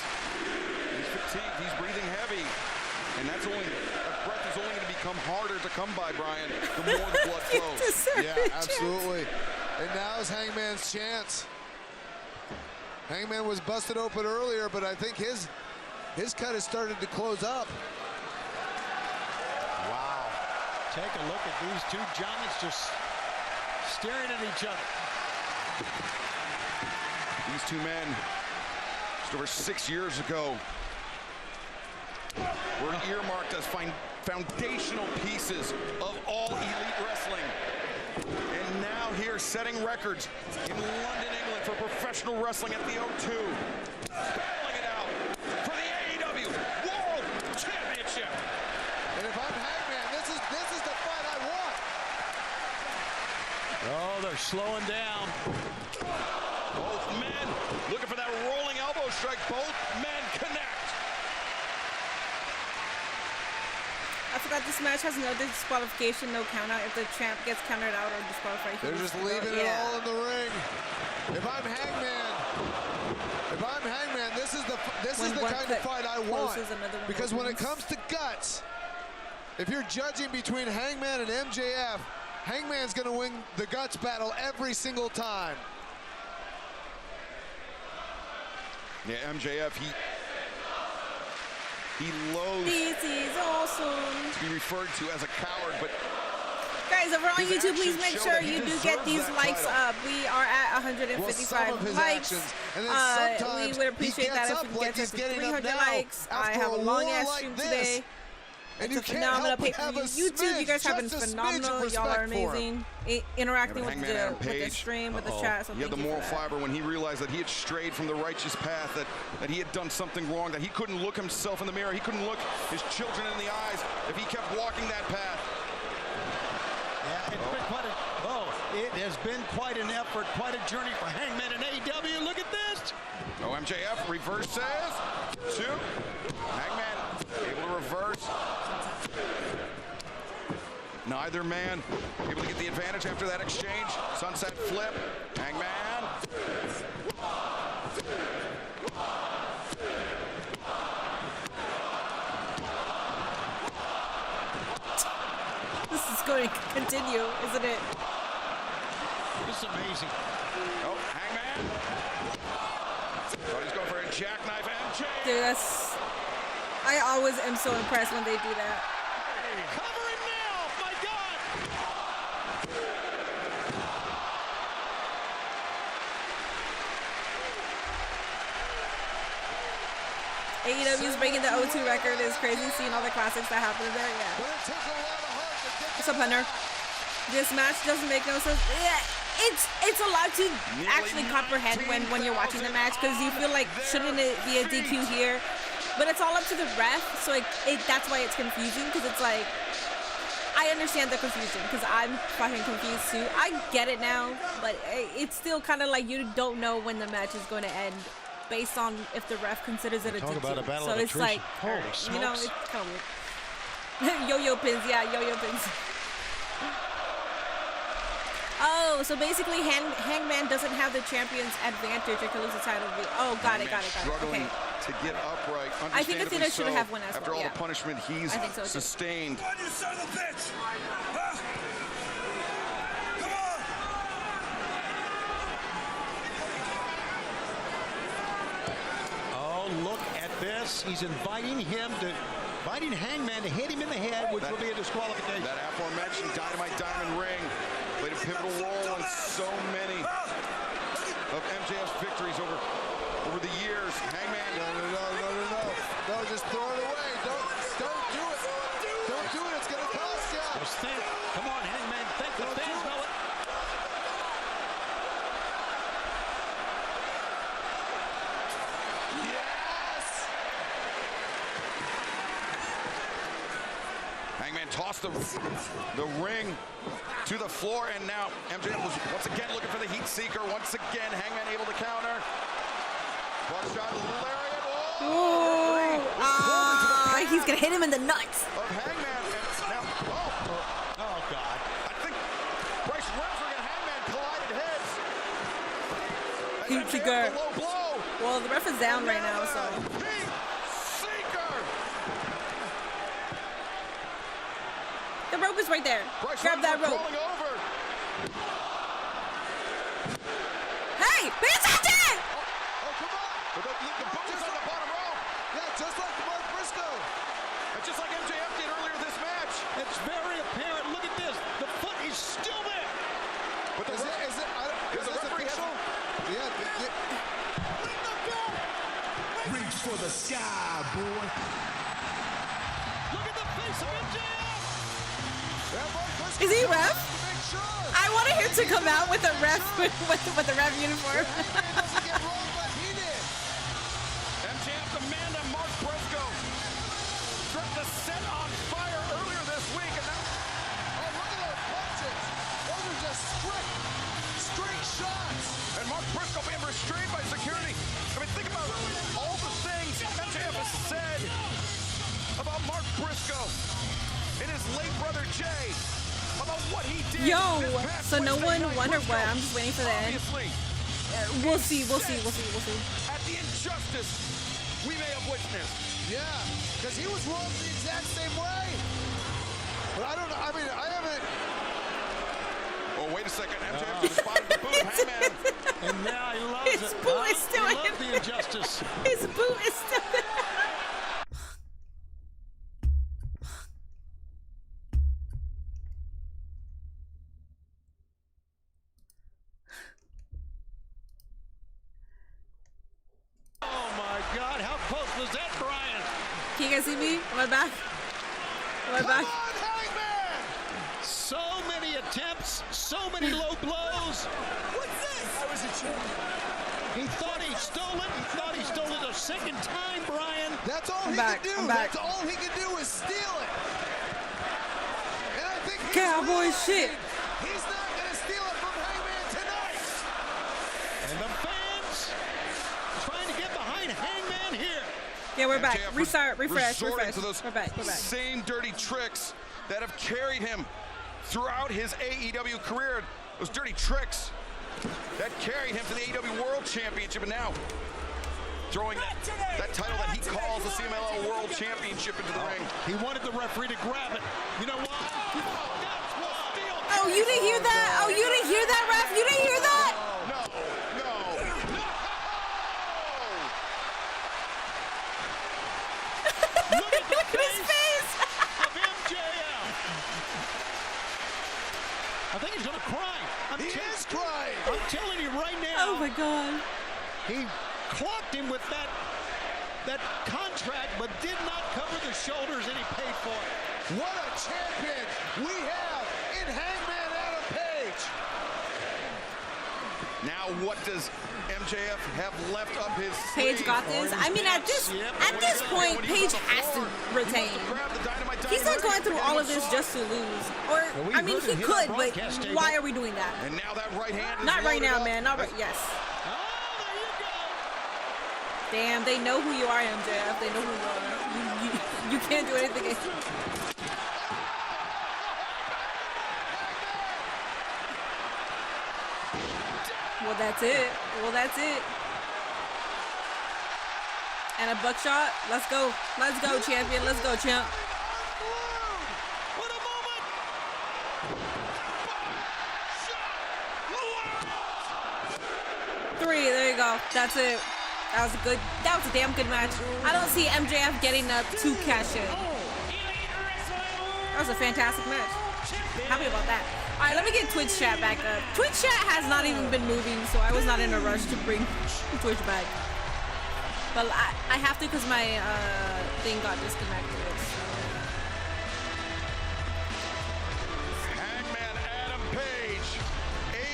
S4: fatigued. He's breathing heavy, and that breath is only going to become harder to come by, Brian. The more the blood flows.
S13: Yeah, absolutely. And now's Hangman's chance. Hangman was busted open earlier, but I think his cut has started to close up.
S12: Wow. Take a look at these two giants just staring at each other.
S4: These two men established over 6 years ago were earmarked as foundational pieces of all elite wrestling. And now here setting records in London, England for professional wrestling at the O2. Battling it out for the AEW World Championship.
S13: And if I'm Hangman, this is the fight I want.
S12: Oh, they're slowing down.
S4: Both men looking for that rolling elbow strike. Both men connect.
S10: I forgot this match has no disqualification, no count out. If the champ gets countered out or disqualified,
S13: they're just leaving it all in the ring. If I'm Hangman, this is the kind of fight I want. Because when it comes to guts, if you're judging between Hangman and MJF, Hangman's going to win the guts battle every single time.
S4: Yeah, MJF, he loathes
S10: this is awesome
S4: to be referred to as a coward, but
S10: guys, over on YouTube, please make sure you do get these likes up. We are at 155 likes. We would appreciate that if we can get to 300 likes. I have a long ass stream today. It's a phenomenal pay per view. YouTube, you guys have been phenomenal. Y'all are amazing. Interacting with the stream, with the chat. So
S4: he had the moral fiber when he realized that he had strayed from the righteous path, that he had done something wrong, that he couldn't look himself in the mirror, he couldn't look his children in the eyes if he kept walking that path.
S12: Yeah, it's been quite it has been quite an effort, quite a journey for Hangman and AEW. Look at this.
S4: Oh, MJF reverses. 2. Hangman able to reverse. Neither man able to get the advantage after that exchange. Sunset flip. Hangman.
S10: This is going to continue, isn't it?
S12: This is amazing.
S4: Oh, Hangman. Oh, he's going for a jackknife. MJ.
S10: Dude, I always am so impressed when they do that.
S12: Cover him now! My God!
S10: AEW's breaking the O2 record is crazy. Seeing all the classics that happen in there, yeah. What's up, Hunter? This match doesn't make no sense. Yeah, it's a lot to actually comprehend when you're watching the match, because you feel like, shouldn't it be a DQ here? But it's all up to the ref, so that's why it's confusing, because it's like, I understand the confusion, because I'm fucking confused too. I get it now, but it's still kind of like you don't know when the match is going to end, based on if the ref considers it a DQ.
S12: About a battle
S10: so
S12: of
S10: it's
S12: attrition.
S10: like,
S12: Holy smokes.
S10: you know, it's kind of weird. Yo-yo pins, yeah, yo-yo pins. Oh, so basically Hangman doesn't have the champion's advantage or can lose the title. Oh, got it.
S4: Struggling to get upright.
S10: I think Athena should have won as well.
S4: After all the punishment he's sustained.
S7: Come on, you son of a bitch! Huh? Come on!
S12: Oh, look at this. He's inviting Hangman to hit him in the head, which will be a disqualification.
S4: That aforementioned Dynamite Diamond ring played a pivotal role in so many of MJF's victories over the years. Hangman.
S13: No, just throw it away. Don't do it. Don't do it. It's going to cost you.
S12: Just think. Come on, Hangman. Think the fans know it.
S13: Yes.
S4: Hangman tossed the ring to the floor, and now MJF was once again looking for the heat seeker. Once again, Hangman able to counter. Buckshot lariat.
S10: He's gonna hit him in the nuts.
S4: Of Hangman, and now,
S12: oh God!
S4: I think Bryce Remsburg and Hangman collided heads.
S10: Heat seeker.
S4: Low blow.
S10: Well, the ref is down right now, so.
S4: Heat seeker.
S10: The rope is right there. Grab that rope.
S4: Over.
S10: Hey, pay attention!
S4: Oh, come on! The boot is on the bottom rope.
S13: Yeah, just like Mark Briscoe.
S4: And just like MJF did earlier this match.
S12: It's very apparent. Look at this. The foot is still there.
S4: But is this official?
S13: Yeah.
S17: for the sky, boy.
S12: Look at the face of MJF.
S10: Is he ref? I wanted him to come out with a ref with the ref uniform.
S4: MJF demanded Mark Briscoe stripped the set on fire earlier this week, and now
S13: look at those punches. Those are just straight shots.
S4: And Mark Briscoe being restrained by security. I mean, think about all the things MJF has said about Mark Briscoe and his late brother Jay, about what he did.
S10: Yo, so no one wondered what. I'm just waiting for the end. We'll see.
S4: At the injustice we may have witnessed.
S13: Yeah, because he was wrong the exact same way. But I don't know. I mean, I haven't.
S4: Oh, wait a second. MJF just spotted the boot. Hangman.
S12: And now he loves
S10: His
S12: it.
S10: boot is still
S12: he
S10: in.
S12: loves the injustice.
S10: His boot is still there.
S12: Oh my God, how close was that, Brian?
S10: Can you guys see me? Am I back? Am I back?
S12: So many attempts, so many low blows.
S13: What's this? That was a cheat.
S12: He thought he stole it. He thought he stole it a second time, Brian.
S13: That's all he
S10: back.
S13: can do.
S10: I'm back.
S13: That's all he can do is steal it. And I think
S10: Cowboy shit.
S13: He's not going to steal it from Hangman tonight.
S12: And the fans trying to get behind Hangman here.
S10: Yeah, we're back.
S4: MJF
S10: Restart, refresh.
S4: resorting to those
S10: We're back.
S4: same dirty tricks that have carried him throughout his AEW career. Those dirty tricks that carried him to the AEW World Championship, and now throwing that title that he calls the CMLL World Championship into the ring.
S12: He wanted the referee to grab it. You know why? That's why.
S10: Oh, you didn't hear that? Oh, you didn't hear that, ref? You didn't hear that?
S4: No.
S12: Look at
S10: his face
S12: of MJF. I think he's gonna cry.
S13: He is crying.
S12: I'm telling you right now.
S10: Oh my God.
S12: He clocked him with that contract, but did not cover the shoulders, and he paid for it.
S13: What a champion we have in Hangman Adam Page.
S4: Now what does MJF have left up his
S10: Paige
S4: sleeve?
S10: got this. I mean, at this point, Paige has to retain. He's not going through all of this just to lose. Or, I mean, he could, but why are we doing that?
S4: And now that right hand is
S10: Not right
S4: loaded
S10: now,
S4: up.
S10: man. Not right. Yes. Damn, they know who you are, MJF. They know who you are. You can't do anything. Well, that's it. And a buckshot. Let's go. Let's go, champion. Let's go, champ.
S12: What a moment!
S10: 3. There you go. That's it. That was a damn good match. I don't see MJF getting up to cash in. That was a fantastic match. Happy about that. All right, let me get Twitch chat back up. Twitch chat has not even been moving, so I was not in a rush to bring Twitch back. But I have to because my thing got disconnected.
S4: Hangman Adam Page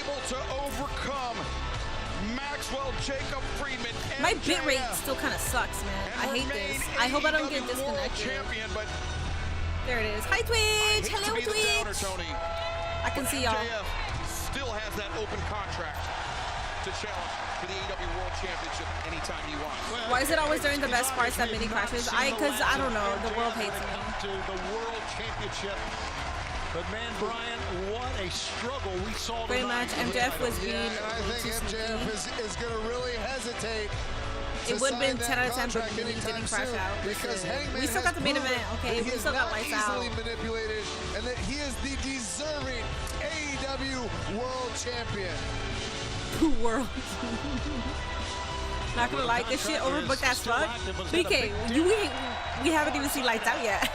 S4: able to overcome Maxwell Jacob Friedman.
S10: My bitrate still kind of sucks, man. I hate this. I hope I don't get disconnected.
S4: Champion, but
S10: there it is. Hi, Twitch. Hello, Twitch. I can see y'all.
S4: Still has that open contract to challenge for the AEW World Championship anytime he wants.
S10: Why is it always during the best parts that mini crashes? Because I don't know. The world hates me.
S12: To the World Championship. But man, Brian, what a struggle we saw
S10: Great
S12: tonight.
S10: match. MJF was being.
S13: And I think MJF is going to really hesitate.
S10: It would have been 10 out of 10, but we didn't crash out.
S13: Because
S10: we still got the main event, okay? We still got lights out.
S13: Easily manipulated, and that he is the deserving AEW World Champion.
S10: World. Not gonna lie, this shit overbooked as fuck. BK, we haven't even seen lights out yet.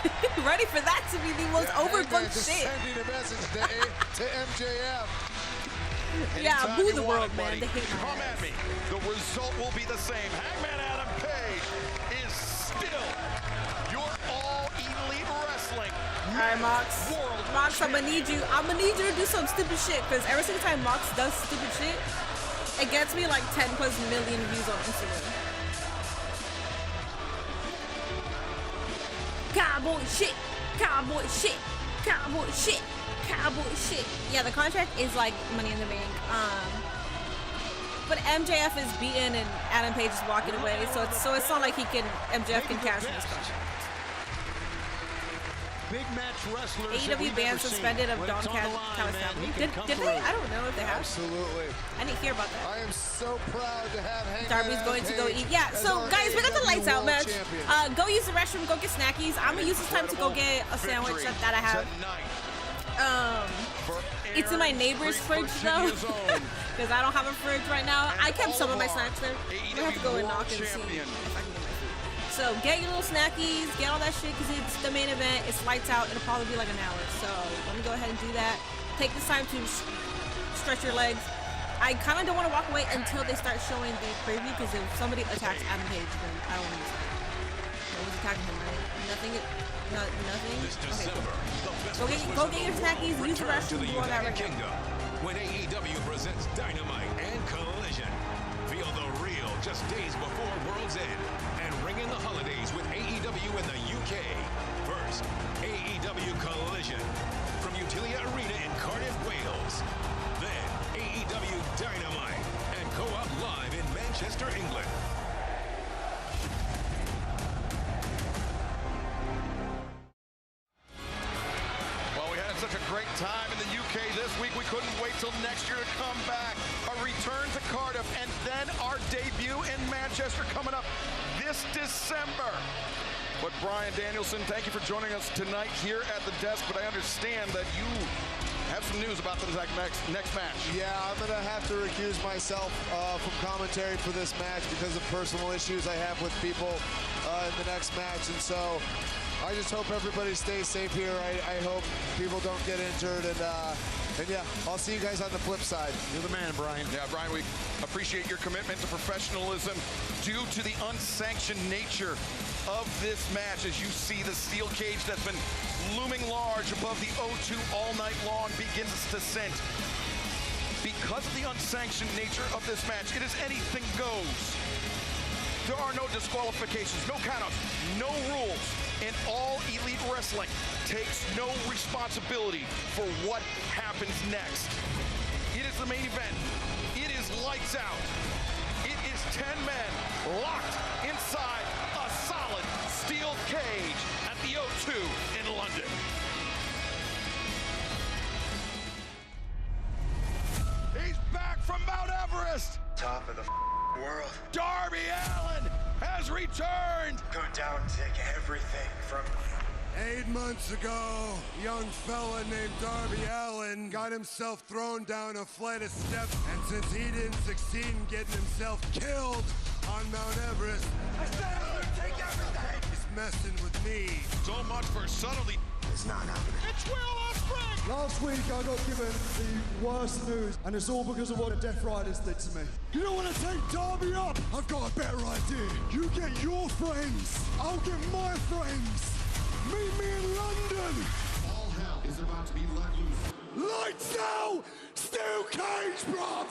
S10: Ready for that to be the most overbooked shit.
S13: Sending a message to MJF.
S10: Yeah, boo the world, man. They hate my
S4: Come at me. The result will be the same. Hangman Adam Page still your All Elite Wrestling.
S10: All right, Mox. Mox, I'm gonna need you to do some stupid shit, because every single time Mox does stupid shit, it gets me like 10+ million views on Instagram. Cowboy shit, cowboy shit, cowboy shit, cowboy shit. Yeah, the contract is like Money in the Bank. But MJF is beaten and Adam Page is walking away, so it's not like MJF can cash in his contract.
S12: Big match wrestlers.
S10: AEW banned suspended of Don Callis family. Did they? I don't know if they have.
S13: Absolutely.
S10: I didn't hear about that.
S13: I am so proud to have Hangman
S10: Darby's going to go eat. Yeah, so guys, we got the lights out match. Go use the restroom, go get snackies. I'm gonna use this time to go get a sandwich that I have. It's in my neighbor's fridge though, because I don't have a fridge right now. I kept some of my snacks there. I'm gonna have to go and knock and see if I can get my food. So get your little snackies, get all that shit, because it's the main event. It's lights out. It'll probably be like an hour. So let me go ahead and do that. Take this time to stretch your legs. I kind of don't want to walk away until they start showing the preview, because if somebody attacks Adam Page, then I don't want to miss it. No one's attacking him, right? Nothing.
S1: This December,
S10: Okay, go get your snackies, use the restroom, do all that right
S1: now. When AEW presents Dynamite and Collision. Feel the real just days before World's End. And ring in the holidays with AEW in the UK. First, AEW Collision from Utilia Arena in Cardiff, Wales. Then, AEW Dynamite and Co-op Live in Manchester, England.
S4: Such a great time in the UK this week. We couldn't wait till next year to come back. A return to Cardiff, and then our debut in Manchester coming up this December. But Bryan Danielson, thank you for joining us tonight here at the desk. But I understand that you have some news about the next match.
S13: Yeah, I'm going to have to recuse myself from commentary for this match because of personal issues I have with people in the next match. And so I just hope everybody stays safe here. I hope people don't get injured. And yeah, I'll see you guys on the flip side.
S4: You're the man, Bryan. Yeah, Bryan, we appreciate your commitment to professionalism due to the unsanctioned nature of this match. As you see, the steel cage that's been looming large above the O2 all night long begins its descent. Because of the unsanctioned nature of this match, it is anything goes. There are no disqualifications, no countouts, no rules. And All Elite Wrestling takes no responsibility for what happens next. It is the main event. It is lights out. It is 10 men locked inside a solid steel cage at the O2 in London. He's back from Mount Everest.
S8: Top of the world.
S4: Darby Allin has returned.
S8: Go down and take everything from me.
S7: 8 months ago, a young fella named Darby Allin got himself thrown down a flight of steps, and since he didn't succeed in getting himself killed on Mount Everest, I said I would take everything. He's messing with me.
S4: So much for subtlety.
S8: It's not happening.
S4: It's Will Ospreay.
S17: Last week I got given the worst news, and it's all because of what the Death Riders did to me.
S7: You don't want to take Darby up? I've got a better idea. You get your friends, I'll get my friends. Meet me in London.
S8: All hell is about to be let loose.
S7: Lights out! Steel cage, bruv!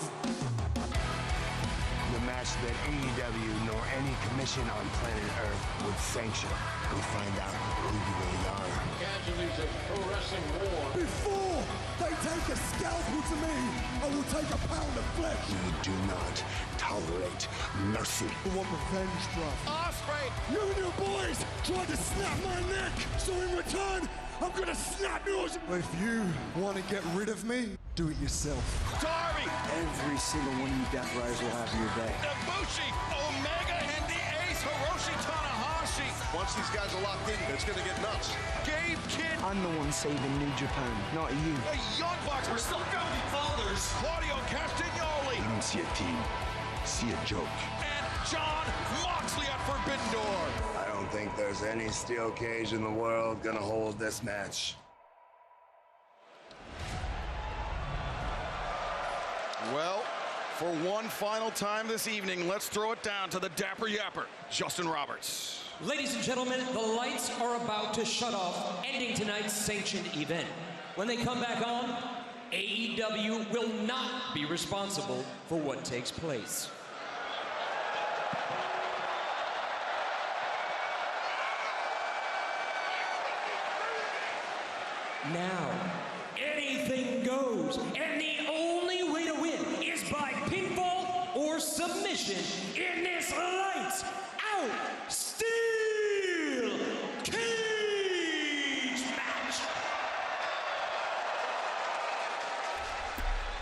S8: The match that AEW nor any commission on planet Earth would sanction. We'll find out who you really are.
S20: Casualties of pro wrestling war.
S7: Before they take a scalpel to me, I will take a pound of flesh.
S8: We do not tolerate mercy.
S7: You want revenge, bruv?
S4: Ospreay!
S7: You and your boys tried to snap my neck, so in return, I'm gonna snap yours.
S17: If you want to get rid of me, do it yourself.
S4: Darby!
S8: Every single one of you Death Riders will have your day.
S4: Ibushi, Omega, and the Ace, Hiroshi Tanahashi.
S3: Once these guys are locked in, it's going to get nuts.
S4: Gabe Kidd.
S8: I'm the one saving New Japan, not you.
S4: The Young Bucks. We're still going to be fathers. Claudio Castagnoli.
S8: You don't see a team, see a joke.
S4: And John Moxley at Forbidden Door.
S8: I don't think there's any steel cage in the world gonna hold this match.
S4: Well, for one final time this evening, let's throw it down to the Dapper Yapper, Justin Roberts.
S11: Ladies and gentlemen, the lights are about to shut off, ending tonight's sanctioned event. When they come back on, AEW will not be responsible for what takes place. Now, anything goes, and the only way to win is by pinfall or submission in this lights out steel cage match.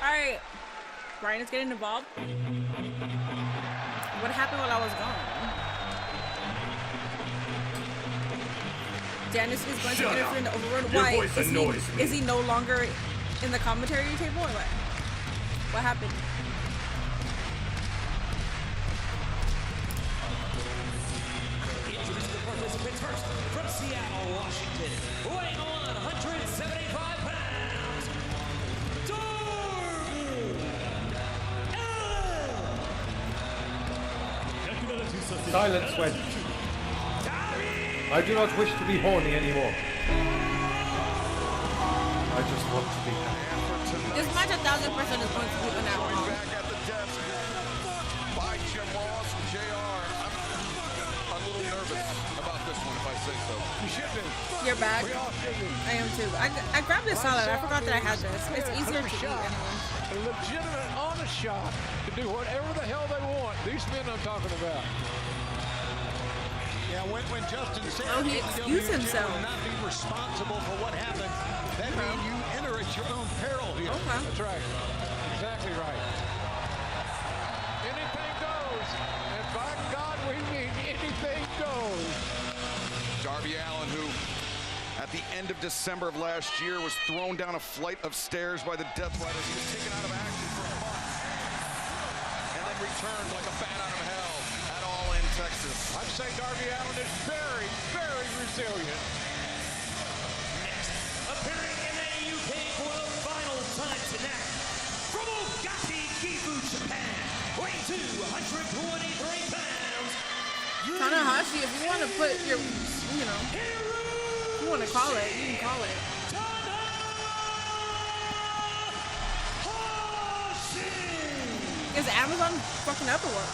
S10: All right, Brian is getting involved. What happened while I was gone? Janice is going to interfere in the overrun. Why? Is he no longer in the commentary table or what? What happened?
S11: Introduce the participants first from Seattle, Washington, weighing on 175 pounds, Darby
S18: Silent sweat. I do not wish to be horny anymore. I just want to be happy.
S10: This match 1,000% is going to be an hour.
S3: Back at the desk by Jim Ross and JR. I'm a little nervous about this one, if I say so.
S20: You should be.
S10: You're back.
S20: We all should be.
S10: I am too. I grabbed this salad. I forgot that I had this. It's easier to eat anyway.
S20: A legitimate, honest shot to do whatever the hell they want. These men I'm talking about.
S12: Yeah, when Justin said
S10: he excused himself.
S12: will not be responsible for what happens, that means you enter at your own peril here.
S10: Okay.
S20: That's right. Exactly right. Anything goes. And by God, we mean anything goes.
S3: Darby Allin, who at the end of December of last year was thrown down a flight of stairs by the Death Riders. He was taken out of action for a month and then returned like a bat out of hell at All In Texas.
S20: I'd say Darby Allin is very, very resilient.
S11: Next, appearing in the UK for the final time tonight, from Ogaki, Gifu, Japan, weighing 223 pounds.
S10: Takahashi, if you want to put your, you know, if you want to call it, you can call it. Is Amazon fucking up or what?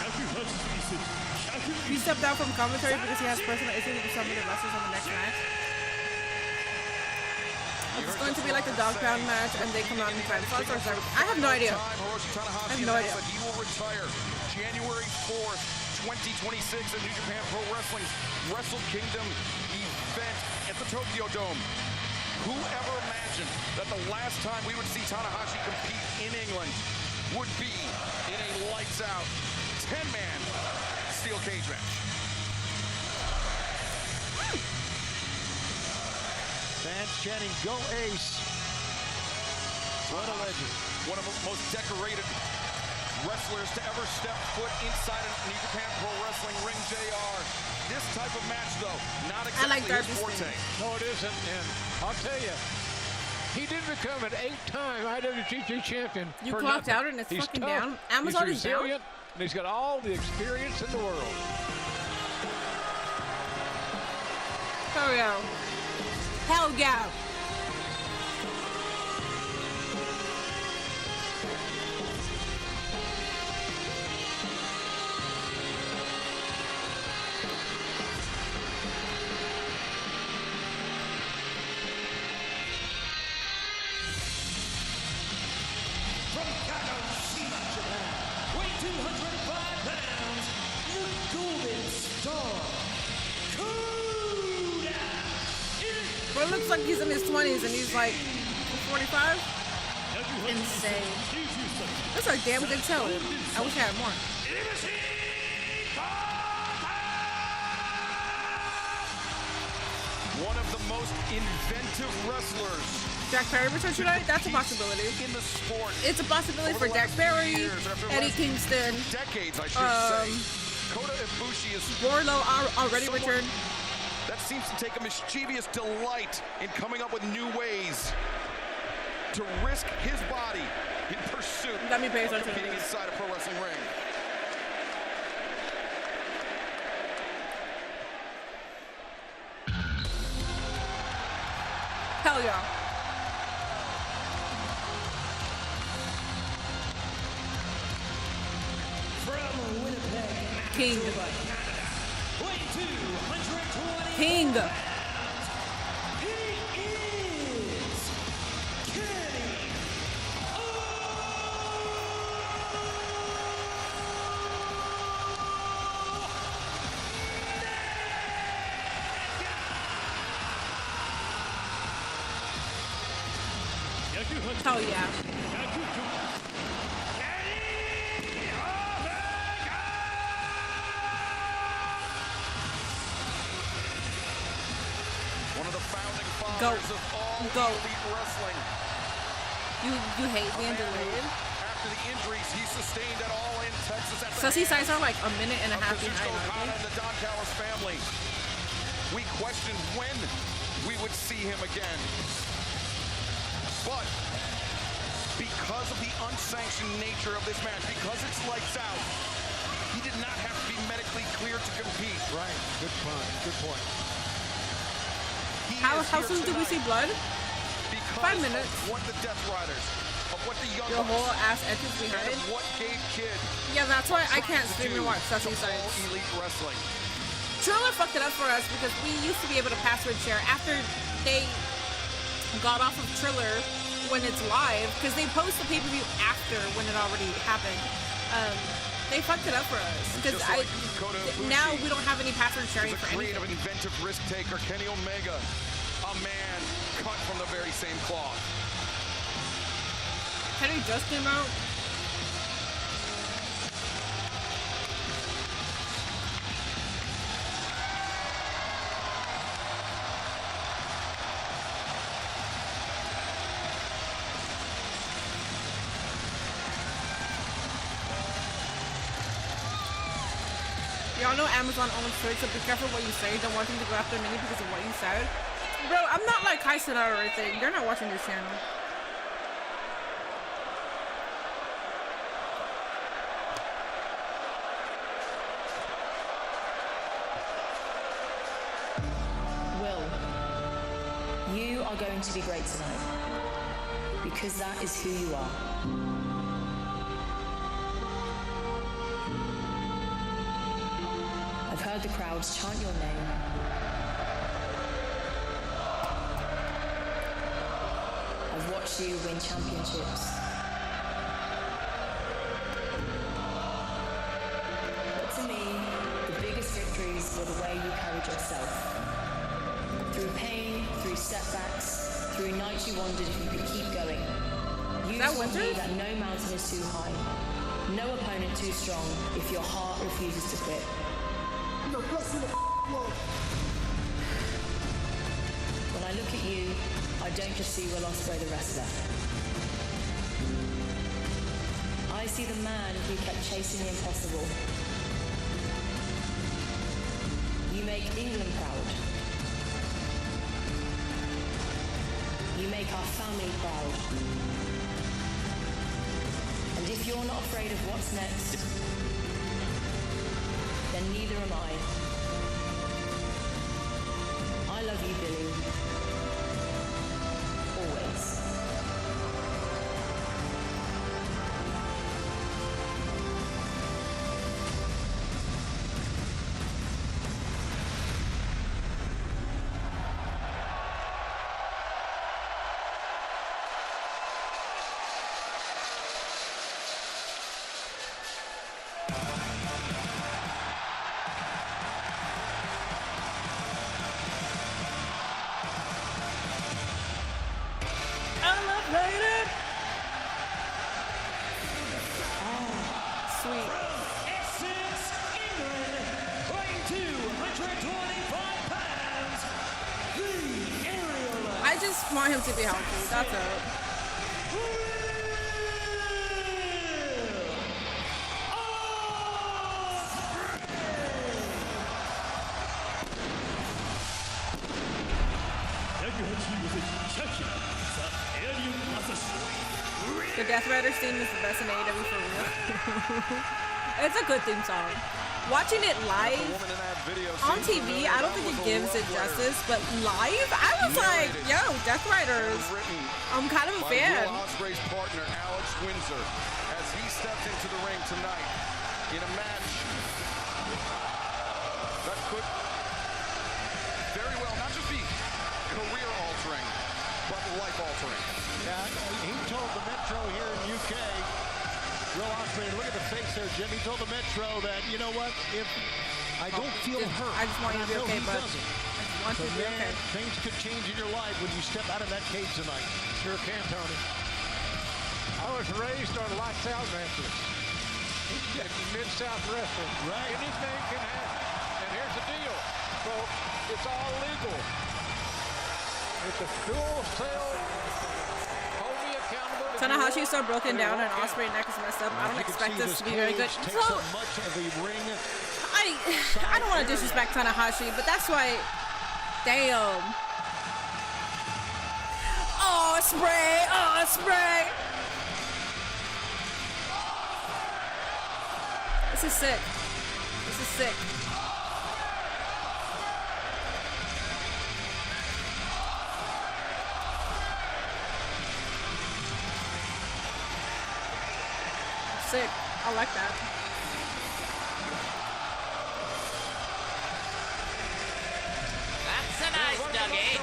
S10: He stepped out from commentary because he has personal issues with some of the wrestlers on the next match. It's going to be like the dog pound match and they come out in time slots or something. I have no idea. I have no idea.
S3: He will retire January 4th, 2026 at New Japan Pro Wrestling's Wrestle Kingdom event at the Tokyo Dome. Whoever imagined that the last time we would see Takahashi compete in England would be in a lights-out 10-man steel cage match.
S12: Fans chanting, "Go Ace!" What a legend.
S3: One of the most decorated wrestlers to ever step foot inside a New Japan Pro Wrestling ring, JR. This type of match, though, not exactly his forte.
S20: No, it isn't. And I'll tell you, he did become an 8-time IWGP champion.
S10: You clocked out and it's
S20: He's
S10: fucking
S20: tough.
S10: down. Amazon
S20: He's
S10: is down.
S20: resilient, and he's got all the experience in the world.
S10: Hell yeah. Hell yeah.
S11: From Takahashi, Japan, weighing 205 pounds, the Golden Star,
S10: Well, it looks like he's in his 20s and he's like 45. Insane. That's a damn good show. I wish I had more.
S3: One of the most inventive wrestlers.
S10: Jack Perry return tonight? That's a possibility.
S3: In the sport.
S10: It's a possibility for Jack Perry, Eddie Kingston.
S3: Decades, I should say. Kota Ibushi is
S10: Wardlow already returned.
S3: That seems to take a mischievous delight in coming up with new ways to risk his body in pursuit of competing inside a pro wrestling ring.
S10: Hell yeah.
S11: From Winnipeg,
S10: King.
S11: weighing 220
S10: King.
S11: He is Kenny.
S10: Hell yeah.
S4: One of the founding
S10: Go.
S4: fathers of all
S10: Go.
S4: elite wrestling.
S10: You hate being delayed.
S4: After the injuries he sustained at All In Texas at the
S10: Sussy
S4: hands
S10: sides are like a minute and a
S4: of
S10: half
S4: Kazuchika
S10: behind,
S4: Okada
S10: aren't
S4: and the Don Callis family. We questioned when we would see him again. But because of the unsanctioned nature of this match, because it's lights out, he did not have to be medically cleared to compete.
S12: Right. Good point. Good point.
S10: How soon do we see blood? 5 minutes.
S4: What the Death Riders, of what the Young
S10: Your
S4: Bucks,
S10: whole ass entrance
S4: and
S10: behind.
S4: of what Gabe Kidd
S10: Yeah, that's why I can't
S4: tried to
S10: stream
S4: do
S10: and watch Sussy
S4: to
S10: sides.
S4: all elite wrestling.
S10: Triller fucked it up for us because we used to be able to password share after they got off of Triller when it's live because they post the pay-per-view after when it already happened. They fucked it up for us because now we don't have any password sharing
S4: He's a
S10: for
S4: creative,
S10: anything.
S4: inventive risk taker, Kenny Omega, a man cut from the very same cloth.
S10: Kenny just came out. Y'all know Amazon owns Twitch, so be careful what you say. Don't want them to go after me because of what you said. Bro, I'm not like Kai Cenat or anything. They're not watching this channel.
S6: Will, you are going to be great tonight. Because that is who you are. I've heard the crowds chant your name. I've watched you win championships. But to me, the biggest victories were the way you carried yourself. Through pain, through setbacks, through nights you wondered if you could keep going. You told me that no mountain is too high, no opponent too strong if your heart refuses to quit. When I look at you, I don't just see Will Ospreay the wrestler. I see the man who kept chasing the impossible. You make England proud. You make our family proud. And if you're not afraid of what's next, then neither am I. I love you, Billy. Always.
S10: Elevated. Sweet.
S11: Essex, England, weighing 225 pounds, the aerial.
S10: I just want him to be healthy. That's it. The Death Riders theme is the best in AEW for real. It's a good theme song. watching it live on TV, I don't think it gives it justice, but live, I was like, yo, Death Riders, I'm kind of a fan.
S4: Will Ospreay's partner, Alex Windsor, as he steps into the ring tonight in a match that could very well not just be career-altering, but life-altering.
S12: Yeah, he told the Metro here in UK, Will Ospreay, look at the face there, Jim. He told the Metro that, you know what, if I don't feel hurt,
S10: I just want you to be okay, bud.
S12: I want you to be okay. Things could change in your life when you step out of that cage tonight. Sure can, Tony.
S20: I was raised on lights out matches. Mid-South wrestling.
S12: Right.
S20: Anything can happen. And here's the deal, folks. It's all legal. It's a full sale. Hold me accountable.
S10: Tanahashi is so broken down and Ospreay's neck is messed up. I don't expect this to be very good. So, I don't want to disrespect Tanahashi, but that's why, damn. Ospreay. This is sick. Sick. I like that.
S16: That's a nice doggy.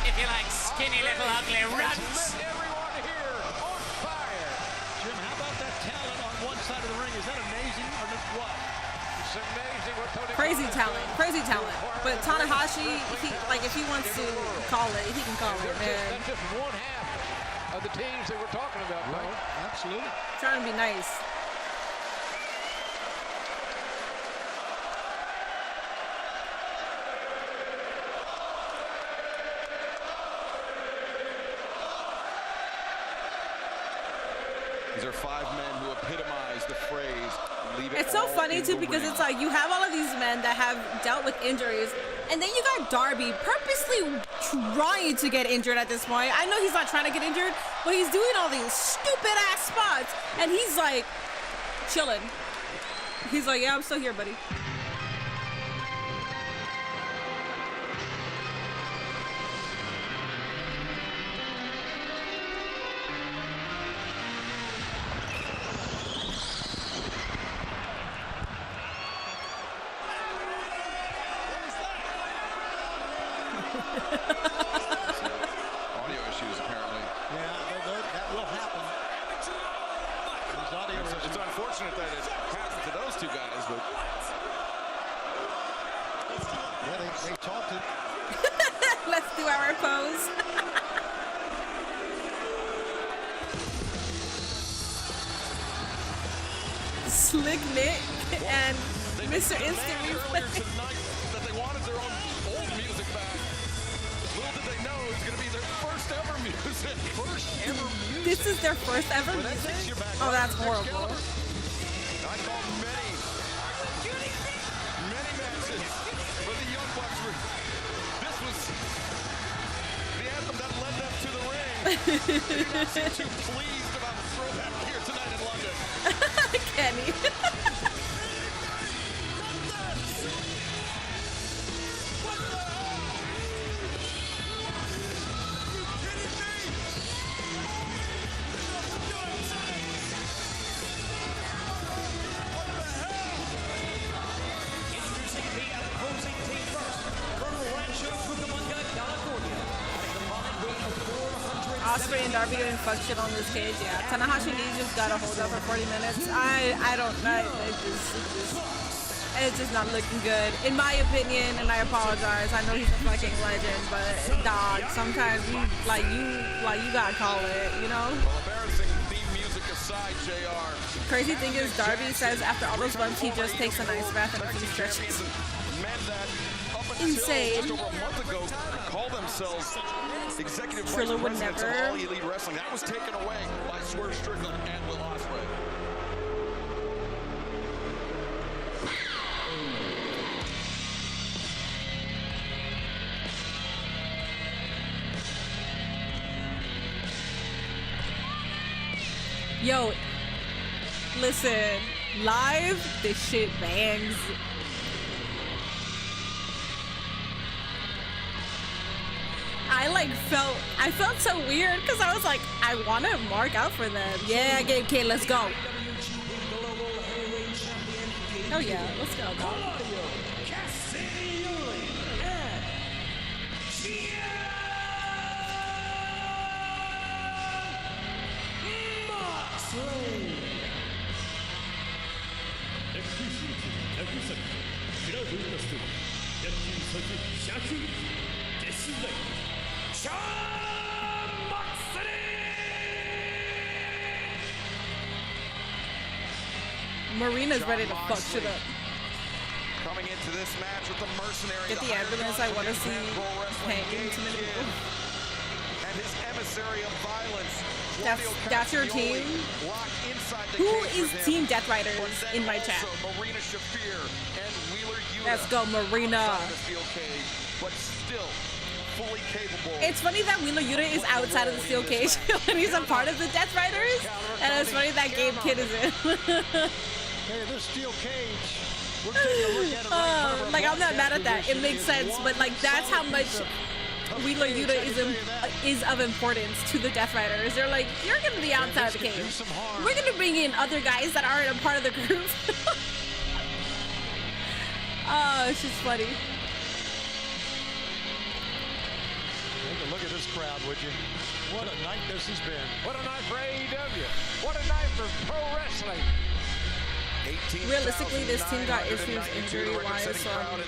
S16: If you like skinny little ugly runts.
S20: Everyone here on fire.
S12: Jim, how about that talent on one side of the ring? Is that amazing or just what?
S20: It's amazing what Tony
S10: Crazy talent. But Tanahashi, if he wants to call it, he can call it, man.
S20: That's just one half of the teams that we're talking about, right?
S12: Absolutely.
S10: Trying to be nice.
S4: These are 5 men who epitomize the phrase, leave it
S10: It's so
S4: all
S10: funny
S4: in
S10: too
S4: the
S10: because
S4: ring.
S10: it's like you have all of these men that have dealt with injuries, and then you got Darby purposely trying to get injured at this point. I know he's not trying to get injured, but he's doing all these stupid ass spots, and he's like chilling. He's like, yeah, I'm still here, buddy.
S4: Audio issues, apparently.
S12: Yeah, that will happen.
S4: It's unfortunate that it happened to those 2 guys, but
S12: yeah, they talked it.
S10: Let's do our pose. Slick Nick and Mr. Instant Replay.
S4: that they wanted their own old music back. Little did they know it was going to be their first ever music.
S10: This is their first ever music? Oh, that's horrible.
S4: I call many matches for the Young Bucks. This was the anthem that led them to the ring. They do not seem too pleased about the throwback here tonight in London.
S10: Kenny. Ospreay and Darby doing fuck shit on this cage. Yeah, Tanahashi just got to hold up for 40 minutes. I don't know. It's just not looking good, in my opinion. And I apologize. I know he's a fucking legend, but dog, sometimes you gotta call it, you know.
S4: Well, embarrassing theme music aside, JR.
S10: Crazy thing is, Darby says after all those bumps, he just takes a nice bath and a few stretches.
S4: Men that up until
S10: Insane.
S4: just over a month ago call themselves executive vice
S10: Triller would
S4: presidents of
S10: never.
S4: All Elite Wrestling. That was taken away by Swerve Strickland and Will Ospreay.
S10: Yo, listen, Live, this shit bangs. I felt so weird because I was like, I want to mark out for them. Yeah, Gabe Kid, let's go. Oh yeah, let's go, dog. Marina's ready to fuck shit up.
S4: Coming into this match with the mercenary.
S10: Get the ambulance. I want to see hanging too many people.
S4: And his emissary of violence.
S10: That's your team. Who is Team Death Riders in my chat?
S4: Marina Shafir and Wheeler Yuta.
S10: Let's go, Marina.
S4: But still fully capable.
S10: It's funny that Wheeler Yuta is outside of the steel cage when he's a part of the Death Riders, and it's funny that Gabe Kid is in.
S12: Hey, this steel cage. We're taking a look at it right
S10: like, I'm not mad at that. It makes sense, but like that's how much Wheeler Yuta is of importance to the Death Riders. They're like, you're gonna be outside of the cage. We're gonna bring in other guys that aren't a part of the group. Oh, it's just funny.
S12: Take a look at this crowd, would you? What a night this has been.
S20: What a night for AEW. What a night for pro wrestling.
S10: Realistically, this team got issues injury-wise, so I'm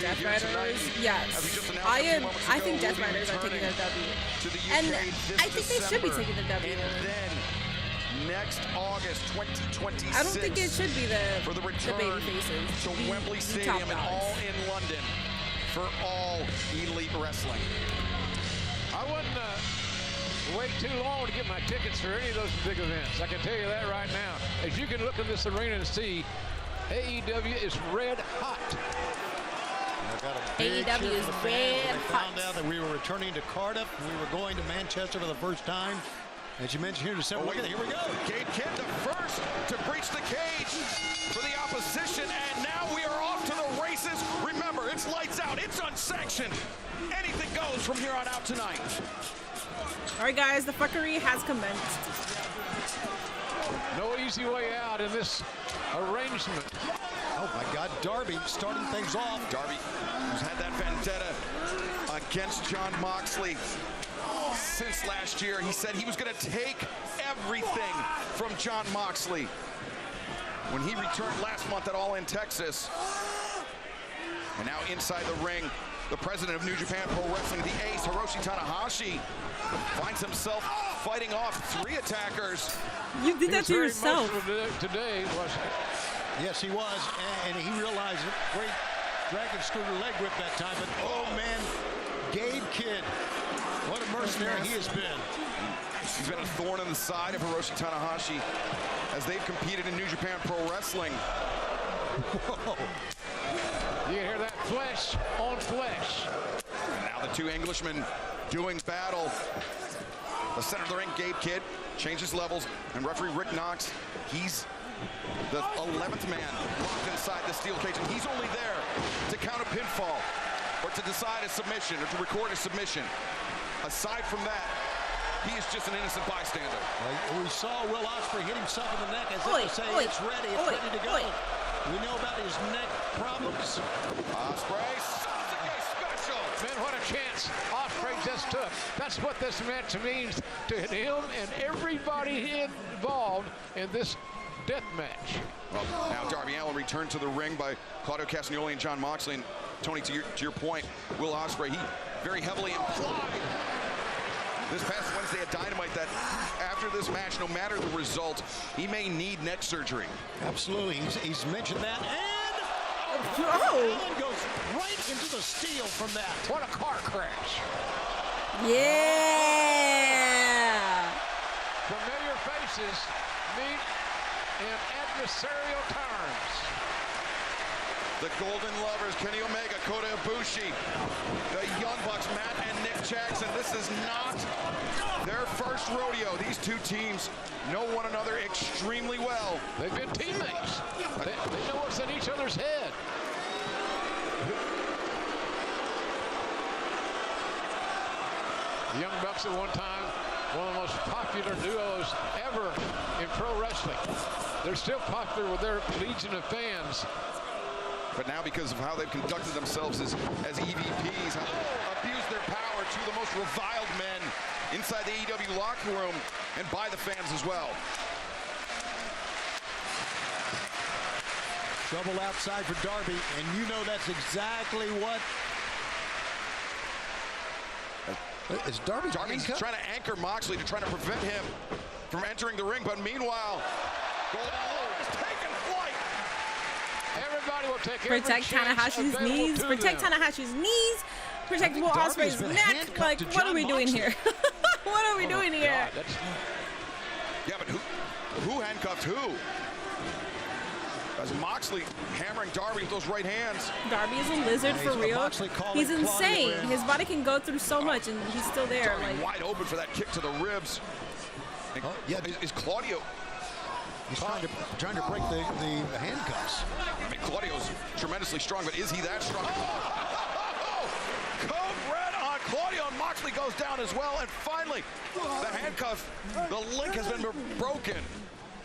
S10: Death Riders. Yes, I think Death Riders are taking the W, and I think they should be taking the W.
S4: Next August 2026.
S10: I don't think it should be the baby faces.
S4: To Wembley Stadium and all in London for all elite wrestling.
S20: I wouldn't wait too long to get my tickets for any of those big events. I can tell you that right now. As you can look in this arena and see, AEW is red hot.
S10: AEW is red hot.
S12: I found out that we were returning to Cardiff. We were going to Manchester for the first time. As you mentioned here, December. Look at it. Here we go.
S4: Gabe Kidd, the first to breach the cage for the opposition, and now we are off to the races. Remember, it's lights out. It's unsanctioned. Anything goes from here on out tonight.
S10: All right, guys, the fuckery has commenced.
S20: No easy way out in this arrangement.
S12: Oh my God, Darby starting things off.
S4: Darby, who's had that vendetta against Jon Moxley since last year. He said he was going to take everything from Jon Moxley when he returned last month at All In Texas. And now inside the ring, the president of New Japan Pro Wrestling, the ace, Hiroshi Takahashi, finds himself fighting off 3 attackers.
S10: You did that to yourself.
S20: Today, wasn't it?
S12: Yes, he was, and he realized it. Great dragon scooter leg whip that time, but oh man, Gabe Kidd, what a mercenary he has been.
S4: He's been a thorn in the side of Hiroshi Tanahashi as they've competed in New Japan Pro Wrestling.
S20: Whoa. You hear that? Flesh on flesh.
S4: Now the 2 Englishmen doing battle. The center of the ring, Gabe Kidd, changes levels, and referee Rick Knox, he's the 11th man locked inside the steel cage, and he's only there to count a pinfall or to decide a submission or to record a submission. Aside from that, he is just an innocent bystander.
S12: We saw Will Ospreay hit himself in the neck as if to say it's ready to go. We know about his neck problems.
S4: Ospreay, special.
S20: Man, what a chance Ospreay just took. That's what this match means to him and everybody involved in this death match.
S4: Well, now Darby Allin returned to the ring by Claudio Castagnoli and Jon Moxley. And Tony, to your point, Will Ospreay, he very heavily implied this past Wednesday at Dynamite that after this match, no matter the result, he may need neck surgery.
S12: Absolutely, he's mentioned that, and
S10: Allen
S12: goes right into the steel from that.
S20: What a car crash!
S10: Yeah.
S20: Familiar faces meet in adversarial terms.
S3: The Golden Lovers, Kenny Omega, Kota Ibushi, the Young Bucks, Matt and Nick Jackson. This is not their first rodeo. These two teams know one another extremely well.
S20: They've been teammates. They know what's in each other's head. The Young Bucks at one time, one of the most popular duos ever in pro wrestling. They're still popular with their legion of fans.
S3: But now, because of how they've conducted themselves as EVPs, abused their power to the most reviled men inside the AEW locker room and by the fans as well.
S12: Trouble outside for Darby, and you know that's exactly what. Is Darby's
S3: trying to anchor Moxley to try to prevent him from entering the ring, but meanwhile, Golden Lord is taking flight.
S20: Everybody will take
S10: protect Tanahashi's knees. Protect Tanahashi's knees. Protect Will Ospreay's neck. Like, what are we doing here? What are we doing here?
S3: Yeah, but who handcuffed who? As Moxley hammering Darby with those right hands.
S10: Darby is a lizard for real. He's insane. His body can go through so much, and he's still there.
S3: Darby
S10: like
S3: wide open for that kick to the ribs.
S12: Yeah,
S3: is Claudio?
S12: He's trying to break the handcuffs.
S3: I mean, Claudio's tremendously strong, but is he that strong? Code red on Claudio, and Moxley goes down as well. And finally, the handcuff, the link has been broken.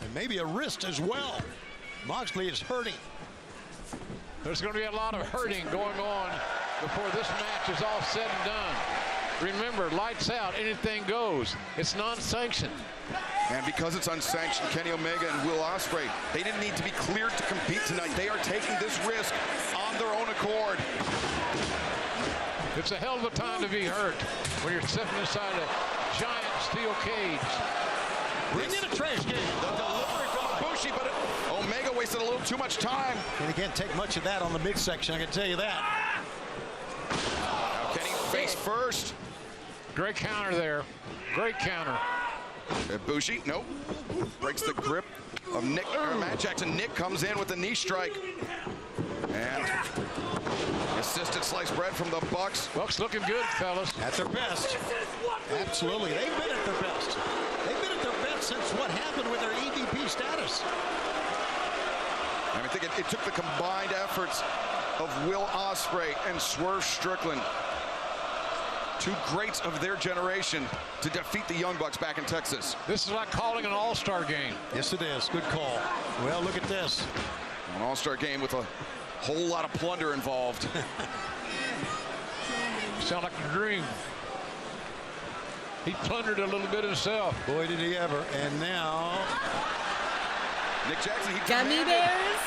S12: And maybe a wrist as well. Moxley is hurting.
S20: There's going to be a lot of hurting going on before this match is all said and done. Remember, lights out, anything goes. It's non-sanctioned.
S3: And because it's unsanctioned, Kenny Omega and Will Ospreay, they didn't need to be cleared to compete tonight. They are taking this risk on their own accord.
S20: It's a hell of a time to be hurt when you're sitting inside a giant steel cage.
S12: Bring in a trash can.
S3: The delivery from Ibushi, but Omega wasted a little too much time.
S12: And he can't take much of that on the midsection, I can tell you that.
S3: Now Kenny face first.
S20: Great counter there. Great counter.
S3: Ibushi, nope. Breaks the grip of Matt Jackson. Nick comes in with a knee strike. And assisted sliced bread from the Bucks.
S20: Bucks looking good, fellas.
S12: At their best. Absolutely. They've been at their best. They've been at their best since what happened with their EVP status.
S3: I think it took the combined efforts of Will Ospreay and Swerve Strickland, two greats of their generation, to defeat the Young Bucks back in Texas.
S20: This is like calling an all-star game.
S12: Yes, it is. Good call. Well, look at this.
S3: An all-star game with a whole lot of plunder involved.
S20: Sound like a dream. He plundered a little bit himself.
S12: Boy, did he ever. And now
S3: Nick Jackson, he
S10: gummy bears.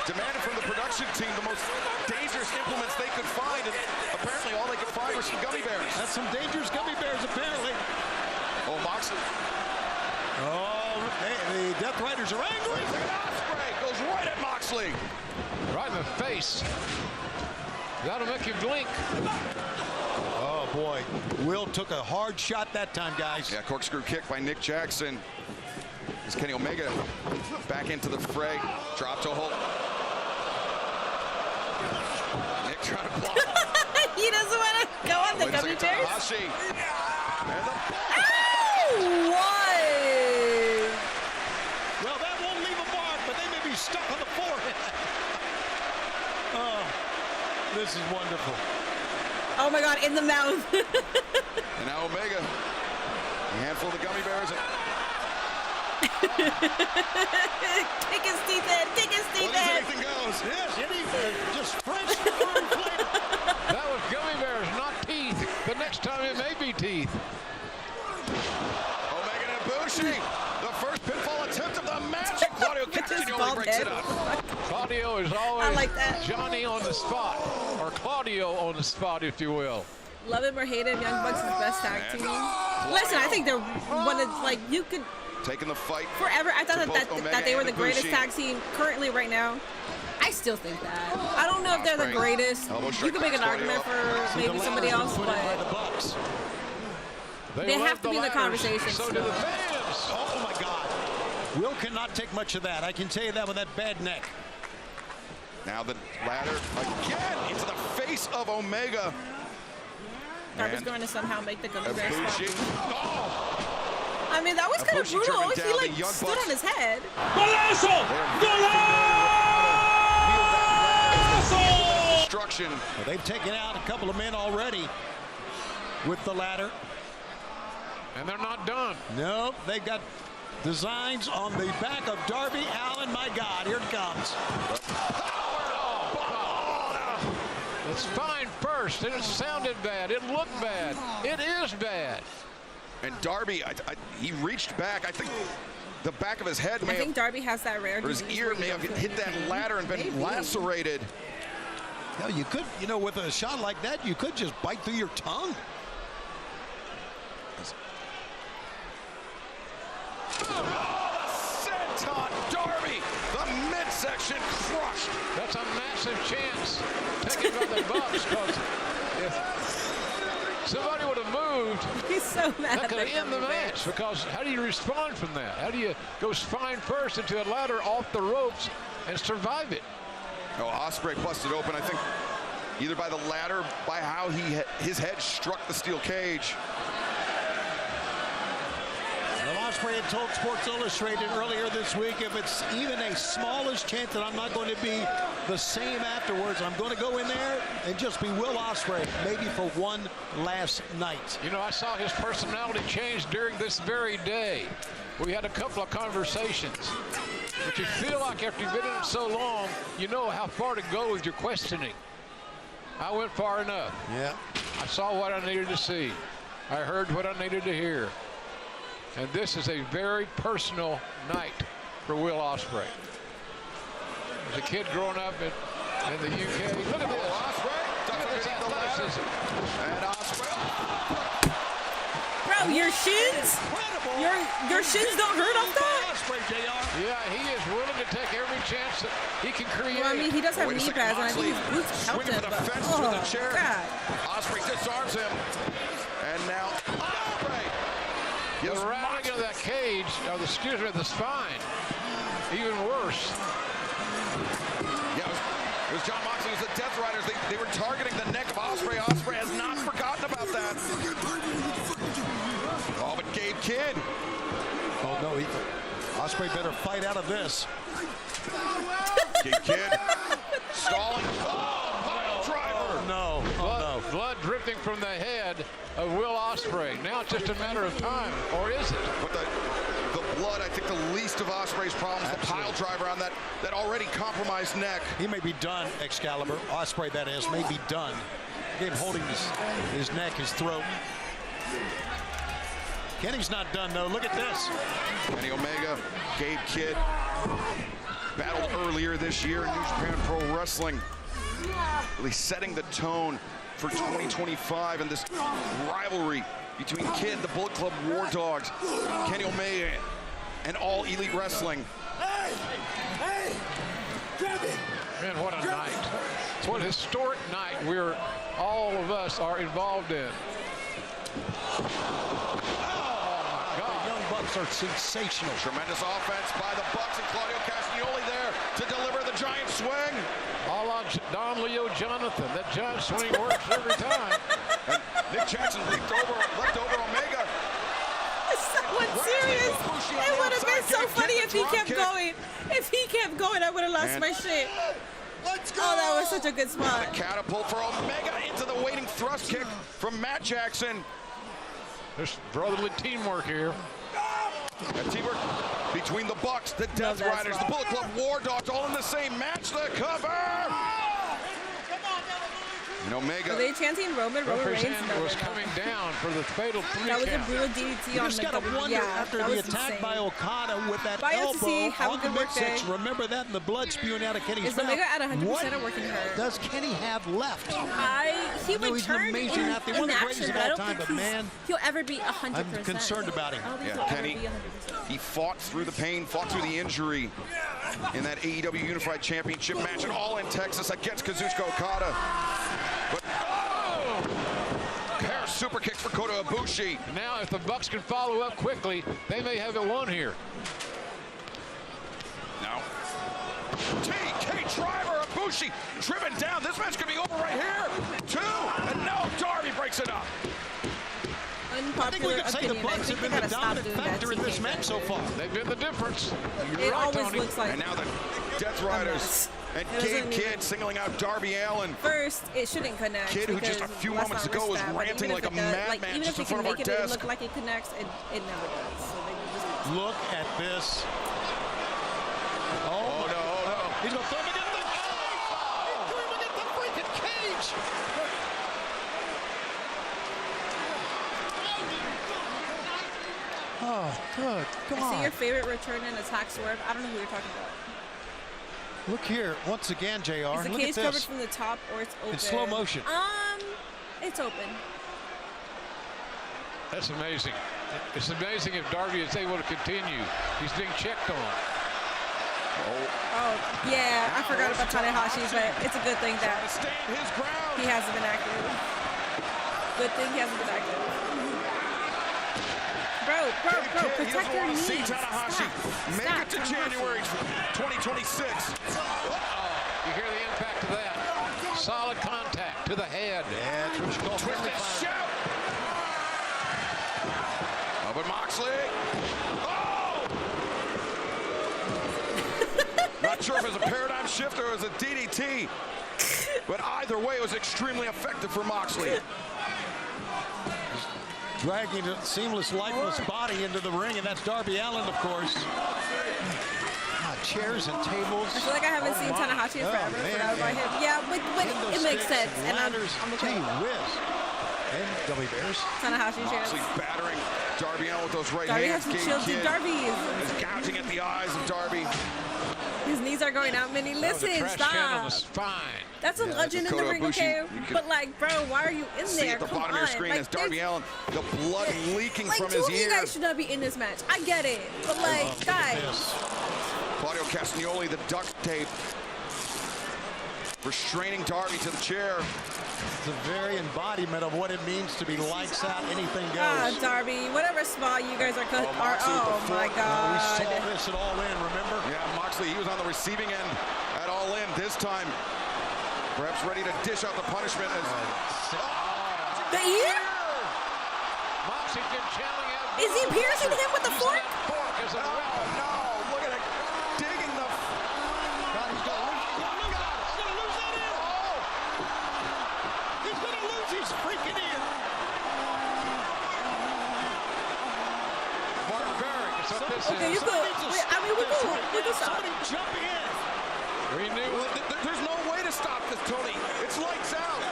S3: Demanded from the production team the most dangerous implements they could find, and apparently all they could find were some gummy bears.
S12: That's some dangerous gummy bears, apparently.
S3: Oh, Moxley.
S12: Oh, the Death Riders are angry.
S3: Ospreay goes right at Moxley.
S20: Right in the face. That'll make you blink.
S12: Oh, boy. Will took a hard shot that time, guys.
S3: Yeah, corkscrew kick by Nick Jackson. As Kenny Omega back into the fray. Drop to hold. Nick trying to block.
S10: He doesn't want to go on the gummy bears.
S3: Takahashi. And the...
S10: What?
S12: Well, that won't leave a mark, but they may be stuck on the forehead. Oh, this is wonderful.
S10: Oh my God, in the mouth.
S3: And now Omega, a handful of the gummy bears.
S10: Kick his teeth in. Kick his teeth in.
S3: Anything goes.
S12: Yes, just French flavor.
S20: That was gummy bears, not teeth. The next time it may be teeth.
S3: Omega and Ibushi, the first pinfall attempt of the match. Claudio continually breaks it up.
S20: Claudio is always
S10: like that.
S20: Johnny on the spot, or Claudio on the spot, if you will.
S10: Love him or hate him, Young Bucks is the best tag team. Listen, I think they're one of, like, you could...
S3: Taking the fight.
S10: Forever, I thought that they were the greatest tag team currently right now. I still think that. I don't know if they're the greatest. You can make an argument for maybe somebody else, but they have to be in the conversation.
S20: So do the fans.
S12: Oh my God. Will cannot take much of that. I can tell you that with that bad neck.
S3: Now the ladder again into the face of Omega.
S10: Darby's going to somehow make the Gummy Bear
S3: Ibushi.
S10: spot.
S3: Oh!
S10: I mean, that was kind of
S3: Ibushi
S10: brutal.
S3: driven
S10: He
S3: down
S10: like
S3: the Young
S10: stood
S3: Bucks.
S10: on his head.
S3: Destruction.
S12: Well, they've taken out a couple of men already with the ladder.
S20: And they're not done.
S12: No, they've got designs on the back of Darby Allin. My God, here it comes.
S20: It's fine first. It sounded bad. It looked bad. It is bad.
S3: And Darby, he reached back. I think the back of his head may
S10: I think Darby has that rare
S3: or his
S10: disease
S3: ear
S10: where
S3: may
S10: you
S3: have
S10: don't
S3: hit
S10: feel
S3: that
S10: pain.
S3: ladder and been
S10: Maybe.
S3: lacerated.
S12: No, you could, with a shot like that, you could just bite through your tongue.
S3: Senton Darby, the midsection crushed.
S20: That's a massive chance taken by the Bucks, because if somebody would have moved,
S10: he's so mad.
S20: that could end the match. Because how do you respond from that? How do you go spine first into a ladder off the ropes and survive it?
S3: Oh, Ospreay busted open, I think, either by the ladder, by how his head struck the steel cage.
S12: Well, Ospreay had told Sports Illustrated earlier this week, if it's even a smallest chance that I'm not going to be the same afterwards, I'm going to go in there and just be Will Ospreay, maybe for one last night.
S20: I saw his personality change during this very day. We had a couple of conversations. But you feel like after you've been in it so long, you know how far to go with your questioning. I went far enough.
S12: Yeah.
S20: I saw what I needed to see. I heard what I needed to hear. And this is a very personal night for Will Ospreay. As a kid growing up in the UK, look at this.
S3: Ospreay,
S20: Look at this athleticism.
S3: And Ospreay.
S10: Bro, your shins? Your shins don't hurt off that?
S20: Yeah, he is willing to take every chance that he can create.
S10: Well, I mean, he does have knee pads, and I think his boots helped him, but God.
S3: Ospreay disarms him. And now Ospreay.
S20: The routing of that cage, the spine, even worse.
S3: Yeah, it was John Moxley. It was the Death Riders. They were targeting the neck of Ospreay. Ospreay has not forgotten about that. Oh, but Gabe Kidd.
S12: Oh, no, Ospreay better fight out of this.
S3: Gabe Kidd stalling. Oh, driver.
S12: No.
S20: Blood dripping from the head of Will Ospreay. Now it's just a matter of time, or is it?
S3: But the blood, I think the least of Ospreay's problems, absolutely. The pile driver on that already compromised neck.
S12: He may be done, Excalibur. Ospreay, that is, may be done. Again, holding his neck, his throat. Kenny's not done, though. Look at this.
S3: Kenny Omega, Gabe Kidd, battled earlier this year in New Japan Pro Wrestling. Really setting the tone for 2025 and this rivalry between Kidd, the Bullet Club War Dogs, Kenny Omega, and All Elite Wrestling.
S7: Hey! Grab it!
S20: Man, what a night. What a historic night all of us are involved in.
S12: Are sensational.
S3: Tremendous offense by the Bucks and Claudio Castagnoli there to deliver the giant swing.
S20: All on Don Leo Jonathan. That giant swing works every time.
S3: And Nick Jackson left over Omega.
S10: Someone serious. It would have been so funny if he kept going. If he kept going, I would have lost my shit.
S7: Let's go!
S10: Oh, that was such a good spot.
S3: The catapult for Omega into the waiting thrust kick from Matt Jackson.
S20: There's brotherly teamwork here.
S3: And teamwork between the Bucks, the Death Riders, the Bullet Club War Dogs, all in the same match. The cover! And Omega.
S10: Are they chanting Roman Reigns?
S20: No, was coming down for the fatal 3
S10: That was
S20: count.
S10: a brutal DDT
S12: you
S10: on
S12: just
S10: the
S12: got to wonder after the attack
S10: insane.
S12: by Okada with that
S10: Bye,
S12: elbow
S10: OTC. Have a
S12: on the
S10: good work day.
S12: midsection. Remember that and the blood spewing out of Kenny's
S10: Is
S12: mouth.
S10: Omega at 100%
S12: What
S10: or working hurt?
S12: does Kenny have left?
S10: He
S12: I know he's an
S10: returned
S12: amazing
S10: in
S12: athlete, one of the greatest
S10: action,
S12: of
S10: but I
S12: all
S10: don't
S12: time,
S10: think
S12: but man,
S10: he'll ever be 100%.
S12: I'm concerned about him.
S10: I don't think
S3: Yeah,
S10: he'll
S3: Kenny,
S10: ever be 100%.
S3: he fought through the pain, fought through the injury in that AEW Unified Championship match, and all in Texas against Kazuchika Okada. But pair of super kicks for Kota Ibushi.
S20: Now, if the Bucks can follow up quickly, they may have it won here.
S3: Now, TK driver, Ibushi. Ibushi driven down. This match could be over right here. 2, and no, Darby breaks it up.
S10: I think we could say the Bucks have been the dominant factor in this match so far.
S20: They've been the difference.
S10: It always looks like.
S3: And now the Death Riders and Gabe Kidd singling out Darby Allin.
S10: First, it shouldn't connect.
S3: Kidd, who just a few moments ago was ranting like a madman just in front of our desk.
S10: Even if it look like it connects, it never does. So they just
S12: look at this. Oh no. He's going to throw him against the cage. He threw him against the freaking cage. Oh, good God.
S10: I see your favorite return and attack swerve. I don't know who you're talking about.
S12: Look here, once again, JR.
S10: Is the cage covered from the top or it's open?
S12: It's slow motion.
S10: It's open.
S20: That's amazing. It's amazing if Darby is able to continue. He's being checked on.
S10: Oh, yeah, I forgot about Takahashi, but it's a good thing that he hasn't been active. Good thing he hasn't been active. Bro, protect your knees.
S3: Takahashi make it to January 2026.
S20: You hear the impact of that. Solid contact to the head.
S3: Yeah, twisted shout. Up at Moxley. Oh! Not sure if it was a paradigm shift or it was a DDT. But either way, it was extremely effective for Moxley.
S12: Dragging a seamless, lifeless body into the ring, and that's Darby Allin, of course. Chairs and tables.
S10: I feel like I haven't seen Tanahashi in forever. Yeah, but it makes sense. And I'm okay.
S12: And Gummy Bears.
S10: Tanahashi chairs.
S3: Moxley battering Darby Allin with those right
S10: Darby
S3: hands.
S10: has some shield, dude. Darby
S3: is gouging at the eyes of Darby.
S10: His knees are going out, Minnie. Listen, stop. That's a legend in the ring, okay? But like, bro, why are you in
S3: see
S10: there?
S3: at the
S10: Come
S3: bottom
S10: on.
S3: of your screen
S10: like,
S3: is Darby Allin, the blood leaking from his
S10: ears. Like, 2 of you guys should not be in this match. I get it, but like, guys.
S3: Claudio Castagnoli, the duct tape, restraining Darby to the chair.
S12: It's the very embodiment of what it means to be lights out, anything goes.
S10: Ah, Darby, whatever spot you guys are oh my God.
S12: We saw this at All In, remember?
S3: Yeah, Moxley, he was on the receiving end at All In this time. Perhaps ready to dish out the punishment.
S10: The ear?
S20: Moxley's been channeling out.
S10: Is he piercing him with the fork?
S3: Oh, no, look at it. Digging the...
S12: God, he's going to lose that ear. Oh! He's going to lose his freaking ear.
S20: Barbaric is what this
S10: okay,
S20: is.
S10: You could. I mean, we could stop.
S12: Somebody jump in.
S20: We knew.
S3: There's no way to stop this, Tony. It's lights out.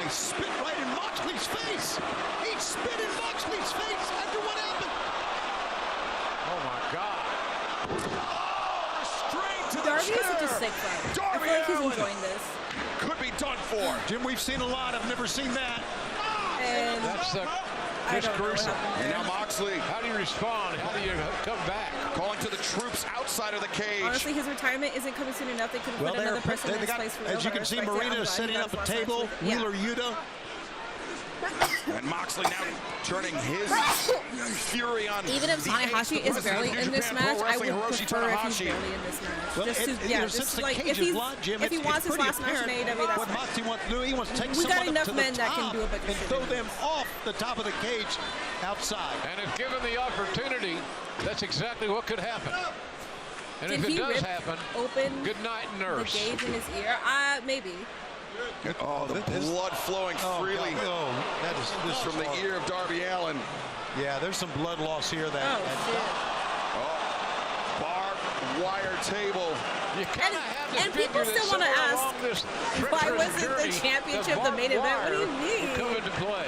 S12: He spit right in Moxley's face. He spit in Moxley's face after what happened.
S20: Oh, my God.
S3: Oh, restrained to the
S10: Darby
S3: chair.
S10: is such a sick fighter. I feel like he's enjoying this.
S3: Could be done for.
S12: Jim, we've seen a lot. I've never seen that.
S10: And
S20: that's just gruesome.
S3: And now Moxley.
S20: How do you respond? How do you come back?
S3: Calling to the troops outside of the cage.
S10: Honestly, his retirement isn't coming soon enough. They could have put another person in his place for real.
S12: As you can see, Marina is setting up a table. Wheeler Yuta.
S3: And Moxley now turning his fury on.
S10: Even if Tanahashi is barely in this match, I would prefer if he's barely in this match.
S12: Well,
S10: just like if he wants his last match in AEW, that's
S12: what Moxley wants to do. He wants to take
S10: we got
S12: someone
S10: enough
S12: up to
S10: men
S12: the
S10: that
S12: top
S10: can do a bunch of
S12: and
S10: shit.
S12: throw them off the top of the cage outside.
S20: And if given the opportunity, that's exactly what could happen. And if it does happen, good night, nurse.
S10: The gauge in his ear, maybe.
S3: Oh, the blood flowing freely.
S12: Oh, that is
S3: from the ear of Darby Allin.
S12: Yeah, there's some blood loss here.
S3: Barbed wire table.
S10: And people still want to ask, why wasn't the championship the main event? What do you mean?
S20: Come into play.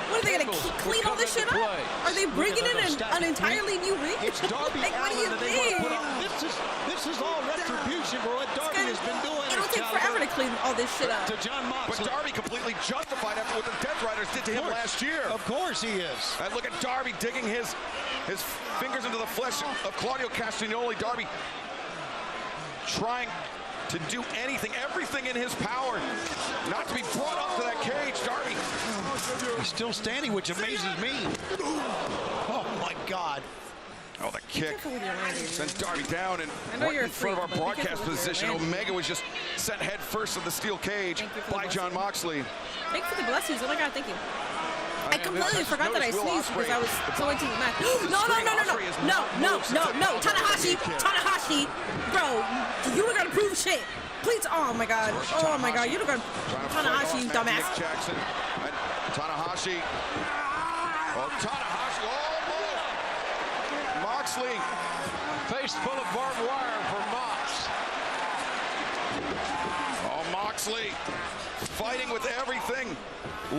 S10: What are they going to clean all this shit up? Are they bringing in an entirely new ring?
S12: It's Darby
S10: like, what do you
S12: Allin that they
S10: mean?
S12: want to put on. This is all retribution for what Darby has been doing.
S10: It'll take forever to clean all this shit up.
S12: To John Moxley.
S3: But Darby completely justified after what the Death Riders did to him last year.
S12: Of course he is.
S3: And look at Darby digging his fingers into the flesh of Claudio Castagnoli. Darby trying to do anything, everything in his power, not to be brought up to that cage. Darby.
S12: He's still standing, which amazes me. Oh, my God.
S19: Oh, the kick sends Darby down and
S10: know
S19: right
S10: you're
S19: in front of our
S10: a freak, but be
S19: broadcast
S10: careful with your
S19: position.
S10: landing.
S19: Omega was just sent head first of the steel cage by John Moxley.
S10: Thank you for the blessings. Oh my God, thank you. I completely forgot that I sneezed because I was so into the match. No. Takahashi, bro, you were gonna prove shit. Please, oh my God, you were gonna Tanahashi, you dumbass.
S19: Jackson and Tanahashi. Oh, Tanahashi, Moxley.
S20: Face full of barbed wire for Mox.
S19: Oh, Moxley fighting with everything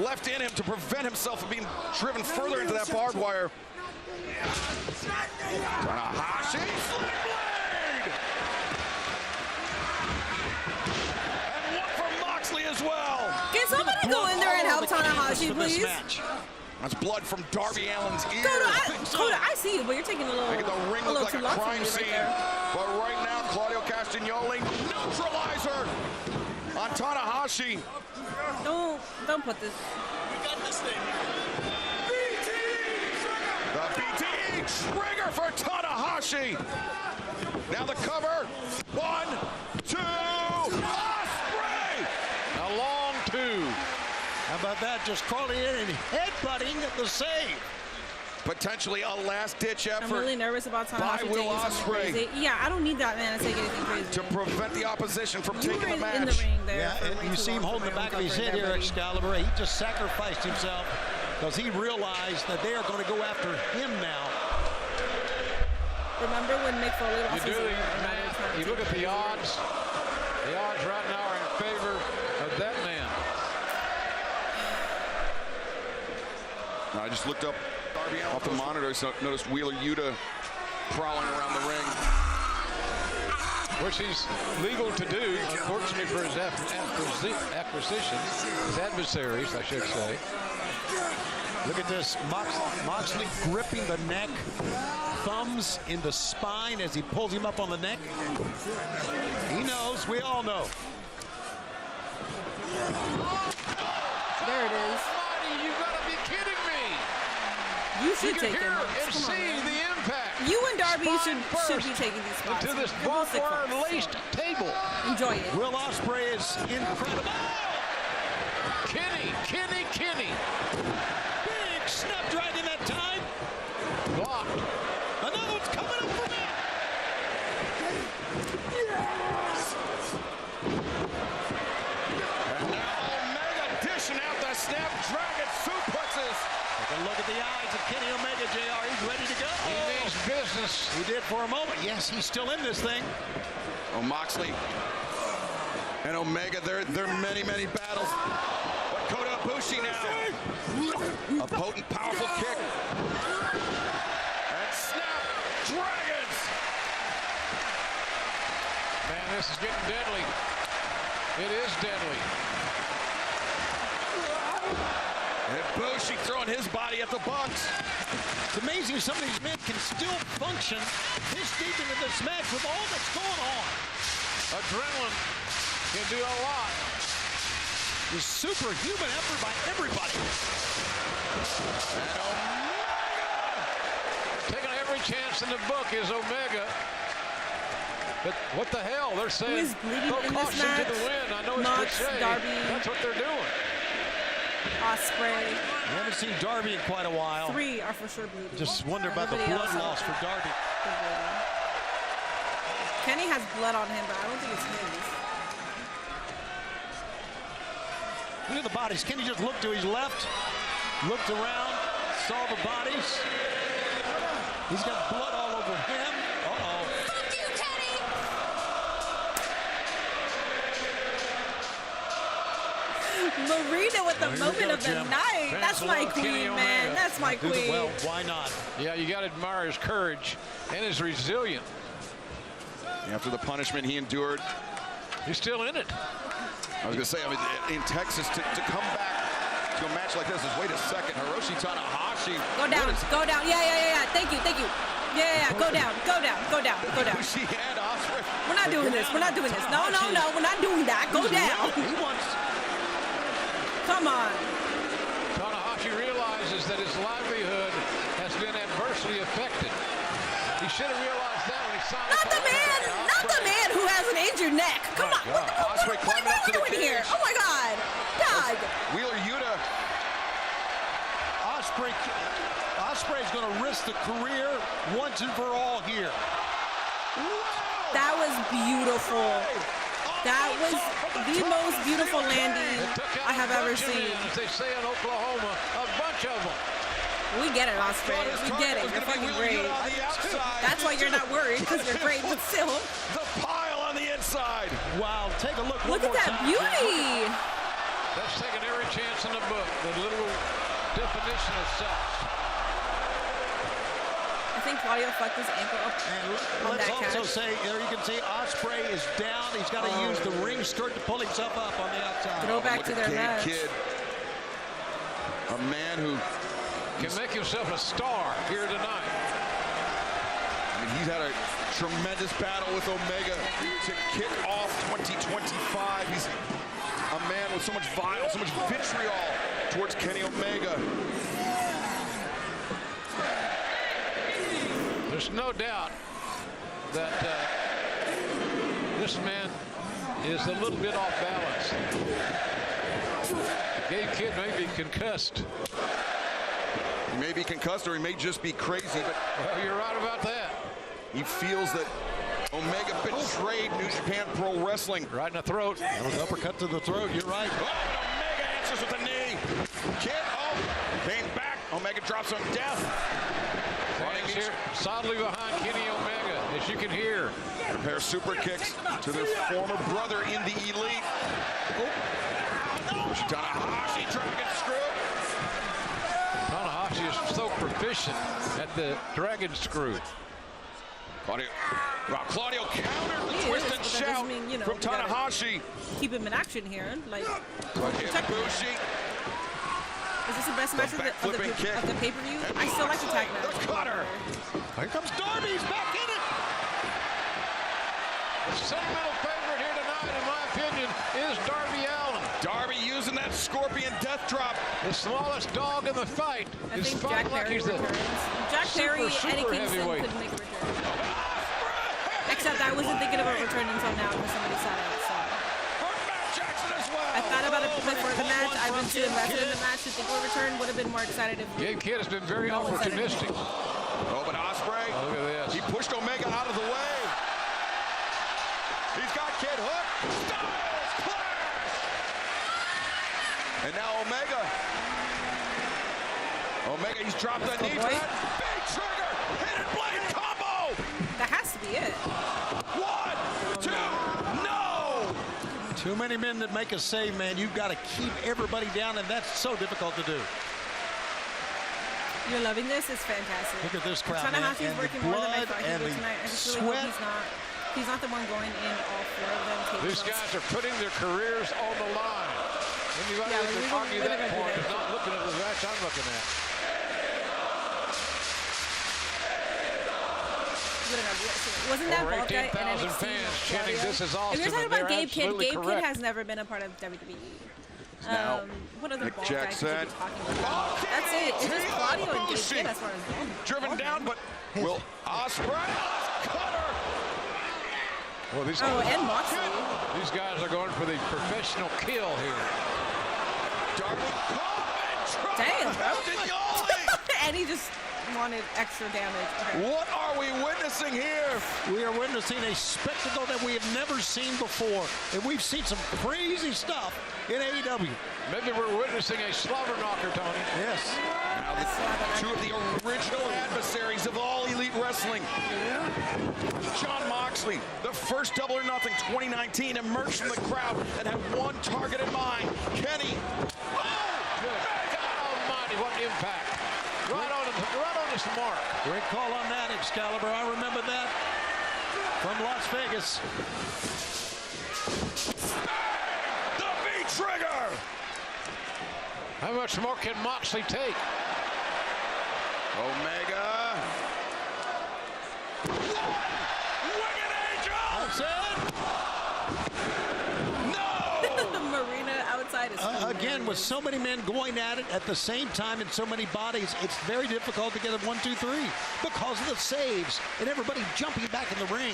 S19: left in him to prevent himself from being driven further into that barbed wire. Tanahashi, sling blade! And one for Moxley as well.
S10: Can somebody go in there and help Tanahashi, please?
S19: That's blood from Darby Allin's ear.
S10: Coda, I see you, but you're taking a little,
S19: Making the ring look like a crime scene. But right now, Claudio Castagnoli, neutralizer on Tanahashi.
S10: Don't put this.
S19: We got this thing. The BT trigger for Tanahashi. Now the cover. 1, 2, Ospreay.
S20: A long 2.
S12: How about that? Just crawling in and headbutting the save.
S19: Potentially a last-ditch effort.
S10: I'm really nervous about Tanahashi
S19: by Will
S10: taking something
S19: Ospreay.
S10: crazy. Yeah, I don't need that man to take anything crazy.
S19: To prevent the opposition from
S10: You
S19: taking
S10: were
S19: the match.
S10: in the ring there.
S12: Yeah, and you see him holding the back of his head here, Excalibur. He just sacrificed himself because he realized that they are going to go after him now.
S10: Remember when Mick Foley lost his ear?
S20: You look at the odds. The odds right now are in favor of that man.
S19: I just looked up off the monitor, so noticed Wheeler Yuta prowling around the ring.
S20: Which he's legal to do, unfortunately for his acquisitions, his adversaries, I should say.
S12: Look at this, Moxley gripping the neck, thumbs in the spine as he pulls him up on the neck. He knows, we all know.
S10: There it is.
S20: You gotta be kidding me.
S10: You should take him.
S20: And see the impact.
S10: You and Darby should be taking these spots.
S20: Into this barbed wire laced table.
S10: Enjoy it.
S12: Will Ospreay is incredible.
S20: Kenny.
S12: Big snap dragon that time.
S20: Blocked.
S12: Another one's coming up for me.
S19: And now Omega dishing out the Snapdragon suplexes.
S12: Take a look at the eyes of Kenny Omega, JR. He's ready to go.
S20: He means business.
S12: He did for a moment. Yes, he's still in this thing.
S19: Oh, Moxley and Omega, they're many battles. But Kota Ibushi now. A potent, powerful kick. And Snapdragons.
S20: Man, this is getting deadly. It is deadly.
S19: And Ibushi throwing his body at the bunks.
S12: It's amazing some of these men can still function this deep into this match with all that's going on.
S20: Adrenaline can do a lot.
S12: The superhuman effort by everybody.
S19: And Omega!
S20: Taking every chance in the book is Omega. But what the hell? They're saying
S10: throw
S20: caution to the wind. I know it's cliche.
S10: Darby.
S20: That's what they're doing.
S10: Ospreay.
S12: We haven't seen Darby in quite a while.
S10: 3 are for sure bleeding.
S12: Just wonder about the blood loss for Darby.
S10: Kenny has blood on him, but I don't think it's his.
S12: Look at the bodies. Kenny just looked to his left, looked around, saw the bodies. He's got blood all over him. Uh-oh.
S14: Fuck you, Kenny!
S10: Marina with the moment of the night. That's my queen, man. That's my queen.
S12: Well, why not?
S20: Yeah, you got to admire his courage and his resilience.
S19: After the punishment he endured.
S20: He's still in it.
S19: I was going to say, I mean, in Texas, to come back to a match like this is, wait a second, Hiroshi Tanahashi.
S10: Go down, go down. Yeah. Thank you. Yeah, go down.
S19: She had Ospreay.
S10: We're not doing this. No. We're not doing that. Go down.
S12: He wants.
S10: Come on.
S20: Tanahashi realizes that his livelihood has been adversely affected. He should have realized that when he signed
S10: Not the man who has an injured neck. Come on.
S19: Ospreay climbing up to the cage.
S10: Here. Oh my God. God.
S19: Wheeler Yuta.
S12: Ospreay's going to risk the career once and for all here.
S10: That was beautiful. That was the most beautiful landing I have ever seen.
S20: As they say in Oklahoma, a bunch of them.
S10: We get it, Ospreay. We get it. You're fucking great. That's why you're not worried, because you're great, but still.
S19: The pile on the inside.
S12: Wow, take a look.
S10: Look at that beauty.
S20: That's taking every chance in the book. The little definition of such.
S10: I think Claudio fucked his ankle up on
S12: Let's
S10: that
S12: also
S10: catch.
S12: say, there you can see Ospreay is down. He's got to use the ring skirt to pull himself up on the outside.
S10: Throw back to their match.
S19: Kid. A man who
S20: can make himself a star here tonight.
S19: I mean, he's had a tremendous battle with Omega to kick off 2025. He's a man with so much violence, so much vitriol towards Kenny Omega.
S20: There's no doubt that this man is a little bit off balance. Gabe Kidd may be concussed.
S19: He may be concussed or he may just be crazy, but
S20: well, you're right about that.
S19: He feels that Omega betrayed New Japan Pro Wrestling.
S20: Right in the throat.
S12: That was an uppercut to the throat. You're right.
S19: Oh, Omega answers with a knee. Kidd, came back. Omega drops on death.
S20: Fans here solidly behind Kenny Omega, as you can hear.
S19: A pair of super kicks to their former brother in the Elite. Takahashi dragon screw.
S20: Takahashi is so proficient at the dragon screw.
S19: Claudio countered the twist and shout from Takahashi.
S10: Keep him in action here. Like,
S19: Bushi.
S10: Is this the best match of the pay-per-view? I still like the tag match.
S19: The cutter.
S12: Here comes Darby. He's back in it.
S20: The sentimental favorite here tonight, in my opinion, is Darby Allin.
S19: Darby using that scorpion death drop.
S20: The smallest dog in the fight.
S10: I think Jack Perry returns. Jack Perry, Eddie Kingston couldn't make a return. Except I wasn't thinking about return until now because somebody said it. So. I thought about it before the match. I've been too invested in the match to think a return would have been more excited if
S20: Gabe Kidd has been very opportunistic.
S19: Oh, but Ospreay,
S20: look at this.
S19: He pushed Omega out of the way. He's got Kidd hooked. Styles clash. And now Omega, he's dropped that knee pad. Big trigger, hidden blade combo.
S10: That has to be it.
S19: 1, 2, no.
S12: Too many men that make a save, man. You've got to keep everybody down, and that's so difficult to do.
S10: You're loving this? It's fantastic.
S12: Look at this crowd,
S10: Tanahashi's
S12: man.
S10: working more than I thought he would tonight. I just really hope he's not the one going in all four of them.
S20: These guys are putting their careers on the line. Anybody that can argue that point is not looking at the match I'm looking at.
S10: Wasn't that bald guy in
S20: 18,000
S10: NXT?
S20: fans chanting, "This is awesome."
S10: If you're talking about Gabe Kidd, Gabe Kidd has never been a part of WWE. What other bald guys could you be talking about? That's it. It's just Claudio and Gabe Kidd as far as bald.
S19: Driven down, but will Ospreay cutter?
S20: Well, these
S10: guys, and Moxley.
S20: These guys are going for the professional kill here.
S10: Damn, bro. And he just wanted extra damage. Okay.
S19: What are we witnessing here?
S12: We are witnessing a spectacle that we have never seen before. And we've seen some crazy stuff in AEW.
S20: Maybe we're witnessing a slobber knocker, Tony.
S12: Yes.
S19: Now two of the original adversaries of all Elite Wrestling. Jon Moxley, the first Double or Nothing 2019, emerged from the crowd and had one target in mind. Kenny.
S20: Oh! God almighty, what impact. Right on his mark.
S12: Great call on that, Excalibur. I remember that from Las Vegas.
S19: The V-trigger!
S20: How much more can Moxley take?
S19: Omega. Winged Angel!
S12: That's it!
S19: No!
S10: The marina outside is
S12: again, with so many men going at it at the same time and so many bodies, it's very difficult to get a 1, 2, 3 because of the saves and everybody jumping back in the ring.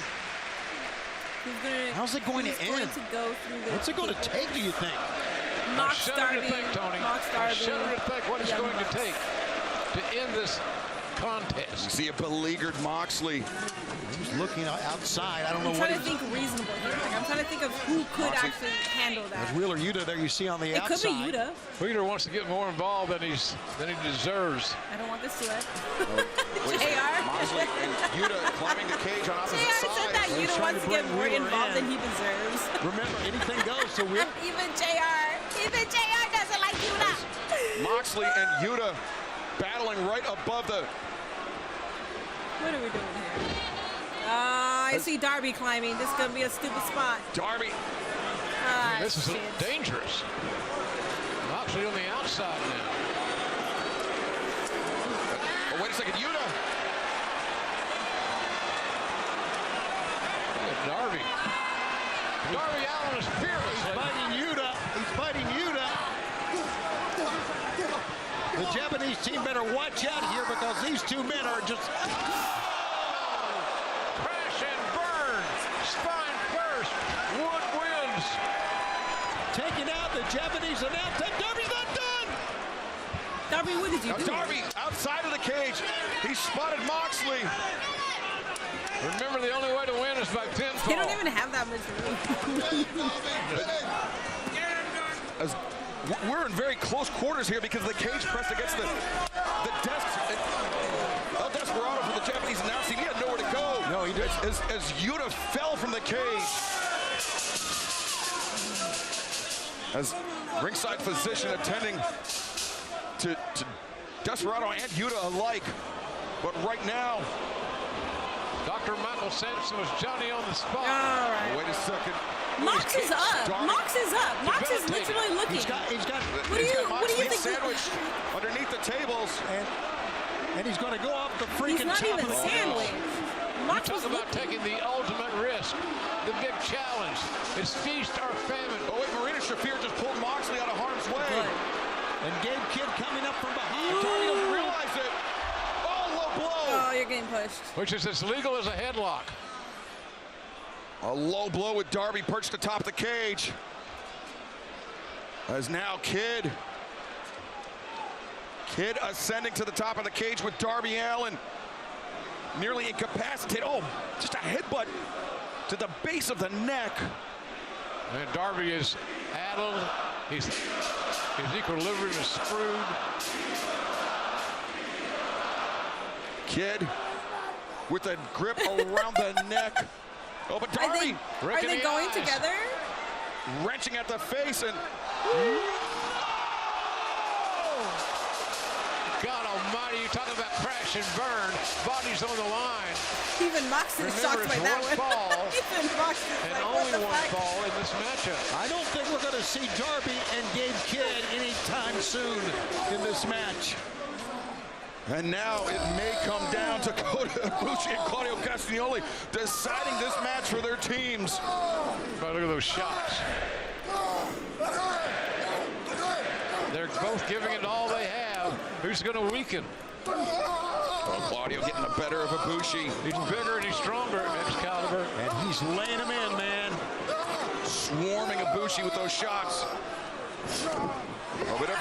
S12: How's it going to end? What's it going to take, do you think?
S10: Mox Darby.
S20: I shudder to think what it's going to take to end this contest.
S19: You see a beleaguered Moxley.
S12: He's looking outside. I don't know
S10: I'm
S12: what
S10: trying to think reasonable here. Like, I'm trying to think of who could actually handle that.
S12: There's Wheeler Yuta there you see on the outside.
S10: It could be Yuta.
S20: Wheeler wants to get more involved than he deserves.
S10: I don't want this to end.
S19: JR. Moxley and Yuta climbing the cage on opposite sides.
S10: JR said that Yuta wants to get more involved than he deserves.
S12: Remember, anything goes. So we're
S10: even JR doesn't like Yuta.
S19: Moxley and Yuta battling right above the.
S10: What are we doing here? I see Darby climbing. This is going to be a stupid spot.
S19: Darby.
S20: This is dangerous. Moxley on the outside now.
S19: Oh, wait a second, Yuta.
S20: Darby. Darby Allin is fearless.
S12: He's fighting Yuta. He's fighting Yuta. The Japanese team better watch out here because these two men are just...
S20: Crash and burn. Spine first. Wood wins.
S12: Taking out the Japanese announce that Darby's not done.
S10: Darby, what did you do?
S19: Darby outside of the cage. He spotted Moxley.
S20: Remember, the only way to win is by pinfall.
S10: They don't even have that much room.
S19: As we're in very close quarters here because the cage pressed against the desk. El Desperado for the Japanese announce team. He had nowhere to go.
S12: No, he did.
S19: As Yuta fell from the cage. As ringside physician attending to Desperado and Yuta alike. But right now,
S20: Dr. Michael Sampson was Johnny on the spot.
S10: All right.
S19: Wait a second.
S10: Mox is up. Mox is up. Mox is literally looking.
S12: He's got
S10: what do you think?
S19: Sandwiched underneath the tables.
S12: And he's going to go off the freaking
S10: He's not
S12: top
S10: even
S12: of the
S10: sandwiched. Mox
S20: Talk
S10: was
S20: about taking the ultimate risk. The big challenge. It's feast or famine.
S19: Oh, wait, Marina Shafir just pulled Moxley out of harm's way.
S12: Good. And Gabe Kidd coming up from behind.
S19: Darby doesn't realize it. Oh, low blow.
S10: Oh, you're getting pushed.
S20: Which is as legal as a headlock.
S19: A low blow with Darby perched atop the cage. As now Kidd ascending to the top of the cage with Darby Allin. Nearly incapacitated. Oh, just a headbutt to the base of the neck.
S20: And Darby is addled. His equilibrium is screwed.
S19: Kidd with a grip around the neck. Oh, but Darby.
S10: Are they going together?
S19: Wrenching at the face and...
S20: God almighty, you talk about crash and burn. Body's on the line.
S10: Even Mox is shocked by that one.
S20: Fall,
S10: Even Mox is
S20: and
S10: like,
S20: only
S10: what the
S20: one
S10: fuck?
S20: fall in this matchup.
S12: I don't think we're going to see Darby and Gabe Kidd anytime soon in this match.
S19: And now it may come down to Kota Ibushi and Claudio Castagnoli deciding this match for their teams.
S20: But look at those shots. They're both giving it all they have. Who's going to weaken?
S19: Oh, Claudio getting the better of Ibushi.
S20: He's bigger and he's stronger, Excalibur.
S12: And he's laying him in, man.
S19: Swarming Ibushi with those shots. Oh, but Ibushi a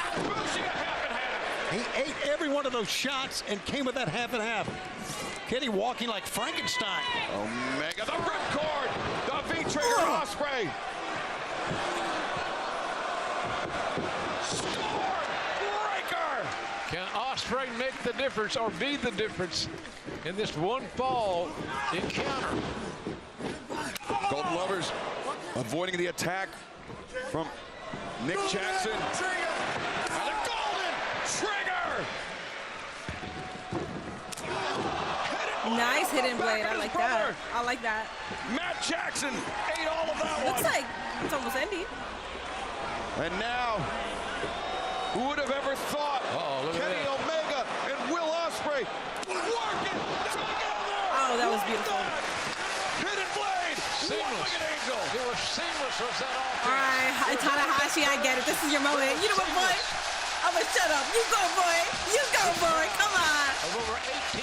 S19: half and half.
S12: He ate every one of those shots and came with that half and half. Kenny walking like Frankenstein.
S19: Omega, the ripcord, the V-trigger Ospreay. Stormbreaker.
S20: Can Ospreay make the difference or be the difference in this one fall encounter?
S19: Golden Lovers avoiding the attack from Nick Jackson. And the Golden Trigger.
S10: Nice hidden blade. I like that. I like that.
S19: Matt Jackson ate all of that
S10: Looks
S19: one.
S10: like it's almost ending.
S19: And now, who would have ever thought Kenny Omega and Will Ospreay working together?
S10: Oh, that was beautiful.
S19: Hidden blade.
S20: Seamless. It was seamless, was that offense?
S10: All right, Takahashi, I get it. This is your moment. You know what, boy? I'm going to shut up. You go, boy. You go, boy. Come on.
S20: Of over 18,000.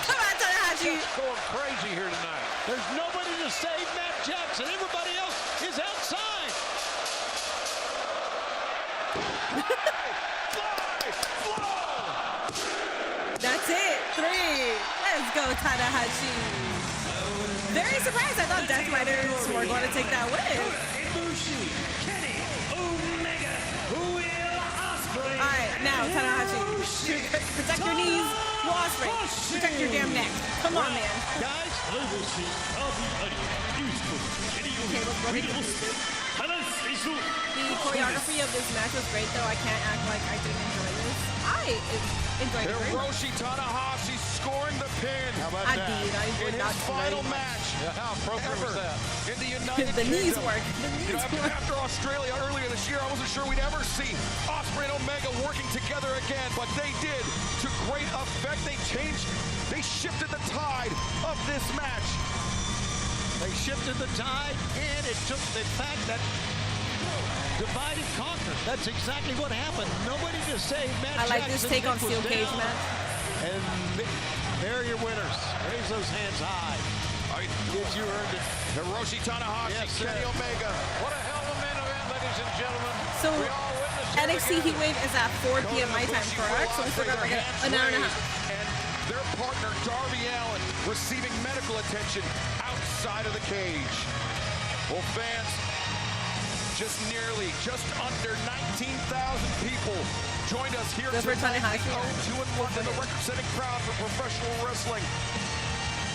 S10: Come on, Takahashi.
S20: Just going crazy here tonight.
S12: There's nobody to save Matt Jackson. Everybody else is outside.
S10: That's it. 3. Let's go, Takahashi. Very surprised. I thought Death Riders were going to take that win. All right, now, Takahashi. Protect your knees. Osprey, protect your damn neck. Come on, man.
S12: Guys,
S10: okay, let's go. The choreography of this match was great, though. I can't act like I didn't enjoy this. I enjoyed it very much.
S19: Hiroshi Tanahashi scoring the pin.
S12: How about
S10: I
S12: that?
S10: did. I
S19: In
S10: would not
S19: his final match.
S20: Yeah, how appropriate was that?
S19: In the United
S10: The knees
S19: Kingdom.
S10: work. The knees work.
S19: After Australia earlier this year, I wasn't sure we'd ever see Ospreay and Omega working together again, but they did to great effect. They shifted the tide of this match.
S12: They shifted the tide, and it took the fact that divide and conquer. That's exactly what happened. Nobody to save Matt
S10: I like this
S12: Jackson.
S10: take on
S12: Nick was
S10: steel cage
S12: down.
S10: match.
S12: And there are your winners. Raise those hands high. If you earned it.
S19: Hiroshi Tanahashi,
S12: Yes,
S19: Kenny
S12: sir.
S19: Omega.
S20: What a hell of a main event, ladies and gentlemen.
S10: So,
S20: We all witnessed it
S10: NXT
S20: again.
S10: Heatwave is at 4 p.m. my time, correct? So we still got like an hour and a half.
S19: And their partner, Darby Allin, receiving medical attention outside of the cage. Well, fans, just under 19,000 people joined us here
S10: Good for
S19: tonight.
S10: Tanahashi.
S19: 2-1 in the record-setting crowd for professional wrestling.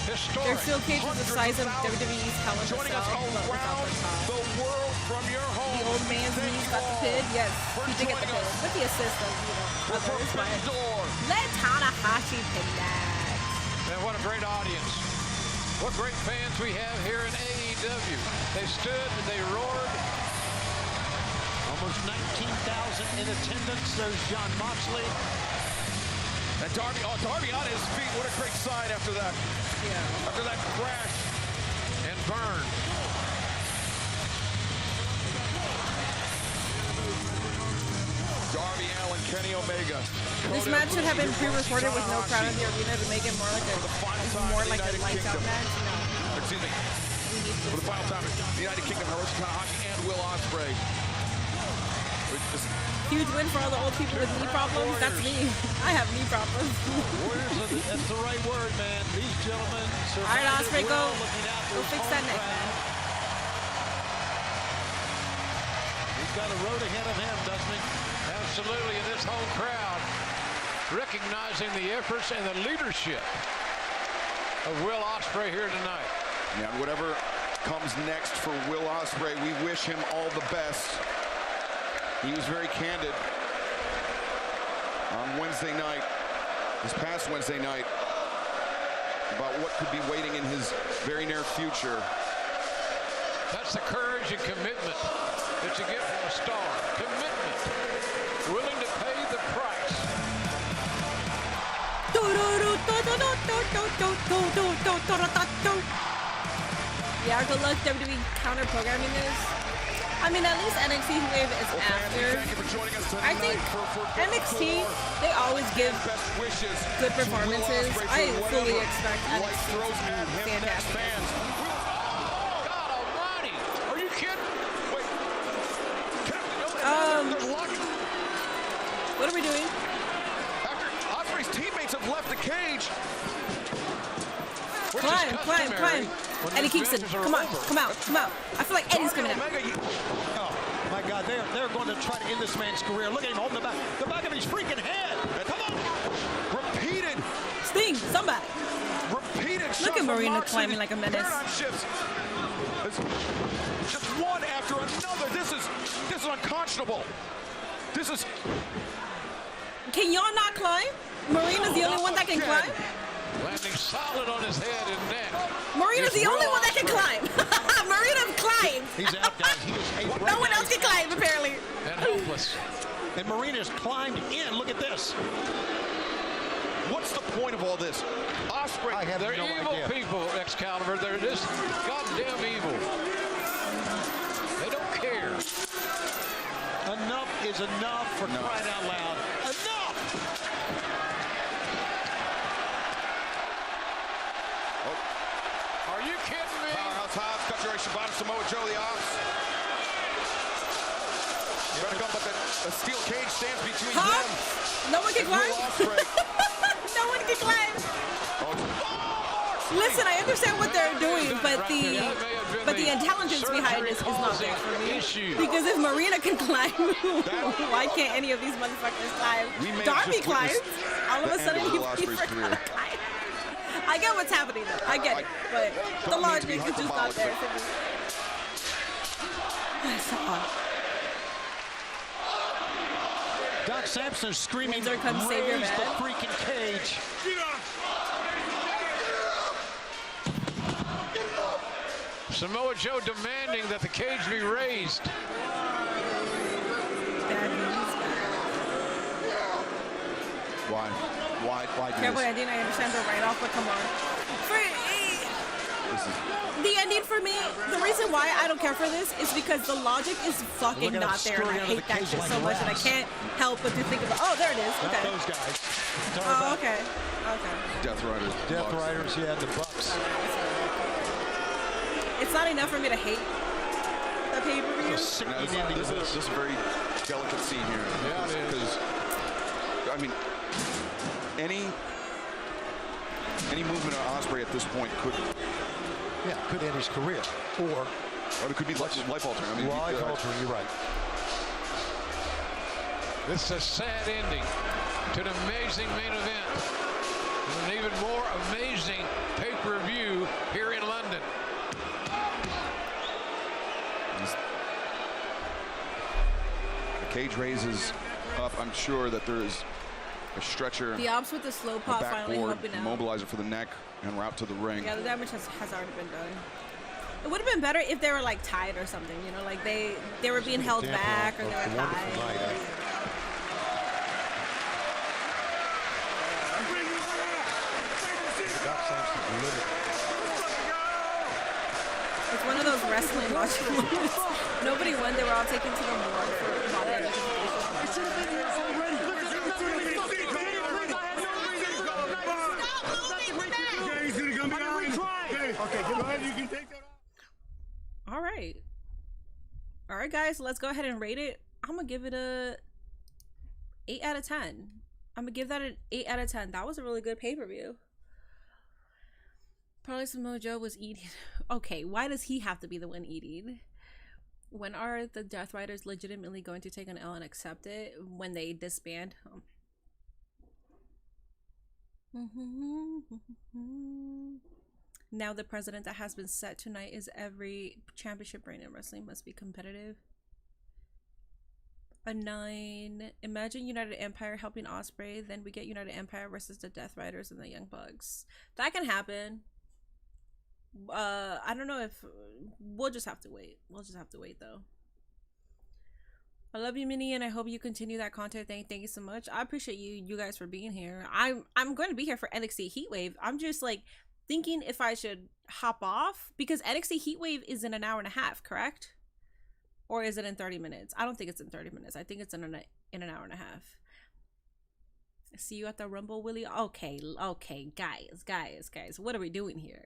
S10: Their steel cage is the size of WWE's Hell in a
S19: Joining us
S10: Cell.
S19: around the world from your home.
S10: The old man's knees got the pin. Yes, he did get the pin with the assist of others. But let Tanahashi pin that.
S20: Man, what a great audience. What great fans we have here in AEW. They stood, they roared.
S12: Almost 19,000 in attendance. There's John Moxley.
S19: And Darby on his feet. What a great sign after that.
S10: Yeah.
S19: After that crash
S20: and burn.
S19: Darby Allin, Kenny Omega.
S10: This match should have been pre-recorded with no crowd in the arena to make it more like a lights out match. No.
S19: Excuse me. For the final time, the United Kingdom, Hiroshi Tanahashi and Will Ospreay.
S10: Huge win for all the old people with knee problems. That's me. I have knee problems.
S12: That's the right word, man. These gentlemen.
S10: All right, Ospreay, go fix that neck, man.
S12: He's got a road ahead of him, doesn't he?
S20: Absolutely, and this whole crowd recognizing the efforts and the leadership of Will Ospreay here tonight.
S19: Yeah, whatever comes next for Will Ospreay, we wish him all the best. He was very candid on Wednesday night, this past Wednesday night, about what could be waiting in his very near future.
S20: That's the courage and commitment that you get from a star. Commitment. Willing to pay the price.
S10: Yeah, good luck WWE counter programming this. I mean, at least NXT Wave is after. I think NXT, they always give good performances. I fully expect NXT to be fantastic.
S20: God almighty. Are you kidding? Wait.
S10: What are we doing?
S19: After Ospreay's teammates have left the cage.
S10: Climb. Eddie Kingston, come on, come out. I feel like Eddie's coming out.
S12: Oh, my God, they're going to try to end this man's career. Look at him holding the back of his freaking head. Come on.
S19: Repeated.
S10: Sting, somebody.
S19: Repeated.
S10: Look at Marina climbing like a menace.
S19: Just one after another. This is unconscionable. This is.
S10: Can y'all not climb? Marina's the only one that can climb.
S20: Landing solid on his head and neck.
S10: Marina's the only one that can climb. Marina climbed.
S12: He's out, guys.
S10: No one else can climb, apparently.
S20: And helpless.
S12: And Marina's climbed in. Look at this.
S19: What's the point of all this? Ospreay.
S20: They're evil people, Excalibur. They're just goddamn evil.
S12: is enough for crying out loud. Enough!
S4: Are you kidding me?
S19: Powerhouse Hobbs, got your Shibata Samoa Joe, the ops. Trying to come, but the steel cage stands between them.
S10: No one can climb. No one can climb. Listen, I understand what they're doing, but the intelligence behind this is not there for me. Because if Marina can climb, why can't any of these motherfuckers climb? Darby climbs. All of a sudden, he forgot to climb. I get what's happening though. I get it, but the logic is just not there for me. That's odd.
S12: Doc Sampson screaming,
S10: Windsor, come save your
S12: raise
S10: man.
S12: the freaking cage.
S20: Samoa Joe demanding that the cage be raised.
S19: Why do
S10: Careful
S19: this?
S10: ending. I understand the write-off, but come on. The ending for me, the reason why I don't care for this is because the logic is fucking not there, and I hate that shit so much, and I can't help but to think about. Oh, there it is. Okay.
S12: Those guys.
S10: Oh, okay. Okay.
S19: Death Riders.
S12: Death Riders, yeah, the Bucks.
S10: It's not enough for me to hate the pay-per-view.
S19: This is a very delicate scene here.
S20: Yeah, it is.
S19: Because, I mean, any movement on Ospreay at this point could
S12: end his career, or
S19: it could be life altering. I mean,
S12: life altering. You're right.
S20: This is a sad ending to an amazing main event, and an even more amazing pay-per-view here in London.
S19: The cage raises up. I'm sure that there is a stretcher,
S10: The ops with the slow
S19: a
S10: pop finally
S19: backboard,
S10: helping out.
S19: mobilizer for the neck, and route to the ring.
S10: Yeah, the damage has already been done. It would have been better if they were like tied or something, you know, like they were being held back or they were tied. It's one of those wrestling logic moments. Nobody won, they were all taken to the morgue for body All right. All right, guys, let's go ahead and rate it. I'm going to give it a 8 out of 10. I'm going to give that an 8 out of 10. That was a really good pay-per-view. Probably Samoa Joe was eating. Okay, why does he have to be the one eating? When are the Death Riders legitimately going to take an L and accept it when they disband? Now the precedent that has been set tonight is every championship reign in wrestling must be competitive. A 9. Imagine United Empire helping Ospreay, then we get United Empire versus the Death Riders and the Young Bucks. That can happen. I don't know if we'll just have to wait. We'll just have to wait though. I love you, Minnie, and I hope you continue that content. Thank you so much. I appreciate you guys for being here. I'm going to be here for NXT Heatwave. I'm just like thinking if I should hop off because NXT Heatwave is in an hour and a half, correct? Or is it in 30 minutes? I don't think it's in 30 minutes. I think it's in an hour and a half. See you at the Rumble, Willie. Okay, guys. What are we doing here?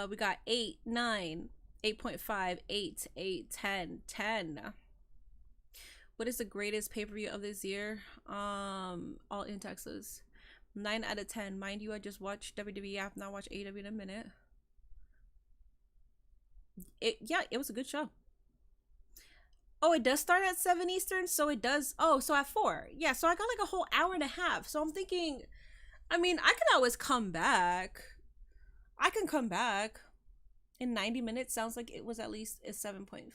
S10: We got 8, 9, 8.5, 8, 10, 10. What is the greatest pay-per-view of this year? All in Texas. 9 out of 10. Mind you, I just watched WWE. I have not watched AEW in a minute. It was a good show. Oh, it does start at 7 Eastern, so it does. Oh, so at 4. Yeah, so I got like a whole hour and a half. So I'm thinking, I mean, I can always come back. I can come back. In 90 minutes, sounds like it was at least a 7.5.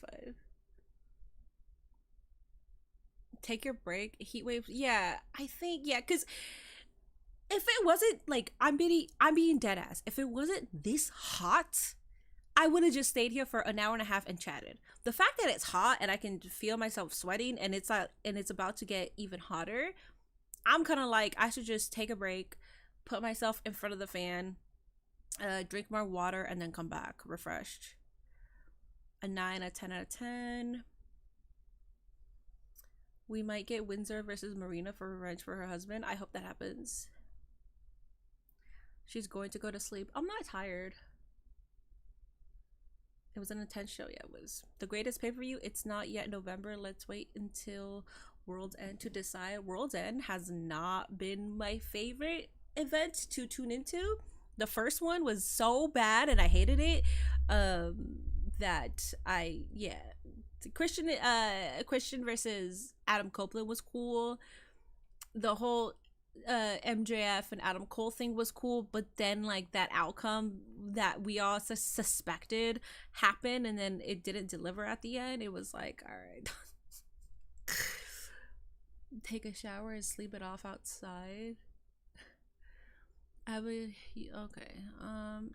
S10: Take your break. Heat waves. Yeah, I think, yeah, because if it wasn't like, I'm being dead ass. If it wasn't this hot, I would have just stayed here for an hour and a half and chatted. The fact that it's hot and I can feel myself sweating and it's about to get even hotter, I'm kind of like, I should just take a break, put myself in front of the fan, Drink more water and then come back refreshed. A 9, a 10 out of 10. We might get Windsor versus Marina for revenge for her husband. I hope that happens. She's going to go to sleep. I'm not tired. It was an intense show. Yeah, it was. The greatest pay-per-view. It's not yet November. Let's wait until World's End to decide. World's End has not been my favorite event to tune into. The first one was so bad and I hated it. Christian versus Adam Copeland was cool. The whole MJF and Adam Cole thing was cool, but then like that outcome that we all suspected happened and then it didn't deliver at the end. It was like, all right. Take a shower and sleep it off outside. Okay.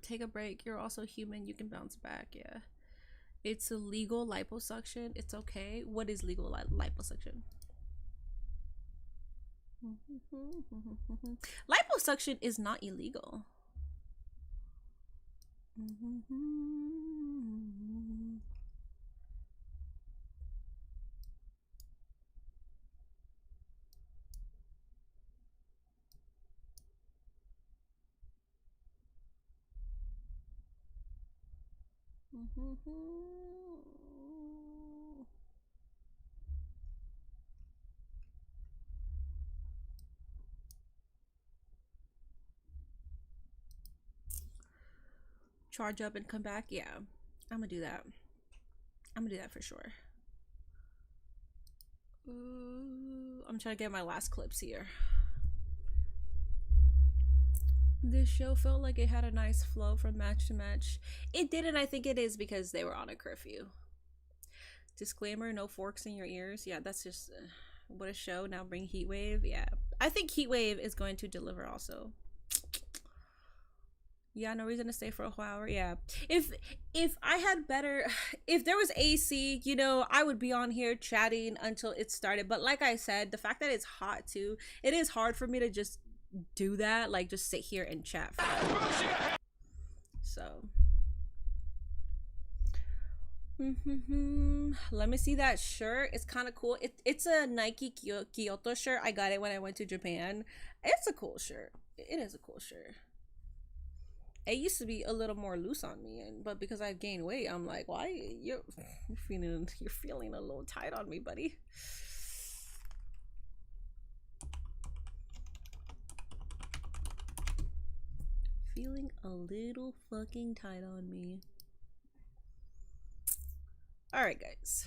S10: Take a break. You're also human. You can bounce back. Yeah. It's illegal liposuction. It's okay. What is legal liposuction? Liposuction is not illegal. Charge up and come back. Yeah, I'm gonna do that. I'm gonna do that for sure. I'm trying to get my last clips here. This show felt like it had a nice flow from match to match. It didn't. I think it is because they were on a curfew. Disclaimer, no forks in your ears. Yeah, that's just what a show. Now bring Heatwave. Yeah, I think Heatwave is going to deliver also. Yeah, no reason to stay for a whole hour. Yeah, if I had better, if there was AC, you know, I would be on here chatting until it started. But like I said, the fact that it's hot too, it is hard for me to just do that, like just sit here and chat for so let me see that shirt. It's kind of cool. It's a Nike Kyoto shirt. I got it when I went to Japan. It's a cool shirt. It is a cool shirt. It used to be a little more loose on me, but because I've gained weight, I'm like, why you're feeling a little tight on me, buddy. Feeling a little fucking tight on me. All right, guys,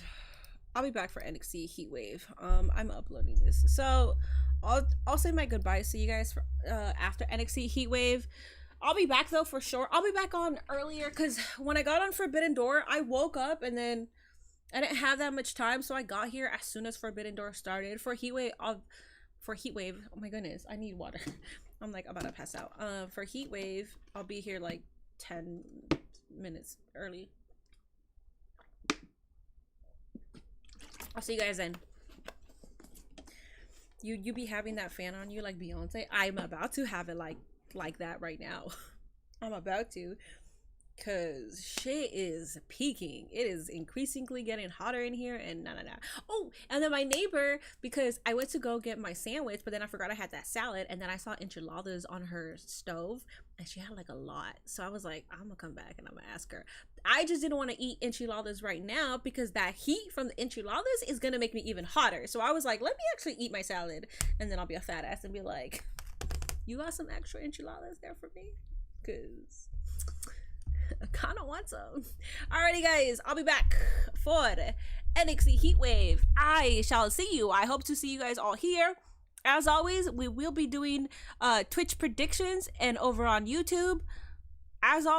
S10: I'll be back for NXT Heatwave. I'm uploading this, so I'll say my goodbyes to you guys for after NXT Heatwave. I'll be back though for sure. I'll be back on earlier because when I got on Forbidden Door, I woke up and then I didn't have that much time, so I got here as soon as Forbidden Door started. For Heatwave, oh my goodness, I need water. I'm like about to pass out. For Heatwave, I'll be here like 10 minutes early. I'll see you guys then. You be having that fan on you like Beyonce? I'm about to have it like that right now. I'm about to, cause shit is peaking. It is increasingly getting hotter in here, and nah. Oh, and then my neighbor, because I went to go get my sandwich, but then I forgot I had that salad, and then I saw enchiladas on her stove, and she had like a lot. So I was like, I'm gonna come back and I'm gonna ask her. I just didn't want to eat enchiladas right now because that heat from the enchiladas is gonna make me even hotter. So I was like, let me actually eat my salad, and then I'll be a fat ass and be like, you got some extra enchiladas there for me? Cause I kind of want some. Alrighty, guys, I'll be back for NXT Heatwave. I shall see you. I hope to see you guys all here. As always, we will be doing Twitch predictions and over on YouTube. As always.